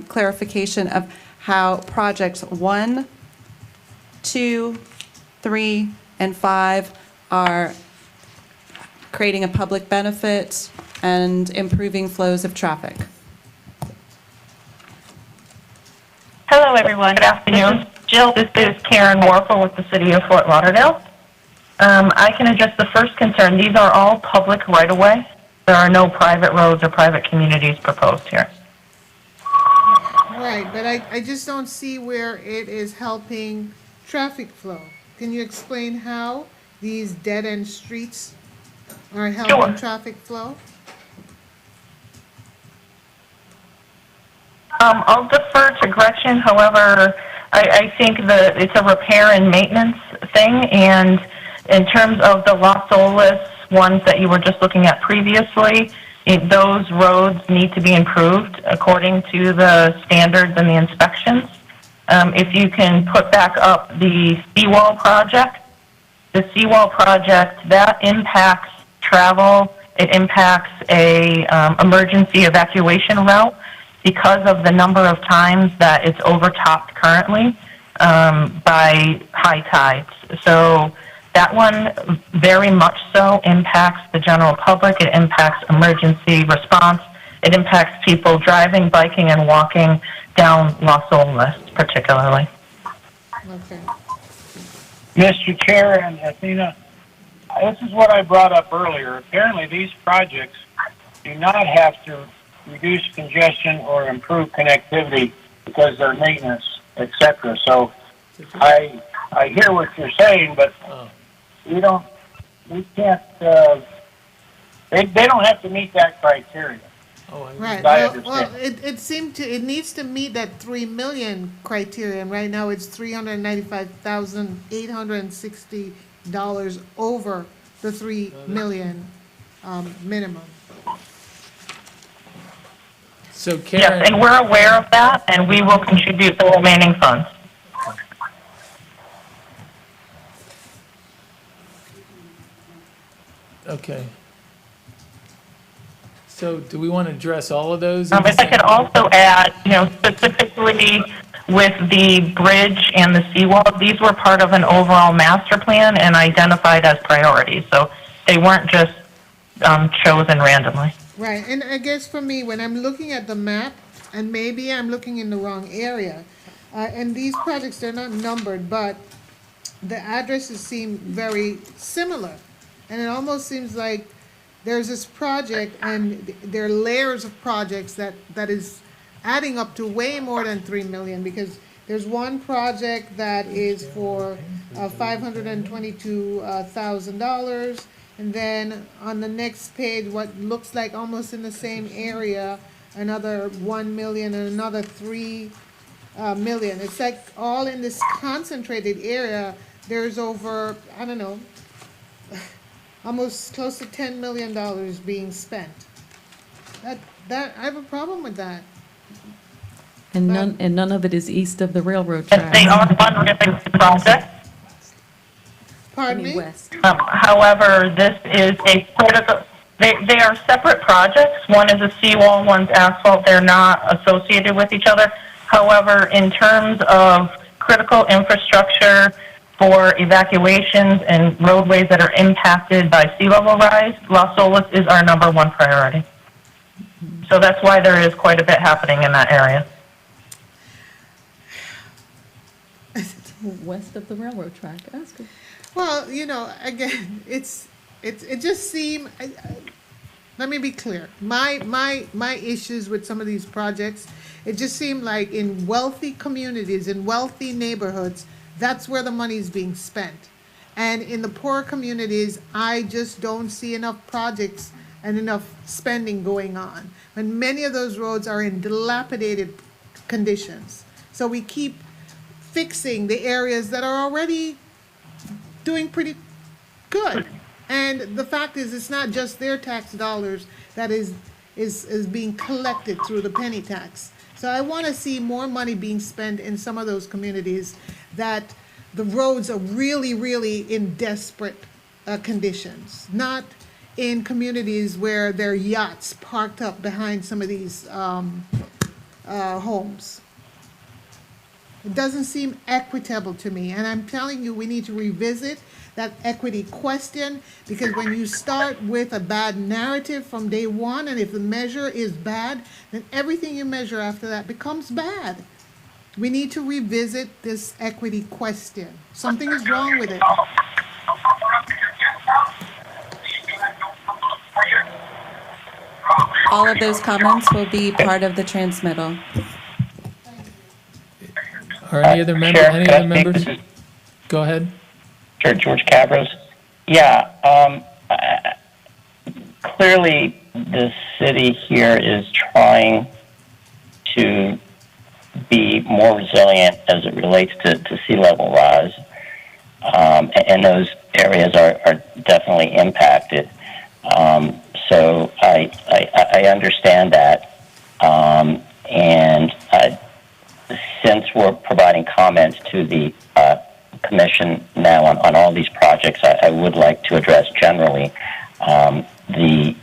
clarification of how projects 1, 2, 3, and 5 are creating a public benefit and improving flows of traffic. Hello, everyone. Good afternoon. Jill, this is Karen Warfel with the City of Fort Lauderdale. I can address the first concern. These are all public right-of-way. There are no private roads or private communities proposed here. Right, but I just don't see where it is helping traffic flow. Can you explain how these dead-end streets are helping Sure. traffic flow? I'll defer to Gretchen. However, I think that it's a repair and maintenance thing, and in terms of the Los Olas ones that you were just looking at previously, those roads need to be improved according to the standards and the inspections. If you can put back up the seawall project, that impacts travel. It impacts a emergency evacuation route because of the number of times that it's overtopped currently by high tides. So that one very much so impacts the general public. It impacts emergency response. It impacts people driving, biking, and walking down Los Olas particularly. Okay. Mr. Chair and Athena, this is what I brought up earlier. Apparently, these projects do not have to reduce congestion or improve connectivity because they're maintenance, etc. So I hear what you're saying, but we can't, they don't have to meet that criteria. Right, I well, understand. it needs to meet that 3 million criteria, and right now it's $395,860 over the 3 million minimum. So Karen. Yes, and we're aware of that, and we will contribute the remaining funds. Okay. So do we want to address all of those? If I could also add, specifically with the bridge and the seawall, these were part of an overall master plan and identified as priorities. So they weren't just chosen randomly. Right, and I guess for me, when I'm looking at the map, and maybe I'm looking in the wrong area, and these projects, they're not numbered, but the addresses seem very similar. And it almost seems like there's this project, and there are layers of projects that is adding up to way more than 3 million, because There's one project that is for $522,000. And then on the next page, what looks like almost in the same area, another 1 million and another 3 million. It's like all in this concentrated area, there's over, I don't know, almost close to $10 million being spent. I have a problem with that. And none of it is east of the railroad track. They are fund-driven projects. Pardon me? However, this is a critical, they are separate projects. One is a seawall, one's asphalt. They're not associated with each other. However, in terms of critical infrastructure for evacuations and roadways that are impacted by sea level rise, Las Olas is our #1 priority. So that's why there is quite a bit happening in that area. West of the railroad track, ask her. Well, again, it just seemed, let me be clear. My issues with some of these projects, it just seemed like in wealthy communities, in wealthy neighborhoods, that's where the money is being spent. And in the poorer communities, I just don't see enough projects and enough spending going on. And many of those roads are in dilapidated conditions. So we keep fixing the areas that are already doing pretty good. And the fact is, it's not just their tax dollars that is being collected through the penny tax. So I want to see more money being spent in some of those communities that the roads are really, really in desperate conditions, not in communities where there are yachts parked up behind some of these homes. It doesn't seem equitable to me, and I'm telling you, we need to revisit that equity question, because when you start with a bad narrative from day one, and if the measure is bad, then everything you measure after that becomes bad. We need to revisit this equity question. Something is wrong with it. All of those comments will be part of the transmittal. Or any other member, Chair, any could I other speak? members? This is Go ahead. Chair George Cabros. Yeah, clearly the city here is trying to be more resilient as it relates to sea level rise, and those areas are definitely impacted. So I understand that, and since we're providing comments to the commission now on all these projects, I would like to address generally the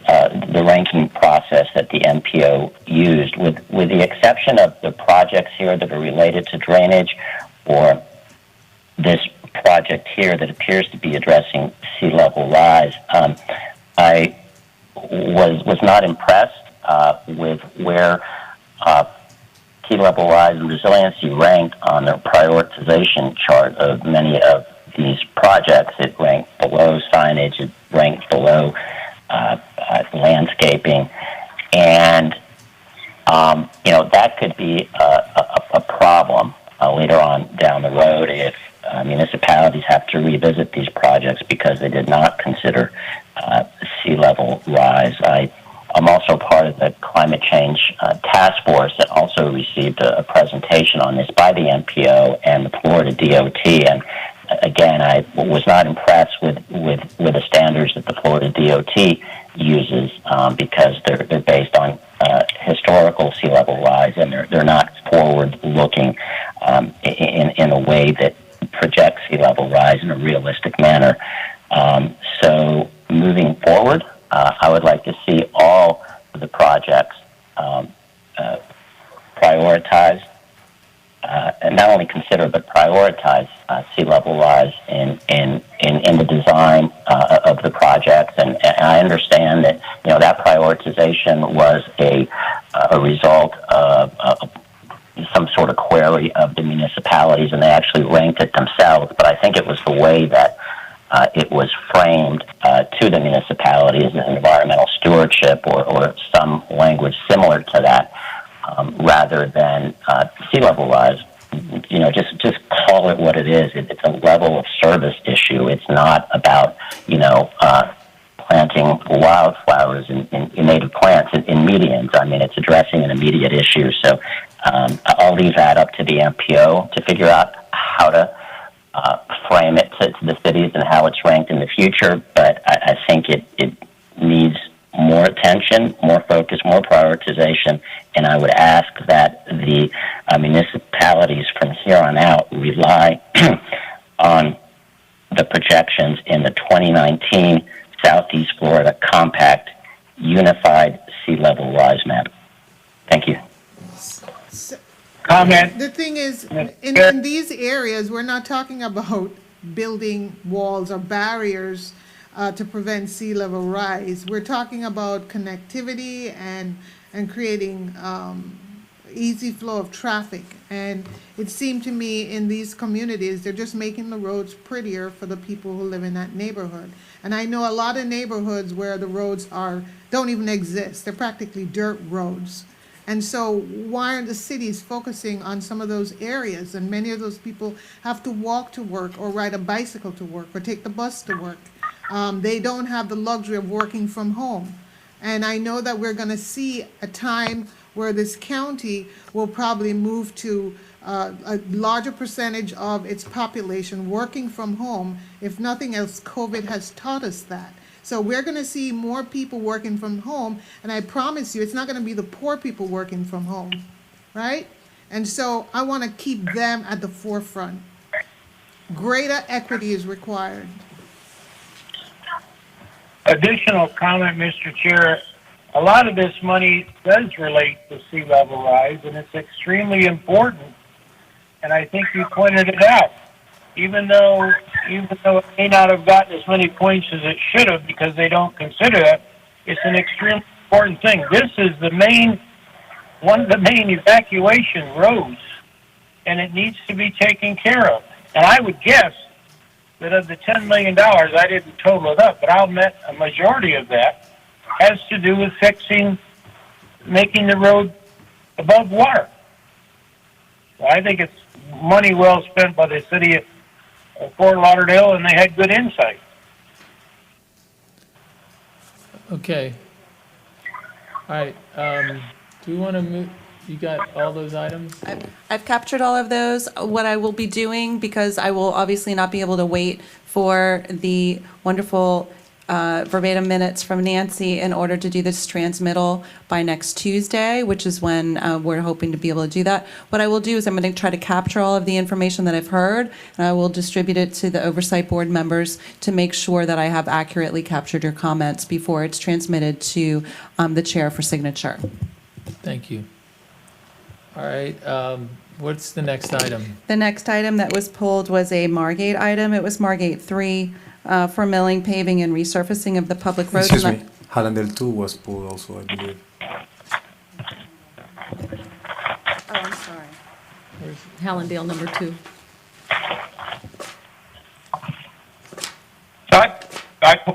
ranking process that the MPO used, with the exception of the projects here that are related to drainage, or this project here that appears to be addressing sea level rise. I was not impressed with where sea level rise and resiliency ranked on the prioritization chart of many of these projects. It ranked below signage, it ranked below landscaping, and that could be a problem later on down the road if municipalities have to revisit these projects because they did not consider sea level rise. I'm also part of the climate change task force that also received a presentation on this by the MPO and the Florida DOT. And again, I was not impressed with the standards that the Florida DOT uses because they're based on historical sea level rise, and they're not forward looking in a way that projects sea level rise in a realistic manner. So moving forward, I would like to see all of the projects prioritized, and not only consider but prioritize sea level rise in the design of the projects. And I understand that that prioritization was a result of some sort of query of the municipalities, and they actually ranked it themselves. But I think it was the way that it was framed to the municipalities as environmental stewardship or some language similar to that, rather than sea level rise. just call it what it is. It's a level of service issue. It's not about, planting wildflowers in native plants in medians. I mean, it's addressing an immediate issue. So I'll leave that up to the MPO to figure out how to frame it to the cities and how it's ranked in the future. But I think it needs more attention, more focus, more prioritization, and I would ask that the municipalities from here on out rely on the projections in the 2019 Southeast Florida Compact Unified Sea Level Rise Map. Thank you. Comment. The thing is, in these areas, we're not talking about building walls or barriers to prevent sea level rise. We're talking about connectivity and creating easy flow of traffic. And it seemed to me in these communities, they're just making the roads prettier for the people who live in that neighborhood. And I know a lot of neighborhoods where the roads don't even exist. They're practically dirt roads. And so why aren't the cities focusing on some of those areas? And many of those people have to walk to work or ride a bicycle to work or take the bus to work. They don't have the luxury of working from home. And I know that we're going to see a time where this county will probably move to a larger percentage of its population working from home. If nothing else, COVID has taught us that. So we're going to see more people working from home, and I promise you, it's not going to be the poor people working from home, right? And so I want to keep them at the forefront. Greater equity is required. Additional comment, Mr. Chair. A lot of this money does relate to sea level rise, and it's extremely important. And I think you pointed it out. Even though it may not have gotten as many points as it should have because they don't consider that, it's an extremely important thing. This is one of the main evacuation roads, and it needs to be taken care of. And I would guess that of the $10 million, I didn't total it up, but I'll bet a majority of that has to do with making the road above water. So I think it's money well spent by the city of Fort Lauderdale, and they had good insight. Okay. All right. Do we want to move? You got all those items? I've captured all of those. What I will be doing, because I will obviously not be able to wait for the wonderful verbatim minutes from Nancy in order to do this transmittal by next Tuesday, which is when we're hoping to be able to do that. What I will do is I'm going to try to capture all of the information that I've heard, and I will distribute it to the Oversight Board members to make sure that I have accurately captured your comments before it's transmitted to the chair for signature. Thank you. All right. What's the next item? The next item that was pulled was a Margate item. It was Margate 3 for milling, paving, and resurfacing of the public roads. Excuse me, Hallandale 2 was pulled also, I believe. Oh, I'm sorry. Where's Hallandale number 2?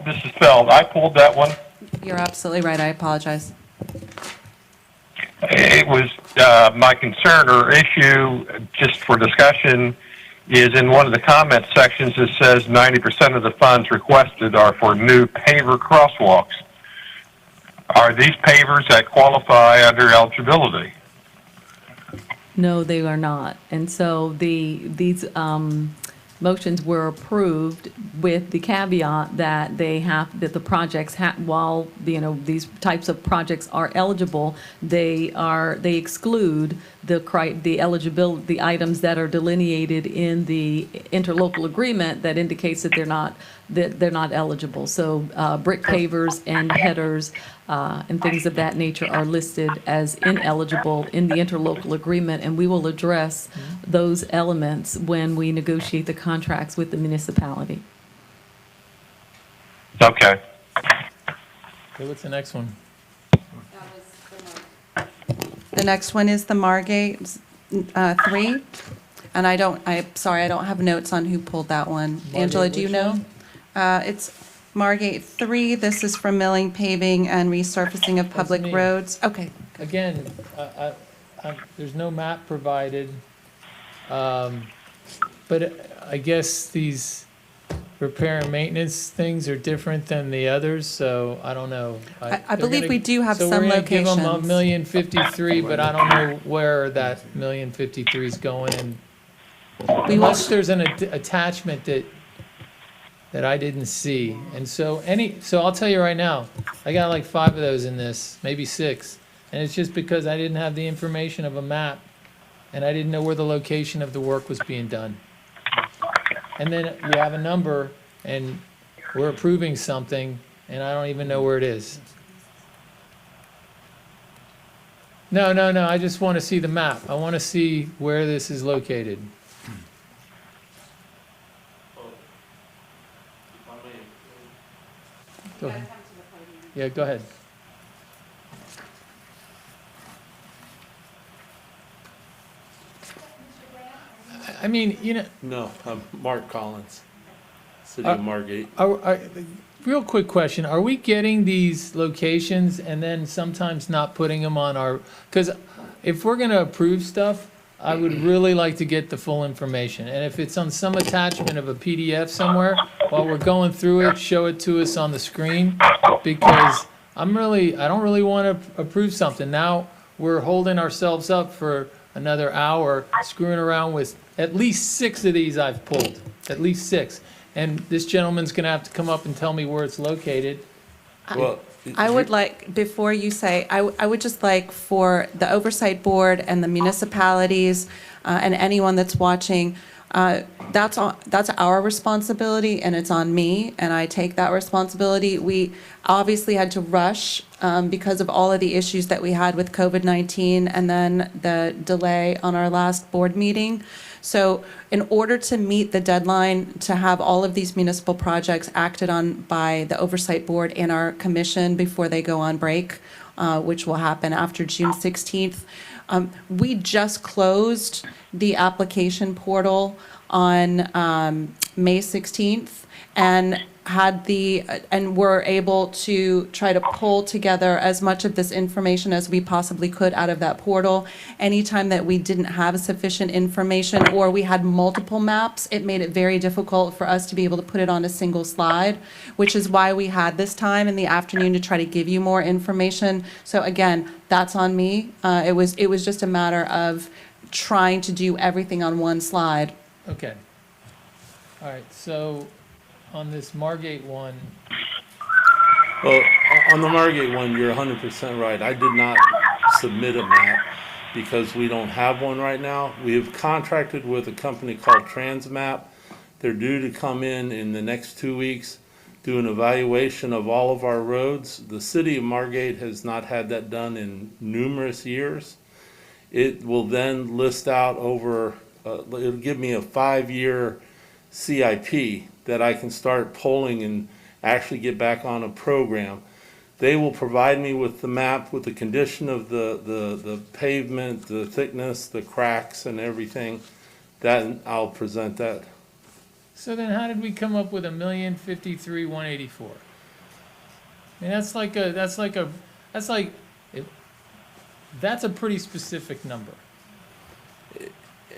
This is Feld. I pulled that one. You're absolutely right. I apologize. It was my concern or issue, just for discussion, is in one of the comment sections it says 90% of the funds requested are for new paver crosswalks. Are these pavers that qualify under eligibility? No, they are not. And so these motions were approved with the caveat that that the projects while these types of projects are eligible, they exclude the eligibility, the items that are delineated in the interlocal agreement that indicates that they're not eligible. So brick pavers and headers and things of that nature are listed as ineligible in the interlocal agreement, and we will address those elements when we negotiate the contracts with the municipality. Okay. Okay, what's the next one? The next one is the Margate 3. And I'm sorry, I don't have notes on who pulled that one. Margate, Angela, do you which know? one? It's Margate 3. This is for milling, paving, and resurfacing of public me. roads. Okay. Again, there's no map provided. But I guess these repair and maintenance things are different than the others, so I don't know. I believe we do have some So we're gonna give them locations. $1,053,000, but I don't know where that $1,053,000 is going, and We will, unless there's an attachment that I didn't see. And so I'll tell you right now, I got like 5 of those in this, maybe 6. And it's just because I didn't have the information of a map and I didn't know where the location of the work was being done. And then you have a number and we're approving something and I don't even know where it is. No, I just want to see the map. I want to see where this is located. Go ahead. Yeah, go ahead. I mean, you know. No, I'm Mark Collins, City of Margate. Real quick question, are we getting these locations and then sometimes not putting them on our, because if we're gonna approve stuff, I would really like to get the full information. And if it's on some attachment of a PDF somewhere, while we're going through it, show it to us on the screen, because I don't really want to approve something. Now, we're holding ourselves up for another hour, screwing around with at least 6 of these I've pulled, at least 6. And this gentleman's gonna have to come up and tell me where it's located. Well, I would like, before you say, I would just like for the Oversight Board and the municipalities and anyone that's watching, that's our responsibility and it's on me, and I take that responsibility. We obviously had to rush because of all of the issues that we had with COVID-19 and then the delay on our last board meeting. So in order to meet the deadline to have all of these municipal projects acted on by the Oversight Board and our commission before they go on break, which will happen after June 16th, we just closed the application portal on May 16th and were able to try to pull together as much of this information as we possibly could out of that portal. Anytime that we didn't have sufficient information or we had multiple maps, it made it very difficult for us to be able to put it on a single slide, which is why we had this time in the afternoon to try to give you more information. So again, that's on me. It was just a matter of trying to do everything on one slide. Okay. All right, so on this Margate one. Well, on the Margate one, you're 100% right. I did not submit a map because we don't have one right now. We have contracted with a company called Transmap. They're due to come in the next 2 weeks, do an evaluation of all of our roads. The city of Margate has not had that done in numerous years. It will then list out over, it'll give me a 5-year CIP that I can start polling and actually get back on a program. They will provide me with the map with the condition of the pavement, the thickness, the cracks and everything. That I'll present that. So then how did we come up with $1,053,184? I mean, that's a pretty specific number.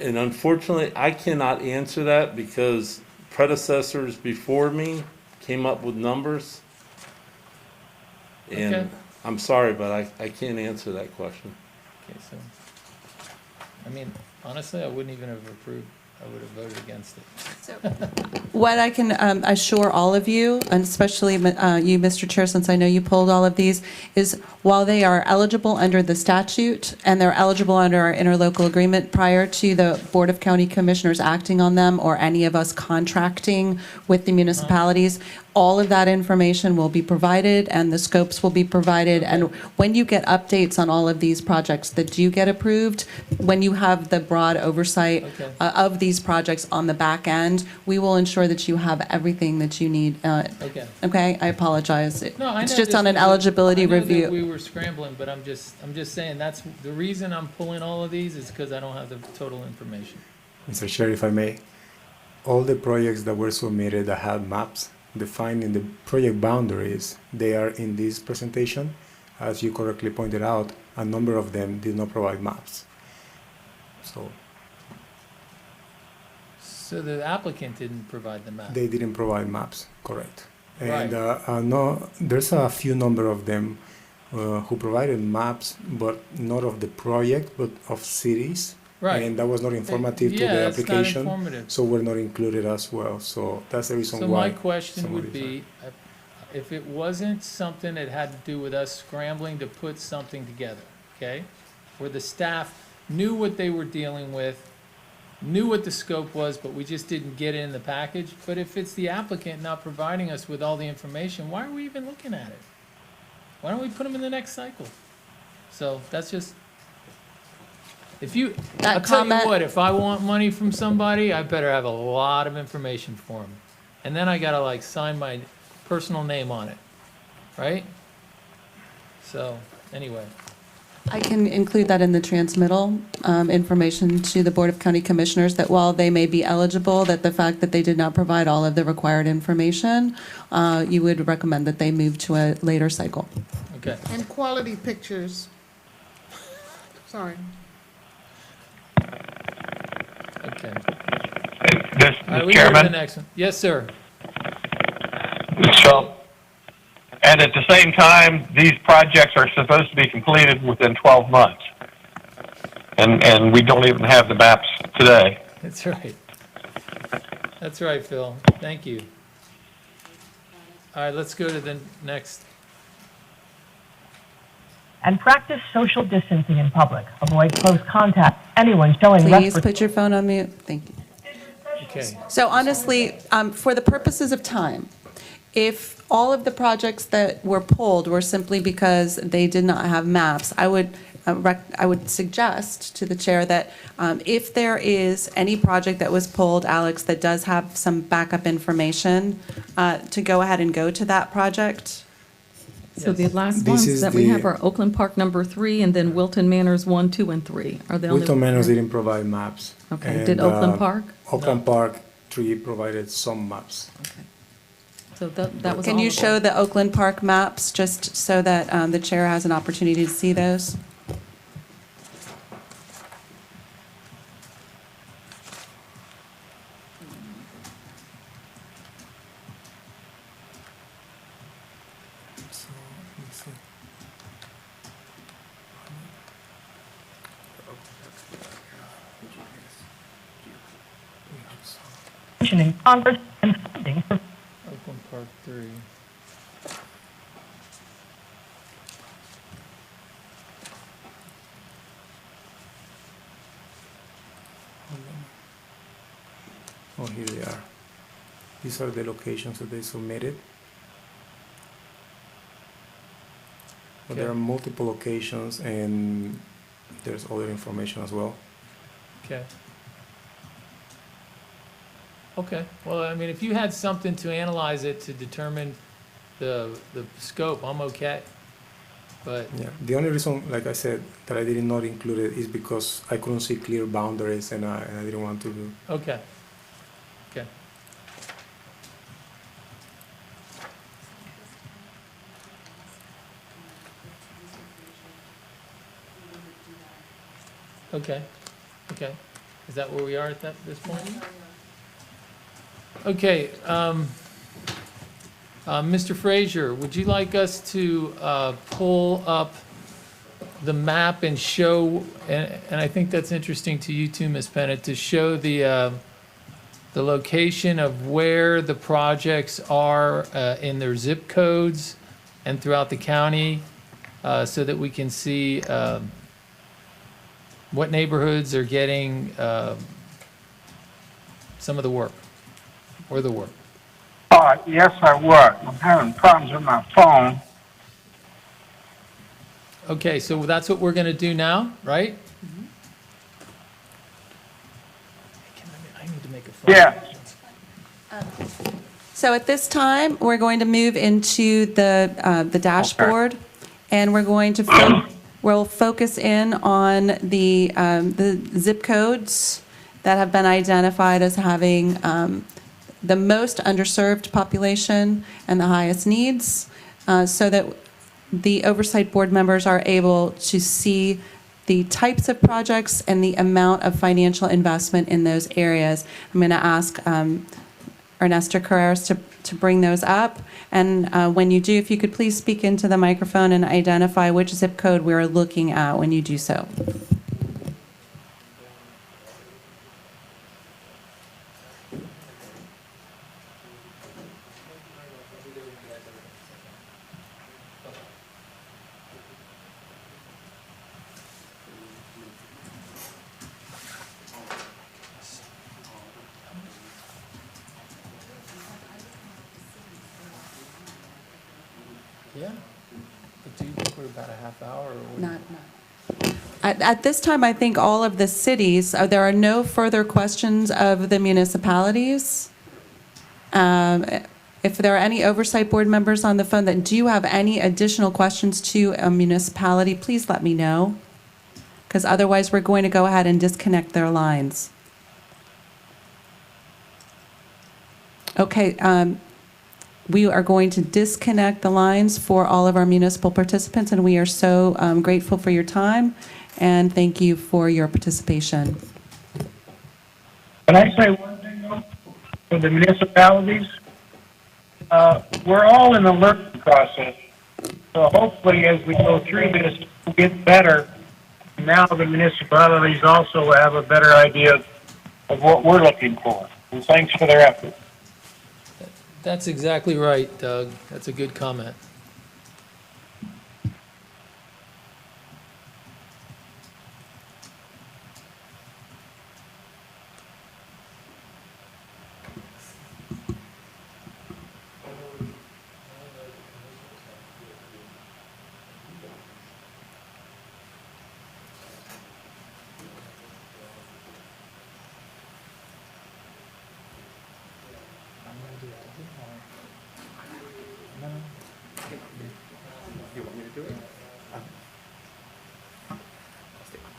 And unfortunately, I cannot answer that because predecessors before me came up with numbers. And Okay. I'm sorry, but I can't answer that question. Okay, so, I mean, honestly, I wouldn't even have approved, I would have voted against it. What I can assure all of you, and especially you, Mr. Chair, since I know you pulled all of these, is while they are eligible under the statute and they're eligible under our interlocal agreement prior to the Board of County Commissioners acting on them or any of us contracting with the municipalities, all of that information will be provided and the scopes will be provided. And when you get updates on all of these projects that do get approved, when you have the broad oversight of these projects on the back end, we will ensure that you have everything that you need. Okay, I apologize. No, I It's know just this on an was a- eligibility I know that review. we were scrambling, but I'm just saying, that's, the reason I'm pulling all of these is because I don't have the total information. Mr. Chair, if I may, all the projects that were submitted that had maps defining the project boundaries, they are in this presentation. As you correctly pointed out, a number of them did not provide maps. So So the applicant didn't provide the map. They didn't provide maps, correct. And Right. no, there's a few number of them who provided maps, but not of the project, but of cities. Right. And that was not informative to Yeah, the that's not application. informative. So we're not included as well. So that's the reason So why. my question some of would these be, if it wasn't something that had to do with us scrambling to put something together, okay? Where the staff knew what they were dealing with, knew what the scope was, but we just didn't get it in the package. But if it's the applicant not providing us with all the information, why are we even looking at it? Why don't we put them in the next cycle? So that's just, if you, That I'll tell you comment- what, if I want money from somebody, I better have a lot of information for them. And then I gotta like sign my personal name on it, right? So, anyway. I can include that in the transmittal information to the Board of County Commissioners, that while they may be eligible, that the fact that they did not provide all of the required information, you would recommend that they move to a later cycle. Okay. And quality pictures. Sorry. Okay. This, All right, Mr. we go to the Chairman, next one. Yes, sir. so, and at the same time, these projects are supposed to be completed within 12 months. And we don't even have the maps today. That's right. That's right, Phil. Thank you. All right, let's go to the next. And practice social distancing in public. Avoid close contact. Anyone showing Please respiratory. put your phone on mute. Thank you. Okay. So honestly, for the purposes of time, if all of the projects that were pulled were simply because they did not have maps, I would suggest to the chair that if there is any project that was pulled, Alex, that does have some backup information, to go ahead and go to that project. So the last This ones is that we the- have are Oakland Park number 3, and then Wilton Manors 1, 2, and 3. Are they only? Wilton Manors didn't provide maps. Okay, And, did Oakland Park? Oakland Park 3 provided some maps. So that was all Can you of them. show the Oakland Park maps, just so that the chair has an opportunity to see those? So, let's see. In Congress and funding for Oakland Park 3. Oh, here they are. These are the locations that they submitted. But there Okay. are multiple locations and there's other information as well. Okay. Okay, well, I mean, if you had something to analyze it to determine the scope, I'm okay. But, Yeah, the only reason, like I said, that I did not include it is because I couldn't see clear boundaries and I didn't want to do. okay. Okay. Okay, okay. Is that where we are at this point? Okay, Mr. Frazier, would you like us to pull up the map and show, and I think that's interesting to you too, Ms. Bennett, to show the location of where the projects are in their zip codes and throughout the county, so that we can see what neighborhoods are getting some of the work, or the work. Yes, I would. I'm having problems with my phone. Okay, so that's what we're gonna do now, right? I need to make a phone. Yeah. So at this time, we're going to move into the dashboard, and we're going to we'll focus in on the zip codes that have been identified as having the most underserved population and the highest needs, so that the Oversight Board members are able to see the types of projects and the amount of financial investment in those areas. I'm going to ask Ernesto Carreras to bring those up. And when you do, if you could please speak into the microphone and identify which zip code we're looking at when you do so. Yeah. But do you think we're about a half hour? Or Not. At this time, I think all of the cities, there are no further questions of the municipalities. If there are any oversight board members on the phone that do have any additional questions to a municipality, please let me know, because otherwise we're going to go ahead and disconnect their lines. Okay, we are going to disconnect the lines for all of our municipal participants, and we are so grateful for your time, and thank you for your participation. Can I say one thing, though, for the municipalities? We're all in the learning process. So hopefully as we go through this, we'll get better. Now the municipalities also have a better idea of what we're looking for. And thanks for their effort. That's exactly right, Doug. That's a good comment. You want me to do it?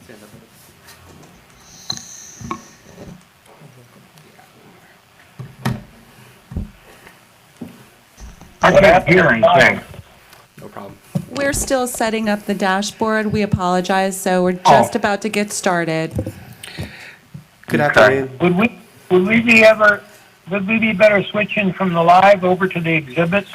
Stand up. I can't hear anything. No problem. We're still setting up the dashboard. We apologize, so we're just about to get started. Good afternoon. Would we be better switching from the live over to the exhibits?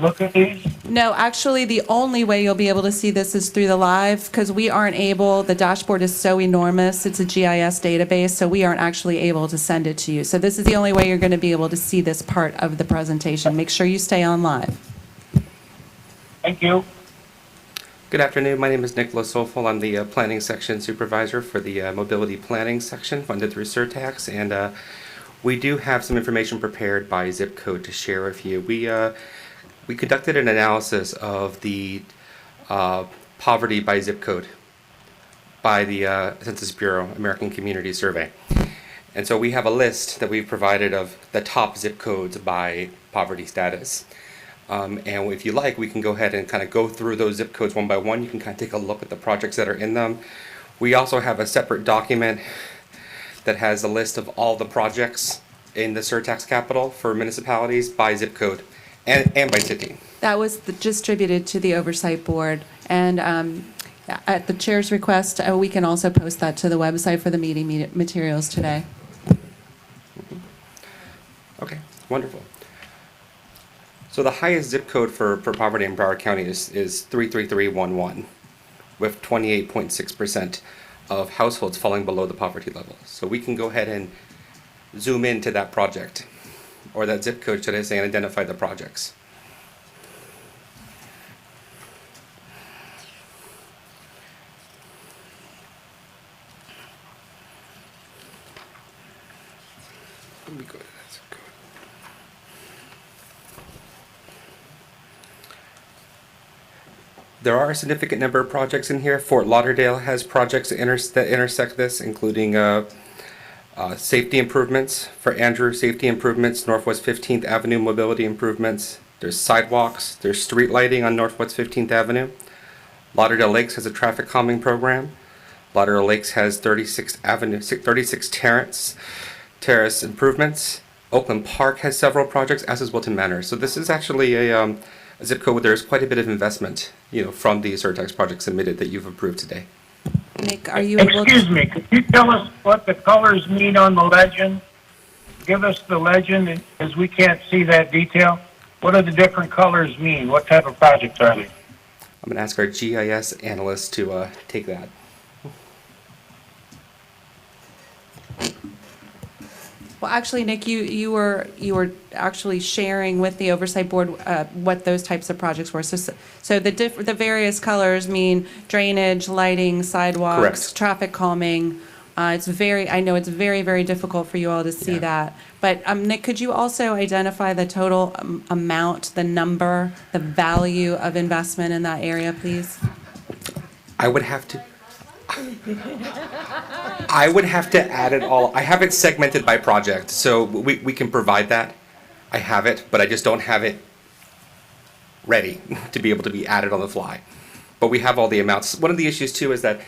Look at these? No, actually, the only way you'll be able to see this is through the live, because we aren't able, the dashboard is so enormous, it's a GIS database, so we aren't actually able to send it to you. So this is the only way you're going to be able to see this part of the presentation. Make sure you stay on live. Thank you. Good afternoon. My name is Nicholas Sofel. I'm the planning section supervisor for the mobility planning section funded through Surtax, and we do have some information prepared by zip code to share with you. We conducted an analysis of the poverty by zip code by the Census Bureau American Community Survey. And so we have a list that we've provided of the top zip codes by poverty status. And if you like, we can go ahead and kind of go through those zip codes one by one. You can kind of take a look at the projects that are in them. We also have a separate document that has a list of all the projects in the Surtax capital for municipalities by zip code. And by city. That was distributed to the Oversight Board, and at the chair's request, we can also post that to the website for the meeting materials today. Okay, wonderful. So the highest zip code for poverty in Broward County is 33311, with 28.6% of households falling below the poverty level. So we can go ahead and zoom into that project, or that zip code, should I say, and identify the projects. Let me go to that zip code. There are a significant number of projects in here. Fort Lauderdale has projects that intersect this, including safety improvements for Andrew, safety improvements, Northwest 15th Avenue mobility improvements. There's sidewalks, there's street lighting on Northwest 15th Avenue. Lauderdale Lakes has a traffic calming program. Lauderdale Lakes has 36 terrace improvements. Oakland Park has several projects, as does Wilton Manor. So this is actually a zip code where there's quite a bit of investment, from the Surtax project submitted that you've approved today. Nick, are you able to? Excuse me, could you tell us what the colors mean on the legend? Give us the legend, as we can't see that detail. What do the different colors mean? What type of projects are they? I'm going to ask our GIS analyst to take that. Well, actually, Nick, you were actually sharing with the Oversight Board what those types of projects were. So the various colors mean drainage, lighting, sidewalks, Correct. traffic calming. I know it's very, very difficult for you all to see that. But Nick, could you also identify the total amount, the number, the value of investment in that area, please? I would have to add it all. I have it segmented by project, so we can provide that. I have it, but I just don't have it ready to be able to be added on the fly. But we have all the amounts. One of the issues too is that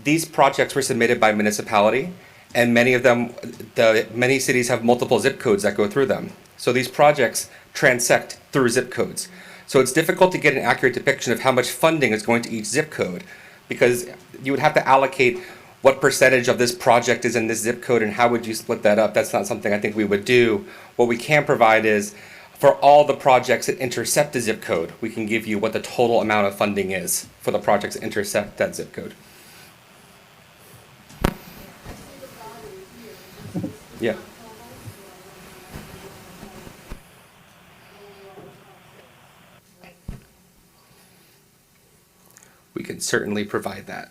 these projects were submitted by municipality, and many cities have multiple zip codes that go through them. So these projects transect through zip codes. So it's difficult to get an accurate depiction of how much funding is going to each zip code, because you would have to allocate what percentage of this project is in this zip code and how would you split that up. That's not something I think we would do. What we can provide is, for all the projects that intercept a zip code, we can give you what the total amount of funding is for the projects that intercept that zip code. Yeah. We can certainly provide that.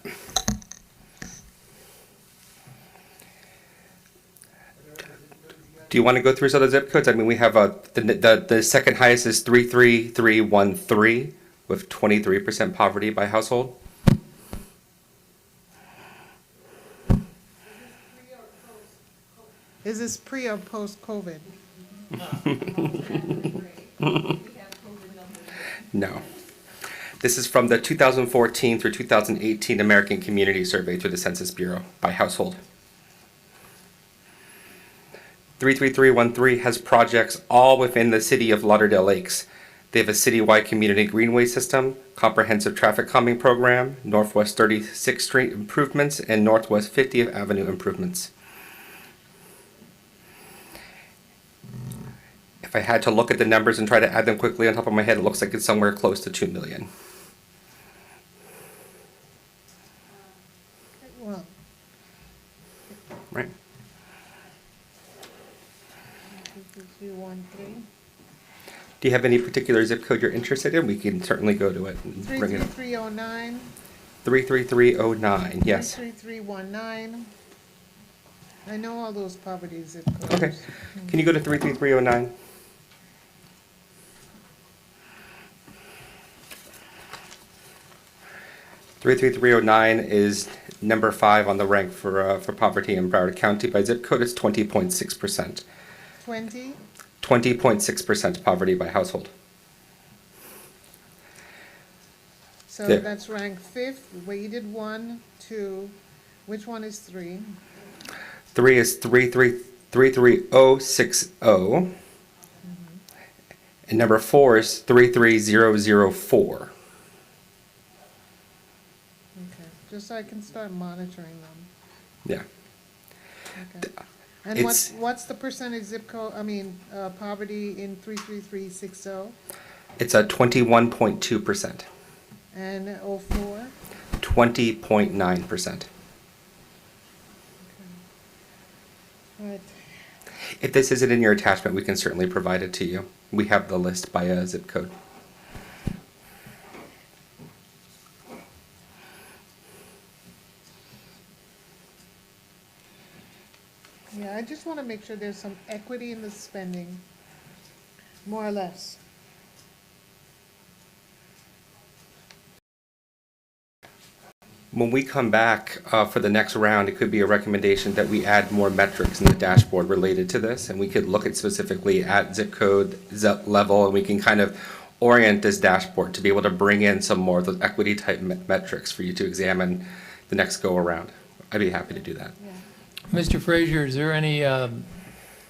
Do you want to go through some of the zip codes? I mean, we have the second highest is 33313 with 23% poverty by household. Is this pre or post COVID? No. This is from the 2014 through 2018 American Community Survey through the Census Bureau by household. 33313 has projects all within the city of Lauderdale Lakes. They have a citywide community greenway system, comprehensive traffic calming program, Northwest 36th Street improvements, and Northwest 50th Avenue improvements. If I had to look at the numbers and try to add them quickly on top of my head, it looks like it's somewhere close to 2 million. Well, Right. 33313. Do you have any particular zip code you're interested in? We can certainly go to it and bring it up. 33309. 33309, yes. 33319. I know all those poverty zip codes. Okay. Can you go to 33309? is number 5 on the rank for poverty in Broward County. By zip code, it's 20.6%. 20? 20.6% poverty by household. So There. that's ranked 5th, weighted 1, 2. Which one is 3? 3 is 33060. And number 4 is 33004. Okay, just so I can start monitoring them. Yeah. Okay. And what's the percentage zip code, poverty in 33360? It's a 21.2%. And 04? 20.9%. Right. If this isn't in your attachment, we can certainly provide it to you. We have the list by zip code. Yeah, I just want to make sure there's some equity in the spending, more or less. When we come back for the next round, it could be a recommendation that we add more metrics in the dashboard related to this, and we could look at specifically at zip code, zip level, and we can kind of orient this dashboard to be able to bring in some more of the equity type metrics for you to examine the next go around. I'd be happy to do that. Yeah. Mr. Frazier, is there any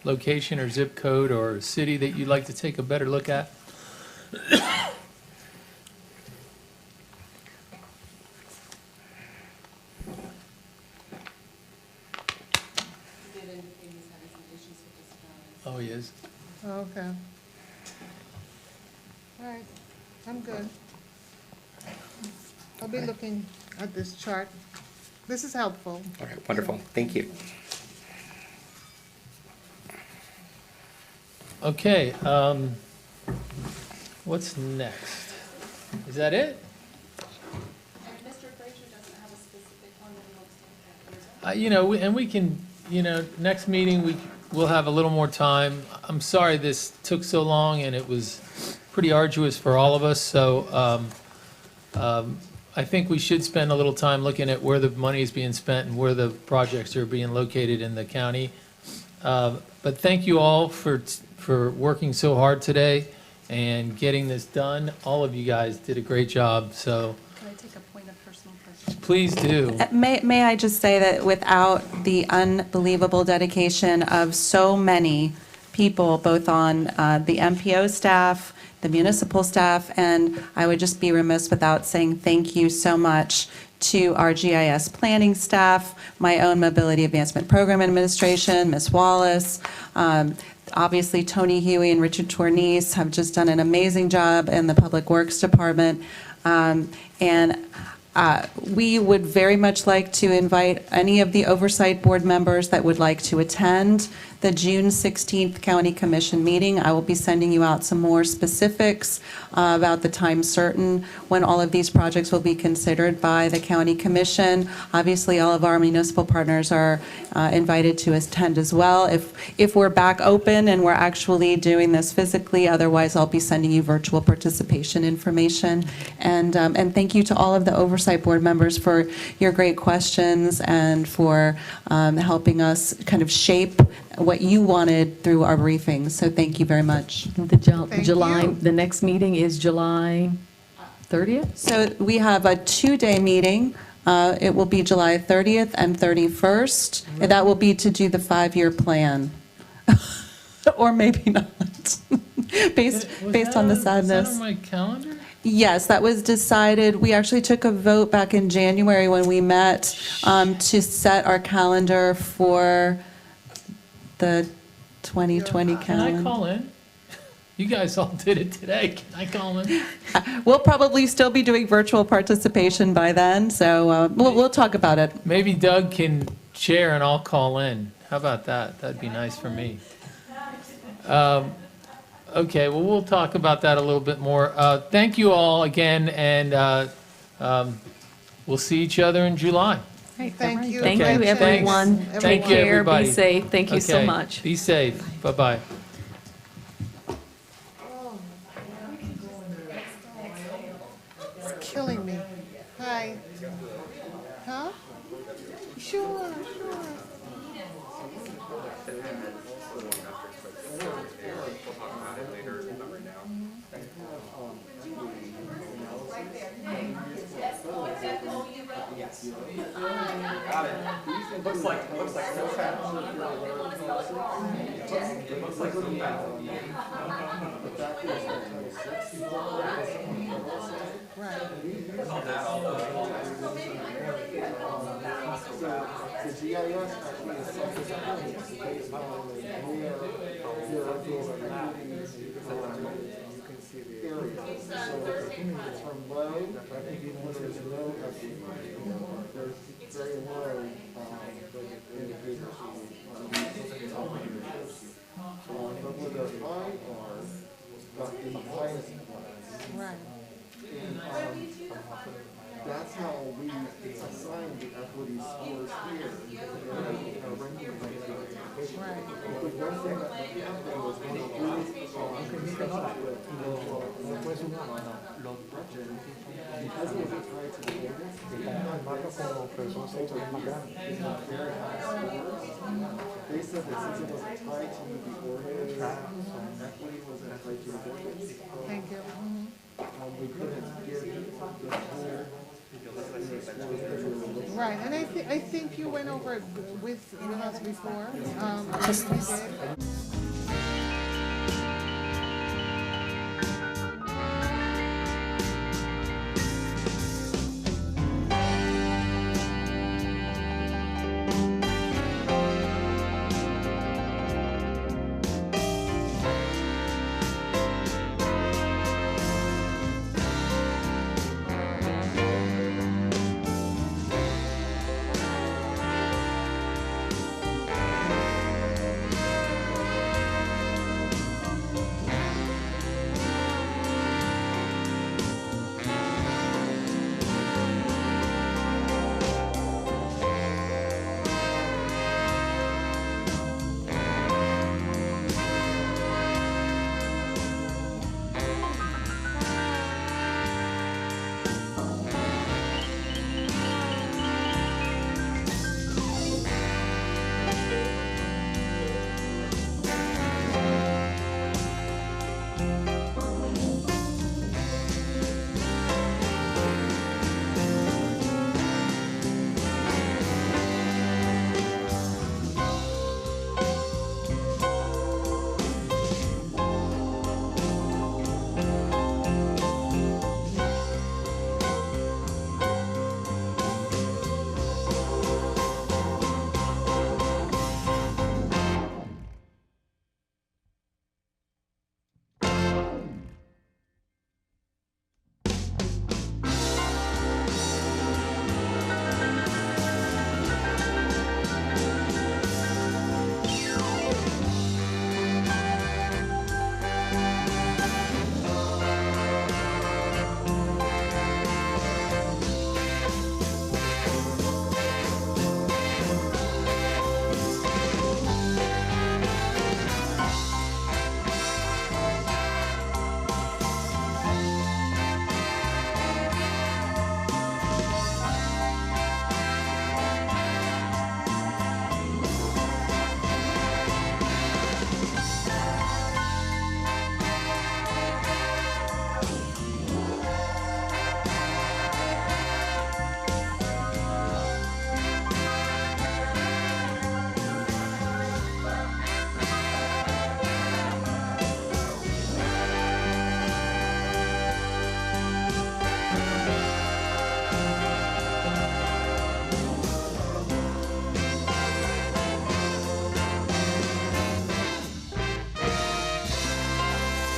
location or zip code or city that you'd like to take a better look at? Oh, he is? Okay. All right, I'm good. I'll be looking at this chart. This is helpful. All right, wonderful. Thank you. Okay, what's next? Is that it? Mr. Frazier doesn't have a specific one that he wants to. You know, and we can, next meeting, we'll have a little more time. I'm sorry this took so long, and it was pretty arduous for all of us, so I think we should spend a little time looking at where the money is being spent and where the projects are being located in the county. But thank you all for working so hard today and getting this done. All of you guys did a great job, so Can I take a point of personal question? please do. May I just say that without the unbelievable dedication of so many people, both on the MPO staff, the municipal staff, and I would just be remiss without saying thank you so much to our GIS planning staff, my own Mobility Advancement Program Administration, Ms. Wallace, obviously Tony Huey and Richard Tornese have just done an amazing job in the Public Works Department. We would very much like to invite any of the Oversight Board members that would like to attend the June 16th County Commission meeting. I will be sending you out some more specifics about the time certain when all of these projects will be considered by the County Commission. Obviously, all of our municipal partners are invited to attend as well. If we're back open and we're actually doing this physically, otherwise I'll be sending you virtual participation information. And thank you to all of the Oversight Board members for your great questions and for helping us kind of shape what you wanted through our briefings. So thank you very much. The next meeting is July 30th? So we have a 2-day meeting. It will be July 30th and 31st. And that will be to do the 5-year plan. Or maybe not, based on the sadness. Was that on my calendar? Yes, that was decided. We actually took a vote back in January when we met to set our calendar for the 2020 calendar. Can I call in? You guys all did it today. Can I call in? We'll probably still be doing virtual participation by then, so we'll talk about it. Maybe Doug can chair and I'll call in. How about that? That'd be nice for me. Okay, well, we'll talk about that a little bit more. Thank you all again, and we'll see each other in July. Thank you. Thank Okay, you, everyone. thanks. Take Thank you, care, be everybody. safe. Thank you so Okay, much. Be safe. Bye-bye. It's killing me. Hi. Huh? Sure. Looks like Right. That's how we assign the equity scores here. Right. The one thing that happened was when the rules because it was tied to the ordinance, they said that since it wasn't tied to the ordinance, equity wasn't tied to the ordinance. Thank you. We couldn't give the whole. Right, and I think you went over it with us before. I think you did.